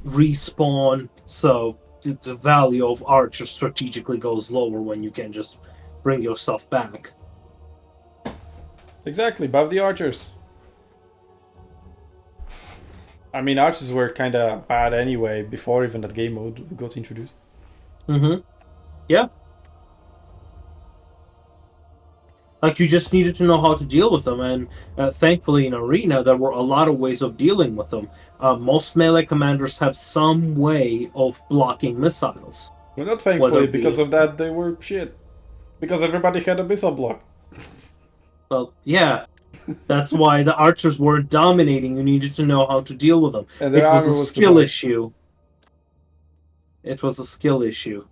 respawn, so the value of archer strategically goes lower when you can just bring your stuff back. Exactly, buff the archers. I mean, archers were kind of bad anyway before even that game mode got introduced. Mm-hmm. Yeah. Like, you just needed to know how to deal with them, and thankfully in Arena there were a lot of ways of dealing with them. Most melee commanders have some way of blocking missiles. Well, not thankfully, Whether it be- because of that they were shit. Because everybody had a missile block. Well, yeah. That's why the archers weren't dominating. You needed to know how to deal with them. And It their was armor a was skill good. issue. It was a skill issue.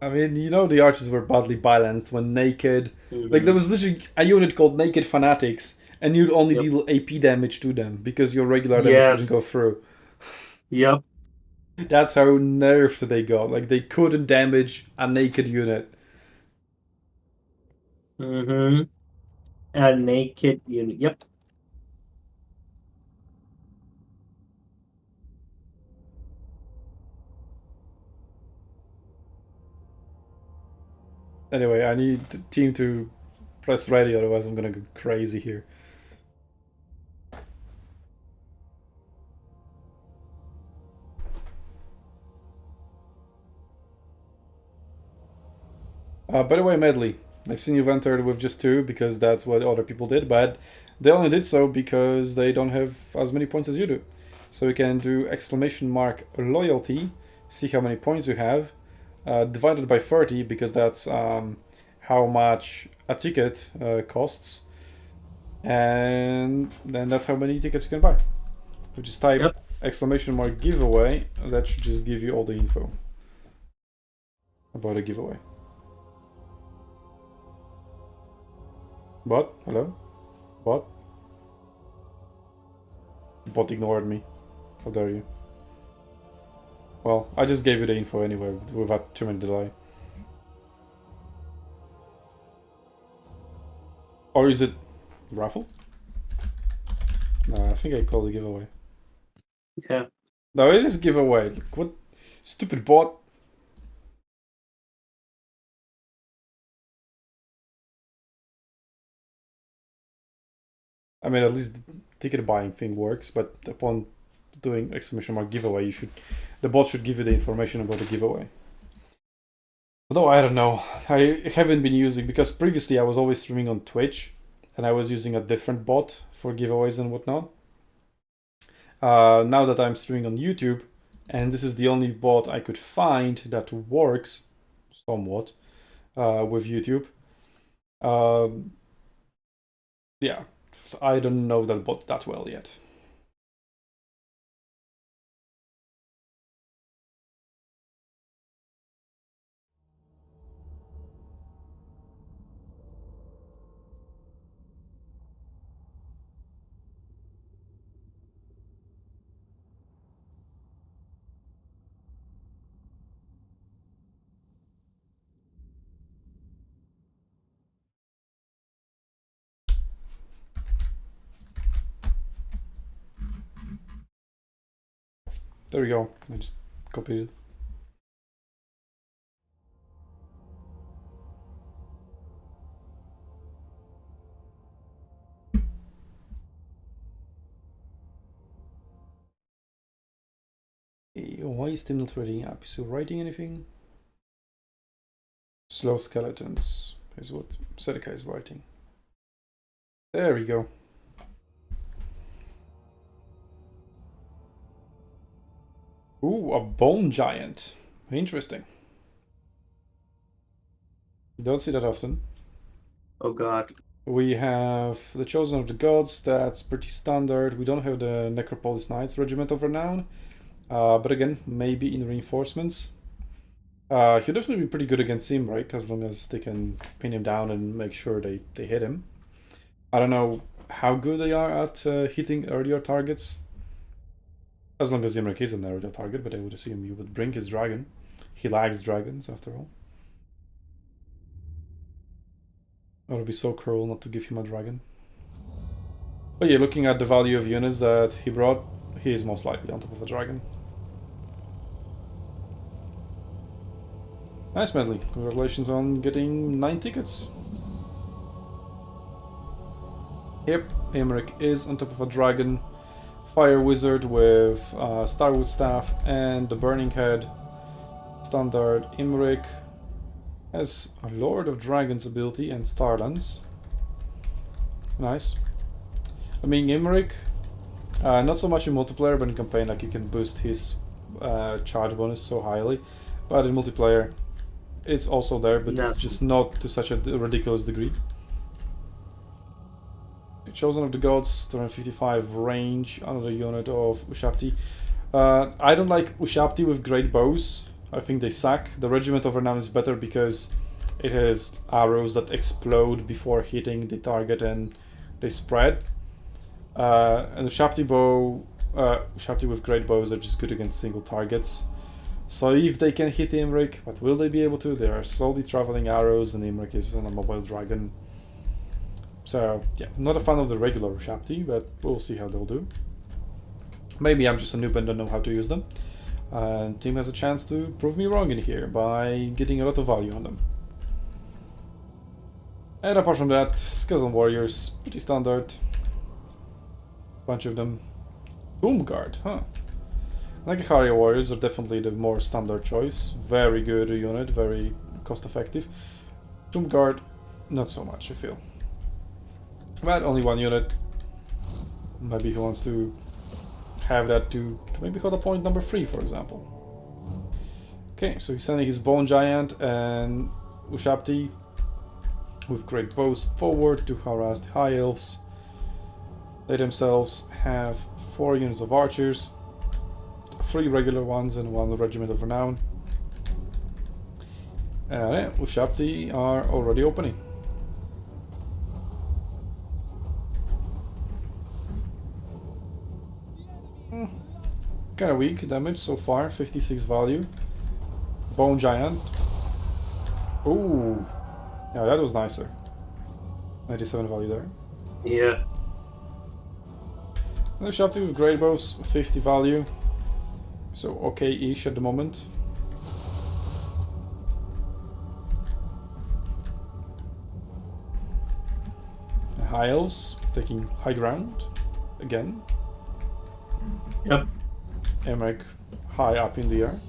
I mean, the archers were badly balanced when naked. Like, there was literally a unit called Naked Fanatics, and you'd only Yep. deal AP damage to them because your regular damage Yes. wouldn't go through. Yep. That's how nerfed they got. Like, they couldn't damage a naked unit. Mm-hmm. A naked unit. Yep. Anyway, I need the team to press ready, otherwise I'm gonna go crazy here. By the way, Medley, I've seen you've entered with just 2 because that's what other people did, but they only did so because they don't have as many points as you do. So you can do !loyalty, see how many points you have, divided by 30 because that's how much a ticket costs, and then that's how many tickets you can buy. You just type !giveaway, that should just give you all the info about a giveaway. Bot? Hello? Bot? Bot ignored me. How dare you? Well, I just gave you the info anyway, without too much delay. Or is it raffle? No, I think I called it giveaway. Yeah. No, it is giveaway. Like, what? Stupid bot. I mean, at least the ticket buying thing works, but upon doing !giveaway, the bot should give you the information about the giveaway. Although I don't know, I haven't been using, because previously I was always streaming on Twitch, and I was using a different bot for giveaways and whatnot. Now that I'm streaming on YouTube, and this is the only bot I could find that works somewhat with YouTube. Yeah, I don't know that bot that well yet. There we go. I just copied it. Why is Tim not reading up? Is he writing anything? Slow skeletons is what Sedeka is writing. There we go. Ooh, a bone giant. Interesting. Don't see that often. Oh god. We have the Chosen of the Gods, that's pretty standard. We don't have the Necropolis Knights Regiment of Renown. But again, maybe in reinforcements. He'll definitely be pretty good against Imrik, as long as they can pin him down and make sure they hit him. I don't know how good they are at hitting earlier targets. As long as Imrik is an earlier target, but I would assume you would bring his dragon. He likes dragons, after all. It would be so cruel not to give him a dragon. But yeah, looking at the value of units that he brought, he is most likely on top of a dragon. Nice, Medley. Congratulations on getting 9 tickets. Yep, Imrik is on top of a dragon. Fire Wizard with Starwood Staff and the Burning Head. Standard Imrik has a Lord of Dragons ability and Starlands. Nice. I mean, Imrik, not so much in multiplayer, but in campaign, like you can boost his charge bonus so highly. But in multiplayer, it's also there, but it's just not to such a ridiculous degree. Chosen of the Gods, 255 range, another unit of Ushapti. I don't like Ushapti with great bows. I think they suck. The Regiment of Renown is better because it has arrows that explode before hitting the target and they spread. And Ushapti bow, Ushapti with great bows are just good against single targets. So if they can hit Imrik, but will they be able to? They are slowly traveling arrows and Imrik is on a mobile dragon. So yeah, not a fan of the regular Ushapti, but we'll see how they'll do. Maybe I'm just a noob and don't know how to use them. And team has a chance to prove me wrong in here by getting a lot of value on them. And apart from that, Skeleton Warriors, pretty standard. Bunch of them. Tomb Guard, huh? Nagahari Warriors are definitely the more standard choice. Very good unit, very cost effective. Tomb Guard, not so much, I feel. But only one unit. Maybe he wants to have that to maybe hold a point number 3, for example. Okay, so he's sending his Bone Giant and Ushapti with great bows forward to harass the High Elves. They themselves have 4 units of archers, 3 regular ones and 1 Regiment of Renown. And yeah, Ushapti are already opening. Kind of weak damage so far, 56 value. Bone Giant. Ooh, yeah, that was nicer. 97 value there. Yeah. And the Ushapti with great bows, 50 value. So okay-ish at the moment. High Elves taking high ground again. Yep. Imrik high up in the air.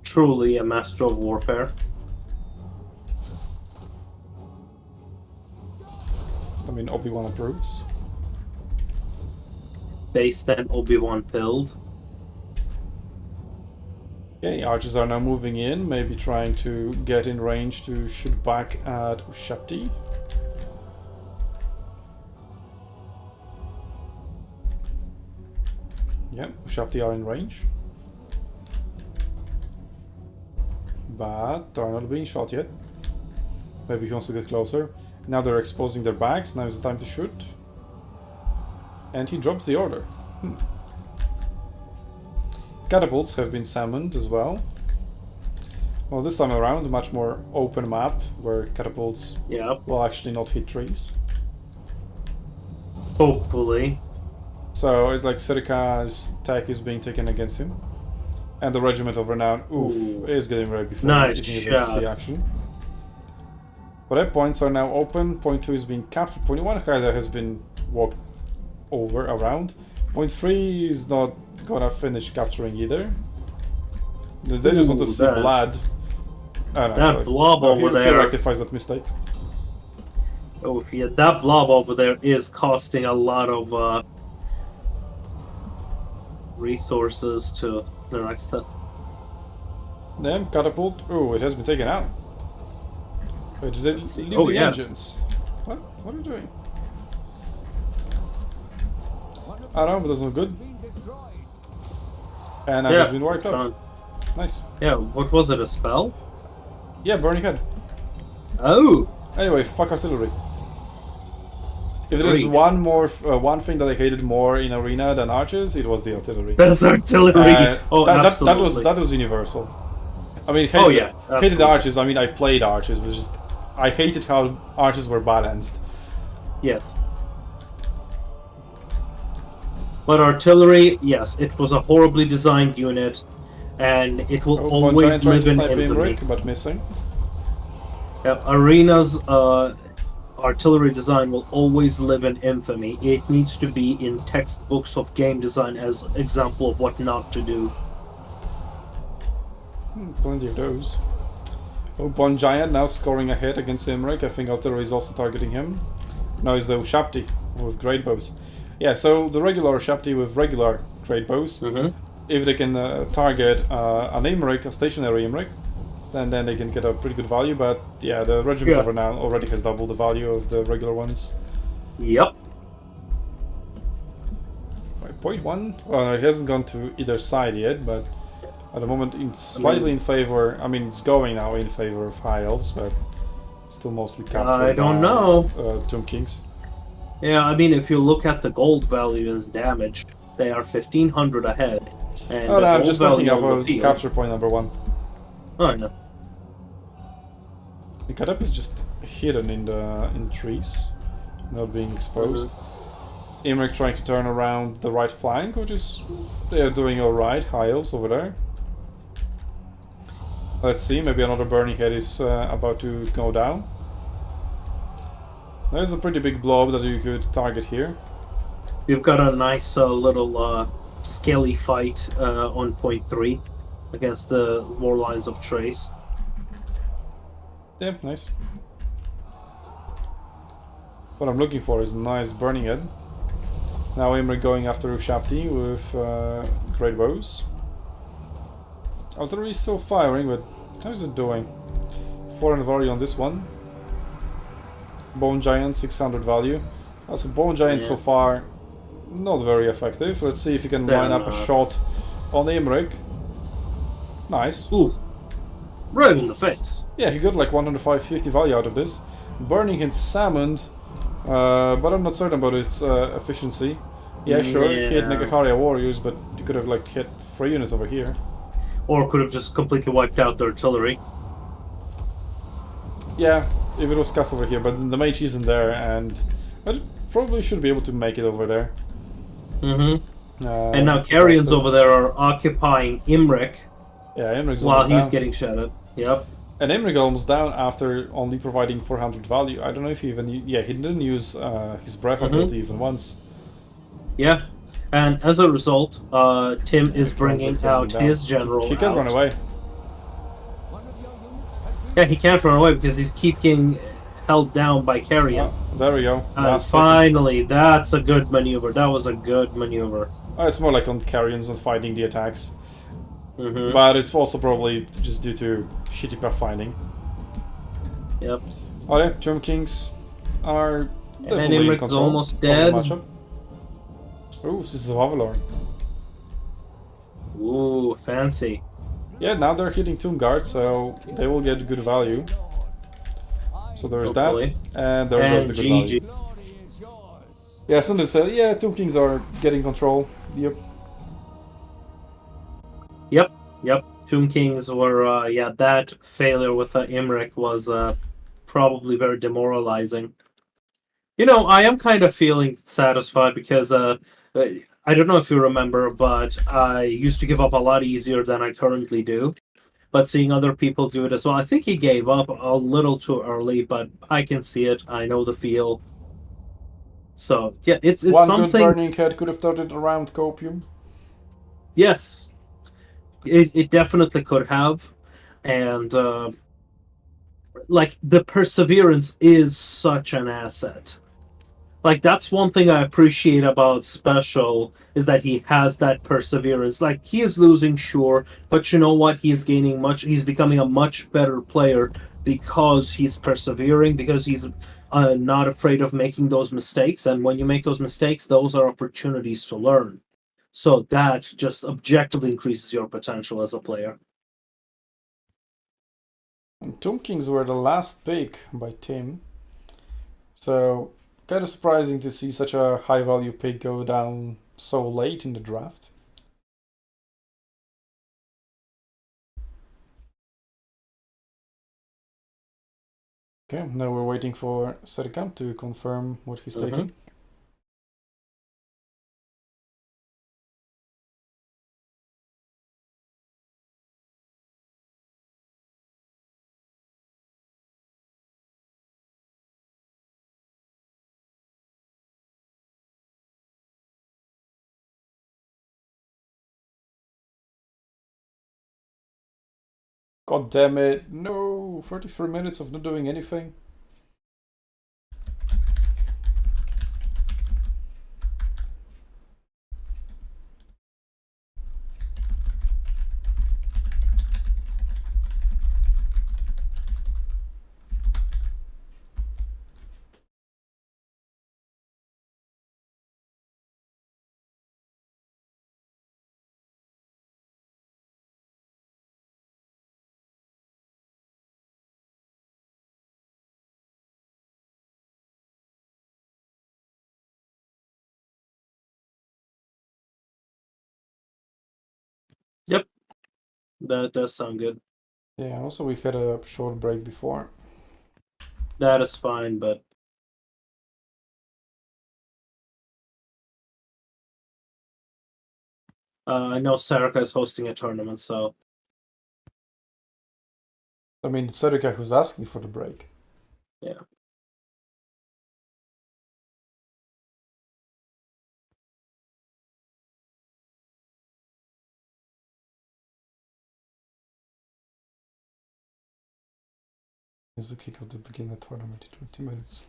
Truly a master of warfare. I mean, Obi-Wan approves. Based and Obi-Wan build. Okay, archers are now moving in, maybe trying to get in range to shoot back at Ushapti. Yeah, Shapti are in range. But they're not being shot yet. Maybe he wants to get closer. Now they're exposing their backs. Now is the time to shoot. And he drops the order. Catapults have been summoned as well. Well, this time around, a much more open map where catapults will actually not hit trees. Hopefully. So it's like Sirika's tech is being taken against him. And the Regiment of Renown, is getting ready before Nice hitting against shot. the action. But their points are now open. Point 2 is being captured. Point 1 either has been walked over, around. Point 3 is not gonna finish capturing either. They just want to see blood. That blob over he there. rectifies that mistake. Oh, yeah, that blob over there is costing a lot of resources to the next set. Then catapult. Oh, it has been taken out. Wait, did they see. leave Oh, the yeah. engines? What? What are you doing? I don't know, but that's not good. Being destroyed. And now Yeah, it's been wiped it's out. gone. Nice. Yeah, what was it, a spell? Yeah, burning head. Oh! Anyway, fuck artillery. If there's Great. one thing that I hated more in Arena than archers, it was the artillery. That's artillery! Absolutely. That was universal. I mean, hated absolutely. archers. I mean, I played archers, but just I hated how archers were balanced. Yes. But artillery, yes, it was a horribly designed unit, and it will One always giant trying live to in snipe infamy. Imric, but missing. Arena's artillery design will always live in infamy. It needs to be in textbooks of game design as example of what not to do. Plenty of those. Oh, one giant now scoring a hit against Imric. I think artillery is also targeting him. Now is the Shapti with great bows. Yeah, so the regular Shapti with regular great bows. If they can target an Imric, a stationary Imric, then they can get a pretty good value. But yeah, the Regiment of Renown already has double the value of the regular ones. Yep. Right, point 1. Well, it hasn't gone to either side yet, but at the moment it's slightly in favor. I mean, it's going now in favor of High Elves, but still mostly captured. I don't know. Tomb Kings. Yeah, I mean, if you look at the gold value as damage, they are 1,500 ahead. And Oh no, the I'm gold just looking value up on the a field- capture point number 1. Oh, no. The Katep is just hidden in trees, not being exposed. Imric trying to turn around the right flank, which is they're doing alright. High Elves over there. Let's see, maybe another burning head is about to go down. There's a pretty big blob that you could target here. You've got a nice little scaly fight on point 3 against the War Lines of Trace. Yeah, nice. What I'm looking for is a nice burning head. Now Imric going after Shapti with great bows. Artillery is still firing, but how is it doing? 400 value on this one. Bone Giant 600 value. Also, Bone Giant so far not very effective. Let's see if he can line up a shot on Imric. Nice. Ooh, right in the face. Yeah, he got like 150 value out of this. Burning Hit summoned, but I'm not certain about its efficiency. Yeah, sure, he hit Negaharia Warriors, but you could have like hit 3 units over here. Or could have just completely wiped out the artillery. Yeah, if it was cast over here, but the mage isn't there, and I probably should be able to make it over there. And now Carrions over there are occupying Imric Yeah, Imric's while almost he's down. getting shot at. Yep. And Imric almost down after only providing 400 value. I don't know if he even... Yeah, he didn't use his breath ability even once. Yeah. And as a result, Tim is bringing out his general. He can run away. One of your units has been Yeah, he can't run away because he's keeping held down by Carrion. There we go. And Last second. finally, that's a good maneuver. That was a good maneuver. It's more like on carrions and fighting the attacks. But it's also probably just due to shitty pathfinding. Yep. Oh yeah, Tomb Kings are And then definitely in Imric's control almost of the dead. matchup. Ooh, this is Avalor. Ooh, fancy. Yeah, now they're hitting Tomb Guard, so they will get good value. So there's Hopefully. that, and there goes And the good GG. value. Yeah, Sunday said, yeah, Tomb Kings are getting control. Yep. Yep. Tomb Kings were, that failure with Imric was probably very demoralizing. You know, I am kind of feeling satisfied because I don't know if you remember, but I used to give up a lot easier than I currently do. But seeing other people do it as well, I think he gave up a little too early, but I can see it. I know the feel. So yeah, it's One good something. Burning Head could have turned it around Copium. Yes, it definitely could have, and like the perseverance is such an asset. Like that's one thing I appreciate about Special is that he has that perseverance. Like he is losing, sure, but you know what? He is gaining much. He's becoming a much better player because he's persevering, because he's not afraid of making those mistakes. And when you make those mistakes, those are opportunities to learn. So that just objectively increases your potential as a player. And Tomb Kings were the last pick by Tim. So, kind of surprising to see such a high value pick go down so late in the draft. Okay, now we're waiting for Serkan to confirm what he's taking. God damn it, no! 33 minutes of not doing anything. Yep, that does sound good. Yeah, also we had a short break before. That is fine, but I know Sarika is hosting a tournament, so I mean, it's Serika who's asking for the break. yeah. Is the kick of the beginner tournament in 20 minutes.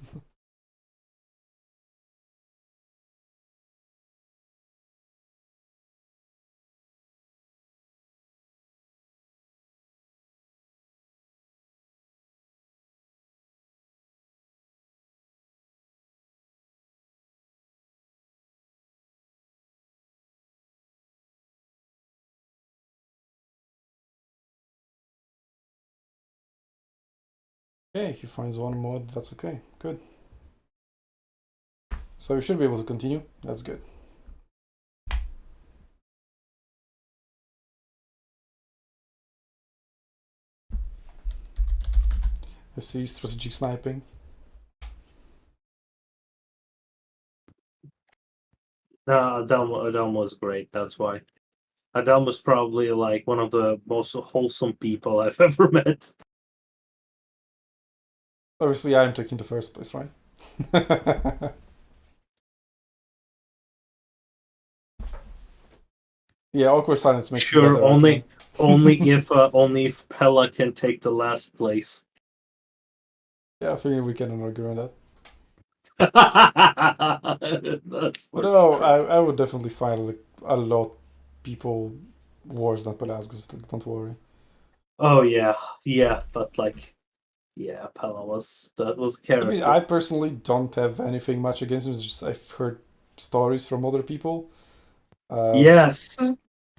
Okay, he finds one mod, that's okay. Good. So we should be able to continue. That's good. I see strategic sniping. Adelmo was great. That's why. Adelmo was probably like one of the most wholesome people I've ever met. Obviously, I'm taking the first place, right? Yeah, awkward silence makes Sure, it better. only if Pella can take the last place. Yeah, I think we can argue on that. That's But no, I would definitely find like a lot people worse than Pelasgus. Don't worry. Oh yeah, but like, yeah, Pella was a I character. mean, I personally don't have anything much against him. It's just I've heard stories from other people. Yes.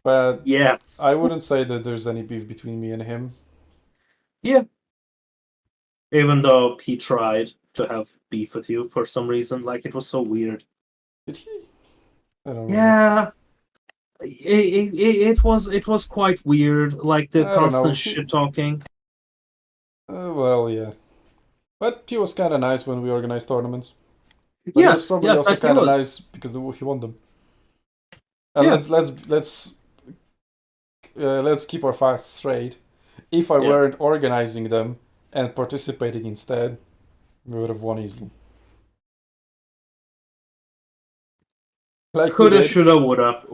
But Yes. I wouldn't say that there's any beef between me and him. Yeah. Even though he tried to have beef with you for some reason, like it was so weird. Did he? I don't remember. Yeah. It was quite weird, like the I don't know. constant shit talking. Well, yeah. But he was kind of nice when we organized tournaments. But he was Yes, probably yes, also that he kind of was. nice because he won them. And Yeah. let's keep our facts straight. If I Yeah. weren't organizing them and participating instead, we would have won easily. Like we Coulda, did. shoulda, woulda.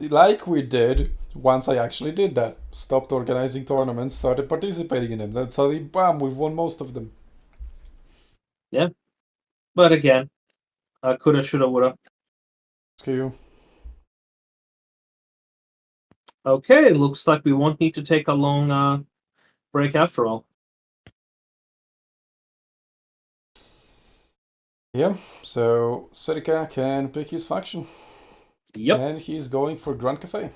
Like we did once I actually did that. Stopped organizing tournaments, started participating in them. Then suddenly, bam, we've won most of them. Yeah. But again, coulda, shoulda, woulda. Screw. Okay, looks like we won't need to take a long break after all. Yeah, so Serika can pick his faction. Yep. And he's going for Grand Cafe.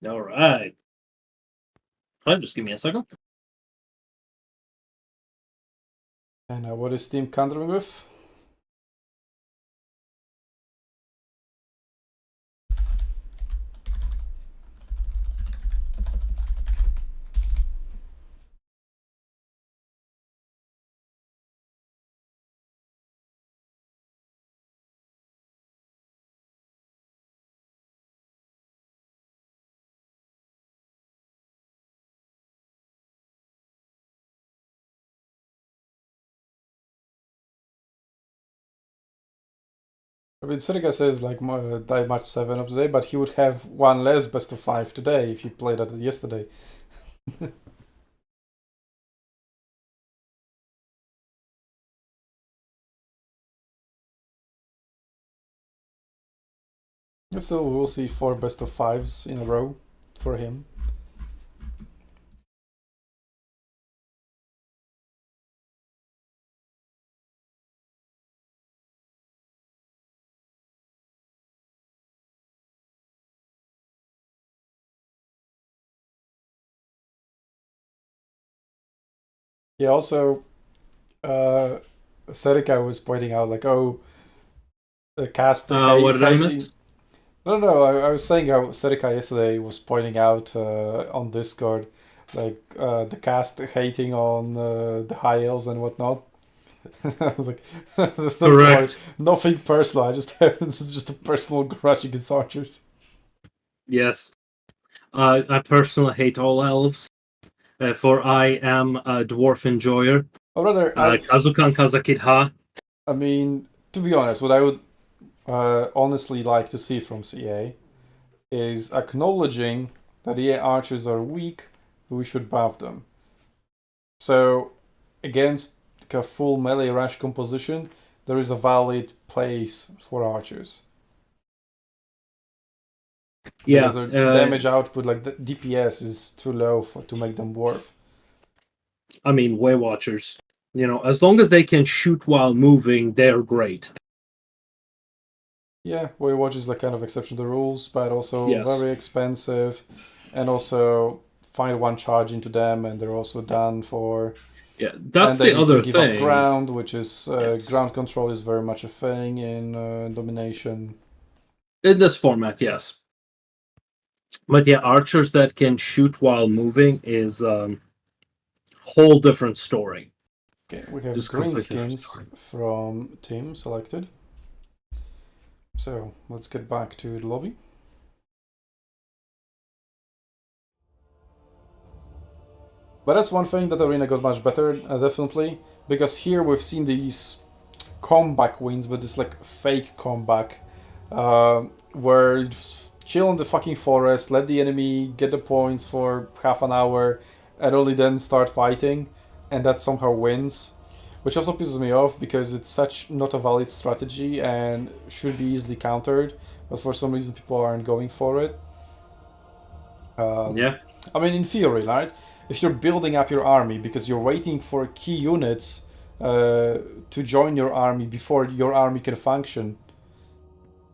All right. Just give me a second. And what is Team countering with? I mean, Serika says like die match 7 of today, but he would have one less best of 5 today if he played at it yesterday. So we'll see 4 best of 5s in a row for him. Yeah, also, Serika was pointing out, like, oh, the cast What did I hating. miss? No, I was saying how Serika yesterday was pointing out on Discord, like, the cast hating on the high elves and whatnot. I was like, that's not Correct. nothing personal. This is just a personal grudge against archers. Yes. I personally hate all elves, for I am a dwarf enjoyer. Or rather, Kazukan Kazakitha. I mean, to be honest, what I would honestly like to see from CA is acknowledging that EA archers are weak, we should buff them. So, against a full melee rush composition, there is a valid place for archers. Yeah. Because their damage output, like the DPS, is too low to make them worth. I mean, Way Watchers. As long as they can shoot while moving, they're great. Yeah, Way Watch is like kind of exception to the rules, but also Yes. very expensive, and also find one charge into them, and they're also done for. Yeah, that's and they the need other to give up thing. ground, which is Yes. ground control is very much a thing in domination. In this format, yes. But yeah, archers that can shoot while moving is whole different story. Okay, we have Just green completely different skins story. from team selected. So let's get back to the lobby. But that's one thing that Arena got much better, definitely, because here we've seen these comeback wins, but it's like fake comeback, where you just chill in the fucking forest, let the enemy get the points for half an hour, and only then start fighting, and that somehow wins. Which also pisses me off because it's such not a valid strategy and should be easily countered, but for some reason people aren't going for it. Yeah. I mean, in theory, right? If you're building up your army because you're waiting for key units to join your army before your army can function,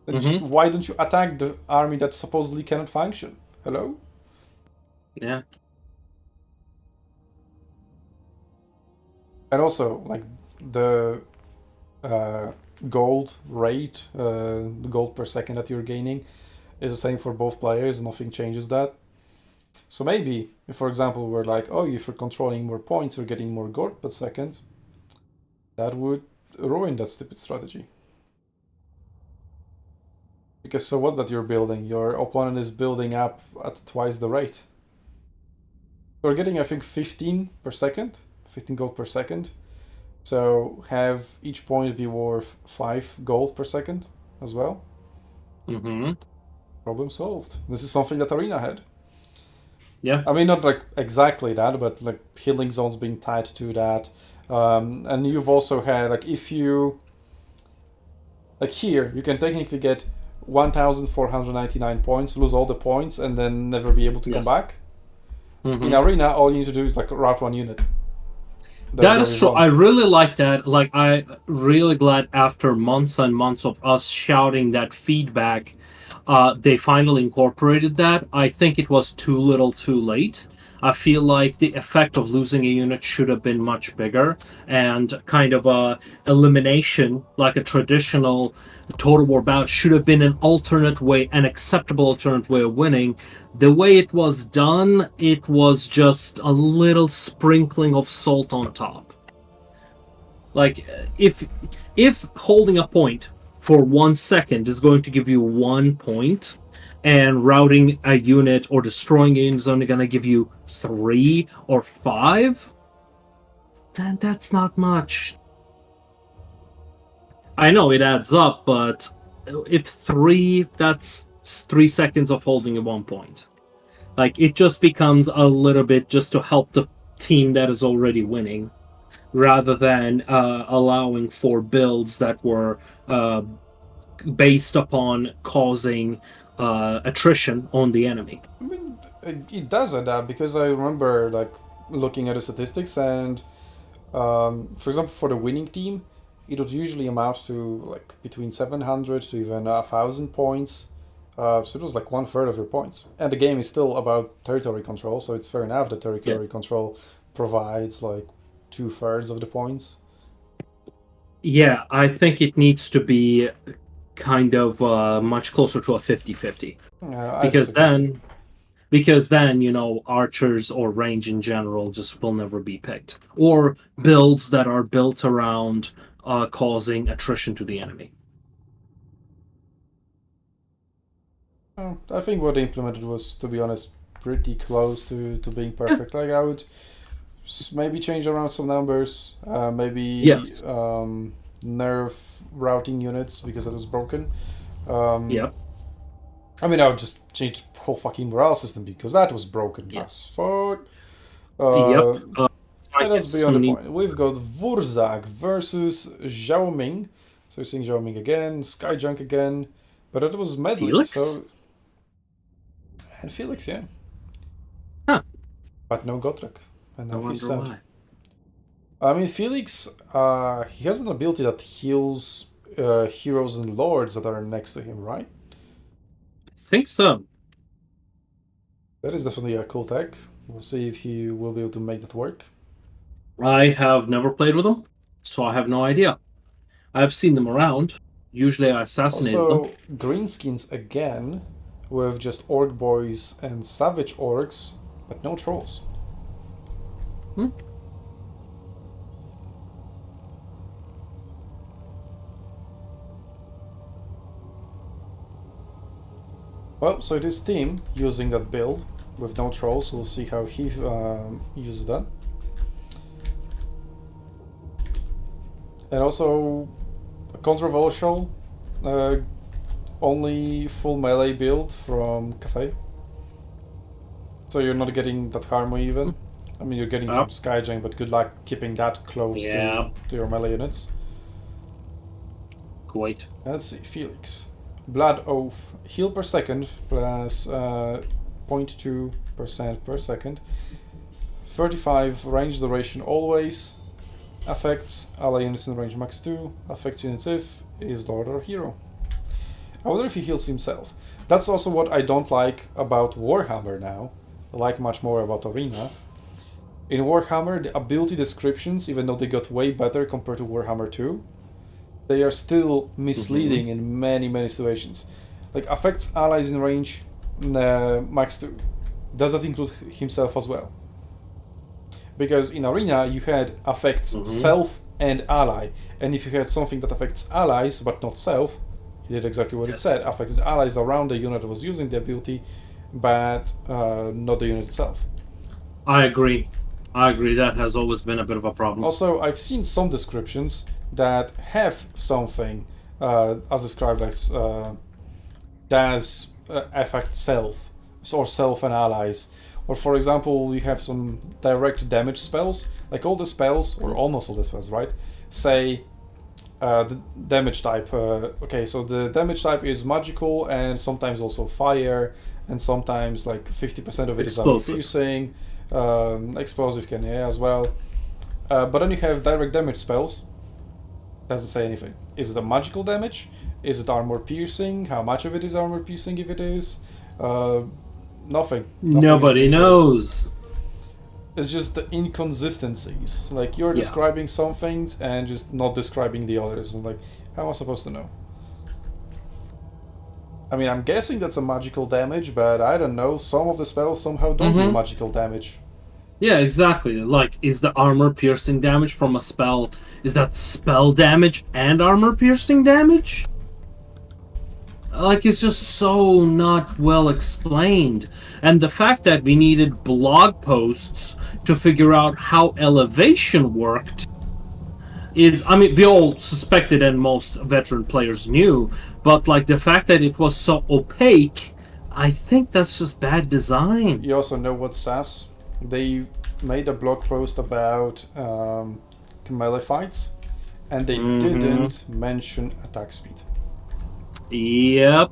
Why don't you attack the army that supposedly cannot function? Hello? Yeah. And also, like, the gold rate, the gold per second that you're gaining is the same for both players. Nothing changes that. So maybe, if for example we're like, oh, if you're controlling more points, you're getting more gold per second, that would ruin that stupid strategy. Because so what that you're building? Your opponent is building up at twice the rate. We're getting, I think, 15 per second, 15 gold per second. So have each point be worth 5 gold per second as well. Problem solved. This is something that Arena had. Yeah. I mean, not like exactly that, but like healing zones being tied to that. And you've also had, like, if you... Like here, you can technically get 1,499 points, lose all the points, and then never be able to come back. In Arena, all you need to do is like route one unit. That is true. I really like that. Like, I really glad after months and months of us shouting that feedback, they finally incorporated that. I think it was too little too late. I feel like the effect of losing a unit should have been much bigger, and kind of a elimination, like a traditional Total War bout, should have been an alternate way, an acceptable alternate way of winning. The way it was done, it was just a little sprinkling of salt on top. Like, if holding a point for 1 second is going to give you 1 point, and routing a unit or destroying a unit is only going to give you 3 or 5, then that's not much. I know it adds up, but if 3, that's 3 seconds of holding at 1 point. Like, it just becomes a little bit just to help the team that is already winning, rather than allowing for builds that were based upon causing attrition on the enemy. I mean, it does add up, because I remember like looking at the statistics, and for example, for the winning team, it would usually amount to like between 700 to even 1,000 points. So it was like 1/3 of your points, and the game is still about territory control, so it's fair enough that territory control provides like 2/3 of the points. Yeah, I think it needs to be kind of much closer to a 50-50. Because then, you know, archers or range in general just will never be picked. Or builds that are built around causing attrition to the enemy. I think what they implemented was, to be honest, pretty close to being perfect. Like, I would maybe change around some numbers, maybe nerf routing units because it was broken. Yep. I mean, I would just change the whole fucking morale system because that was broken as fuck. That's beyond the point. We've got Wurzak versus Xiaoming. So you're seeing Xiaoming again, Skyjunk again, but it was medley. Felix? So... And Felix, yeah. Huh. But no Gotrek. And now he's sad. Why. I mean, Felix, he has an ability that heals heroes and lords that are next to him, right? I think so. That is definitely a cool tech. We'll see if he will be able to make that work. I have never played with them, so I have no idea. I've seen them around. Usually I assassinate them. Greenskins again, with just orc boys and savage orcs, but no trolls. Well, so this team using that build with no trolls. We'll see how he uses that. And also a controversial only full melee build from Cafe. So you're not getting that harmony even. I mean, you're getting from Skyjang, but good luck keeping that close to your melee units. Great. Let's see, Felix. Blood Oath. Heal per second plus 0.2% per second. 35 range duration always. Affects ally units in range max 2. Affects units if is lord or hero. I wonder if he heals himself. That's also what I don't like about Warhammer now. I like much more about Arena. In Warhammer, the ability descriptions, even though they got way better compared to Warhammer 2, they are still misleading in many, many situations. Like, affects allies in range, max 2. Does that include himself as well? Because in Arena, you had affects self and ally. And if you had something that affects allies, but not self, you did exactly what it said. Affected allies around the unit that was using the ability, but not the unit itself. I agree. That has always been a bit of a problem. Also, I've seen some descriptions that have something as described as does affect self, or self and allies. Or for example, you have some direct damage spells, like all the spells, or almost all the spells, right? Say the damage type. Okay, so the damage type is magical and sometimes also fire, and sometimes like 50% of it is armor piercing. Explosive can as well. But then you have direct damage spells. Doesn't say anything. Is it a magical damage? Is it armor piercing? How much of it is armor piercing if it is? Nothing. Nobody knows. It's just the inconsistencies. Like, you're describing some things and just not describing the others. And like, how am I supposed to know? I mean, I'm guessing that's a magical damage, but I don't know. Some of the spells somehow don't do magical damage. Yeah, exactly. Like, is the armor piercing damage from a spell, is that spell damage and armor piercing damage? Like, it's just so not well explained. And the fact that we needed blog posts to figure out how elevation worked is, I mean, we all suspected and most veteran players knew, but like the fact that it was so opaque, I think that's just bad design. You also know what SAS? They made a blog post about melee fights, and they didn't mention attack speed. Yep.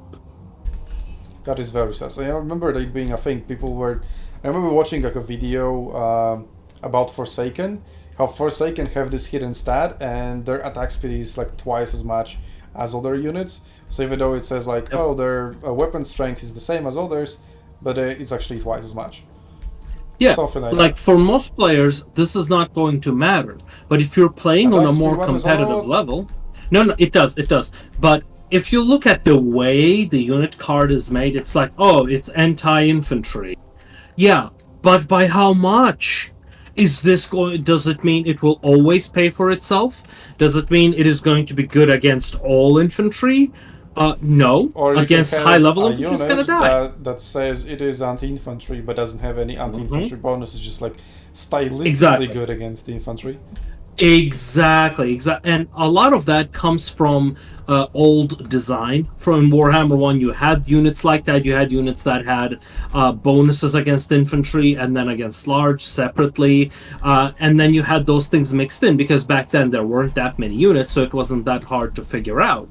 That is very sus. I remember that being a thing. I remember watching like a video about Forsaken, how Forsaken have this hidden stat, and their attack speed is like twice as much as other units. So even though it says like, oh, their weapon strength is the same as others, but it's actually twice as much. Yeah, something like that. For most players, this is not going to matter. But if you're playing on a more competitive level, no, it does. But if you look at the way the unit card is made, it's like, oh, it's anti-infantry. Yeah, but by how much? Is this going? Does it mean it will always pay for itself? Does it mean it is going to be good against all infantry? No. Or against high-level infantry, it's gonna die. That says it is anti-infantry, but doesn't have any anti-infantry bonus. It's just like stylistically good against the infantry. Exactly. And a lot of that comes from old design. From Warhammer 1, you had units like that. You had units that had bonuses against infantry and then against large separately. And then you had those things mixed in, because back then there weren't that many units, so it wasn't that hard to figure out.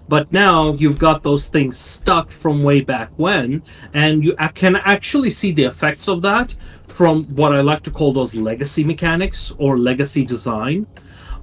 But now you've got those things stuck from way back when, and you can actually see the effects of that from what I like to call those legacy mechanics or legacy design,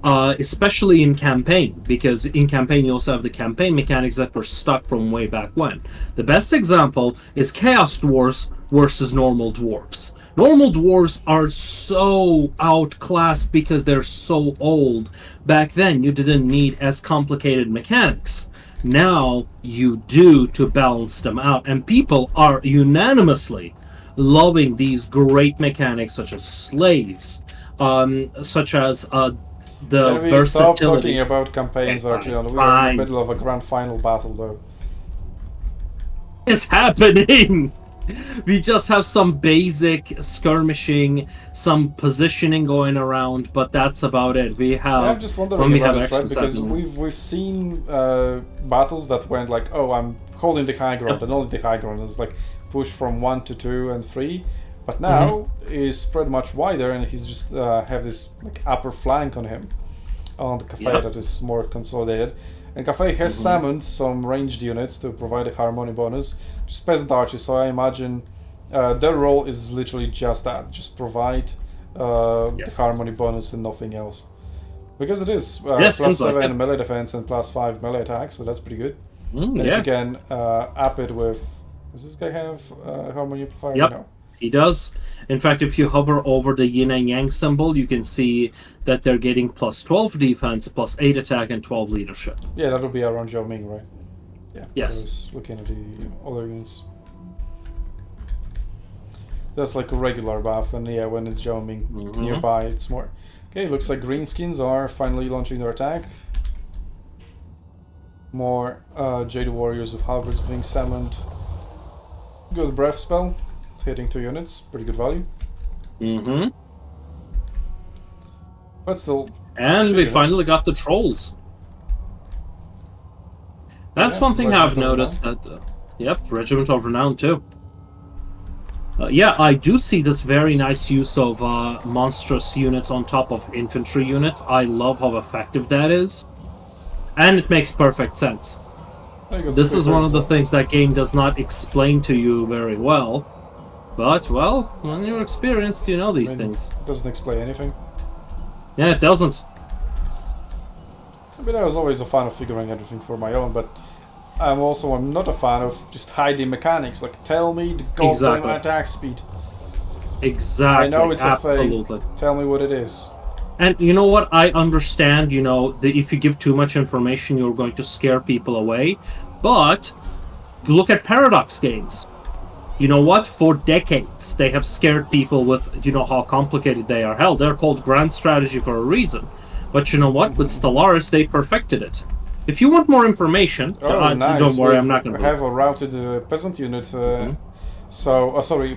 especially in campaign, because in campaign you also have the campaign mechanics that were stuck from way back when. The best example is Chaos Dwarfs versus normal dwarves. Normal dwarves are so outclassed because they're so old. Back then you didn't need as complicated mechanics. Now you do, to balance them out, and people are unanimously loving these great mechanics, such as slaves, such as the versatility. Stop talking about campaigns, Archon. We are in the middle of a grand final battle, though. It's happening. We just have some basic skirmishing, some positioning going around, but that's about it. We have. I'm just wondering about this, right? Because we've seen battles that went like, oh, I'm holding the high ground, and only the high ground is like push from 1 to 2 and 3. But now is spread much wider, and he's just have this like upper flank on him, on the cafe that is more consolidated. And Cafe has summoned some ranged units to provide a harmony bonus, just peasant archers, so I imagine their role is literally just that, just provide the harmony bonus and nothing else. Because it is plus 7 melee defense and plus 5 melee attack, so that's pretty good. And if Yeah, you can up it with... Does this guy have harmony amplifier? Yep. No. he does. In fact, if you hover over the yin and yang symbol, you can see that they're getting plus 12 defense, plus 8 attack, and 12 leadership. Yeah, that'll be around Zhao Ming, right? Yeah. Yes. I was looking at the other units. That's like a regular buff, and yeah, when it's Zhao Ming nearby, it's more... Okay, looks like greenskins are finally launching their attack. More Jade Warriors with halberds being summoned. Good breath spell, hitting 2 units, pretty good value. Mm-hmm. But still... And we shooting us. finally got the trolls. That's Yeah, one thing I've Regiment of noticed. Yep, Regiment of Renown too. Yeah, I do see this very nice use of monstrous units on top of infantry units. I love how effective that is. And it makes perfect sense. There you go, This is Squid one of the Birds, things that game does not explain to you very well. But, well, when you're experienced, you know these things. Doesn't explain anything. Yeah, it doesn't. I mean, I was always a fan of figuring everything for my own, but I'm not a fan of just hiding mechanics. Like, tell me the goddamn Exactly. attack speed. Exactly. I know it's absolutely. a thing. Tell me what it is. And you know what? I understand, that if you give too much information, you're going to scare people away. But look at Paradox games. You know what? For decades, they have scared people with, how complicated they are. Hell, they're called grand strategy for a reason. But you know what? With Stellaris, they perfected it. If you want more information, Nice. don't worry, I'm not going I to. have a routed peasant unit.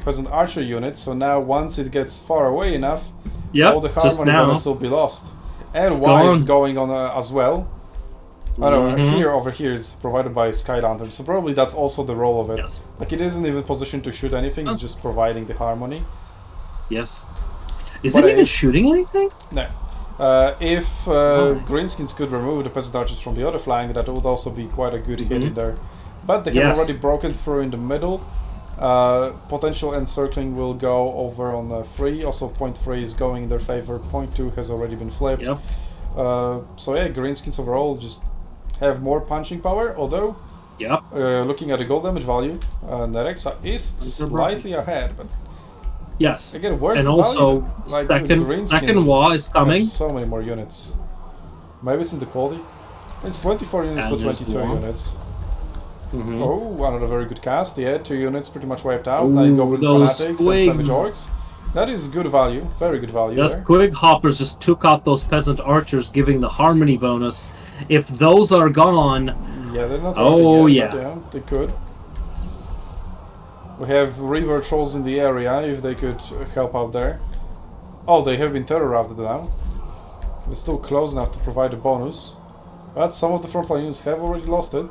Peasant archer unit. So now, once it gets far away enough, Yep, all the just harmony now. bonus will be lost. And It's Y is gone. going on as well. I know, Mhm. over here is provided by Sky Lantern, so probably that's also the role of it. Yes. Like, it isn't even positioned to shoot anything, it's just providing the harmony. Yes. Is But it even if- shooting anything? No. If Greenskins could remove the peasant archers from the other flank, that would also be quite a good hit in there. But they have Yes. already broken through in the middle. Potential encircling will go over on 3. Also, point 3 is going in their favor. Point 2 has already been flipped. Yep. So yeah, Greenskins overall just have more punching power, although Yep. looking at the gold damage value, Nerexa is slightly ahead, but Yes. again, where's And the also, value? Like, with second Wa is have coming. So many more units. Maybe it's in the quality. It's 24 units And to there's 22 Wa. units. Mhm. Oh, another very good cast. Yeah, 2 units pretty much wiped out. 9 goblins, those fanatics, and savage squigs. orcs. That is good value. Very good value Yes, there. Squig Hoppers just took out those peasant archers, giving the harmony bonus. If those are gone, Yeah, they're not Oh, ready yeah. yet, but yeah, they could. We have river trolls in the area, if they could help out there. Oh, they have been terror routed now. They're still close enough to provide a bonus. But some of the frontline units have already lost it.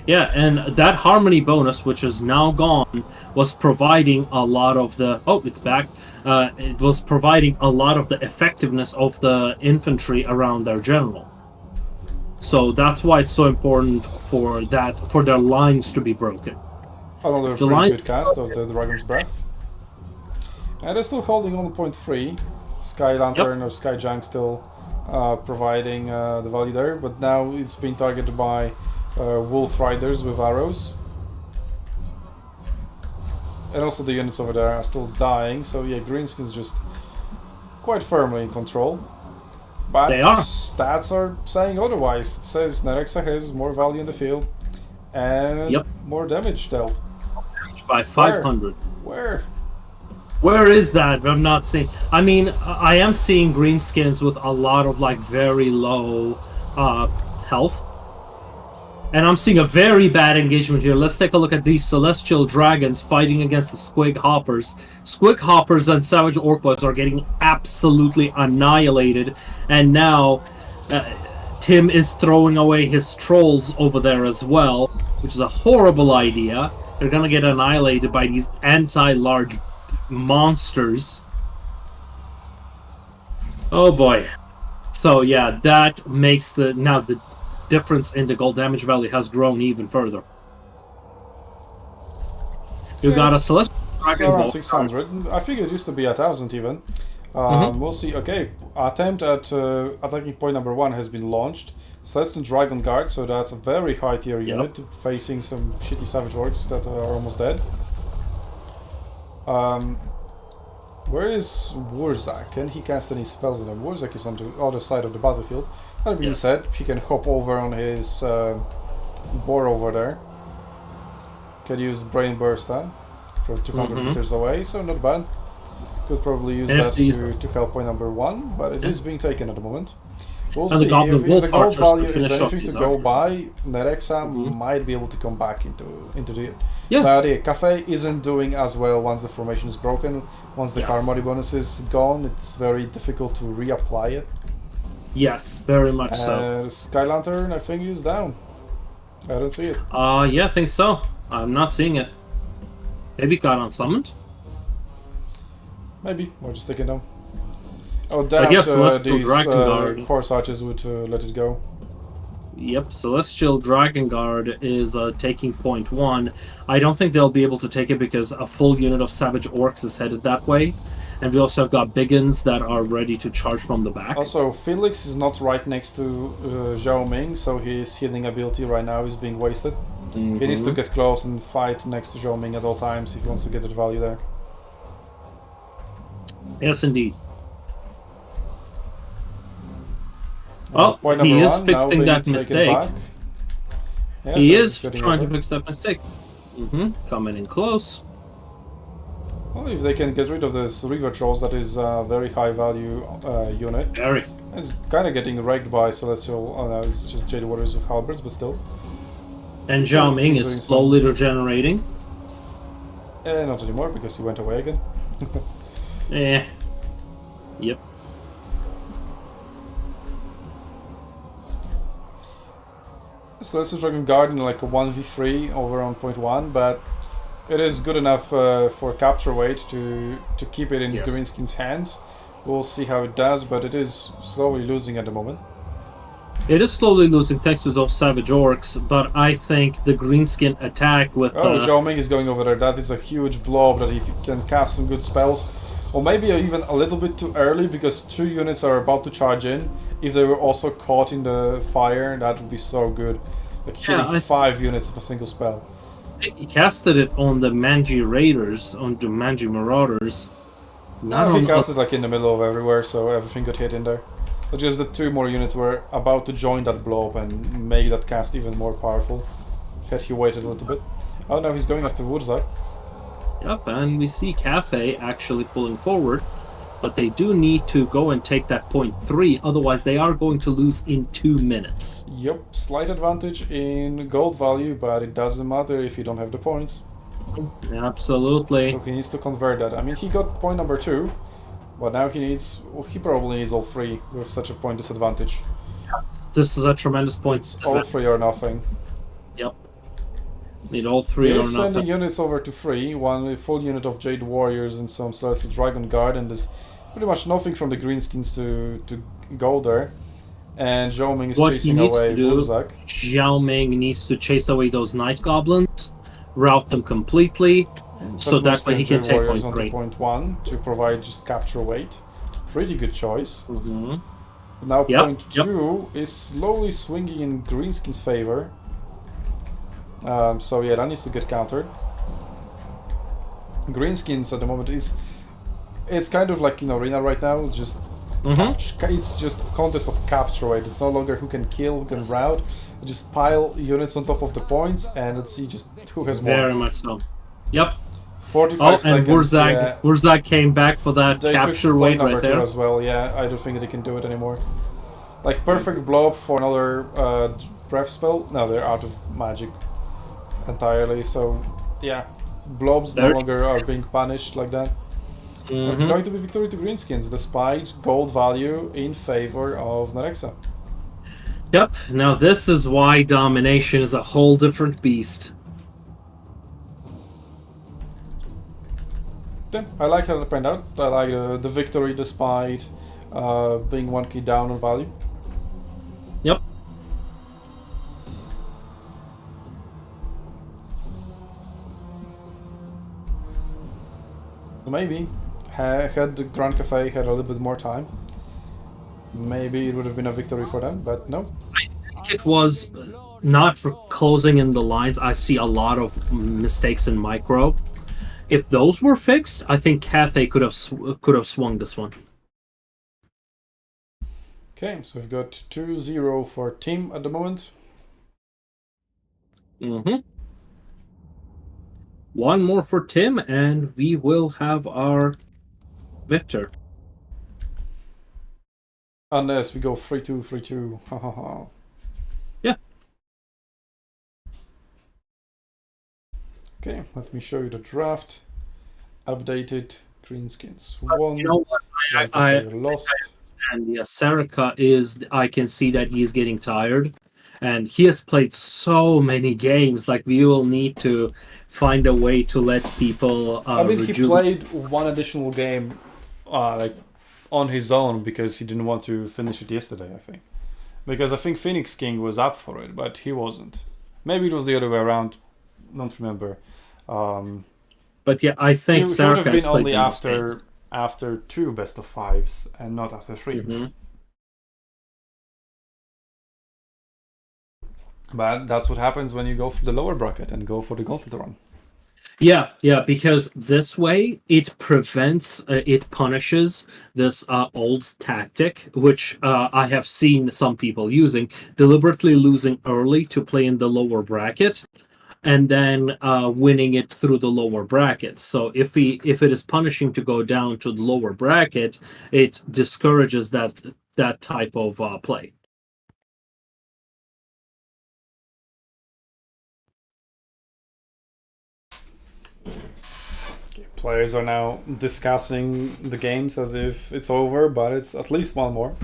yeah, and that harmony bonus, which is now gone, was providing a lot of the. Oh, it's back. It was providing a lot of the effectiveness of the infantry around their general. So that's why it's so important for their lines to be broken. Another The pretty line- good cast of the Dragon's Breath. And they're still holding on to point 3. Sky Lantern or Sky Giant still providing the value there, but now it's being targeted by Wolf Riders with arrows. And also the units over there are still dying, so yeah, Greenskin's just quite firmly in control. But They are. stats are saying otherwise. It says Nerexa has more value in the field and Yep. more damage dealt. By 500. Where? Where is that? I'm not seeing. I mean, I am seeing greenskins with a lot of very low health, and I'm seeing a very bad engagement here. Let's take a look at these celestial dragons fighting against the Squig Hoppers. Squig Hoppers and Savage Orc Boys are getting absolutely annihilated, and now Tim is throwing away his trolls over there as well, which is a horrible idea. They're gonna get annihilated by these anti-large monsters. Oh boy. So yeah, that makes the difference in the gold damage value has grown even further. You got a it's celestial dragon around ball. 600. I think it used to be 1,000 even. We'll see. Okay, attempt at attacking point number 1 has been launched. Celestial Dragon Guard, so that's a very high tier unit facing some shitty Savage Orcs that are almost dead. Where is Wurzak? Can he cast any spells on him? Wurzak is on the other side of the battlefield. That being said, he can hop over on his boar over there. Can use Brain Burst from 200 meters away, so not bad. Could probably use that to help point number 1, but it is being taken at the moment. We'll see. If the gold value is anything to go by, Nerexa might be able to come back into the... But yeah, Cafe isn't doing as well once the formation is broken. Once the Harmony bonus is gone, it's very difficult to reapply it. Yes, very much so. Sky Lantern, I think, is down. I don't see it. Yeah, I think so. I'm not seeing it. Maybe it got unsummoned? Maybe. We're just taking down. Oh, doubt these Horse Archers would let it go. Yep, Celestial Dragon Guard is taking point 1. I don't think they'll be able to take it because a full unit of Savage Orcs is headed that way. And we also have got Biggins that are ready to charge from the back. Also, Felix is not right next to Zhao Ming, so his healing ability right now is being wasted. He needs to get close and fight next to Zhao Ming at all times if he wants to get the value there. Yes, indeed. Oh, he is fixing that mistake. Yeah, he is trying to fix that mistake. Coming in close. Well, if they can get rid of this River Trolls, that is a very high value unit. Very. It's kind of getting wrecked by Celestial. Oh no, it's just Jade Warriors with Halberds, but still. And Zhao Ming is slowly regenerating. Not anymore because he went away again. Yep. Celestial Dragon Guard in like a 1v3 over on point 1, but it is good enough for capture weight to keep it in Greenskin's hands. We'll see how it does, but it is slowly losing at the moment. It is slowly losing thanks to those Savage Orcs, but I think the Greenskin attack with... Zhao Ming is going over there. That is a huge blob that if you can cast some good spells. Or maybe even a little bit too early because 2 units are about to charge in. If they were also caught in the fire, that would be so good. Like killing 5 units of a single spell. He casted it on the Manji Raiders, on the Manji Marauders. He cast it like in the middle of everywhere, so everything got hit in there. But just the 2 more units were about to join that blob and make that cast even more powerful. Had he waited a little bit. Oh no, he's going after Wurzak. Yep, and we see Cafe actually pulling forward. But they do need to go and take that point 3, otherwise they are going to lose in 2 minutes. Yep, slight advantage in gold value, but it doesn't matter if you don't have the points. Absolutely. So he needs to convert that. I mean, he got point number 2, but now he needs... Well, he probably needs all 3 with such a point disadvantage. This is a tremendous point. It's all 3 or nothing. Yep. Need all 3 or nothing. He's sending units over to 3, one full unit of Jade Warriors and some Celestial Dragon Guard, and there's pretty much nothing from the Greenskins to go there. And Zhao Ming is chasing away Wurzak. Zhao Ming needs to chase away those Night Goblins, route them completely, so that way he can take point 3. Point 1 to provide just capture weight. Pretty good choice. Now point 2 is slowly swinging in Greenskin's favor. So yeah, that needs to get countered. Greenskins at the moment it's kind of like in Arena right now, just it's just a contest of capture weight. It's no longer who can kill, who can route. You just pile units on top of the points and let's see just who has more. Very much so. Yep. 45 seconds. And Wurzak came back for that capture weight right there. As well, yeah. I don't think they can do it anymore. Like perfect blob for another breath spell. No, they're out of magic entirely, so yeah, blobs no longer are being punished like that. It's going to be victory to Greenskins despite gold value in favor of Nerexa. Yep, now this is why domination is a whole different beast. Yeah, I like how it panned out. I like the victory despite being 1 key down on value. Yep. Maybe, had the Grand Cafe had a little bit more time, maybe it would have been a victory for them, but no. think it was not for closing in the lines. I see a lot of mistakes in micro. If those were fixed, I think Cathay could have swung this one. Okay, so we've got 2-0 for team at the moment. Mm-hmm. One more for Tim, and we will have our victor. Unless we go 3-2, 3-2. Ha ha ha. Yeah. Okay, let me show you the draft. Updated. Greenskins won. You know what? I lost. And yeah, Sarika is. I can see that he's getting tired, and he has played so many games. Like we will need to find a way to let people. I mean, he played one additional game, like on his own because he didn't want to finish it yesterday. I think because I think Phoenix King was up for it, but he wasn't. Maybe it was the other way around. Don't remember. But yeah, I think he Sarika would have has been played only the most games. after 2 best of 5s and not after 3. Mm-hmm. But that's what happens when you go for the lower bracket and go for the gauntlet run. Yeah, because this way it prevents, it punishes this old tactic, which I have seen some people using, deliberately losing early to play in the lower bracket, and then winning it through the lower bracket. So if it is punishing to go down to the lower bracket, it discourages that type of play. Players are now discussing the games as if it's over, but it's at least one more.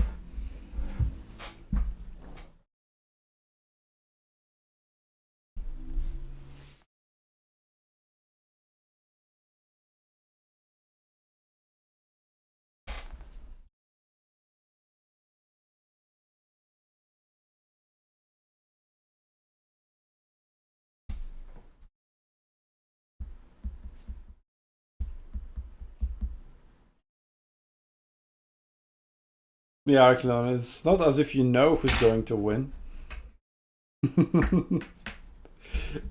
Yeah, Archelon, it's not as if you know who's going to win.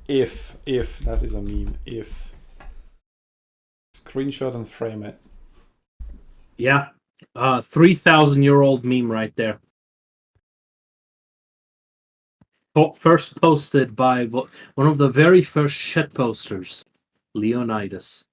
If that is a meme, if. Screenshot and frame it. Yeah, 3,000-year-old meme right there. First posted by one of the very first shit posters, Leonidas.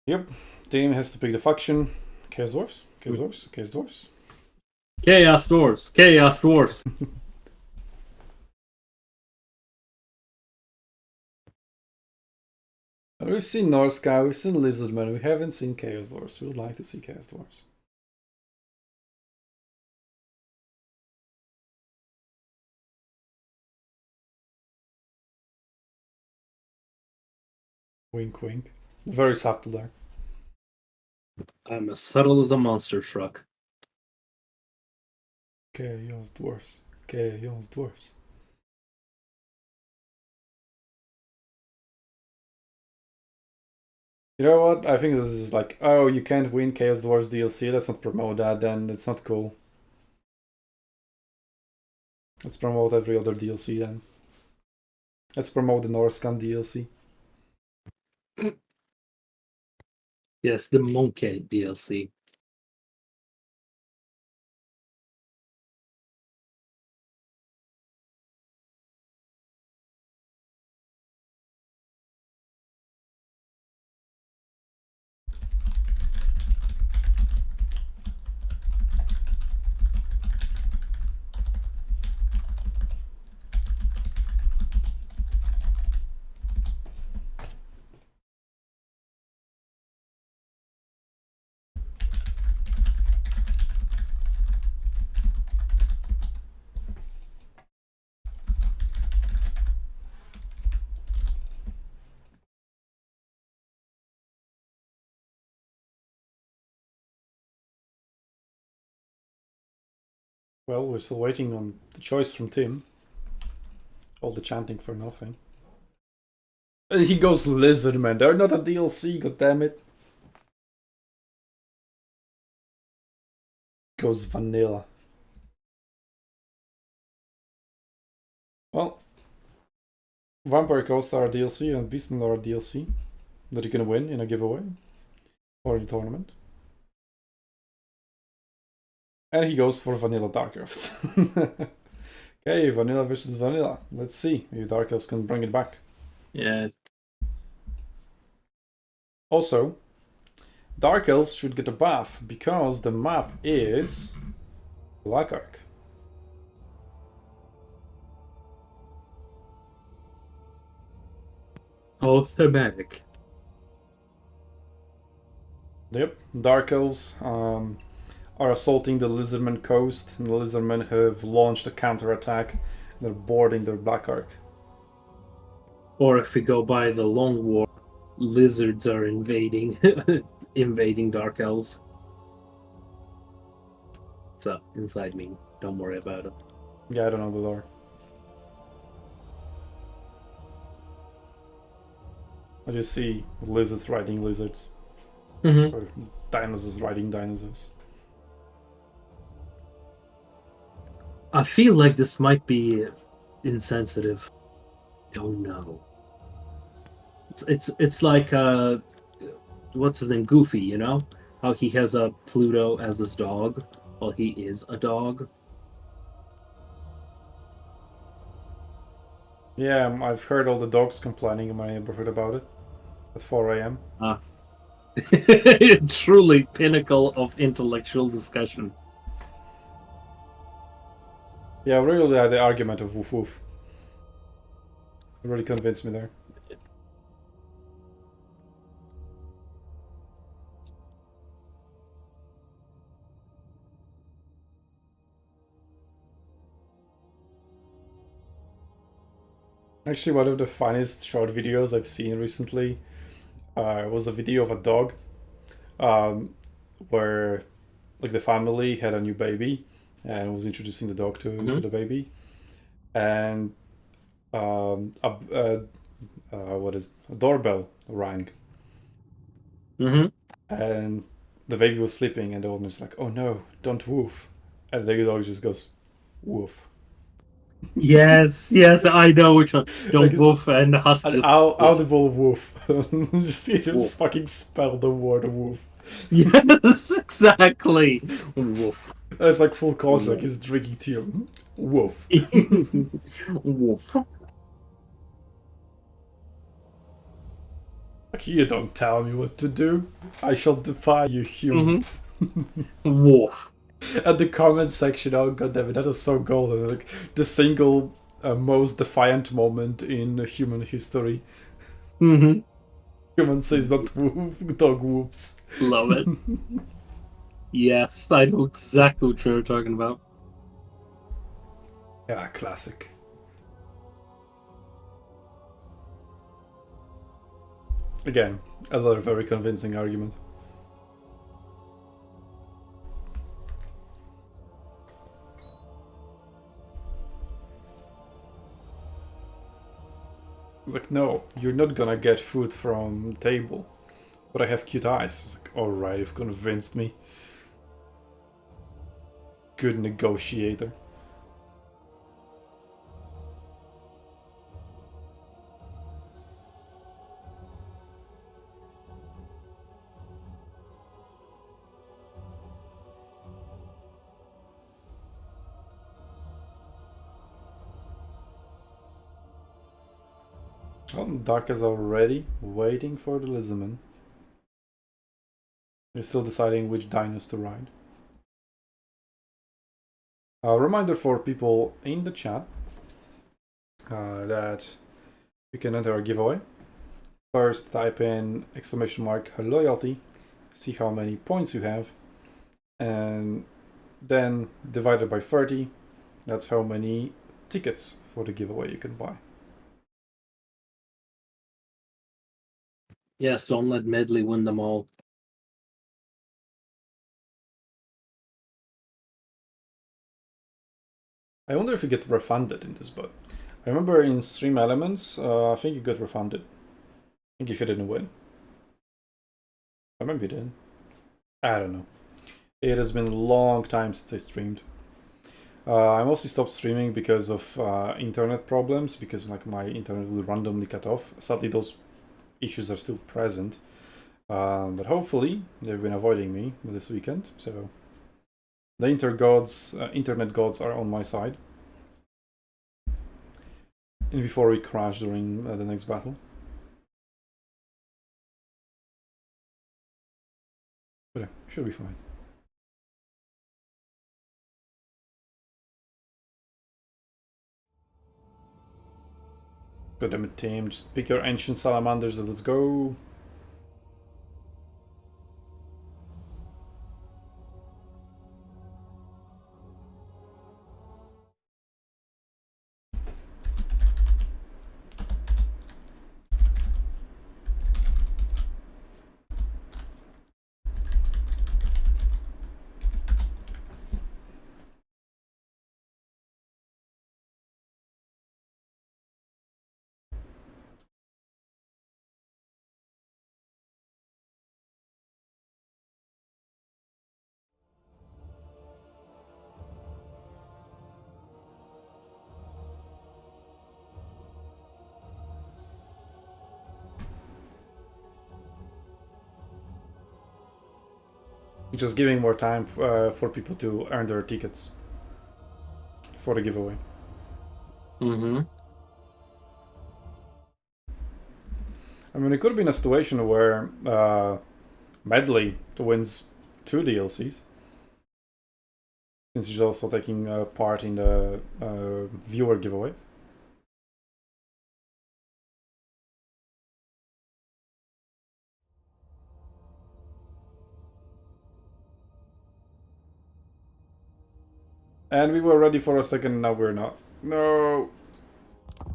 Yep, team has to pick the faction. Chaos Dwarfs. Chaos Dwarfs. We've seen Norsca, we've seen Lizardman, we haven't seen Chaos Dwarfs. We would like to see Chaos Dwarfs. Wink, wink. Very subtle there. I'm as subtle as a monster truck. Chaos Dwarfs. You know what? I think this is like, oh, you can't win Chaos Dwarfs DLC. Let's not promote that then. It's not cool. Let's promote every other DLC then. Let's promote the Norscan DLC. Yes, the Monkey DLC. Well, we're still waiting on the choice from Tim. All the chanting for nothing. And he goes Lizard Man. They're not a DLC, goddammit. Goes Vanilla. Well, Vampire Coast are a DLC and Beastmen are a DLC that you can win in a giveaway or in a tournament. And he goes for Vanilla Dark Elves. Okay, Vanilla versus Vanilla. Let's see if Dark Elves can bring it back. Yeah. Also, Dark Elves should get a buff because the map is Black Ark. Oh, thematic. Yep, Dark Elves are assaulting the Lizardmen coast, and the Lizardmen have launched a counterattack. They're boarding their Black Ark. Or if we go by the Long War, lizards are invading invading Dark Elves. So, inside me. Don't worry about it. Yeah, I don't know the lore. I just see lizards riding lizards. Mm-hmm. Or dinosaurs riding dinosaurs. I feel like this might be insensitive. Don't know. It's like what's his name? Goofy, you know? How he has a Pluto as his dog. Well, he is a dog. Yeah, I've heard all the dogs complaining in my neighborhood about it at 4 a.m. Truly pinnacle of intellectual discussion. Yeah, really, the argument of woof woof. It really convinced me there. Actually, one of the funniest short videos I've seen recently was a video of a dog where like the family had a new baby and was introducing the dog to the baby, and what is a doorbell rang, and the baby was sleeping, and the owner was like, "Oh no, don't woof," and the dog just goes, "Woof." Yes, I know which one. Don't Like, woof and husky. An audible woof. just fucking spell the word woof. Yes, exactly. Woof. It's like full culture, like he's drinking tea. Woof. Woof. Like, you don't tell me what to do. I shall defy you, human. Woof. And the comment section, oh goddammit, that was so golden. Like the single most defiant moment in human history. Human says don't woof, dog whoops. Love it. Yes, I know exactly what you're talking about. Yeah, classic. Again, another very convincing argument. It's like, no, you're not gonna get food from the table. But I have cute eyes. It's like, alright, you've convinced me. Good negotiator. Well, Dark is already waiting for the Lizardman. They're still deciding which dinos to ride. A reminder for people in the chat that you can enter a giveaway. First, type in !loyalty, see how many points you have, and then divide it by 30. That's how many tickets for the giveaway you can buy. Yes, don't let Medley win them all. I wonder if you get refunded in this, but I remember in Stream Elements, I think you got refunded. I think if you didn't win. Or maybe you didn't. I don't know. It has been a long time since I streamed. I mostly stopped streaming because of internet problems, because like my internet will randomly cut off. Sadly, those issues are still present. But hopefully, they've been avoiding me this weekend, so the internet gods are on my side. And before we crash during the next battle. But yeah, should be fine. God damn it, team. Just pick your ancient salamanders and let's go. Just giving more time for people to earn their tickets for the giveaway. Mm-hmm. I mean, it could have been a situation where Medley wins 2 DLCs, since he's also taking part in the viewer giveaway. And we were ready for a second, now we're not. No!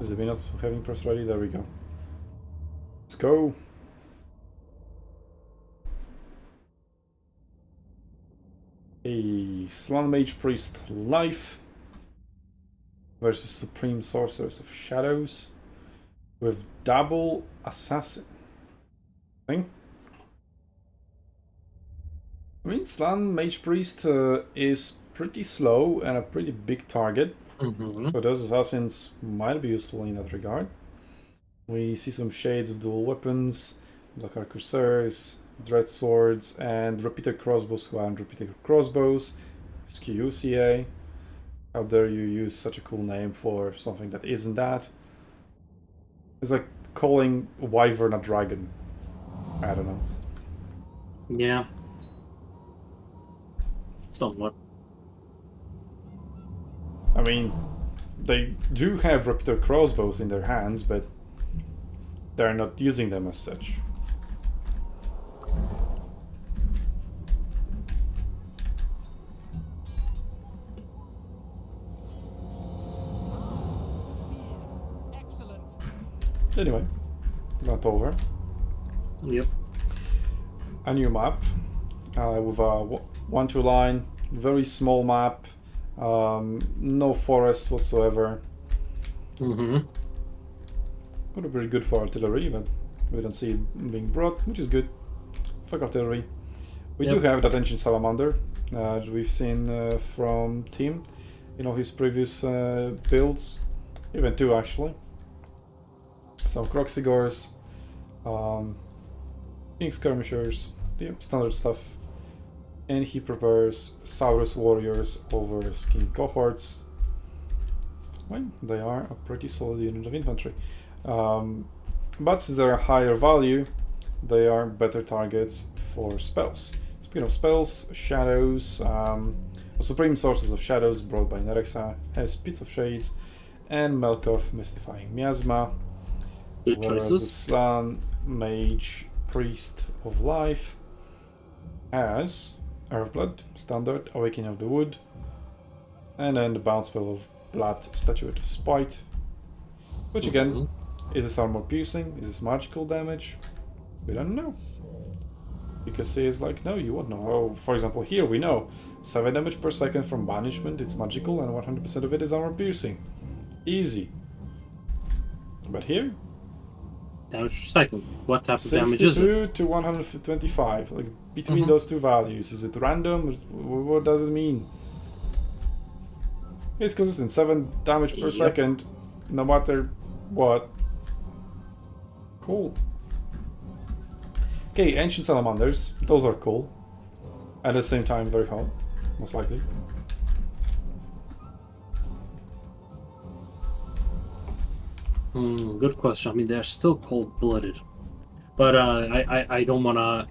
Is it me not having press ready? There we go. Let's go! A Slan Mage Priest Life versus Supreme Sorceress of Shadows with double Assassin. I mean, Slan Mage Priest is pretty slow and a pretty big target, so those assassins might be useful in that regard. We see some shades of dual weapons, Black Arquebusiers, Dread Swords, and repeated crossbows who aren't repeated crossbows. SKUCA. How dare you use such a cool name for something that isn't that? It's like calling Wyvern a dragon. I don't know. Yeah. Somewhat. I mean, they do have repeated crossbows in their hands, but they're not using them as such. Excellent. Anyway, not over. Yep. A new map with a 1-2 line, very small map, no forest whatsoever. Mm-hmm. Would have been good for artillery, but we don't see it being brought, which is good. Fuck artillery. We do have that ancient salamander that we've seen from Team, you know, his previous builds, even 2 actually. Some Croxigors, King Skirmishers, the standard stuff. And he prepares Saurus Warriors over Skin Cohorts. Well, they are a pretty solid unit of infantry. But since they're a higher value, they are better targets for spells. Speaking of spells, Shadows, Supreme Sources of Shadows brought by Nerexa has Pits of Shades and Melkoth Mystifying Miasma. Good Whereas choices. the Slan Mage Priest of Life has Earthblood, Standard, Awakening of the Wood, and then the bounce spell of Blood, Statuette of Spite, which again, is this armor piercing? Is this magical damage? We don't know. Because he is like, no, you won't know. Oh, for example, here we know. 7 damage per second from banishment, it's magical, and 100% of it is armor piercing. Easy. But here, Damage per second. What type of damage is it? 62 to 125. Like between those two values, is it random? What does it mean? It's consistent. 7 damage per second, no matter what. Cool. Okay, ancient salamanders. Those are cool. At the same time, very hot, most likely. Good question. I mean, they're still cold-blooded, but I don't want to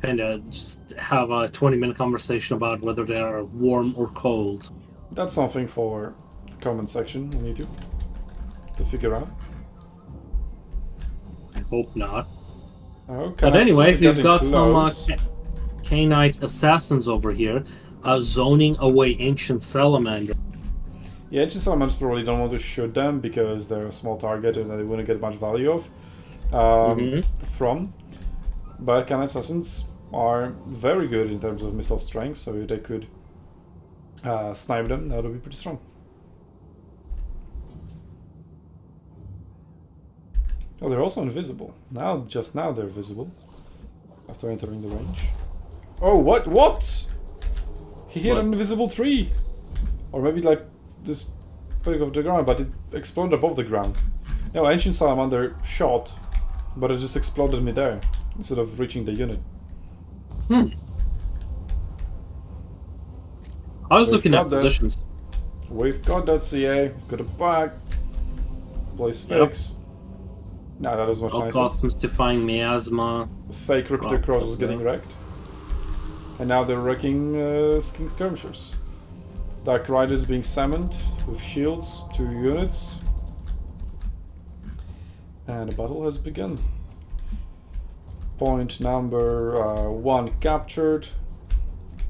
kind of just have a 20-minute conversation about whether they are warm or cold. That's something for the comment section on YouTube to figure out. I hope not. Okay, But anyway, we've got some Cainite assassins over here, zoning away ancient salamander. Yeah, ancient salamanders probably don't want to shoot them because they're a small target and they wouldn't get much value of from. But Cainite assassins are very good in terms of missile strength, so if they could snipe them, that would be pretty strong. Oh, they're also invisible. Just now they're visible. After entering the range. Oh, what? What? He hit an invisible tree! Or maybe like this big of the ground, but it exploded above the ground. No, ancient salamander shot, but it just exploded midair instead of reaching the unit. I was looking at positions. We've got that CA, we've got a back. Place fix. No, that was much nicer. Costumes defying miasma. Fake Repeater Cross was getting wrecked. And now they're wrecking Skin Skirmishers. Dark Riders being summoned with shields, 2 units. And the battle has begun. Point number 1 captured.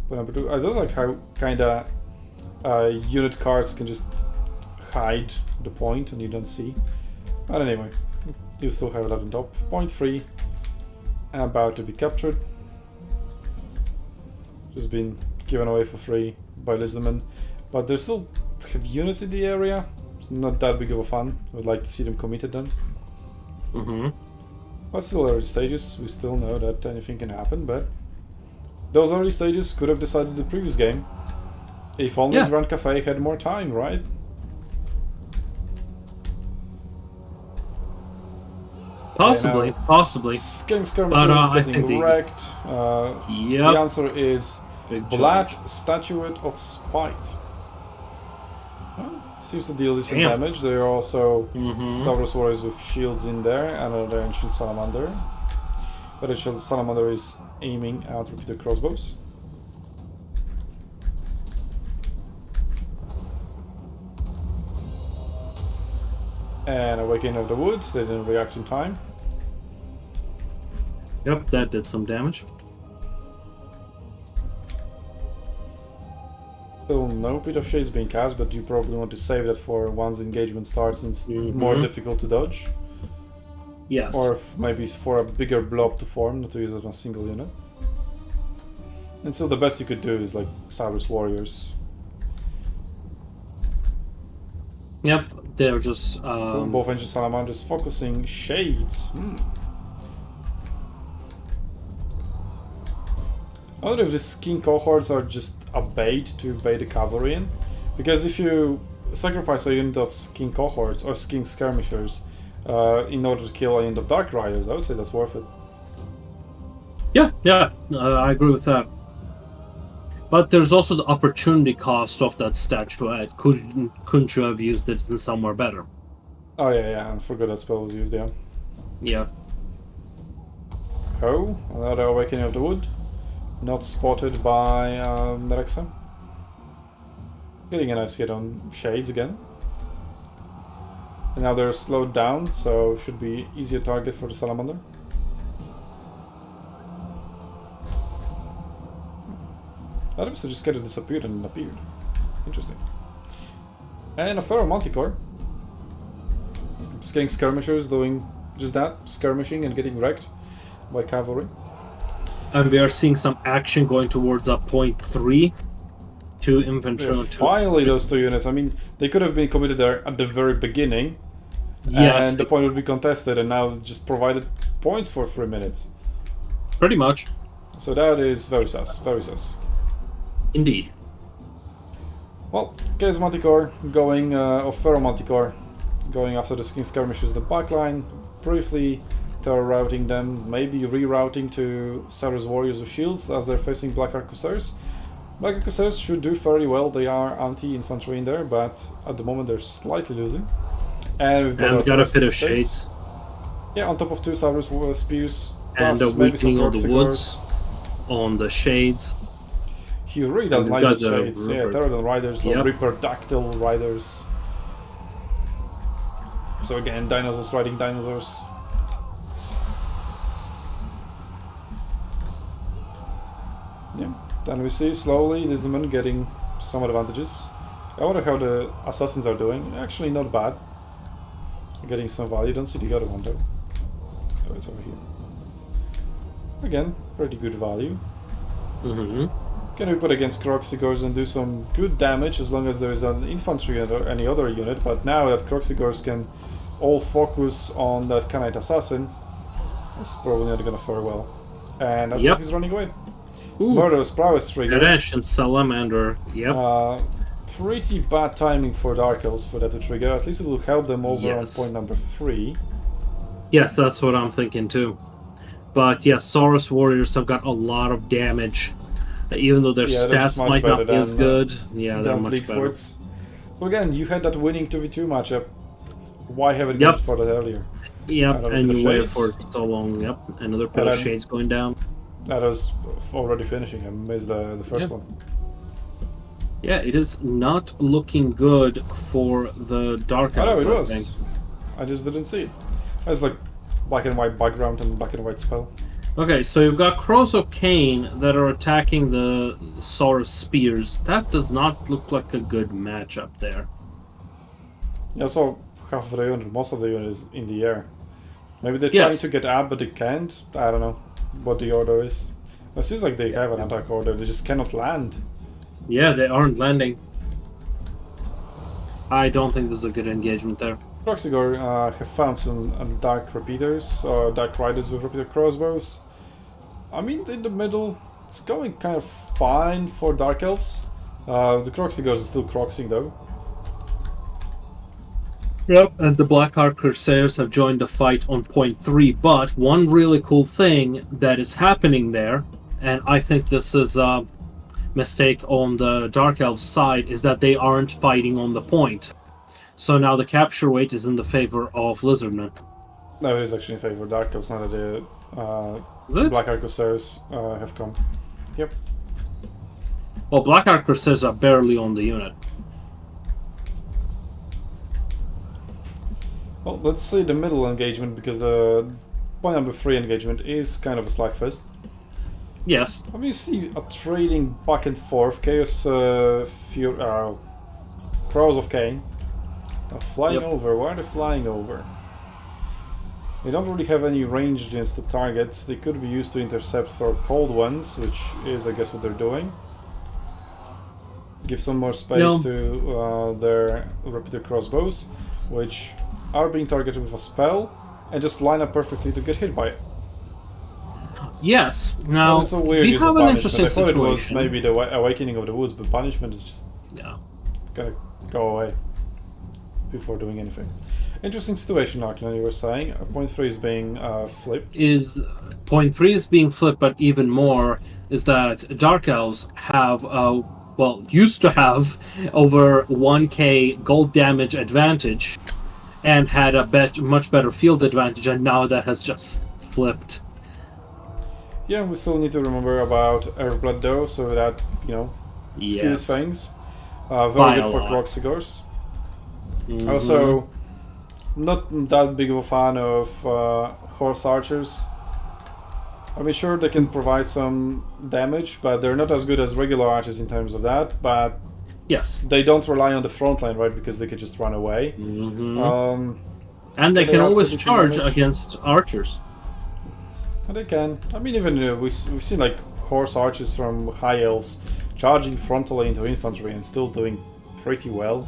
Point number 2, I don't like how kinda unit cards can just hide the point and you don't see. But anyway, you still have it on top. Point 3, about to be captured. Just been given away for free by Lizardman. But they still have units in the area. It's not that big of a fun. I would like to see them committed then. But still early stages. We still know that anything can happen, but those early stages could have decided the previous game. If only Grand Cafe had more time, right? Possibly, possibly. Skin Skirmishers is getting wrecked. The answer is Black Statuette of Spite. Well, seems to deal decent damage. There are also Stavros Warriors with shields in there, and another Ancient Salamander. But Ancient Salamander is aiming at repeater crossbows. And Awakening of the Woods, they didn't react in time. Yep, that did some damage. Still no Pit of Shades being cast, but you probably want to save that for once the engagement starts and it's more difficult to dodge. Yes. Or maybe for a bigger blob to form, not to use it on a single unit. And so the best you could do is like Stavros Warriors. Yep, they're just... both Ancient Salamanders focusing Shades. I wonder if the skin cohorts are just a bait to bait the cavalry in. Because if you sacrifice a unit of skin cohorts or skin skirmishers in order to kill a unit of Dark Riders, I would say that's worth it. Yeah, I agree with that. But there's also the opportunity cost of that statuette. Couldn't you have used it in somewhere better? Oh yeah, I forgot that spell was used, yeah. Yeah. Oh, another Awakening of the Wood. Not spotted by Nerexa. Getting a nice hit on Shades again. And now they're slowed down, so should be easier target for the Salamander. That episode just kind of disappeared and appeared. Interesting. And a Pharaoh Manticore. Skin Skirmishers doing just that, skirmishing and getting wrecked by cavalry. And we are seeing some action going towards a point 3. 2 infantry Yeah, on 2. finally, those 2 units. I mean, they could have been committed there at the very beginning, Yes, and the point would be contested, and now just provided points for 3 minutes. pretty much. So that is very sus, very sus. Indeed. Well, Chaos Manticore going, or Feral Manticore, going after the Skin Skirmishers, the backline, briefly terror routing them, maybe rerouting to Sarah's Warriors with Shields as they're facing Black Arc Corsairs. Black Arc Corsairs should do fairly well, they are anti-infantry in there, but at the moment they're slightly losing. And we've got, a bit of shades. Yeah, on top of 2 Saurus Spears. And plus the maybe some weakening of the Proxy woods on the shades. He really does We've like got the the shades. Yeah, Ripper. Pterodon Riders, Yep. Reaper Dactyl Riders. So again, dinosaurs riding dinosaurs. Yeah, then we see slowly this man getting some advantages. I wonder how the assassins are doing. Actually, not bad. Getting some value. Don't see the other one though. Oh, it's over here. Again, pretty good value. Can we put against Croxigors and do some good damage as long as there is an infantry or any other unit, but now that Croxigors can all focus on that Khanate Assassin, it's probably not gonna fare well. And that's Yep. he's running away. Ooh, Murderous Prowess trigger. Ganesh and Salamander. Yep. Pretty bad timing for Dark Elves for that to trigger. At least it will help them over Yes. on point number 3. Yes, that's what I'm thinking too. But yes, Saurus Warriors have got a lot of damage. Even though their Yeah, that's stats much might not better be as than, good. Yeah, they're Damn much Bleak better. Swords. So again, you had that winning 2v2 matchup. Why haven't Yep. gone for that earlier? Yep, Another and bit of you waited shades. for so long. Yep, another pit And of then- shades going down. That was already finishing. I missed the first Yeah. one. Yeah, it is not looking good for the Dark I know Elves, it I was. think. I just didn't see it. It's like black and white background and black and white spell. Okay, so you've got Crows of Cain that are attacking the Saurus Spears. That does not look like a good matchup there. Yeah, so half of the unit, most of the unit is in the air. Maybe they're trying Yes. to get up, but they can't. I don't know what the order is. It seems like they have an attack order. They just cannot land. Yeah, they aren't landing. I don't think this is a good engagement there. Proxigor have found some dark repeaters, or dark riders with repeater crossbows. I mean, in the middle, it's going kind of fine for Dark Elves. The Croxigors are still croxing though. Yep, and the Black Ark Corsairs have joined the fight on point 3, but one really cool thing that is happening there, and I think this is a mistake on the Dark Elves side, is that they aren't fighting on the point. So now the capture weight is in the favor of Lizardmen. No, it is actually in favor of Dark Elves now that the Is it? Black Ark Corsairs have come. Yep. Well, Black Ark Corsairs are barely on the unit. Well, let's see the middle engagement because the point number 3 engagement is kind of a slagfest. Yes. I mean, you see a trading back and forth. Chaos Crows of Cain are flying Yep. over. Why are they flying over? They don't really have any range against the targets. They could be used to intercept for cold ones, which is, I guess, what they're doing. Give some more space No. to their repeater crossbows, which are being targeted with a spell, and just line up perfectly to get hit by it. Yes. Well, Now, it's a weird we use have of an punishment. interesting I thought it was situation. maybe the Awakening of the Woods, but punishment is just Yeah. gonna go away before doing anything. Interesting situation, Arklan, you were saying. Point 3 is being flipped. Is point 3 is being flipped, but even more is that Dark Elves have, used to have over 1k gold damage advantage and had a much better field advantage, and now that has just flipped. Yeah, we still need to remember about Earthblood though, so that, skews Yes. things. By Very a good for lot. Croxigors. Mhm. Also, not that big of a fan of Horse Archers. I mean, sure, they can provide some damage, but they're not as good as regular archers in terms of that. But Yes. they don't rely on the front line, right? Because they can just run away. Mhm. And they they can are always pretty charge damage. against archers. And they can. I mean, even we've seen like horse archers from high elves charging frontally into infantry and still doing pretty well.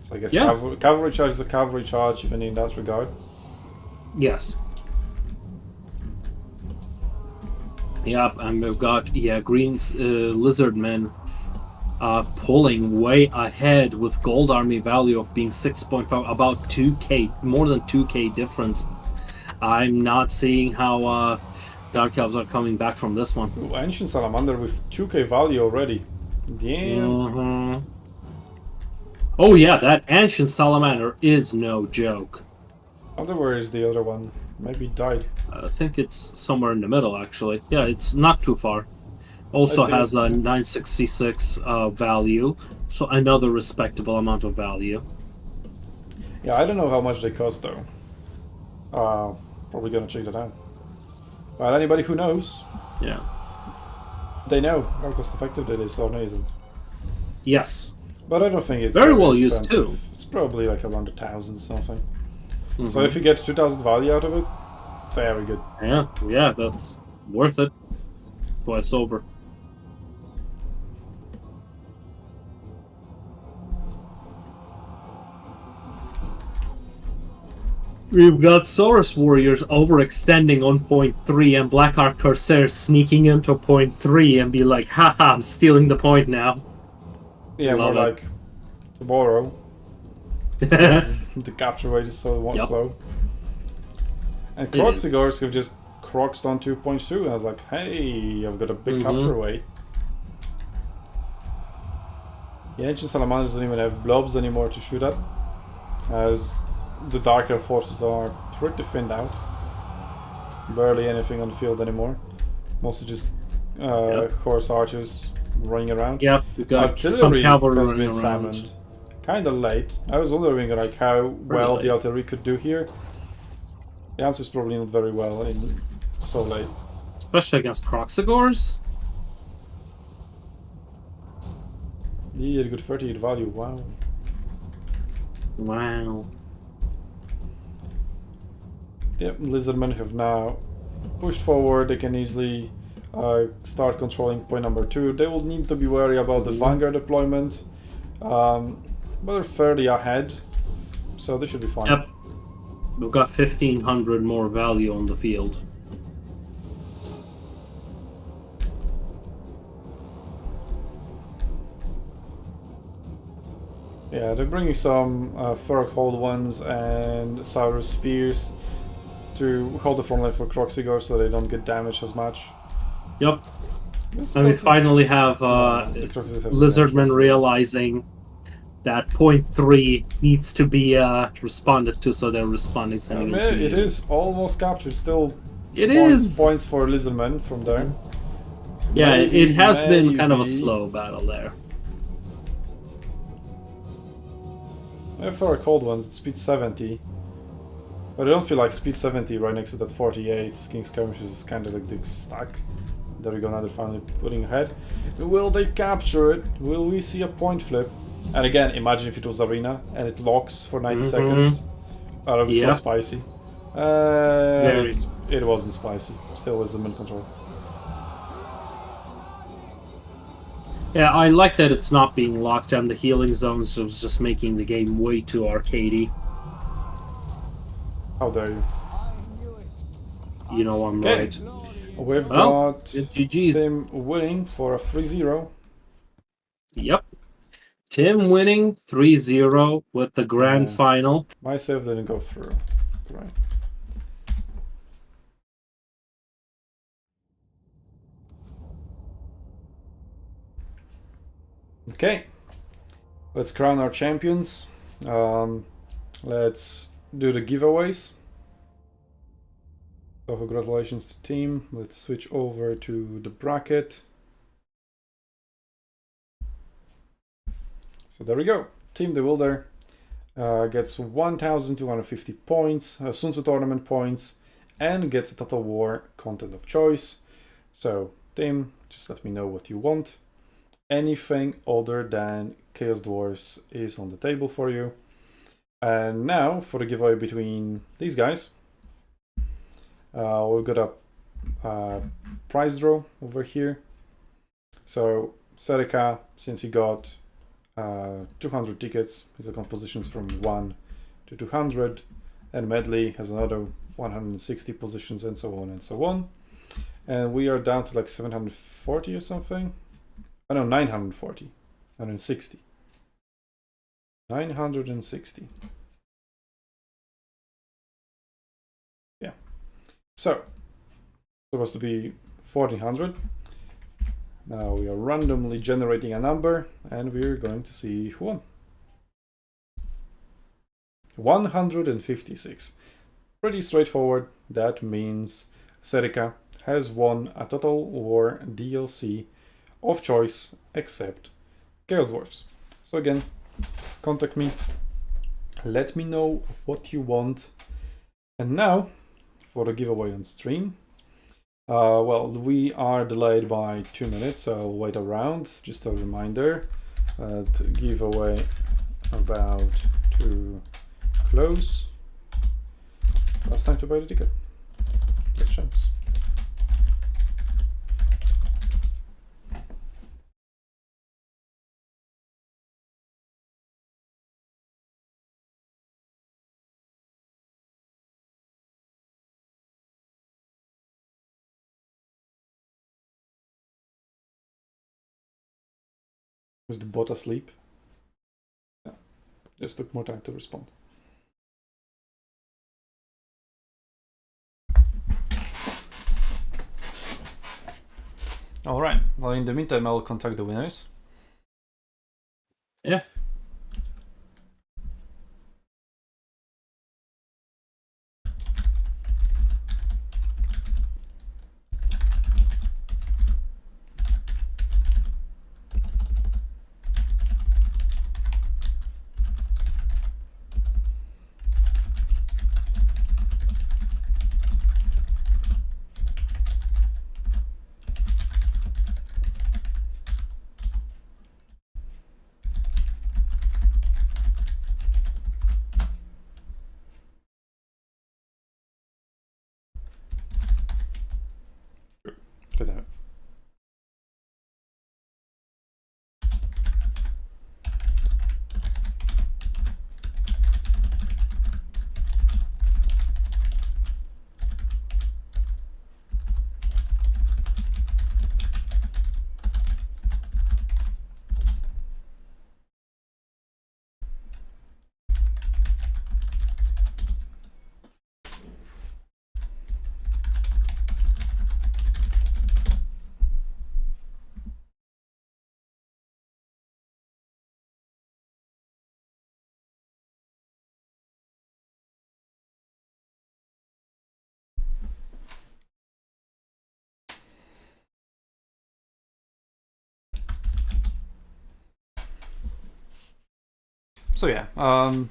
So I guess Yeah. cavalry charge is a cavalry charge, even in that regard. Yes. Yep, and we've got Green's Lizardmen pulling way ahead with gold army value of being 6.5, about 2k, more than 2k difference. I'm not seeing how Dark Elves are coming back from this one. Ooh, Ancient Salamander with 2k value already. Damn. Oh yeah, that Ancient Salamander is no joke. I wonder where is the other one. Maybe died. I think it's somewhere in the middle, actually. Yeah, it's not too far. Also I see. has a 966 value, so another respectable amount of value. Yeah, I don't know how much they cost though. Probably gonna check that out. But anybody who knows, Yeah. they know how cost effective it is or isn't. Yes. But I don't think it's Very well used expensive. too. It's probably like around 1,000 something. Mhm. So if you get 2,000 value out of it, very good. Yeah, that's worth it. Twice over. We've got Saurus Warriors overextending on point 3 and Blackheart Corsairs sneaking into point 3 and be like, haha, I'm stealing the point now. Yeah, Love more it. like tomorrow. The capture rate is so Yep. slow. And It is. Croxigors have just croxed on 2.2, and I was like, hey, I've got a big capture rate. The Ancient Salamanders don't even have blobs anymore to shoot at, as the darker forces are pretty thinned out. Barely anything on the field anymore. Mostly just horse archers running around. Yep, we've got Artillery some cavalry has running been around. summoned. Kind of late. I was wondering like how well late. the artillery could do here. The answer is probably not very well in so late. Especially against Croxigors. Yeah, a good 38 value. Wow. Wow. Yep, Lizardmen have now pushed forward. They can easily start controlling point number 2. They will need to be wary about the Vanguard deployment. But they're fairly ahead, so they should be fine. Yep. We've got 1,500 more value on the field. Yeah, they're bringing some Furcold ones and Cyrus Spears to hold the front line for Croxigor so they don't get damaged as much. Yep. Yes, And we that's- finally have the Croxigors have Lizardmen damage. realizing that point 3 needs to be responded to, so they're responding, sending Yeah, it to it you. is almost captured. Still It points, is! points for Lizardmen from there. So Yeah, maybe- it has been kind of a maybe- slow battle there. For our cold ones, it's speed 70. But I don't feel like speed 70 right next to that 48 King's Skirmishes is kind of like the stack. There we go, now they're finally putting ahead. Will they capture it? Will we see a point flip? And again, imagine if it was Arena and it locks for 90 seconds. That would be so Yeah. spicy. Very. It wasn't spicy. Still is the min control. Yeah, I like that it's not being locked on the healing zones, it was just making the game way too arcadey. How dare you? I knew it. You know I'm Okay. right. We've Well, got GG's. Tim winning for a 3-0. Yep. Tim winning 3-0 with the grand Yeah. final. My save didn't go through. Right. Okay. Let's crown our champions. Let's do the giveaways. So congratulations to team. Let's switch over to the bracket. So there we go. Team the Wilder gets 1,250 points, SUNTZU tournament points, and gets a Total War content of choice. So team, just let me know what you want. Anything other than Chaos Dwarfs is on the table for you. And now for the giveaway between these guys. We've got a prize draw over here. So Serica, since he got 200 tickets, he's got positions from 1 to 200, and Medley has another 160 positions, and so on and so on. And we are down to like 740 or something. Oh no, 940. 160. 960. Yeah. So, supposed to be 1400. Now we are randomly generating a number, and we're going to see who won. 156. Pretty straightforward. That means Serica has won a Total War DLC of choice, except Chaos Dwarfs. So again, contact me, let me know what you want. And now, for the giveaway on stream. Well, we are delayed by 2 minutes, so I'll wait around. Just a reminder, the giveaway about to close. Last time to buy the ticket. Last chance. Was the bot asleep? Yeah. Just took more time to respond. All right. Well, in the meantime, I'll contact the winners. Yeah. Good night. So yeah,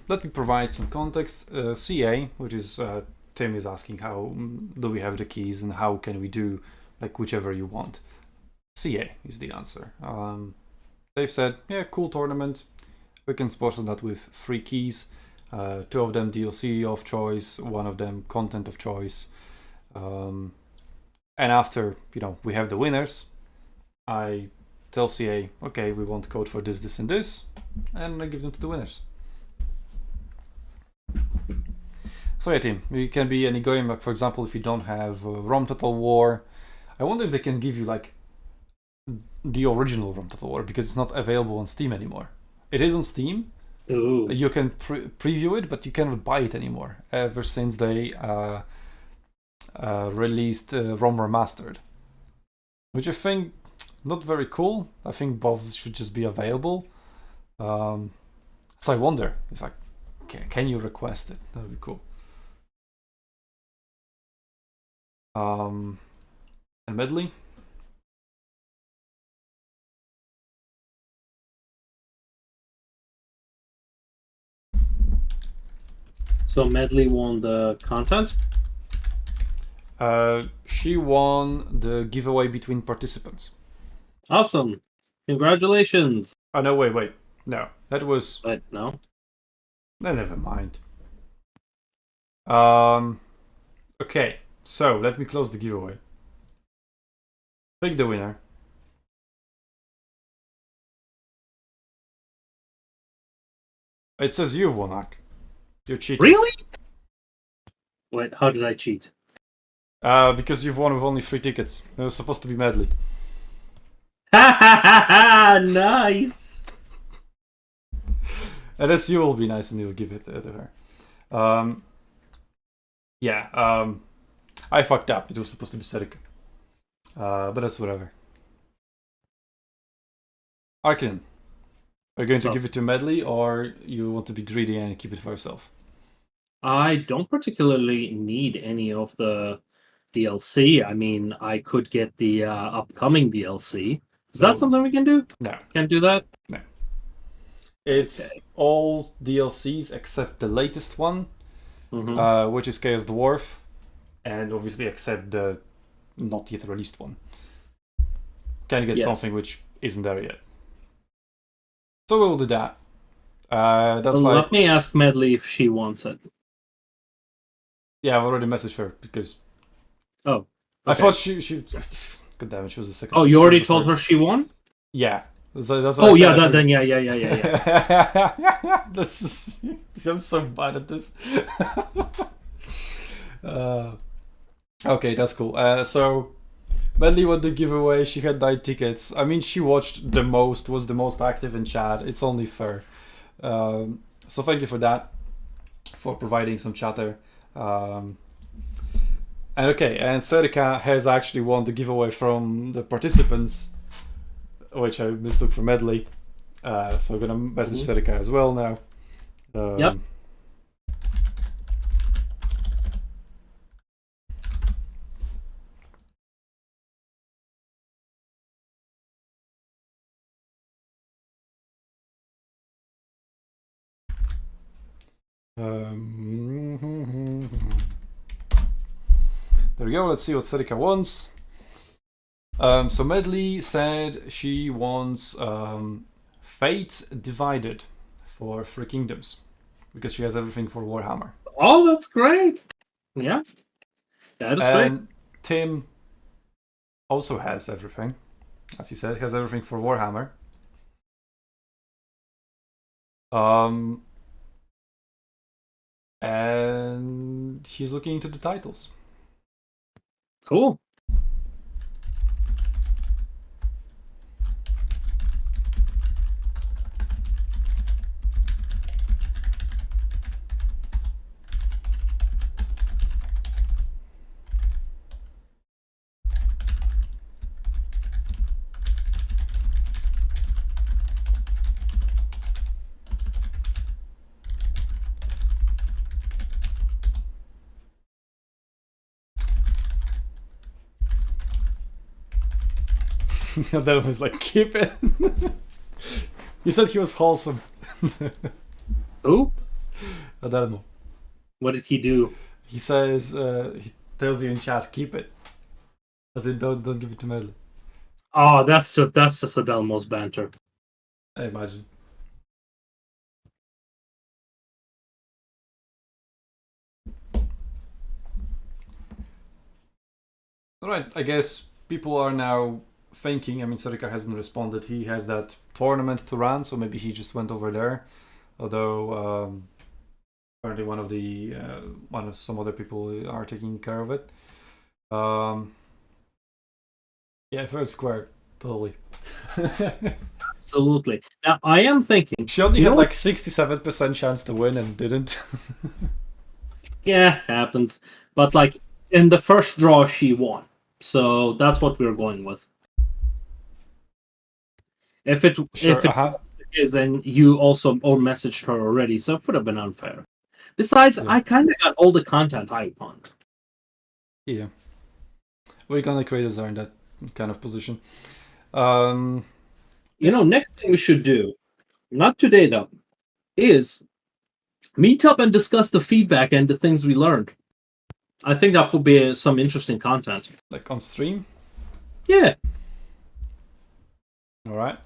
let me provide some context. CA, which is Tim is asking how do we have the keys and how can we do like whichever you want. CA is the answer. They've said, yeah, cool tournament. We can sponsor that with 3 keys. 2 of them DLC of choice, 1 of them content of choice. And after, we have the winners, I tell CA, okay, we want code for this, this, and this, and I give them to the winners. So yeah, team, it can be any going back. For example, if you don't have ROM Total War, I wonder if they can give you like the original ROM Total War, because it's not available on Steam anymore. It is on Steam. Ooh. You can preview it, but you cannot buy it anymore ever since they released ROM Remastered, which I think not very cool. I think both should just be available. So I wonder, it's like, can you request it? That would be cool. And Medley. So Medley won the content? She won the giveaway between participants. Awesome. Congratulations. Oh, no, wait. No, that was... But no. Never mind. Okay, so let me close the giveaway. Pick the winner. It says you've won, Ark. You're cheating. Really? Wait, how did I cheat? Because you've won with only 3 tickets. It was supposed to be medley. Nice. Unless you will be nice and you'll give it to her. I fucked up. It was supposed to be Serika. But that's whatever. Arklin, are you going to give it to medley, or you want to be greedy and keep it for yourself? I don't particularly need any of the DLC. I mean, I could get the upcoming DLC. Is that something we can do? No. Can't do that? No. It's all DLCs except the latest one, which is Chaos Dwarf, and obviously except the not yet released one. Can get something which isn't there yet. So we'll do that. Let me ask Medley if she wants it. Yeah, I've already messaged her because... Oh. Okay. I thought she... God damn it, she was the second. Oh, you already told her she won? Yeah. That's what oh, yeah, then yeah. I'm so bad at this. Okay, that's cool. So, Medley won the giveaway. She had 9 tickets. I mean, she watched the most, was the most active in chat. It's only fair. So thank you for that, for providing some chatter. And Serika has actually won the giveaway from the participants, which I mistook for Medley. So I'm gonna message Serika as well now. Yep. There we go. Let's see what Serika wants. So Medley said she wants Fates Divided for 3 Kingdoms because she has everything for Warhammer. Oh, that's great. Yeah, that is great. And Tim also has everything, as he said, has everything for Warhammer. And he's looking into the titles. Cool. That was like, keep it. He said he was wholesome. Who? I don't know. What did he do? He says, he tells you in chat, keep it. As in, don't give it to Medley. Oh, that's just Adelmo's banter. I imagine. Alright, I guess people are now thinking, I mean, Serika hasn't responded. He has that tournament to run, so maybe he just went over there. Although, apparently one of some other people are taking care of it. Yeah, fair square, totally. Absolutely. Now, I am thinking... She only had like 67% chance to win and didn't. Yeah, happens. But like, in the first draw, she won. So that's what we're going with. If it is, and you also messaged her already, so it would have been unfair. Besides, I kind of got all the content I want. Yeah. We kind of creators are in that kind of position. Next thing we should do, not today though, is meet up and discuss the feedback and the things we learned. I think that would be some interesting content. Like on stream? Yeah. All right.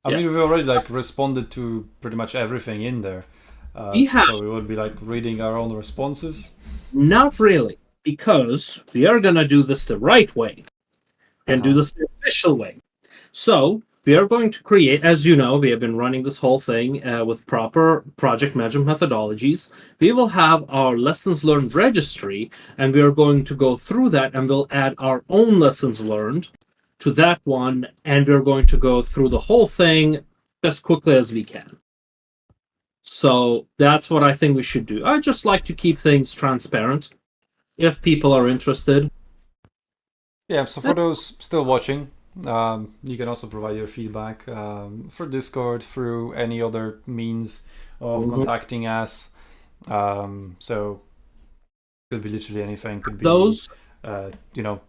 I mean, we've already like responded to pretty much everything in there. So we would be like reading our own responses. Not really, because we are gonna do this the right way and do this the official way. So we are going to create, as you know, we have been running this whole thing with proper project management methodologies. We will have our lessons learned registry, and we are going to go through that, and we'll add our own lessons learned to that one, and we're going to go through the whole thing as quickly as we can. So that's what I think we should do. I just like to keep things transparent if people are interested. Yeah, so for those still watching, you can also provide your feedback for Discord, through any other means of contacting us. So could be literally anything. Could be Those,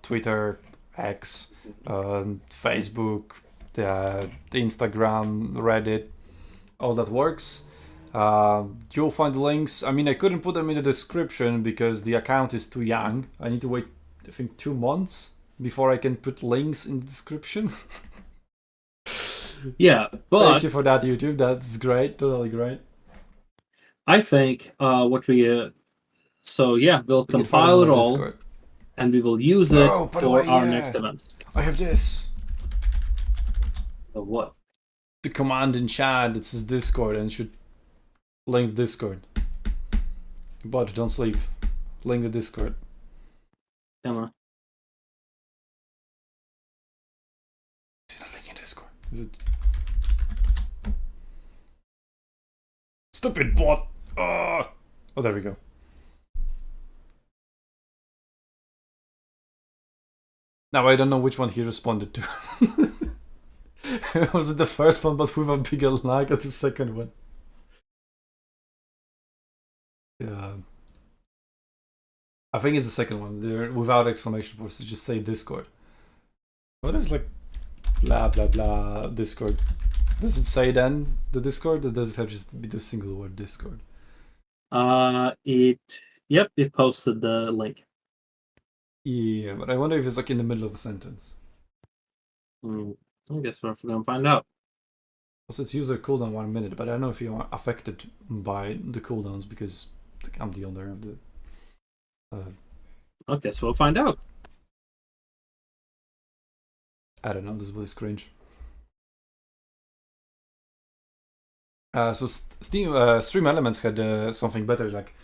Twitter, X, Facebook, the Instagram, Reddit, all that works. You'll find the links. I mean, I couldn't put them in the description because the account is too young. I need to wait, I think, 2 months before I can put links in the description. yeah, but Thank you for that, YouTube. That's great. Totally great. I think what we so yeah, we'll You can find compile them it on all, Discord. and we will use it Oh, by the for way, our yeah. next events. I have this. What? The command in chat that says Discord and should link Discord. But don't sleep. Link the Discord. Come on. Is it not linking Discord? Is it? Stupid bot! Oh, there we go. Now I don't know which one he responded to. Was it the first one but with a bigger lag, or the second one? Yeah. I think it's the second one. There, without exclamation points, just say Discord. What if like blah blah blah Discord? Does it say then the Discord, or does it have just be the single word Discord? It posted the link. Yeah, but I wonder if it's like in the middle of a sentence. I guess we're gonna find out. Also, it's user cooldown 1 minute, but I don't know if you are affected by the cooldowns because I'm the owner of the. I guess we'll find out. I don't know. This was cringe. So Stream Elements had something better. Like,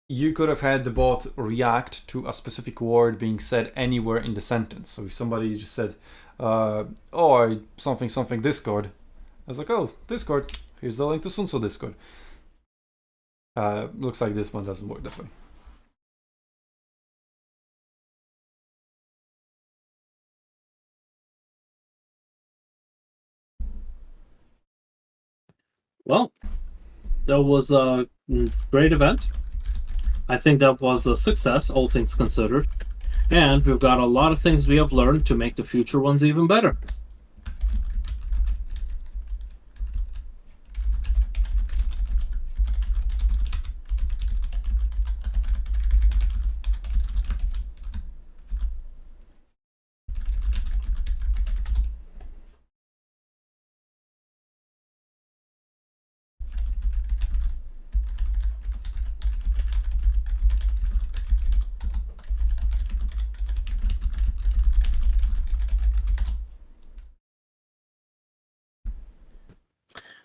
you could have had the bot react to a specific word being said anywhere in the sentence. So if somebody just said, something Discord, I was like, oh, Discord, here's the link to SUNTZU Discord. Looks like this one doesn't work that way. Well, that was a great event. I think that was a success, all things considered. And we've got a lot of things we have learned to make the future ones even better.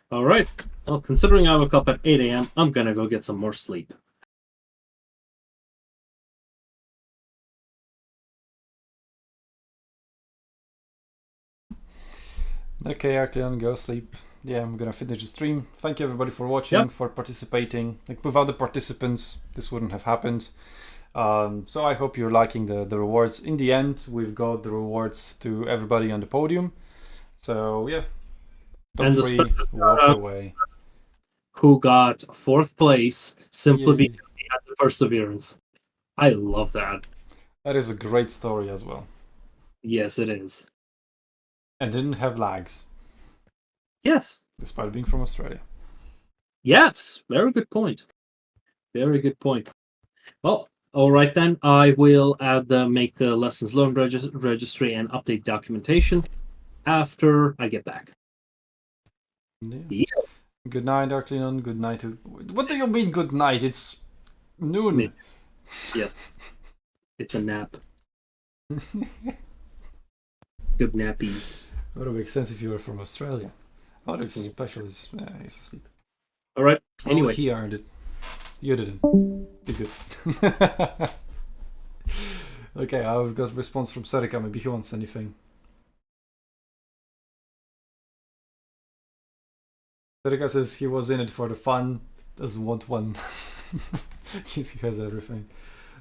All right. Well, considering I woke up at 8 a.m., I'm going to go get some more sleep. Okay, Arcleon, go sleep. Yeah, I'm gonna finish the stream. Thank you everybody for watching, for participating. Like, without the participants, this wouldn't have happened. So I hope you're liking the rewards. In the end, we've got the rewards to everybody on the podium. So yeah, top 3, walk away. Who got 4th place simply because he had the perseverance. I love that. That is a great story as well. Yes, it is. And didn't have lags. Yes. Despite being from Australia. Yes. Very good point. Very good point. Well, all right then. I will make the lessons learned registry and update documentation after I get back. Yeah. Good night, Arcleon. Good night. What do you mean good night? It's noon. Yes. It's a nap. Good nappies. Would make sense if you were from Australia. Oh, the special is he's asleep. All right. Anyway, he earned it. You didn't. Be good. Okay, I've got a response from Serika. Maybe he wants anything. Serika says he was in it for the fun. Doesn't want one. He has everything.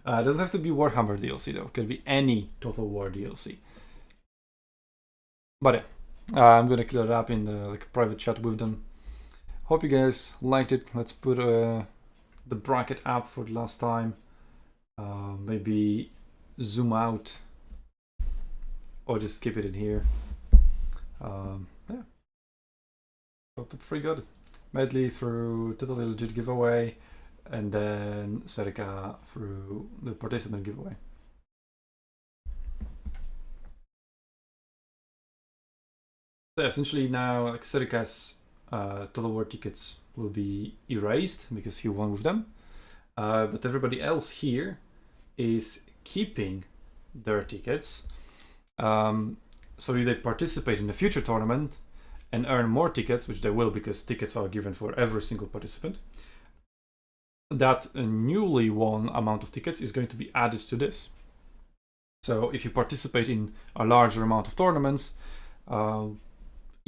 Doesn't have to be Warhammer DLC though. Could be any Total War DLC. But yeah, I'm gonna clear it up in the private chat with them. Hope you guys liked it. Let's put the bracket up for the last time. Maybe zoom out or just keep it in here. Yeah. So top 3 got it. Medley through Totally Legit giveaway, and then Serika through the participant giveaway. So essentially now Serika's Total War tickets will be erased because he won with them. But everybody else here is keeping their tickets. So if they participate in the future tournament and earn more tickets, which they will because tickets are given for every single participant, that newly won amount of tickets is going to be added to this. So if you participate in a larger amount of tournaments,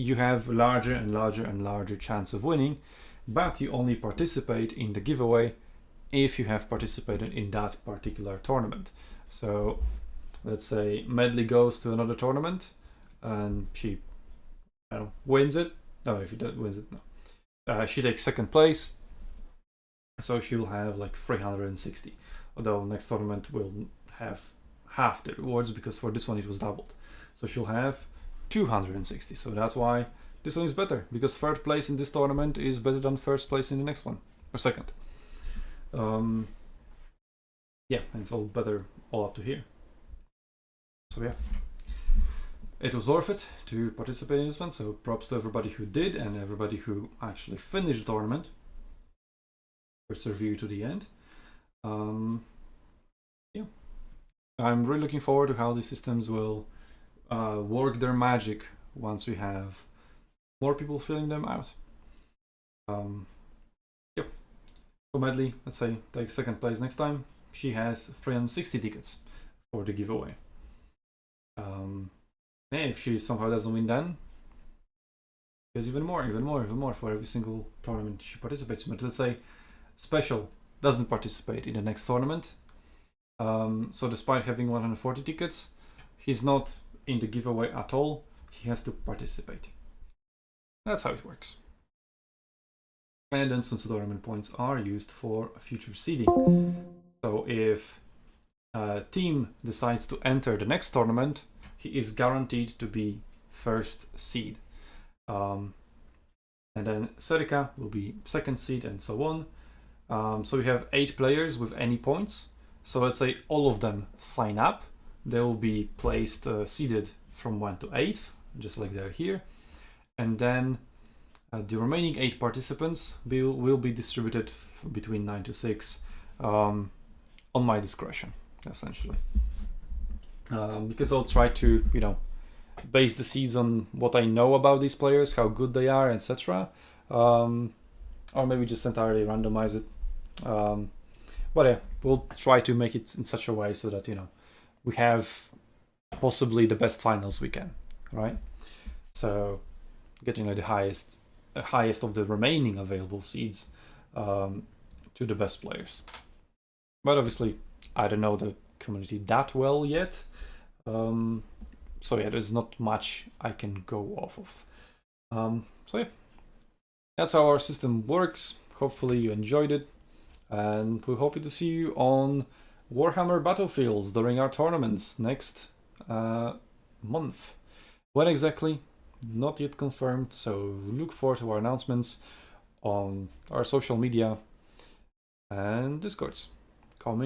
you have larger and larger and larger chance of winning, but you only participate in the giveaway if you have participated in that particular tournament. So let's say Medley goes to another tournament and she wins it. No, if he wins it, no. She takes second place, so she'll have like 360. Although next tournament will have half the rewards because for this one it was doubled. So she'll have 260. So that's why this one is better, because third place in this tournament is better than first place in the next one, or second. Yeah, and it's all better all up to here. So yeah, it was worth it to participate in this one, so props to everybody who did and everybody who actually finished the tournament, persevere to the end. Yeah, I'm really looking forward to how these systems will work their magic once we have more people filling them out. Yep. So Medley, let's say, takes second place next time. She has 360 tickets for the giveaway. If she somehow doesn't win, then there's even more for every single tournament she participates in. But let's say Special doesn't participate in the next tournament. So despite having 140 tickets, he's not in the giveaway at all. He has to participate. That's how it works. And then SUNTZU Loyalty Points are used for future seeding. So if a team decides to enter the next tournament, he is guaranteed to be first seed. And then Serika will be second seed and so on. So we have 8 players with any points. So let's say all of them sign up. They will be placed seeded from 1 to 8th, just like they're here. And then the remaining 8 participants will be distributed between 9 to 6 on my discretion, essentially. Because I'll try to, base the seeds on what I know about these players, how good they are, etc. Or maybe just entirely randomize it. But yeah, we'll try to make it in such a way so that, we have possibly the best finals we can, right? So getting like the highest of the remaining available seeds to the best players. But obviously, I don't know the community that well yet. So yeah, there's not much I can go off of. So yeah, that's how our system works. Hopefully you enjoyed it, and we hope to see you on Warhammer Battlefields during our tournaments next month. When exactly? Not yet confirmed, so look forward to our announcements on our social media and Discords coming